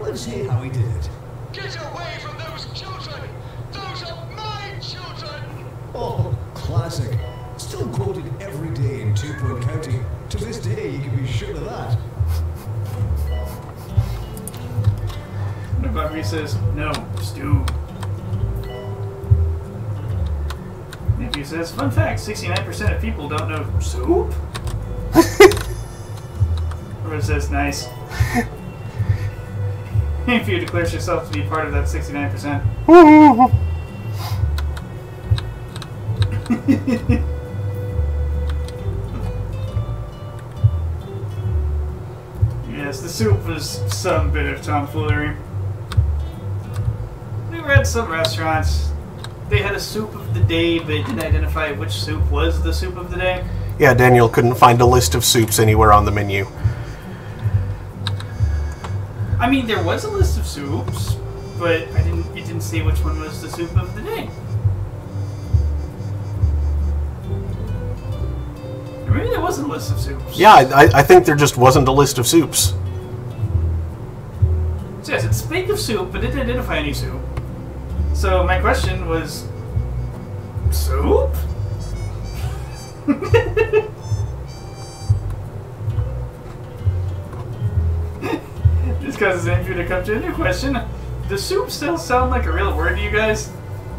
Let's hear how he did it. Get away from those children! Those are my children! Oh, classic. Still quoted every day in 2 Point County. To this day, you can be sure of that. Buckery says, no, stew. Nephew says, fun fact, 69% of people don't know soup. Everyone says, nice. Nephew declares yourself to be part of that 69%. Yes, the soup was some bit of tomfoolery. We were at some restaurants. They had a soup of the day, but it didn't identify which soup was the soup of the day. Yeah, Daniel couldn't find a list of soups anywhere on the menu. I mean, there was a list of soups, but it didn't say which one was the soup of the day. Or maybe there wasn't a list of soups. Yeah, I think there just wasn't a list of soups. So yes, it spake of soup, but it didn't identify any soup. So my question was, soup? This causes Andrew to come to a new question. Does soup still sound like a real word to you guys?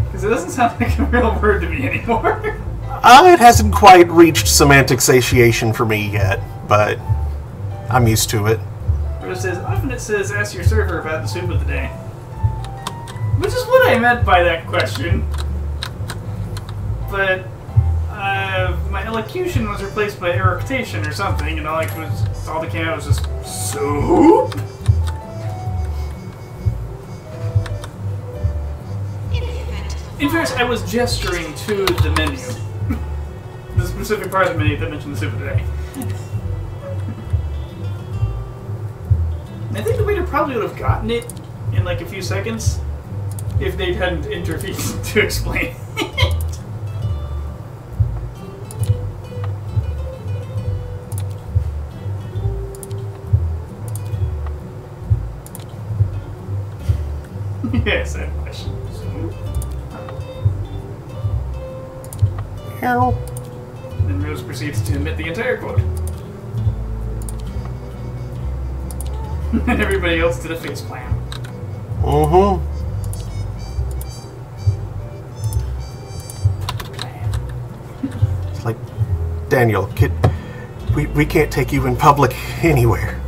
Because it doesn't sound like a real word to me anymore. It hasn't quite reached semantic satiation for me yet, but I'm used to it. It says, often it says, ask your server about the soup of the day. Which is what I meant by that question. But my elocution was replaced by eructation or something, and all that came out was just soup. In fairness, I was gesturing to the menu. The specific part of the menu that mentioned the soup of the day. I think the waiter probably would have gotten it in like a few seconds if they hadn't intervened to explain it. Yes, I have a question. Then Rose proceeds to admit the entire quote. And everybody else did a face plan. It's like, Daniel, we can't take you in public anywhere.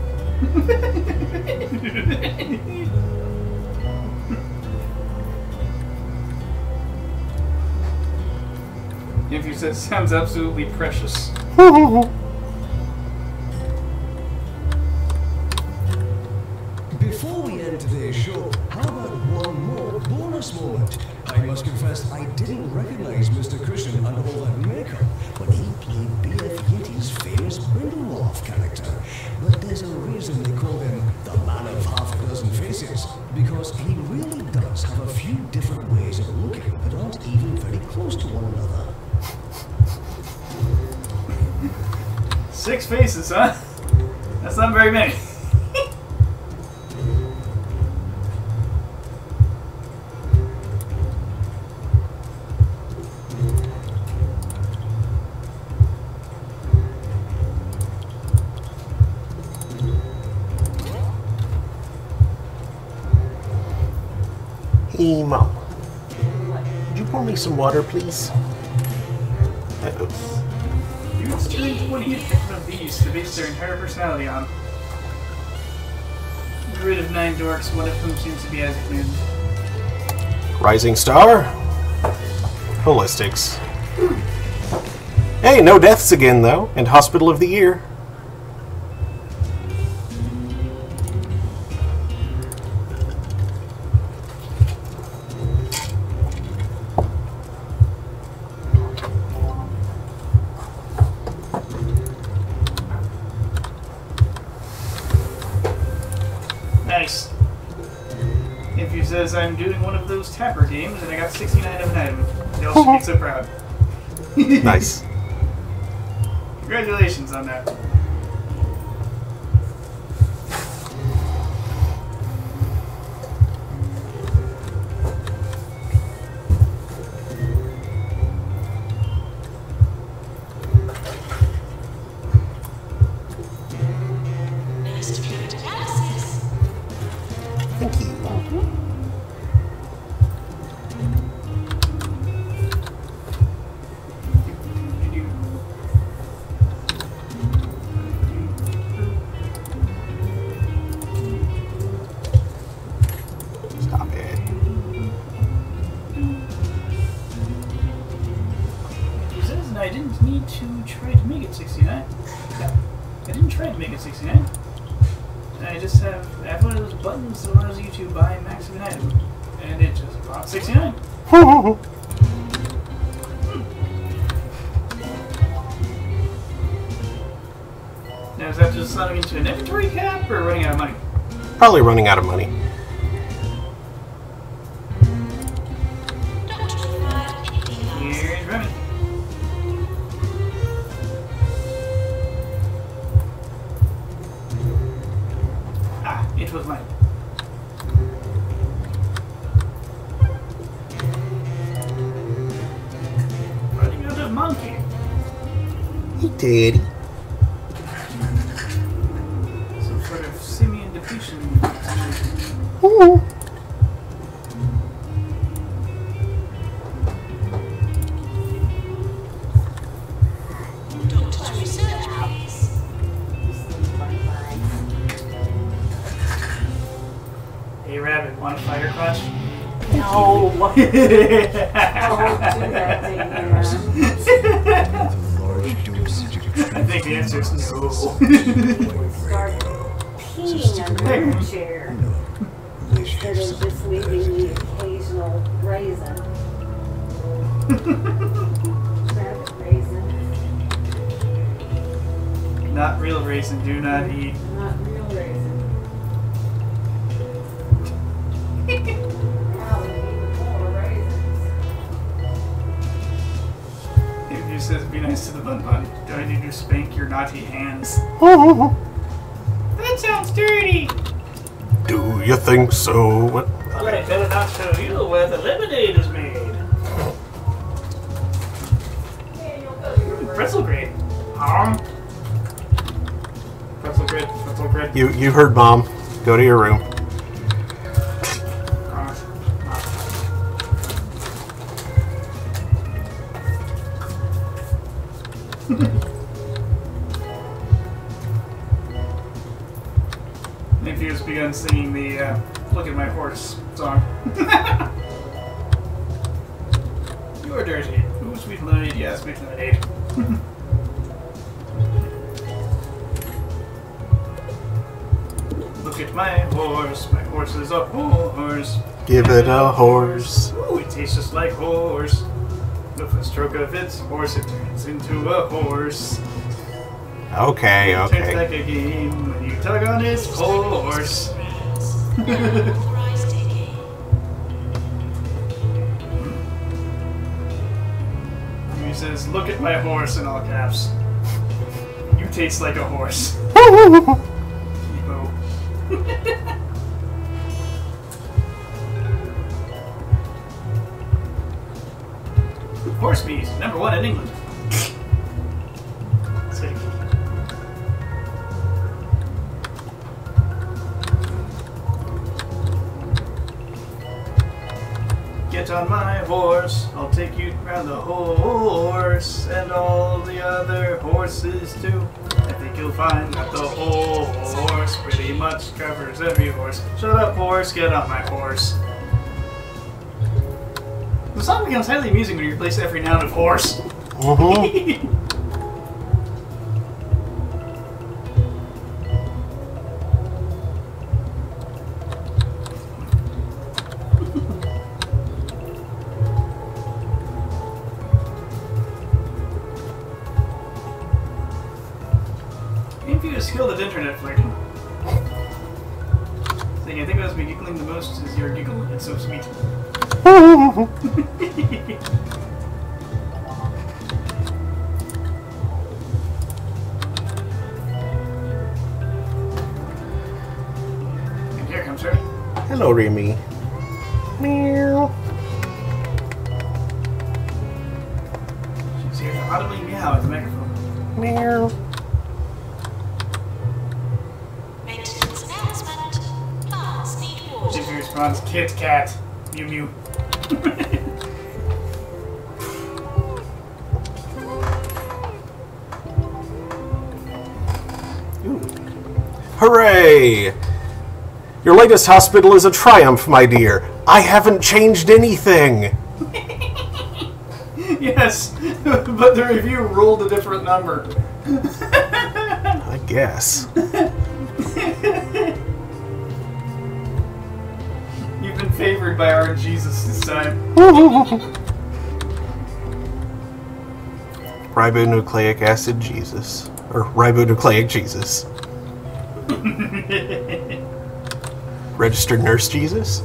If you said sounds absolutely precious. Before we end today's show, how about one more bonus moment? I must confess I didn't recognize Mr. Christian under all that makeup. This is because he really does have a few different ways of looking that aren't even very close to one another. 6 faces, huh? That's not very many. Hey, Mom. Would you pour me some water, please? Dude's turning 20 and picked one of these to base their entire personality on. Get rid of 9 dorks, one of whom seems to be Isaac Newton. Rising Star. Holistics. Hey, no deaths again, though. And Hospital of the Year. Nice. If he says I'm doing one of those tapper games and I got 69 of an item, y'all should be so proud. Nice. Congratulations on that. Nurse fluid analysis. Thank you. Stop it. He says I didn't need to try to make it 69. Yeah, I didn't try to make it 69. I just have one of those buttons that allows you to buy max of an item. And it just brought 69. Now is that just slotting into an inventory cap or running out of money? Probably running out of money. Doctor required anything else? Here's Remy. Ah, it was mine. Running out of monkey. Hey, Daddy. Some sort of simian depletion. Doctor to research, please. Hey Rabbit, want a fighter clash? No. Don't do that thing here. Large dosage of I think the answer is no. Start peeing under your chair instead of just leaving the occasional raisin. Rabbit raisin. Not real raisin, do not eat. Not real raisin. Now we need more raisins. If you says be nice to the bun bun, do I need to spank your naughty hands? That sounds dirty! Do you think so? What? Well, I better not show you where the lemonade is made. Pretzel grid. Pretzel grid, pretzel grid. You heard, Mom. Go to your room. If you just begun singing the Look at My Horse song. You are dirty. Ooh, sweet lemonade. Yeah, sweet lemonade. Look at my horse. My horse is a horse. Give it a horse. Ooh, it tastes just like horse. With a stroke of its horse, it turns into a horse. Okay, It turns okay. like a game when you tug on its horse. Unauthorized digging. He says, "Look at my horse," in all caps. You taste like a horse. Emo. Horse meat, #1 in England. Sick. Get on my horse, I'll take you round the horse, and all the other horses too. I think you'll find that the whole horse pretty much covers every horse. Shut up, horse, get on my horse. The song becomes highly amusing when you replace every noun with horse. If you skilled at internet flirting. Thing I think that's me giggling the most is your giggle. It's so sweet. And here comes her. Hello, Remy. Meow. She's here to audibly meow at the microphone. Meow. Maintenance announcement. Cars need water. She responds, "Kit Kat, Mew Mew." Hooray! Your latest hospital is a triumph, my dear. I haven't changed anything. Yes, but the review rolled a different number. I guess. You've been favored by our Jesus this time. Ribonucleic acid Jesus. Or ribonucleic Jesus. Registered nurse Jesus?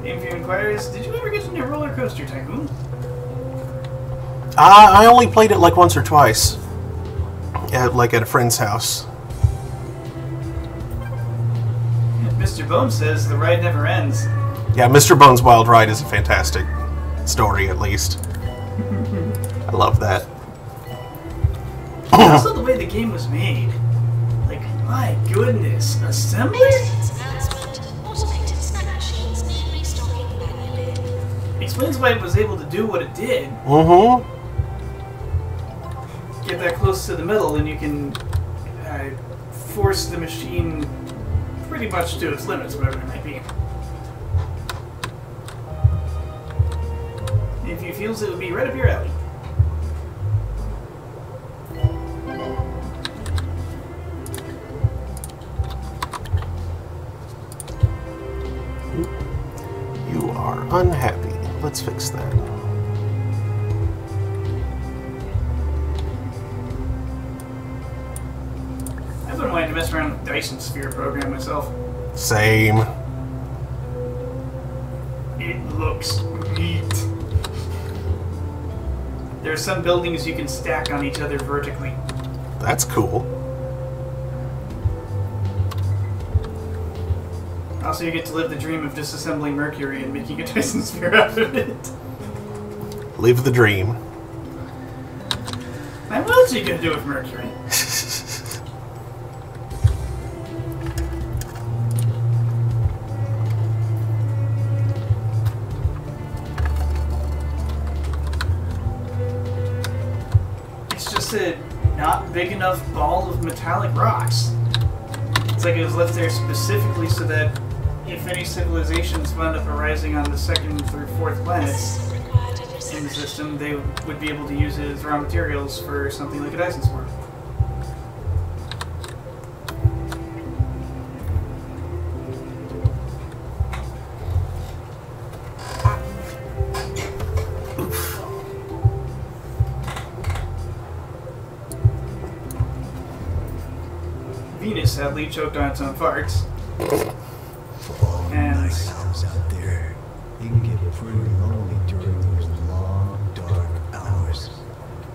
Gameview inquires, did you ever get into Roller Coaster Tycoon? I only played it like once or twice. Like at a friend's house. Mr. Bones says the ride never ends. Yeah, Mr. Bones' Wild Ride is a fantastic story, at least. I love that. Also the way the game was made. Like, my goodness. Assembly? Maintenance announcement. Automated snack machines need restocking manually. Explains why it was able to do what it did. Mm-hmm. Get that close to the middle and you can force the machine pretty much to its limits, whatever it might be. If he feels it would be right up your alley. You are unhappy. Let's fix that. I've been wanting to mess around with Dyson Sphere program myself. Same. It looks neat. There are some buildings you can stack on each other vertically. That's cool. Also, you get to live the dream of disassembling Mercury and making a Dyson Sphere out of it. Live the dream. Now, what else are you going to do with Mercury? It's just a not big enough ball of metallic rocks. It's like it was left there specifically so that if any civilizations wound up arising on the 2nd through 4th planets Required in in the reception. system, they would be able to use it as raw materials for something like a Dyson Sphere. Venus sadly choked on its own farts. For all you And- night owls out there, it can get pretty lonely during those long, dark hours.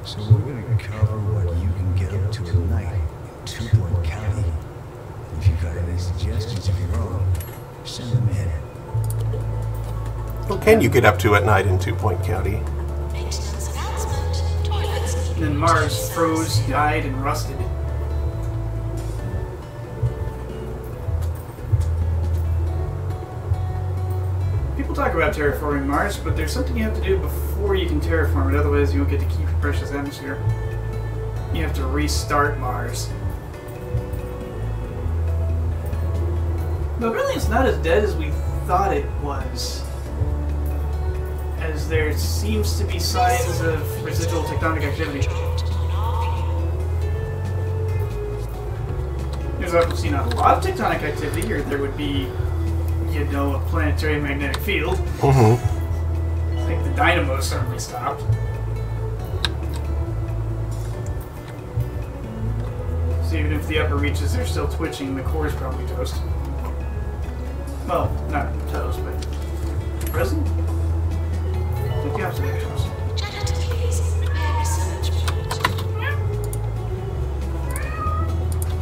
So we're gonna cover what you can get up to at night in 2 Point County. If you've got any suggestions of your own, send them in. What can you get up to at night in 2 Point County? Maintenance announcement. Toilets need And then Mars froze, died, and rusted. People talk about terraforming Mars, but there's something you have to do before you can terraform it, otherwise you won't get to keep your precious atmosphere. You have to restart Mars. But really it's not as dead as we thought it was. As there seems to be signs of residual tectonic activity. There's obviously not a lot of tectonic activity, or there would be, you know, a planetary magnetic field. Mm-hmm. I think the dynamo suddenly stopped. So even if the upper reaches are still twitching, the core is probably toast. Well, not toast, but frozen? I think the opposite of toast. Janet, please prepare research report.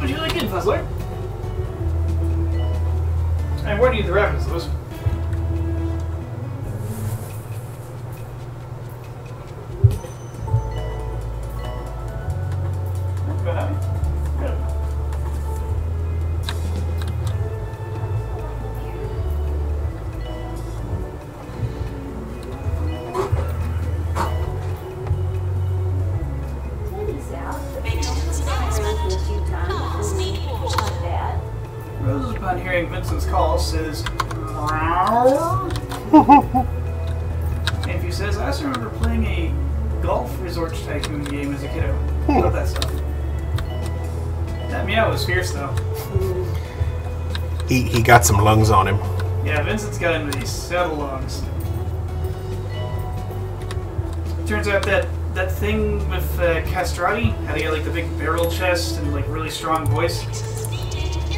Would you like in, Fuzzler? I warned you the reference, Lewis. Maintenance announcement. Cars need water. Rose, upon hearing Vincent's call, says, "Meow." And if he says, I also remember playing a golf resort tycoon game as a kiddo. Love that stuff. That meow was fierce, though. He got some lungs on him. Yeah, Vincent's got into these saddle lungs. Turns out that thing with Castrati, how he had like the big barrel chest and like really strong voice,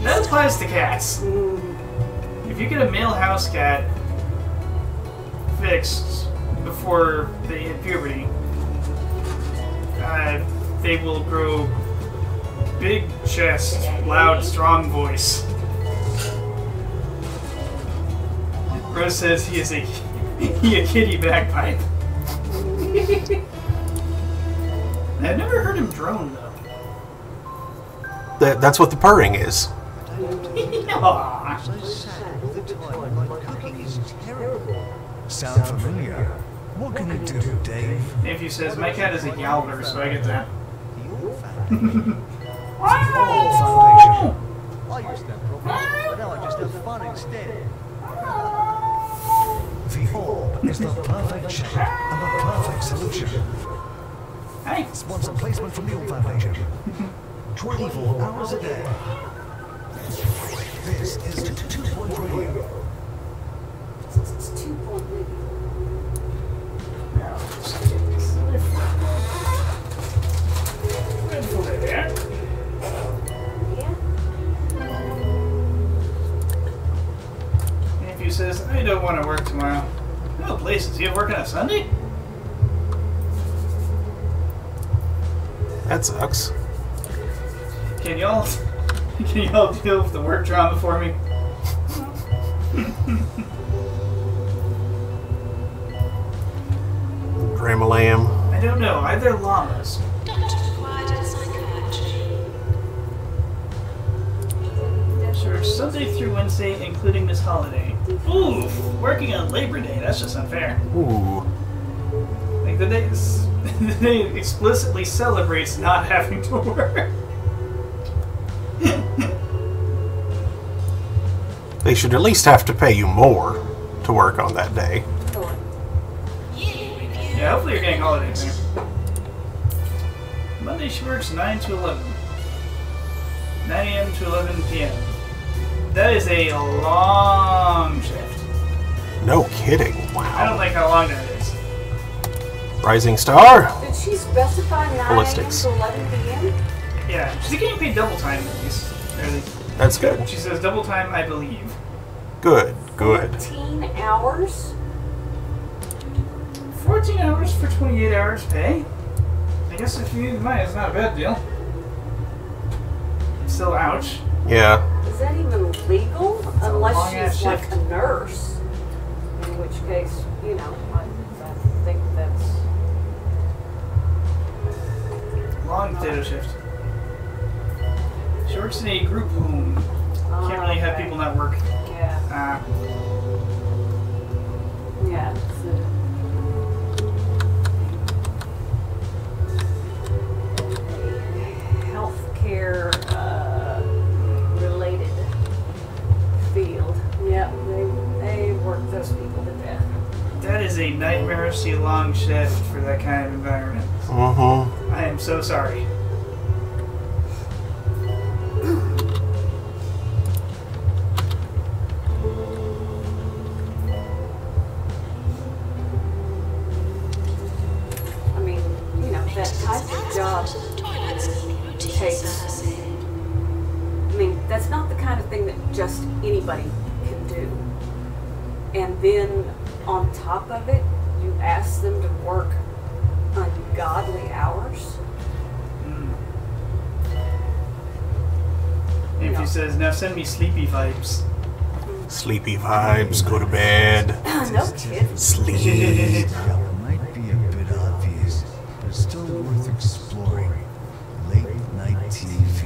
that applies to cats. If you get a male house cat fixed before they hit puberty, they will grow big chest, loud, strong voice. Rose says he is a kitty bagpipe. I've never heard him drone though. That's what the purring is. Aw. Sound familiar? What can it do, Dave? If says my cat is a yowler, so I get that. Foundation. I used to have problems, but now I just have fun instead. The orb is the perfect shape and the perfect solution. Hey. Sponsor placement from the Orb Foundation. 24 hours a day. This is 2 Point Radio. It's 2 Point Radio. Yeah. If says, I don't want to work tomorrow. No places. You working on Sunday? That sucks. Can y'all deal with the work drama for me? Grandma Lamb. I don't know. Either llamas. Doctor required in psychiatry. Sure, Sunday through Wednesday, including this holiday. Oof! Working on Labor Day. That's just unfair. Ooh. Like the day explicitly celebrates not having to work. They should at least have to pay you more to work on that day. Yeah, hopefully you're getting holidays there. Monday she works 9 to 11. 9 a.m. to 11 p.m. That is a long shift. No kidding. I Wow. don't like how long that is. Rising Star. Did she specify 9 a.m. Ballistics. to 11 p.m.? Yeah, she's getting paid double time at least. That's good. She says double time, I believe. Good, good. 14 hours? 14 hours for 28 hours pay? I guess if you need the money, it's not a bad deal. Still, ouch. Yeah. Is that even legal? a Unless long-ass she's like shift. a nurse. In which case, you know, I think that's... Long potato shift. She works in a group home. Can't really have okay. people not work. Yeah. Yeah. Healthcare related field. Yeah, they work those people to death. That is a nightmarishly long shift for that kind of environment. Mm-hmm. I am so sorry. I mean, you know, that type of job takes... I mean, that's not the kind of thing that just anybody can do. And then, on top of it, you ask them to work ungodly hours. And if he says, now send me sleepy vibes. Sleepy vibes, go to bed. No kidding. Sleep. It might be a bit obvious, but it's still worth exploring. Late night TV.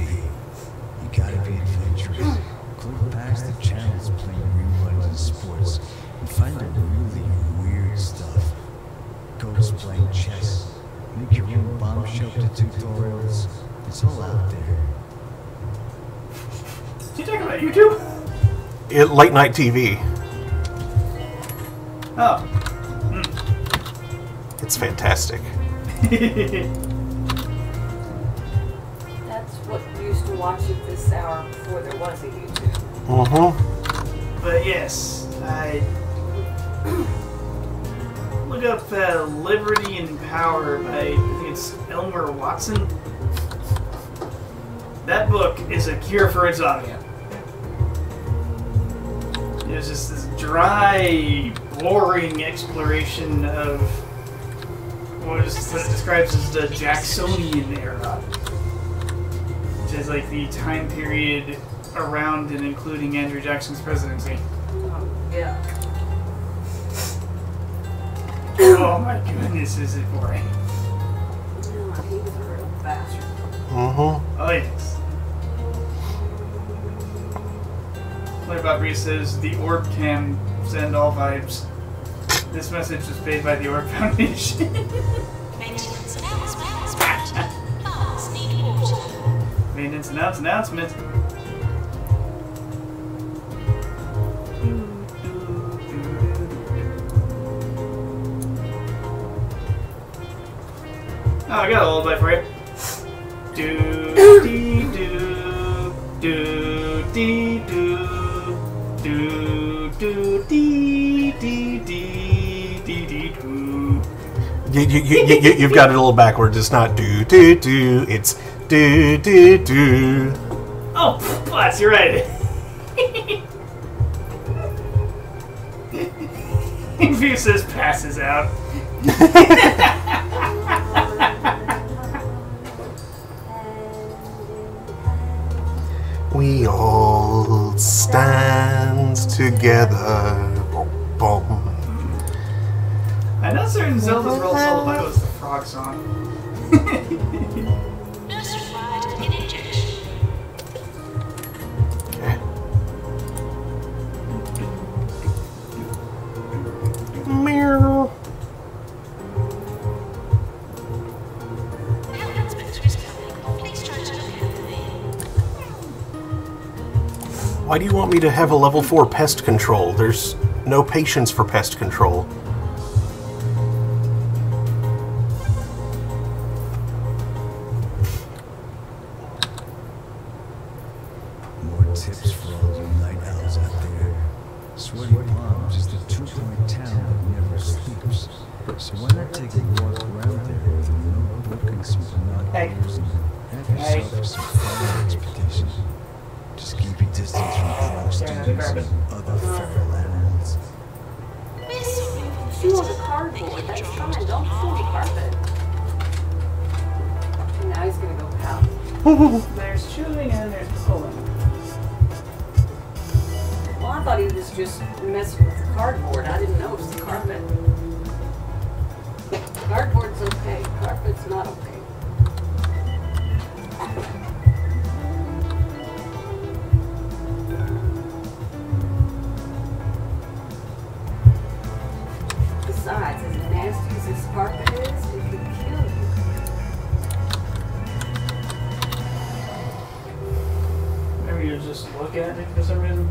You gotta be adventurous. Click past the channels playing reruns and sports and find the really weird stuff. Ghosts playing chess. Make your own bomb shelter tutorials. It's all out there. You talking about YouTube? Late night TV. Oh. It's fantastic. That's what you used to watch at this hour before there was a YouTube. Mm-hmm. But yes, I look up Liberty and Power by, I think it's Elmer Watson. That book is a cure for insomnia. It's just this dry, boring exploration of what it describes as the Jacksonian era, which is like the time period around and including Andrew Jackson's presidency. Yeah. Oh my goodness, is it boring. No, he was a real bastard. Mm-hmm. Oh yes. Like Bob Reese says, the Orb Cam send all vibes. This message was paid by the Orb Foundation. Maintenance announcement. Plants need water. Maintenance announcement. Oh, I got a lullaby for you. Do dee do do dee do do do dee dee dee dee dee do. You've got it a little backwards. It's not do do do. It's do do do. Oh, plus you're right. View says passes out. We all stand together. Boom, boom. I know certain Zelda's World Lullaby was the frog song. Nurse required in injection. Okay. Meow. The health inspector is coming. Please try to look healthy. Why do you want me to have a level 4 pest control? There's no patience for pest control. More tips for all you night owls out there. Sweaty Palms is the 2-point town that never sleeps. So why not take a walk around there with a notebook and some binoculars and have yourself some fun expedition? Just keeping distance from crossties and other feral animals. We're sorry for the Chew on the litter cardboard, that that's you fine. dropped Don't on chew on the our carpet. And now he's gonna go pout. There's chewing and there's pulling. Well, I thought he was just messing with the cardboard. I didn't know it was the carpet. Cardboard's okay. Carpet's not okay. Besides, as nasty as this carpet is, it could kill you. Maybe you just look at it for some reason.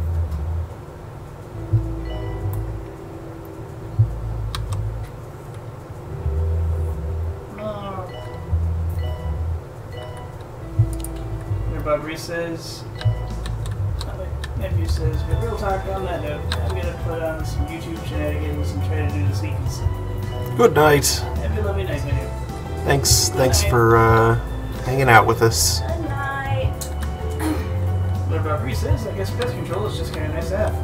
Everybody says, nephew says, but real talk on that note, I'm gonna put on some YouTube shenanigans and try to do the sneakies. Good night. Have a lovely night, video. Thanks for hanging out with us. Good night. What about Bree says, I guess pest control is just kind of nice to have.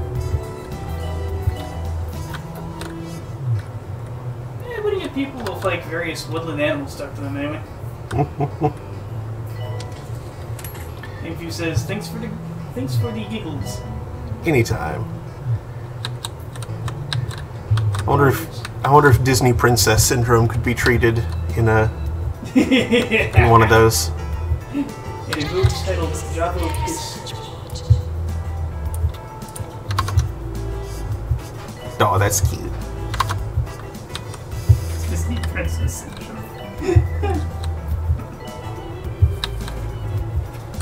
Yeah, what do you get people with like various woodland animals stuck to them anyway? Nephew says, thanks for the giggles. Anytime. I wonder if Disney Princess Syndrome could be treated in in one of those. In a book titled Javo Kiss. Oh, that's cute. Disney Princess Syndrome.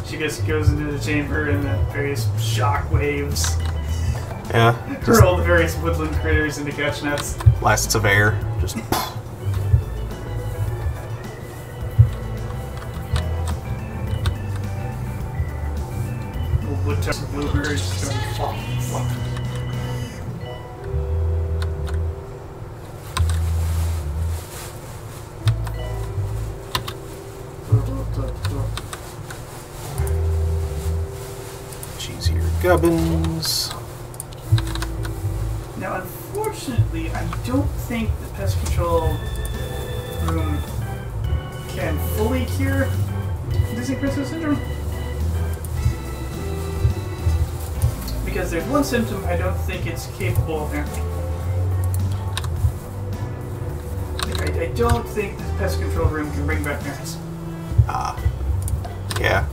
She just goes into the chamber and the various shock waves Yeah. hurl the various woodland critters into catch nets. Blasts of air. Just. Little wood tucks and blueberries just going flop, flop. Cheesier gubbins. Now, unfortunately, I don't think the pest control room can fully cure Disney Princess Syndrome. Because there's one symptom I don't think it's capable of handling. Like, I don't think the pest control room can bring back parents. Ah. Yeah.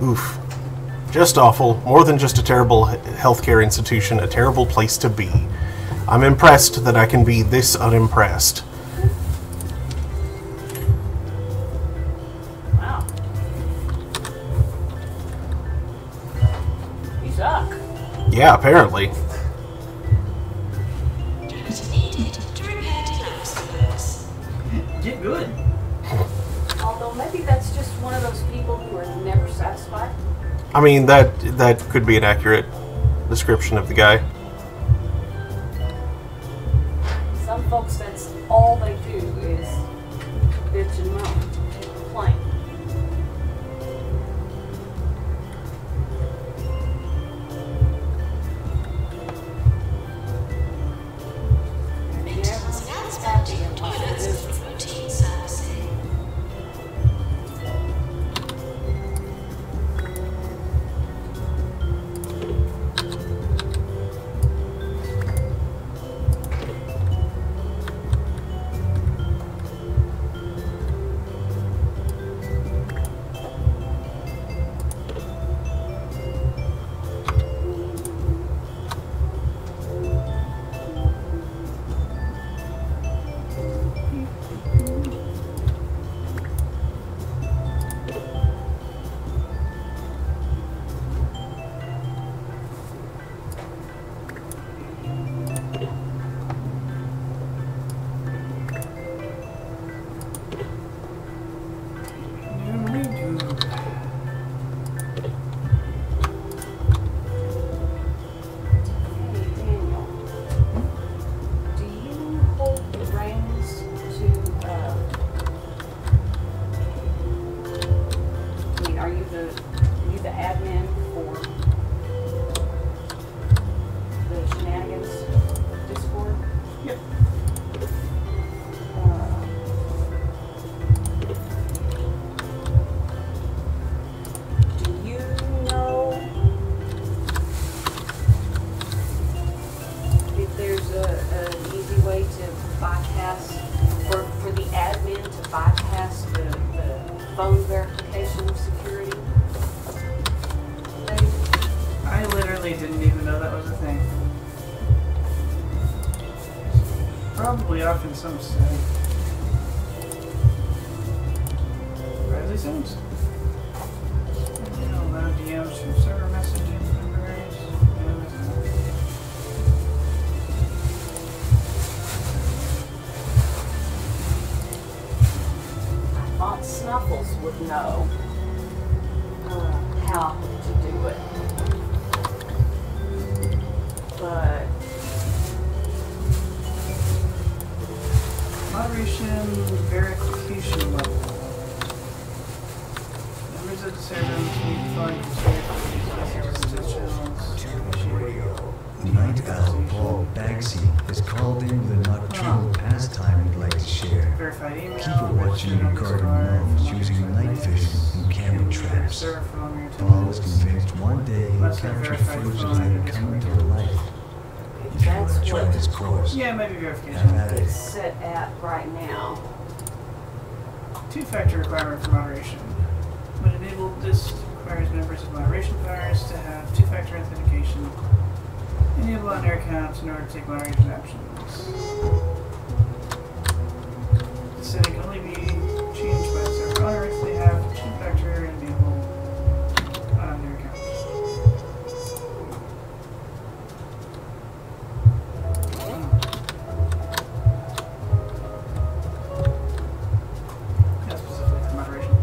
Oof. Just awful. More than just a terrible healthcare institution, a terrible place to be. I'm impressed that I can be this unimpressed. Wow. You suck. Yeah, apparently. Is needed to repair Dilap's. Get good. Although maybe that's just one of those people who are never satisfied. I mean, that could be an accurate description of the guy. Some folks, that's all they do is bitch and moan, complain. Maintenance announcement. Toilets for routine servicing. phone verification security thing? I literally didn't even know that was a thing. Probably off in some setting. Riley Sims. Allow DMs from server messaging members. I thought Snuffles would know how to do it. But moderation verification level. Members of the server need fund Night Owl Paul Bagsy has called in with a nocturnal pastime he'd like to share. Verified email. Keep a watching your garden gnomes using night vision and camera traps. Paul was convinced one day he'd capture footage of them coming to life. If you want to chart his course, Yeah, maybe verification. have at it's it. set at right now. Two-factor requirement for moderation. When enabled, this requires members of moderation powers to have two-factor authentication enabled on their accounts in order to take moderation actions. The setting can only be changed by the server owner if they have two-factor enabled on their accounts. That's specifically for moderation.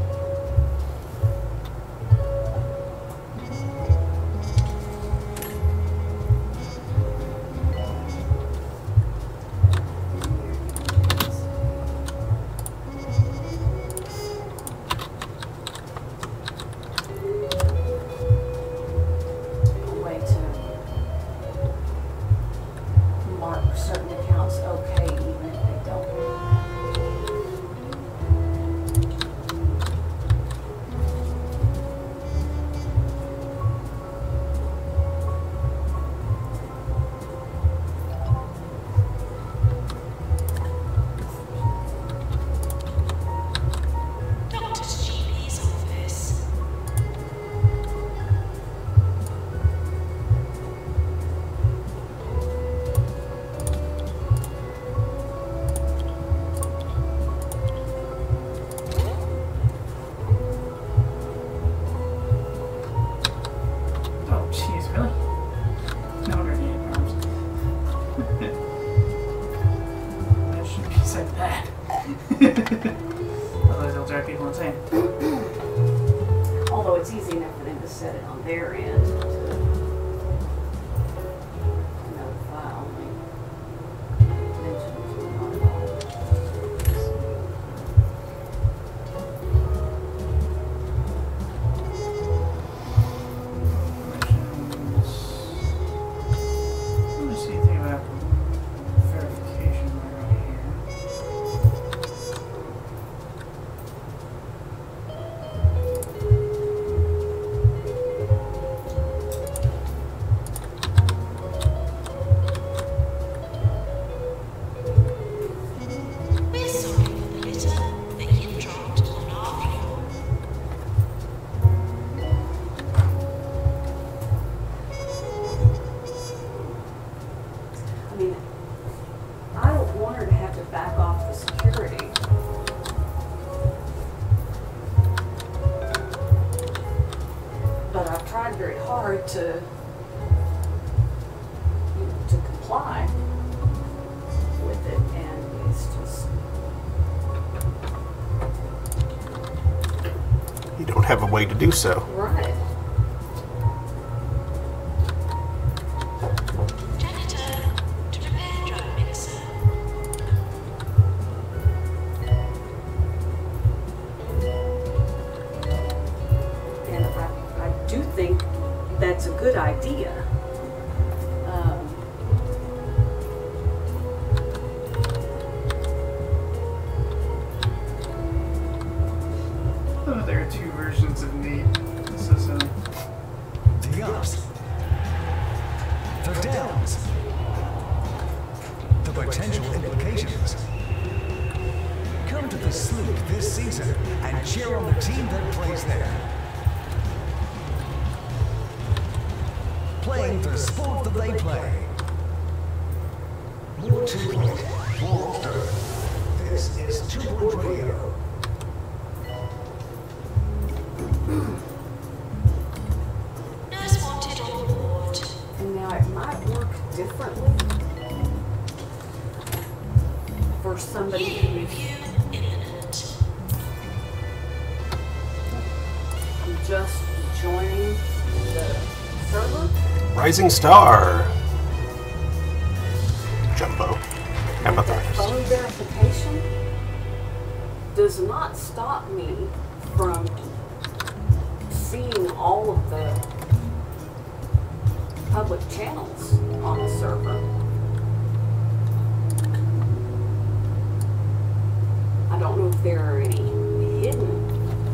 A way to mark certain accounts okay even if they don't. Doctor's GP's office. Oh, jeez, really? No wonder I need arms. That shouldn't be said that. Otherwise, they'll drive people insane. Although it's easy enough for them to set it on their end to notify only mentions were not involved. Let me see anything about verification right here. We're sorry for the litter that you dropped on our floor. I mean, I don't want her to have to back off the security. But I've tried very hard to, to comply with it, and it's just You don't have a way to do so. right. Janitor, to prepare drum mixer. And I do think that's a good idea. Oh, there are two versions of me. This is The ups, the downs, the potential implications. Come Come to the Sloop this season and cheer on the team that plays there. Playing the sport that they play. More 2 Point, more often. This is 2 Point Radio. Nurse wanted on board. Now, it might work differently for somebody Year who's review imminent. just joining the server. Rising Star. Jumbo. Empathize. Phone verification does not stop me from seeing all of the public channels on the server. I don't know if there are any hidden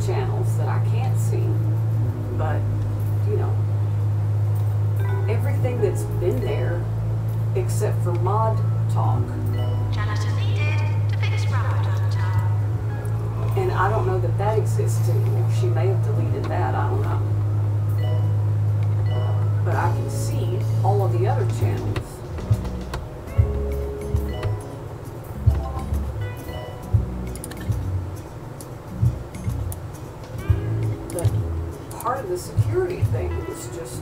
channels that I can't see, but you know, everything that's been there except for Mod Talk. Janitor needed to fix Ramadan time. And I don't know that that exists anymore. She may have deleted that, I don't know. But I can see all of the other channels. But part of the security thing is just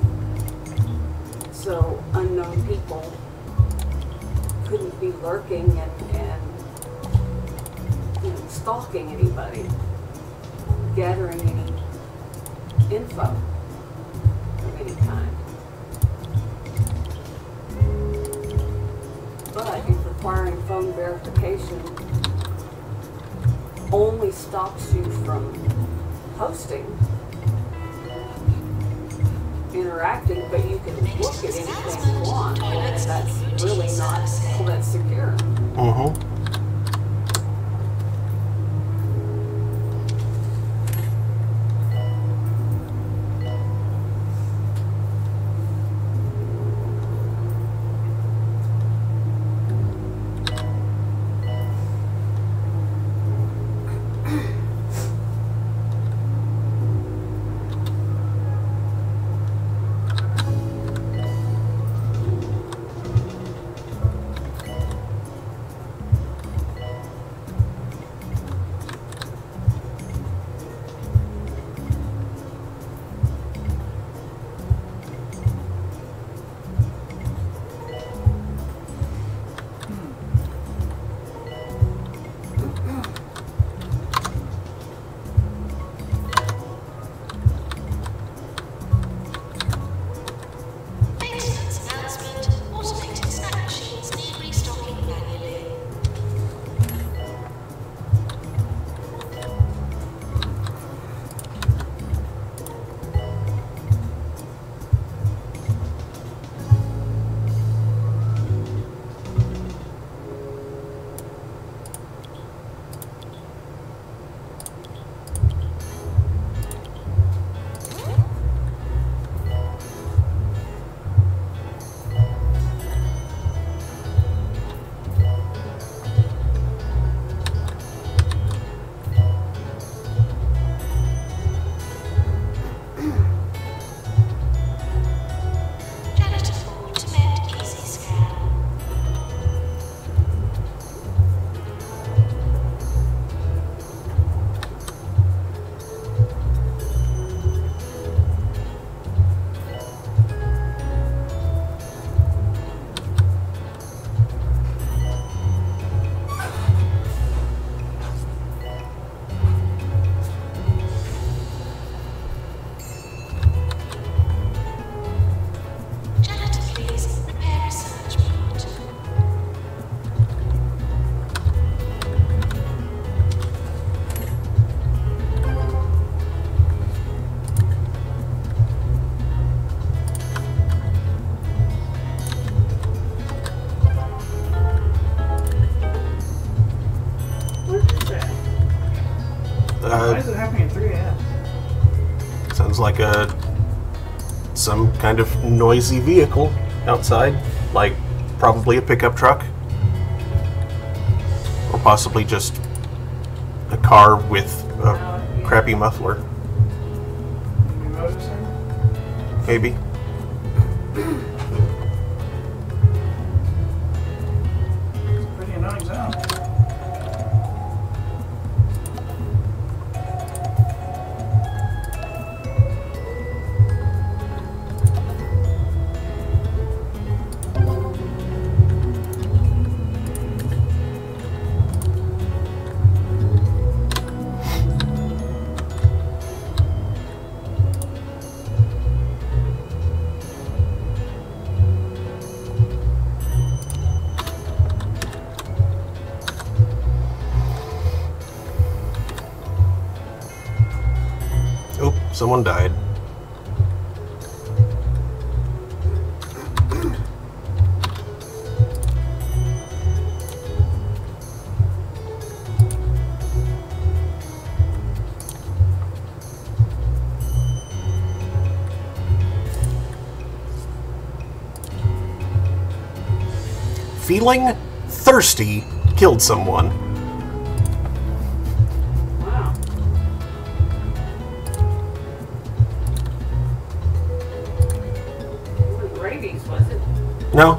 so unknown people couldn't be lurking and you know, stalking anybody, gathering any info of any kind. But if requiring phone verification only stops you from posting, interacting, but you can look at anything you want, and that's really not all that secure. Mm-hmm. Maintenance announcement. Automated snack machines need restocking manually. Janitor forward to mend easy scan. Janitor, please repair research pod. What is that? Why is it happening at 3 a.m.? Sounds like some kind of noisy vehicle outside, like probably a pickup truck, or possibly just car with a crappy muffler. Maybe. Pretty annoying sound. Oh, someone died. Feeling thirsty killed someone. Wow. It wasn't rabies, was it? No?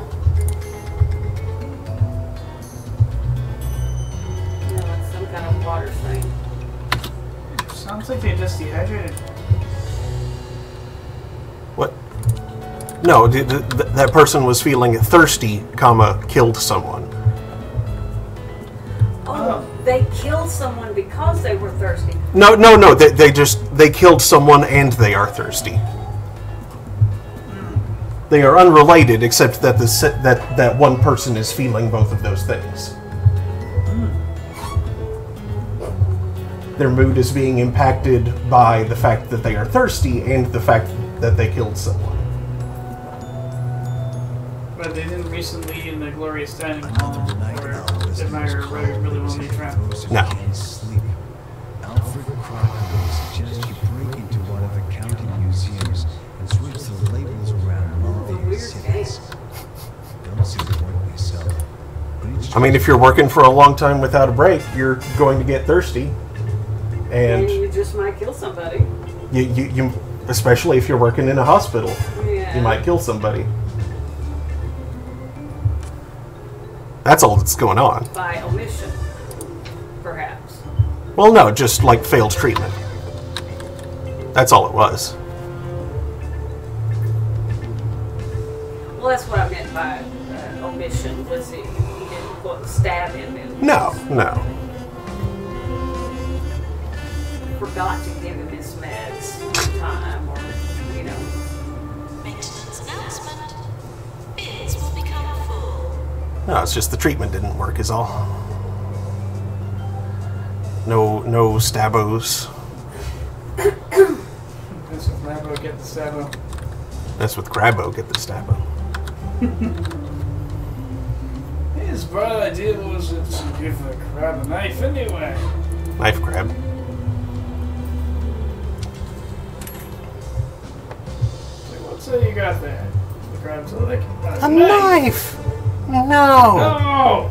No, it's some kind of water thing. Sounds like they just dehydrated. What? No, that person was feeling thirsty, comma, killed someone. Oh, they killed someone because they were thirsty. No, they killed someone and they are thirsty. They are unrelated, except that that one person is feeling both of those things. Their mood is being impacted by the fact that they are thirsty and the fact that they killed someone. But they didn't recently in the glorious dining hall where Admirer really wanted to trap. No. Sleep. Alfred Crocker suggests you break into one of the county museums and switch the labels around while the exhibits. Don't see the point yourself. I mean, if you're working for a long time without a break, you're going to get thirsty. And you just might kill somebody. you especially if you're working in a hospital, Yeah. you might kill somebody. That's all that's going on. By omission, perhaps. Well, no, just like failed treatment. That's all it was. Well, that's what I meant by omission. Was he didn't quote, stab him and No. forgot to give him his meds one time, or you know. Maintenance announcement. Bids will become full. No, it's just the treatment didn't work is all. No stabos. That's with Rambo, get the Sabo. That's with Crabbo, get the stabbo. His bright idea was to give the crab a knife anyway. Knife crab. So what's that you got there? The crab's like, A knife! No! No!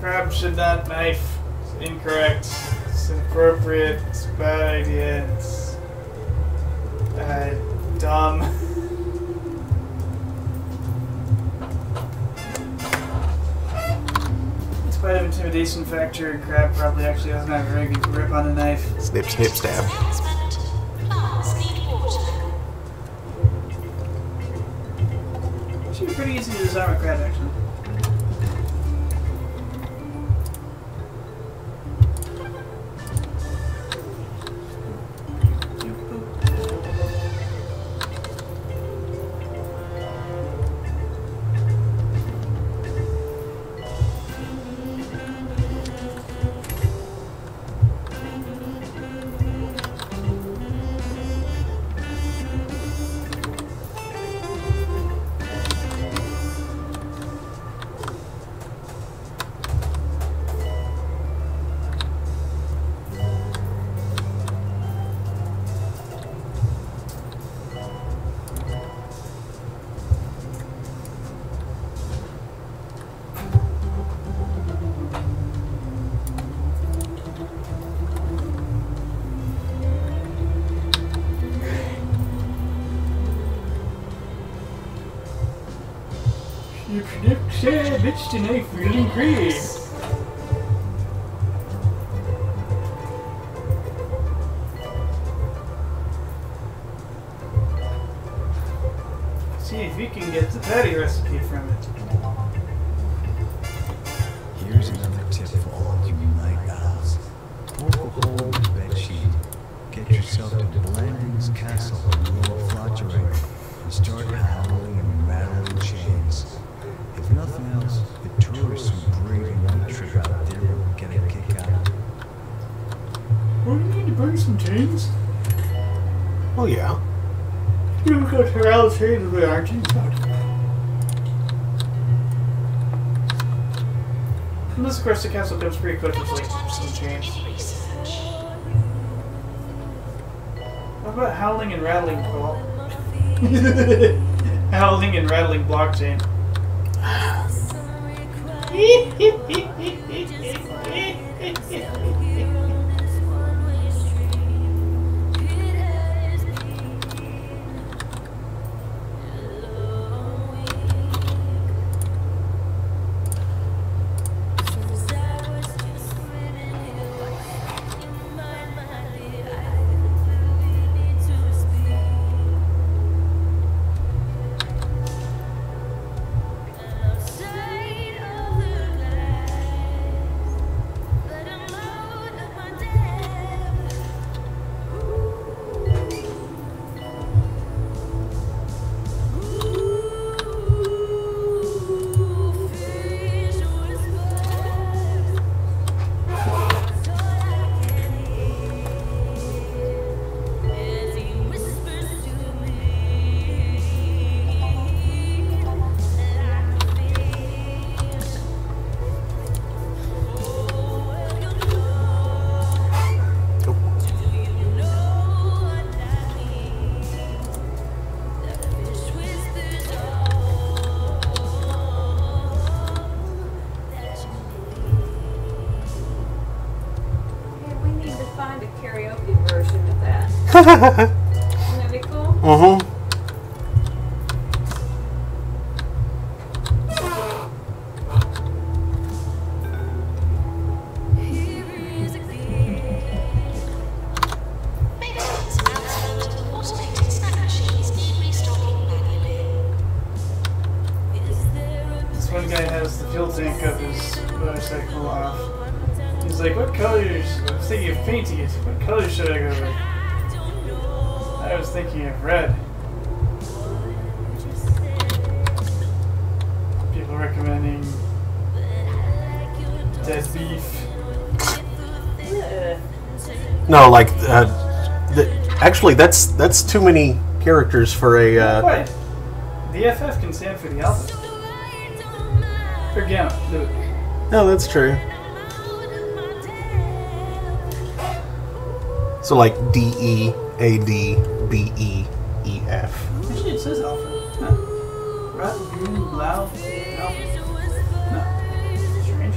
Crab should not knife. It's incorrect. It's inappropriate. It's a bad idea. It's dumb. In spite of intimidation factor, Crab probably actually doesn't have a very good grip on a knife. Snip, snip, stab. Announcement. Plants need water. Should be pretty easy to disarm a crab, actually. Bitch tonight, feeling great. See if you can get the patty recipe from it. Here's another tip for all you night owls. Poke a hole in the bedsheet. Get yourself to Blanding's Castle in Lower Flattery and start howling and rattling chains. If nothing else, the tourists who brave a night trip out there will get a kick out of it. Well, you need to burn some chains. Oh yeah. You've got Harald's chains with aren't you? Unless, of course, the castle comes pretty quick with like some chains. What about howling and rattling, Paul? Howling and rattling blockchain. Wouldn't that be cool? Mm-hmm. This one guy has the fuel tank of his motorcycle off. He's like, what colors? I was thinking of painting it. What colors should I go with? I was thinking of red. People recommending dead beef. No, like, actually, that's too many characters for a. Wait, the FF can stand for the alpha. Or gamma. No, that's true. So like DE, AD, BE, EF. Actually, it says alpha. Huh. Red, green, blau, alpha. No. Strange.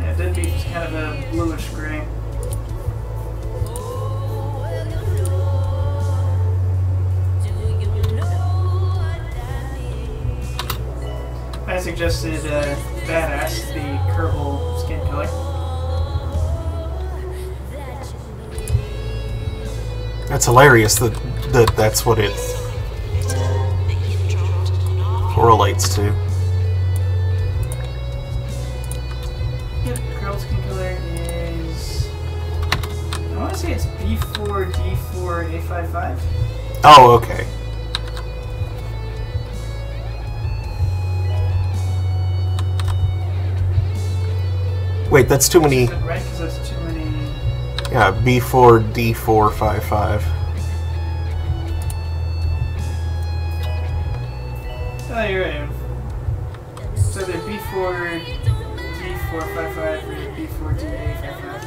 Yeah, dead beef is kind of a bluish gray. I suggested Badass, the Kerbal skin color. That's hilarious that that's what it correlates to. Yep, Kerbal skin color is... I want to say it's B4D4A55. Oh, okay. Wait, that's too many. Right, because that's too many. Yeah, B4D455. Oh, you're right. So they're B4D455 or B4DA55.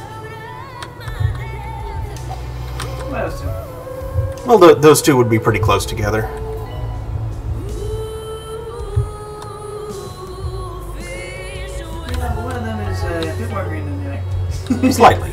What else do? Well, those two would be pretty close together. Yeah, one of them is a bit more green than the other. Slightly.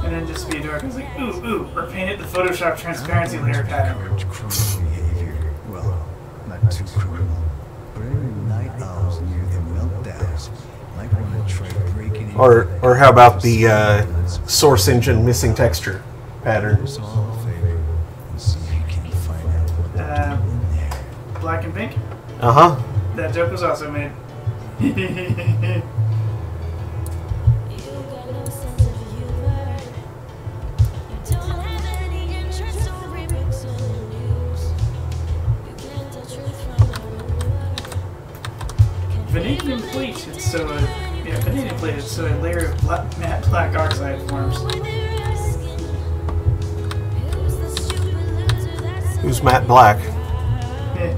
And then just be dark. I was like, ooh, ooh, or paint it the Photoshop transparency layer pattern. Criminal behavior. Well, not too criminal. But every night owls near the meltdowns might want to try breaking in. Or how about the source engine missing texture pattern? Us all a favor and see if you can find out what they're doing in there. Black and pink. Uh-huh. That joke was also made. Vanadium plated so vanadium plated so a layer of matte black oxide forms. Who's Matt Black? Eh.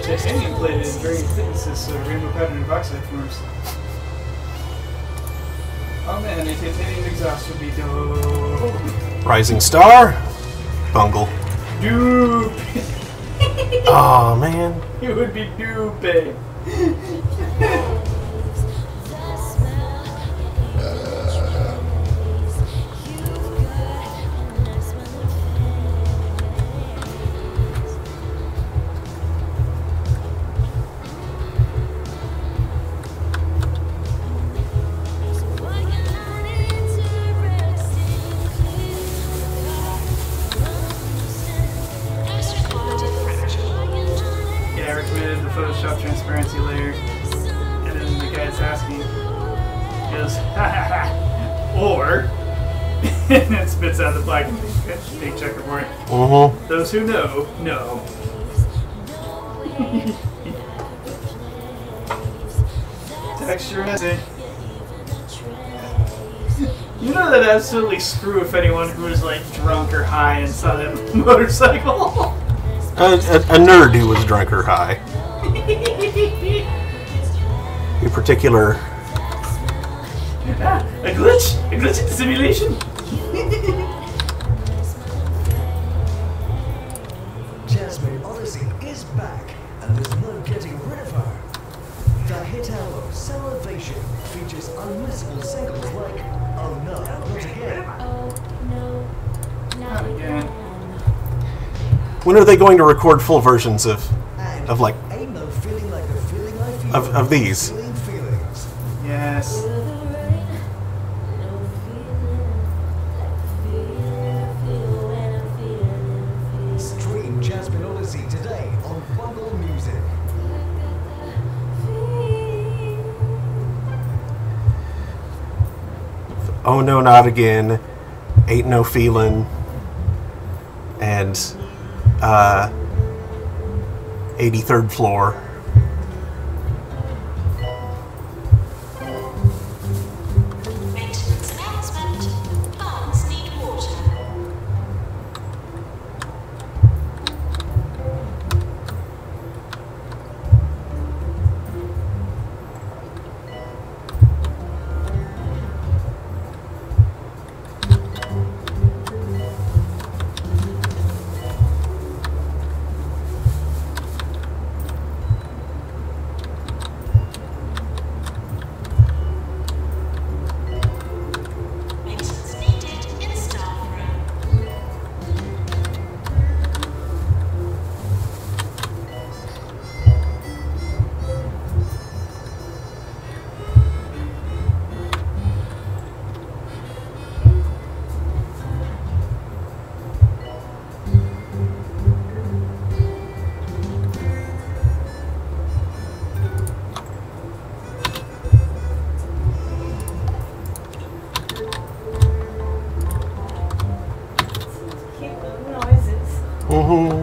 Titanium plated is very thicknesses, so rainbow pattern of oxide forms. Oh man, a titanium exhaust would be dope. Rising Star? Bungle. Dupe! Oh man. It would be dupe. Yeah, I recommended the Photoshop transparency layer, and then the guy's asking, he goes, ha ha ha, or, and then spits out the black and pink checkerboard. Mm-hmm. Those who know, know. Texture message. You know that absolutely screw if anyone who was like drunk or high and saw that motorcycle. A nerd who was drunk or high. In particular. A glitch? A glitch in the simulation? Jasmine Odyssey is back, and there's no getting rid of her. The hit album Salvation features unmissable singles like Oh No, Not Again. Not again. When are they going to record full versions of like Ain't no feeling like the feeling I feel. of these? Feeling feelings. Yes. Stream Jasmine Odyssey today on Bungle Music. Oh No, Not Again, Ain't No Feelin', and 83rd Floor. Maintenance announcement. Barns need water. Mm-hmm.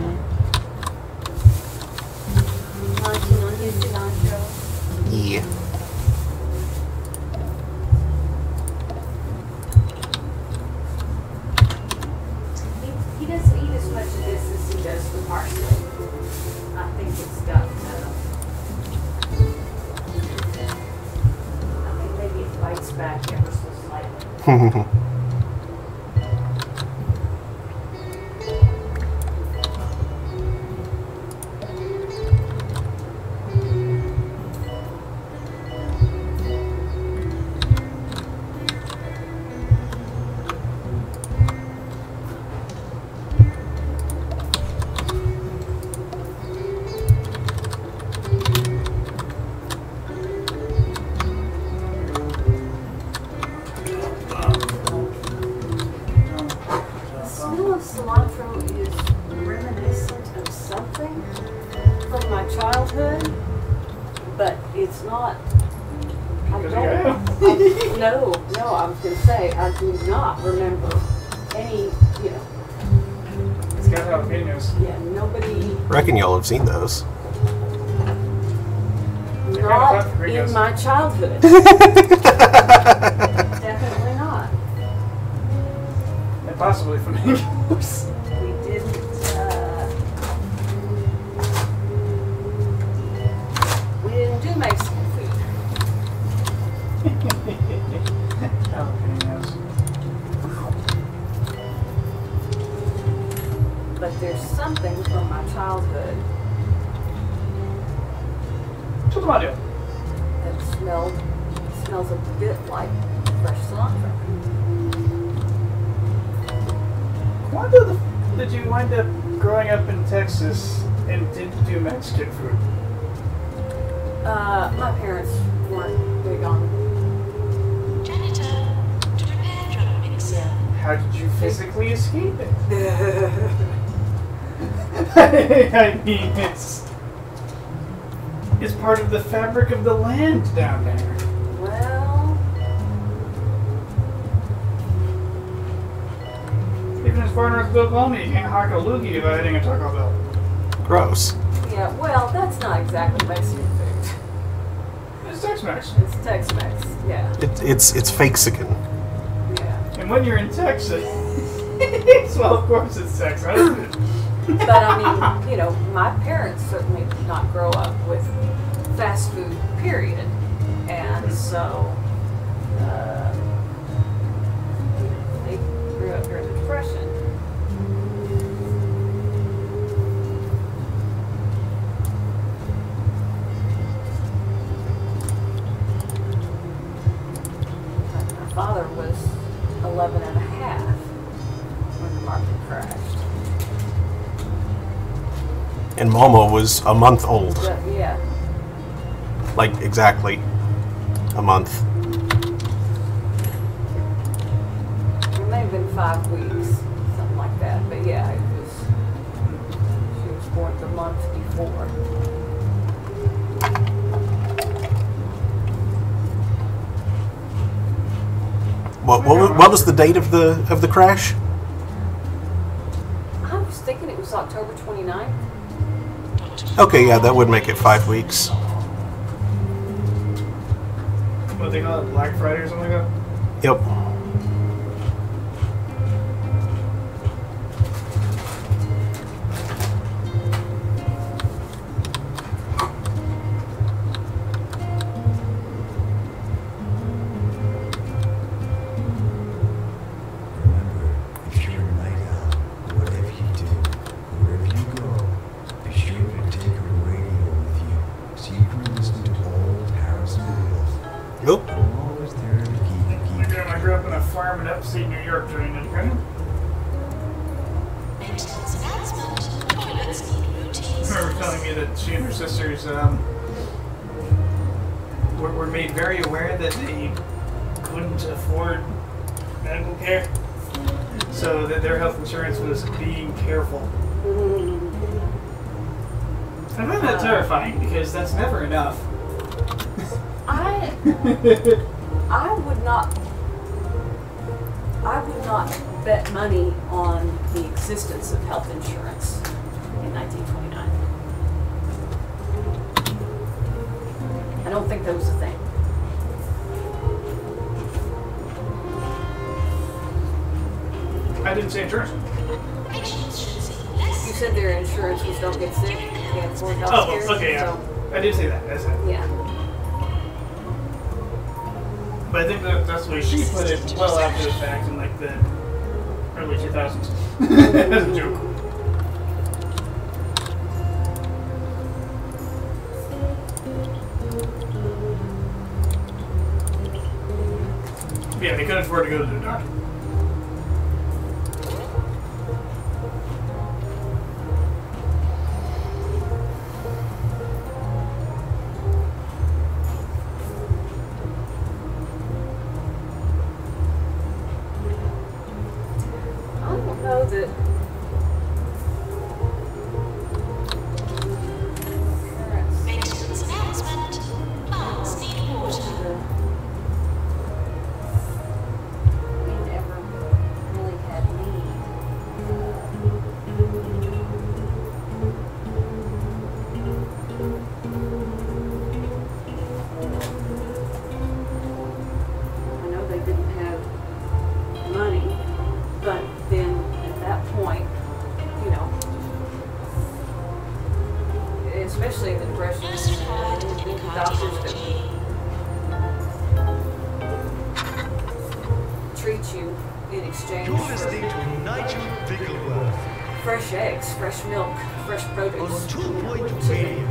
Munching on his cilantro. Yeah. He doesn't eat as much of this as he does the parsley. I think it's got, I think maybe it bites back ever so slightly. The smell of cilantro is reminiscent of something from my childhood, but it's not. I don't. No, I was going to say, I do not remember any, It's got jalapenos. yeah, nobody, Reckon y'all have seen those. not in my childhood. Definitely not. And possibly flamingos. We didn't, we didn't do Mexican food. Jalapenos. But there's something from my childhood Tomato. that smells a bit like fresh cilantro. Why did you wind up growing up in Texas and didn't do Mexican food? My parents weren't big on. Janitor, to repair drum mixer. How did you physically escape it? I mean, it's part of the fabric of the land down there. Well, Even as far north as Oklahoma, you can't hawk a loogie without hitting a Taco Bell. Gross. yeah, well, that's not exactly Mexican food. It's Tex-Mex. It's Tex-Mex, yeah. It's Fakesican. Yeah. And when you're in Texas, well, of course it's Tex-Mex. But I mean, my parents certainly did not grow up with fast food, period. And so, they grew up during the Depression. My father was 11 and a half when the market crashed. And Momo was a month old. Yeah. Like, exactly a month. It may have been 5 weeks, something like that. But yeah, she was born the month before. What was the date of the crash? I was thinking it was October 29th. Okay, yeah, that would make it 5 weeks. What they call it, Black Friday or something like that? Yep. Remember, if you're a night owl, whatever you do, wherever you go, be sure to take a radio with you so you can listen to old Harrison Wolf. Nope. I'm always there to keep My grandma grew up in a farm in upstate New York during the Depression. Maintenance announcement. Toilets need routine I remember telling me that she and her sisters were made very aware that they couldn't afford medical care, so that their health insurance was being careful. I find that terrifying because that's never enough. I would not bet money on the existence of health insurance in 1929. I don't think that was a thing. I didn't say insurance. You said their insurance was don't get sick and for health Oh, care. okay, yeah. So, I did say that. That's it. yeah. But I think that's the way she put it well after the fact in like the early 2000s. As a joke. Yeah, they couldn't afford to go to the doctor. I don't know that. Maintenance announcement. Plants need water. We never really had need. I know they didn't have money, but then at that point, you know, especially in the Depression, the doctors that treat you in exchange You're for listening to Nigel Bickleworth fresh eggs, fresh milk, fresh on produce. 2 you know, Point chicken. Radio.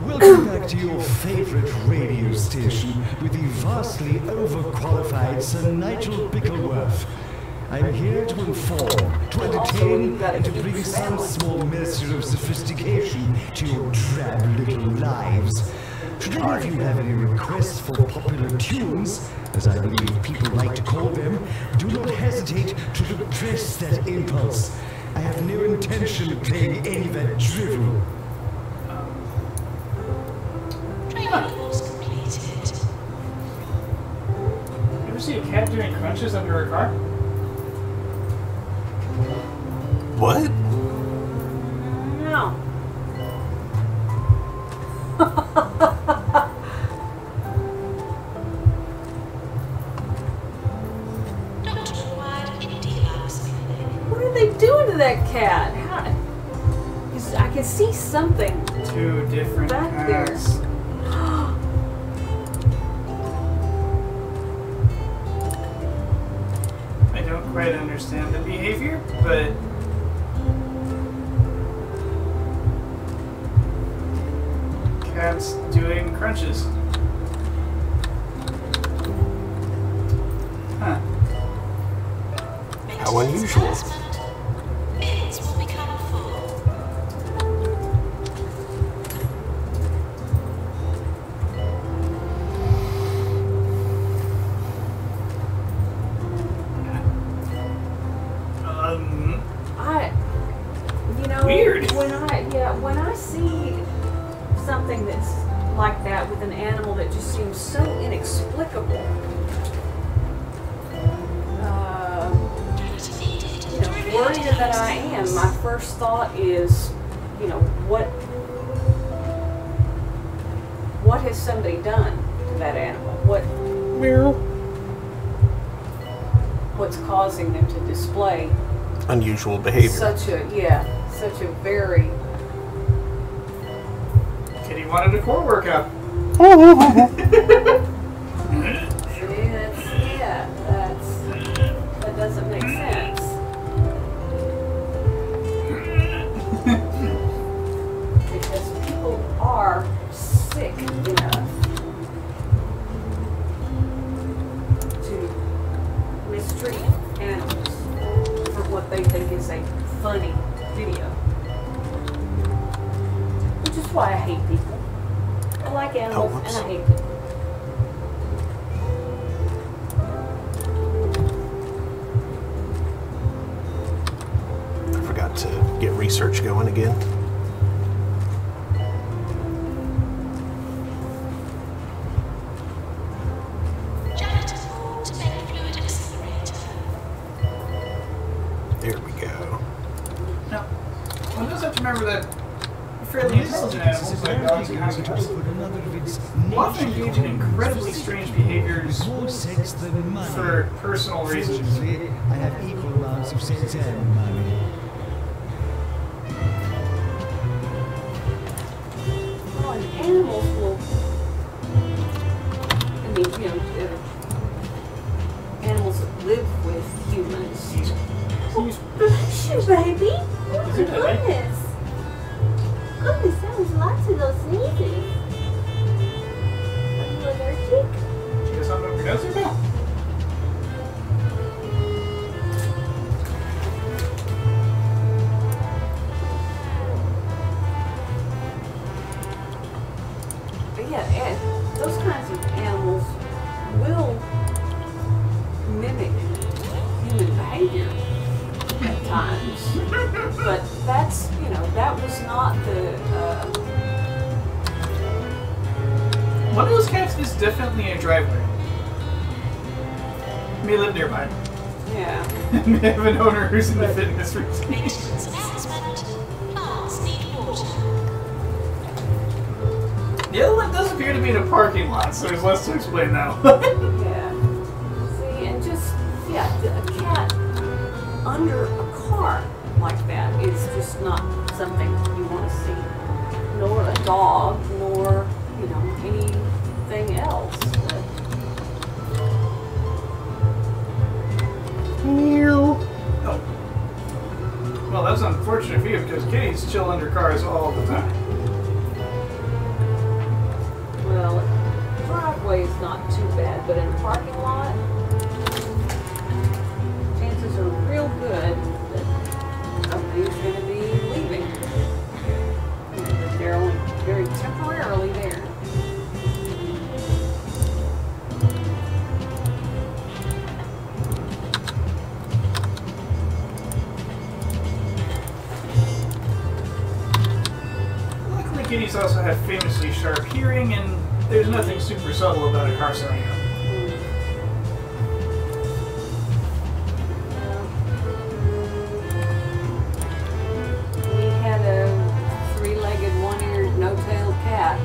Welcome back to your favorite radio station with the vastly overqualified Sir Nigel Bickleworth. I'm here to inform, to entertain, and to bring some small measure of sophistication to your drab little lives. Should any of you have any requests for popular tunes, as I believe people like to call them, do not hesitate to repress that impulse. I have no intention of playing any of that drivel. Training course completed. You ever see a cat doing crunches under a car? What? No. Not required indie labs clinic. What are they doing to that cat? How? 'Cause I can see something. Two different Back there. cats. I don't quite understand the behavior, but cats doing crunches. Huh. How unusual. Announcement. Bins will become full. Weird. When I see something that's like that with an animal that just seems so inexplicable, warrior that I am, my first thought is, what has somebody done to that animal? What's causing them to display Unusual behavior. such a very Kitty wanted a core workout. that doesn't make sense. Because people are sick enough to mistreat animals for what they think is a funny video. Which is why I hate people. I like animals and I hate people. I forgot to get research going again. Janitor's board to make fluid accelerator. remember that fairly intelligent animals like dogs and cockatoos often engage in incredibly strange behaviors More sex than money. for personal reasons. Fortunately, I have equal amounts of sex and money. Well, and animals will. I mean, you know, animals that live with humans. Bless you, baby. Oh, goodness. Goodness, that was lots of those sneezes. Are you allergic? She has something up her nose or no? But yeah, and those kinds of animals will mimic human behavior at times. But that's, you know, that was not the, One of those cats is definitely a driveway. May live nearby. yeah. May have an owner who's into fitness routine. Maintenance announcement. Plants need water. The other one does appear to be in a parking lot, so there's less to explain now. Yeah. See, and just, yeah, a cat under a car like that is just not something you want to see. Nor a dog, nor, you know, anything else. Oh. Well, that's unfortunate for you because kitties chill under cars all the time. Well, driveway is not too bad, but in a parking lot, chances are real good that somebody's going to be leaving. You know, that they're only very temporarily there. Luckily, kitties also have famously sharp hearing, and there's nothing super subtle about a car stereo. We had a three-legged, one-eared, no-tailed cat.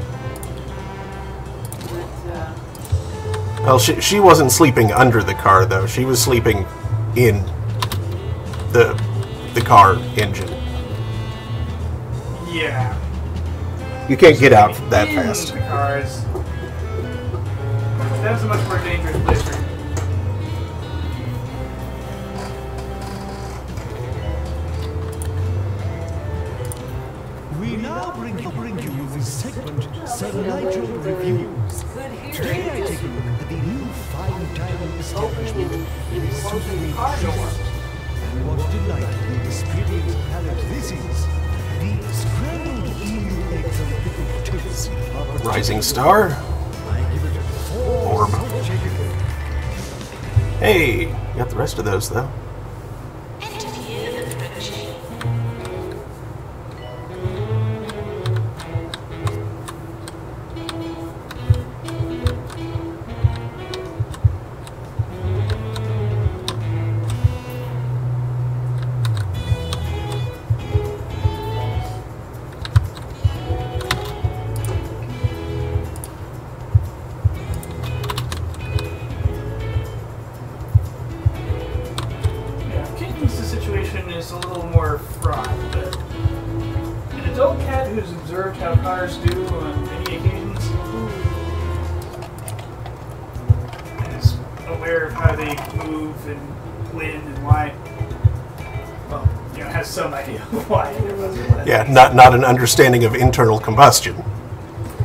That, Well, she wasn't sleeping under the car, though. She was sleeping in the car engine. Yeah. You can't get out that In fast. the cars. That's a much more dangerous place for you. We now bring you the segment Sir Nigel Reviews. Today I take a look at the new fine dining establishment in Superman Shores. And what a delightfully experienced palate this is. The scrambled eel eggs and pickled toast. Rising Star. I give it a 4 Orb. chicken. Hey, you got the rest of those, though. Interview approaching. Yeah, kittens, the situation is a little more fraught, but an adult cat who's observed how cars do on many occasions is aware of how they move and when and why. Well, you know, has some idea of why there was a when. Yeah, not an understanding of internal combustion.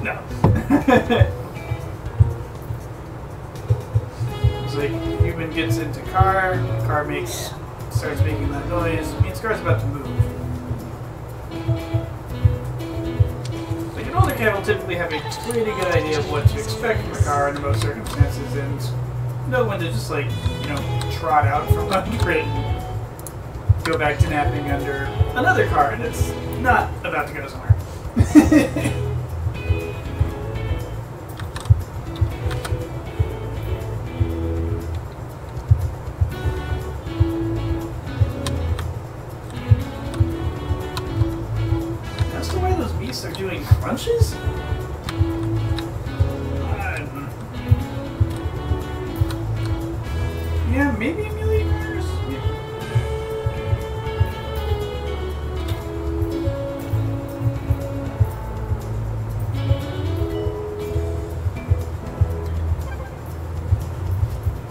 No. It's like human gets into car starts making that noise. It means car's about to move. Like an older cat will typically have a pretty good idea of what to expect from a car under most circumstances and know when to just like, you know, trot out from under it and go back to napping under another car and it's not about to go somewhere. maybe a million years?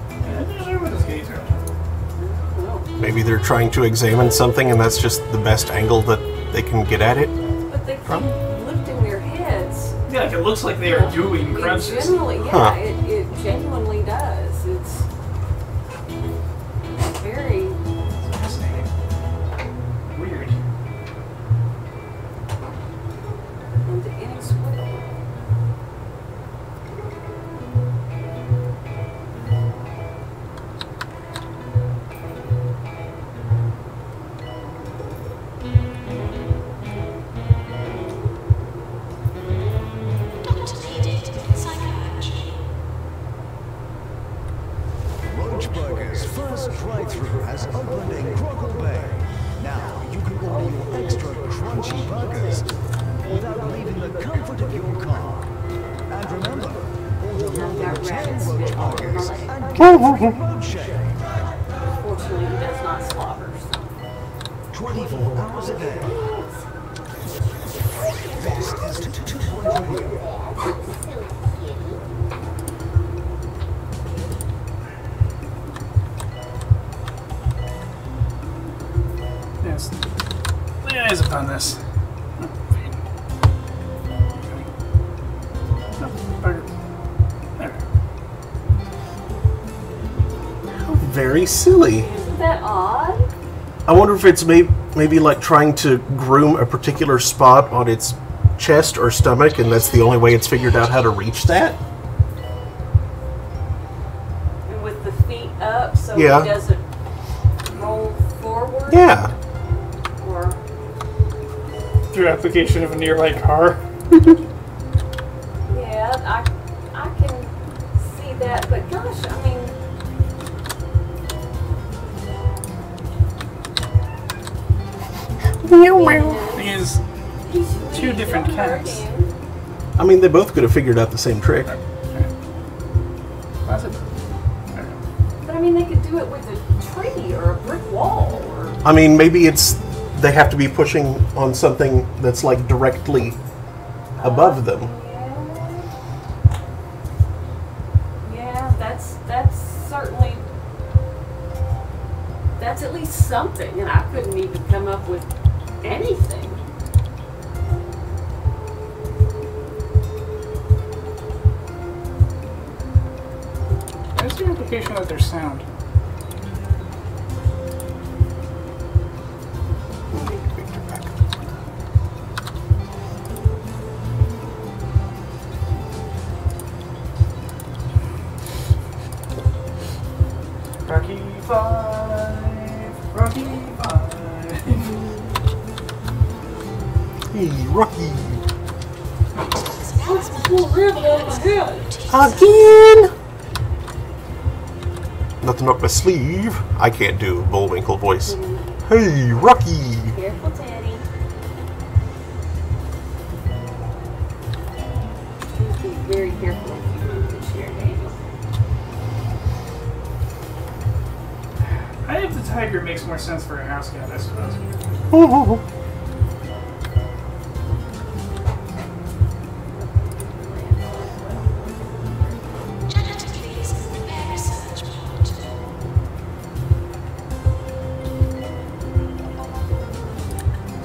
Yeah, I'm not sure what this gates are. Maybe they're trying to examine something and that's just the best angle that they can get at it. But they keep lifting their heads. Yeah, like it looks like they are doing It crunches. generally, yeah, Huh. it genuinely does. It's very. Fascinating. Weird. And inexplicable. Doctor needed. Psychiatry. Roachburger's first drive-thru has opened in Crockle Bay. Now you can order your extra crunchy burgers without leaving the comfort of your car. And remember, order more than 10 Roachburgers and get a free road share. Fortunately, he does not slobber. So. 24 hours a day. This is 2.0 Radio. Yes. Lay eyes upon this. Oh, burger. There. Very silly. Isn't that odd? I wonder if it's maybe like trying to groom a particular spot on its chest or stomach, and that's the only way it's figured out how to reach that. And with the feet up, so Yeah. he doesn't roll forward. Yeah. Or Through application of a nearby car. yeah, I can see that, but gosh, I mean. Thing is, two different cats. I mean, they both could have figured out the same trick. That's it. But I mean, they could do it with a tree or a brick wall. Or I mean, maybe they have to be pushing on something that's like directly above them. yeah, that's certainly that's at least something, and I couldn't even come up with anything. What's the implication of their sound? Rocky 5, Rocky 5. Hey, Rocky. Again! Nothing up my sleeve. I can't do Bullwinkle voice. Hey, Rocky. Careful, Teddy. Be very careful if you move this year, Daniel. I think the tiger makes more sense for a house cat, I suppose. Janitor, please. Prepare research pod.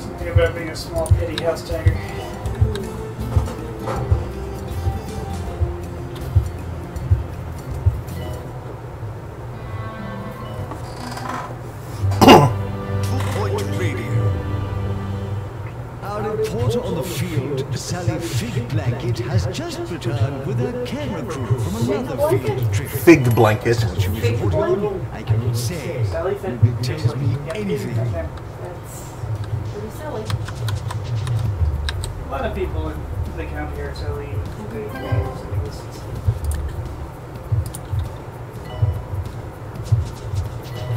Something about being a small, petty house tiger. Point Radio. Our reporter on the field, Sally Fig Blanket, has just returned with her camera crew from another field trip. Fig blanket. What she was reporting on, I cannot say. Sally Fig. It tells me anything. That's pretty silly. A lot of people in the county are silly.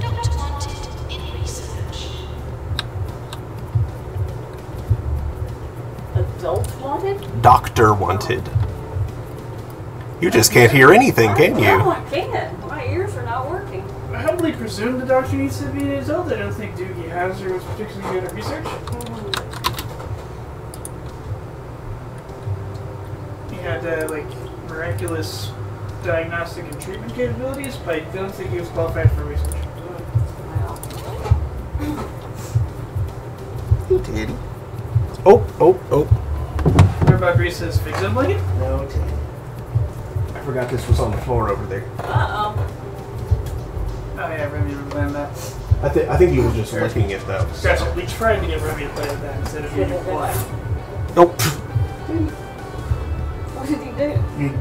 Doctor wanted in research. Adult wanted? Doctor wanted. You just can't hear anything, can No, you? I can't. My ears are not working. How reasonably presume the doctor needs to be an adult. I don't think Doogie Howser was particularly good at research. He had like miraculous diagnostic and treatment capabilities, but I don't think he was qualified for research. Hey, Teddy. Oh. What about Reese's fix it blanket? No, Teddy. I forgot this was on the floor over there. Uh-oh. Oh yeah, Remy would plan that. I think he was just licking it though. Gotcha. We tried to get Remy to play with that instead of being quiet. Nope. What did he do? He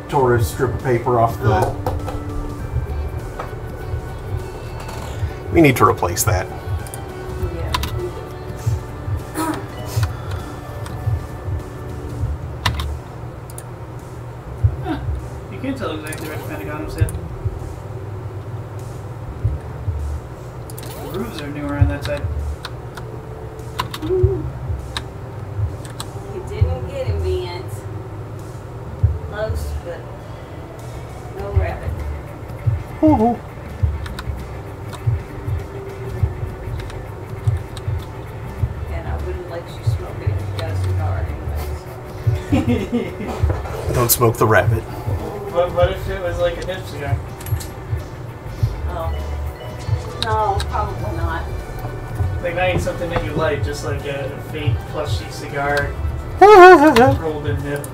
tore a strip of paper off the... We need to replace that. Yeah. You can't tell exactly where the Pentagon was hit. The roofs are newer on that side. You didn't get him, Vince. Close, but no rabbit. Ooh. And I wouldn't let you smoke it if you got a cigar anyways. Don't smoke the rabbit. What if it was like a nip cigar? Oh. No, probably not. Like not even something that you like, just like a fake plushy cigar rolled in nip.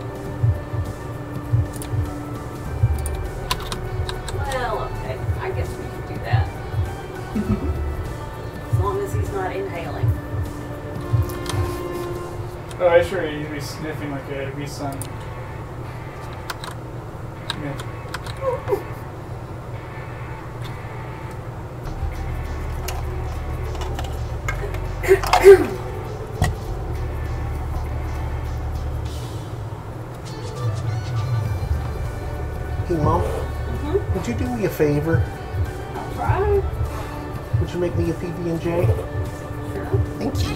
Well, okay. I guess we can do that. As long as he's not inhaling. Oh, I sure you'd be sniffing like a Reeson. Yeah. Hey, Mom. Would you do me a favor? I'll try. Would you make me a PB&J? Sure. Thank you.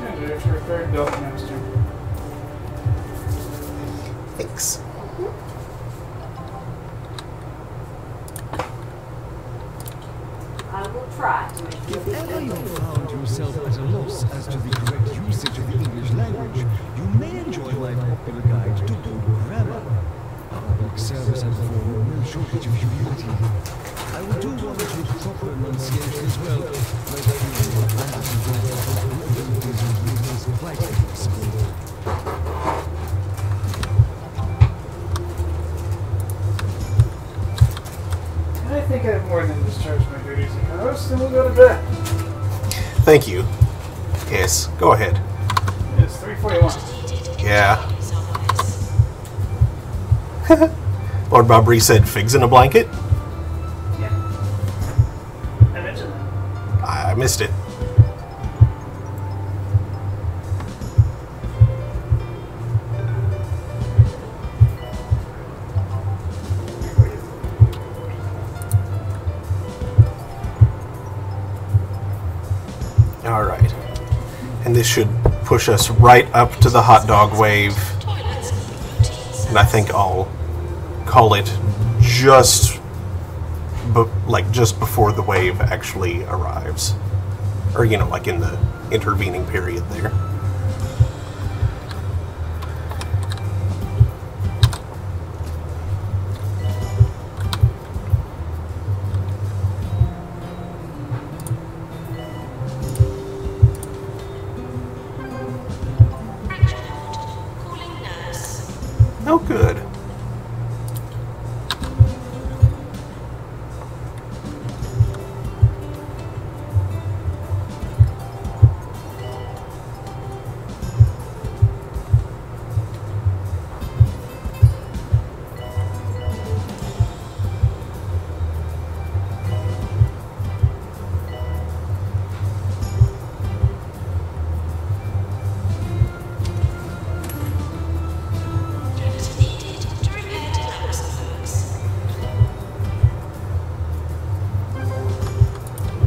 Yeah, dude, it's your third Delta Master. Thanks. I will try to make you If ever you found yourself at a loss as to the correct usage of the English language, you may enjoy my popular guide to good grammar. Public service and form no shortage of humility. I will do one or two proper enunciation as well, like quite possible. I think I have more than discharged my duties as a host, and we'll go to bed. Thank you. Yes, go ahead. It's 3:41. Yeah. Lord Bobry said figs in a blanket? Yeah. I mentioned that. I missed it. Alright. And this should push us right up to the hot dog wave. And I think I'll call it just before the wave actually arrives. Or, you know, like in the intervening period there. Oh, good.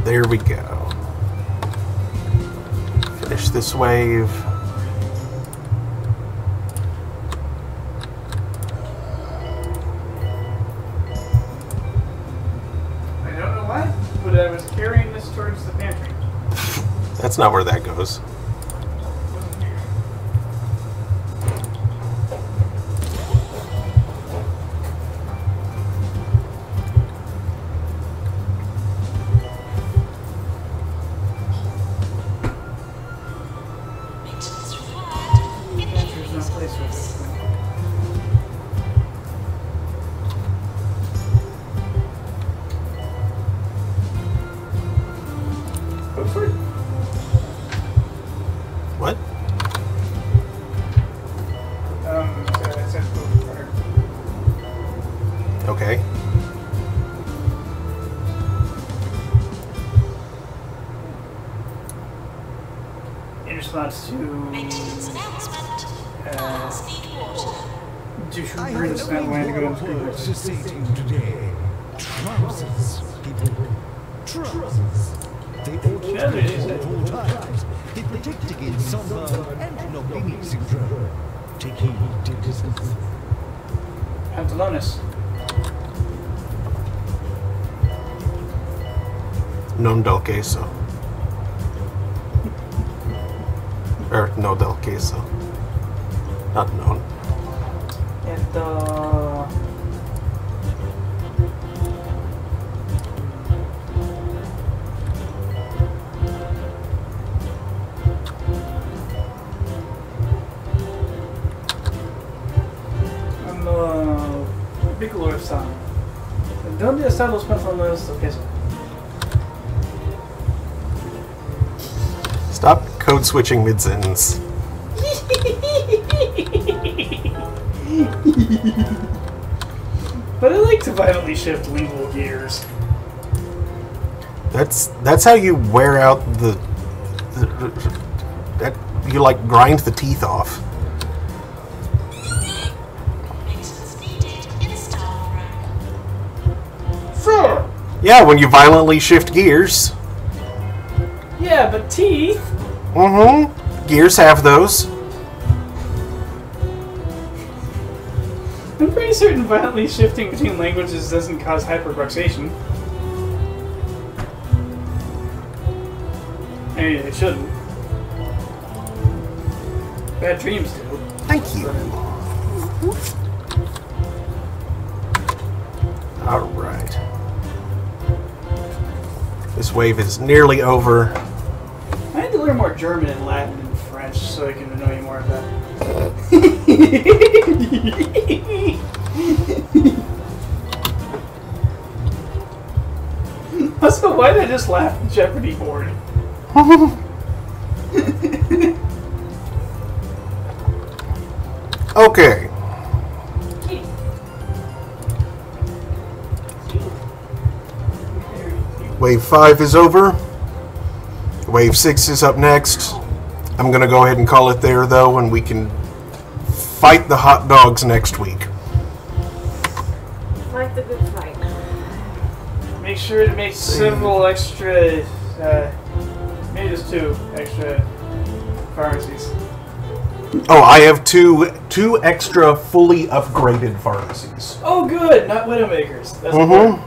There we go. Finish this wave. That's not where that goes. Maintenance required. There's no place for this thing. Go for it. What? It says go for it. Okay. In response to Maintenance announcement. Cars need water. Dushu I Bruce have not only wanting to go four to words school. to say to you today. Trousers, people. Trousers. They ought to be worn at all times. They protect against sunburn and Nobini syndrome. Take heed, dear listeners. Pantalones. Non del queso. Or no del queso. Not non. Piccolo-san. ¿Dónde están los pantalones del queso? Stop code switching mid-sentence. But I like to violently shift lingual gears. That's how you wear out that you like grind the teeth off. Maintenance needed in staff room. Sure. Yeah, when you violently shift gears. Yeah, but teeth. Mm-hmm. Gears have those. I'm pretty certain violently shifting between languages doesn't cause hyperbuxation. Maybe it shouldn't. Bad dreams do. Thank you. Alright. This wave is nearly over. I had to learn more German and Latin and French so I can know you more about it. Also, why did I just laugh at Jeopardy board? Okay. Wave 5 is over. Wave 6 is up next. I'm going to go ahead and call it there, though, and we can fight the hot dogs next week. Fight the good fight. Make sure to make several extra, maybe just 2 extra pharmacies. Oh, I have two extra fully upgraded pharmacies. Oh, good! Not Widowmakers. That's Mm-hmm.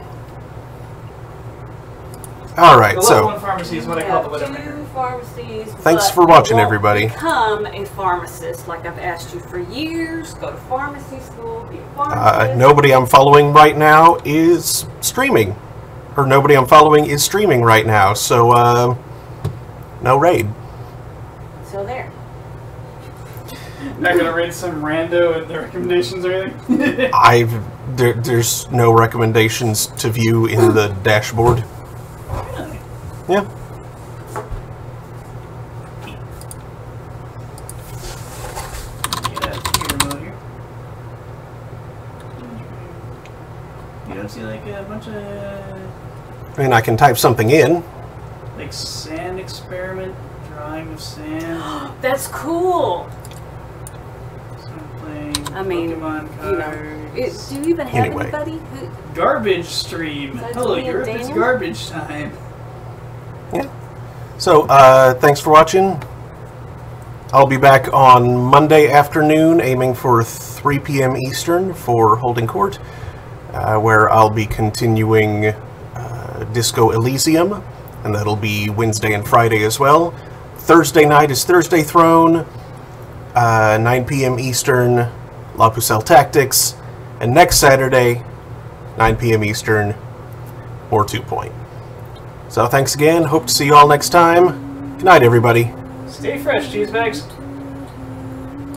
Alright, the so... level 1 pharmacy is what I call the Yeah, Widowmaker. 2 pharmacies. Thanks but for watching, you won't everybody. Become a pharmacist like I've asked you for years. Go to pharmacy school, be a pharmacist. Nobody I'm following right now is streaming. Or nobody I'm following is streaming right now, so, no raid. So there. Not gonna rate some rando in the recommendations or anything? There's no recommendations to view in the dashboard. Really? Yeah. You don't see like a bunch of I mean, I can type something in. like sand experiment, drawing of sand. That's cool. Playing I mean, Pokemon you cards. know, do you even have Anyway. anybody who? Garbage stream. Besides Hello, me and Europe. It's Daniel? garbage time. Yeah. So, thanks for watching. I'll be back on Monday afternoon, aiming for 3 p.m. Eastern for Holding Court, where I'll be continuing Disco Elysium, and that'll be Wednesday and Friday as well. Thursday night is Thursday Throne, 9 p.m. Eastern, La Pucelle Tactics, and next Saturday, 9 p.m. Eastern, more 2 Point. So thanks again. Hope to see you all next time. Good night, everybody. Stay fresh, cheese bags.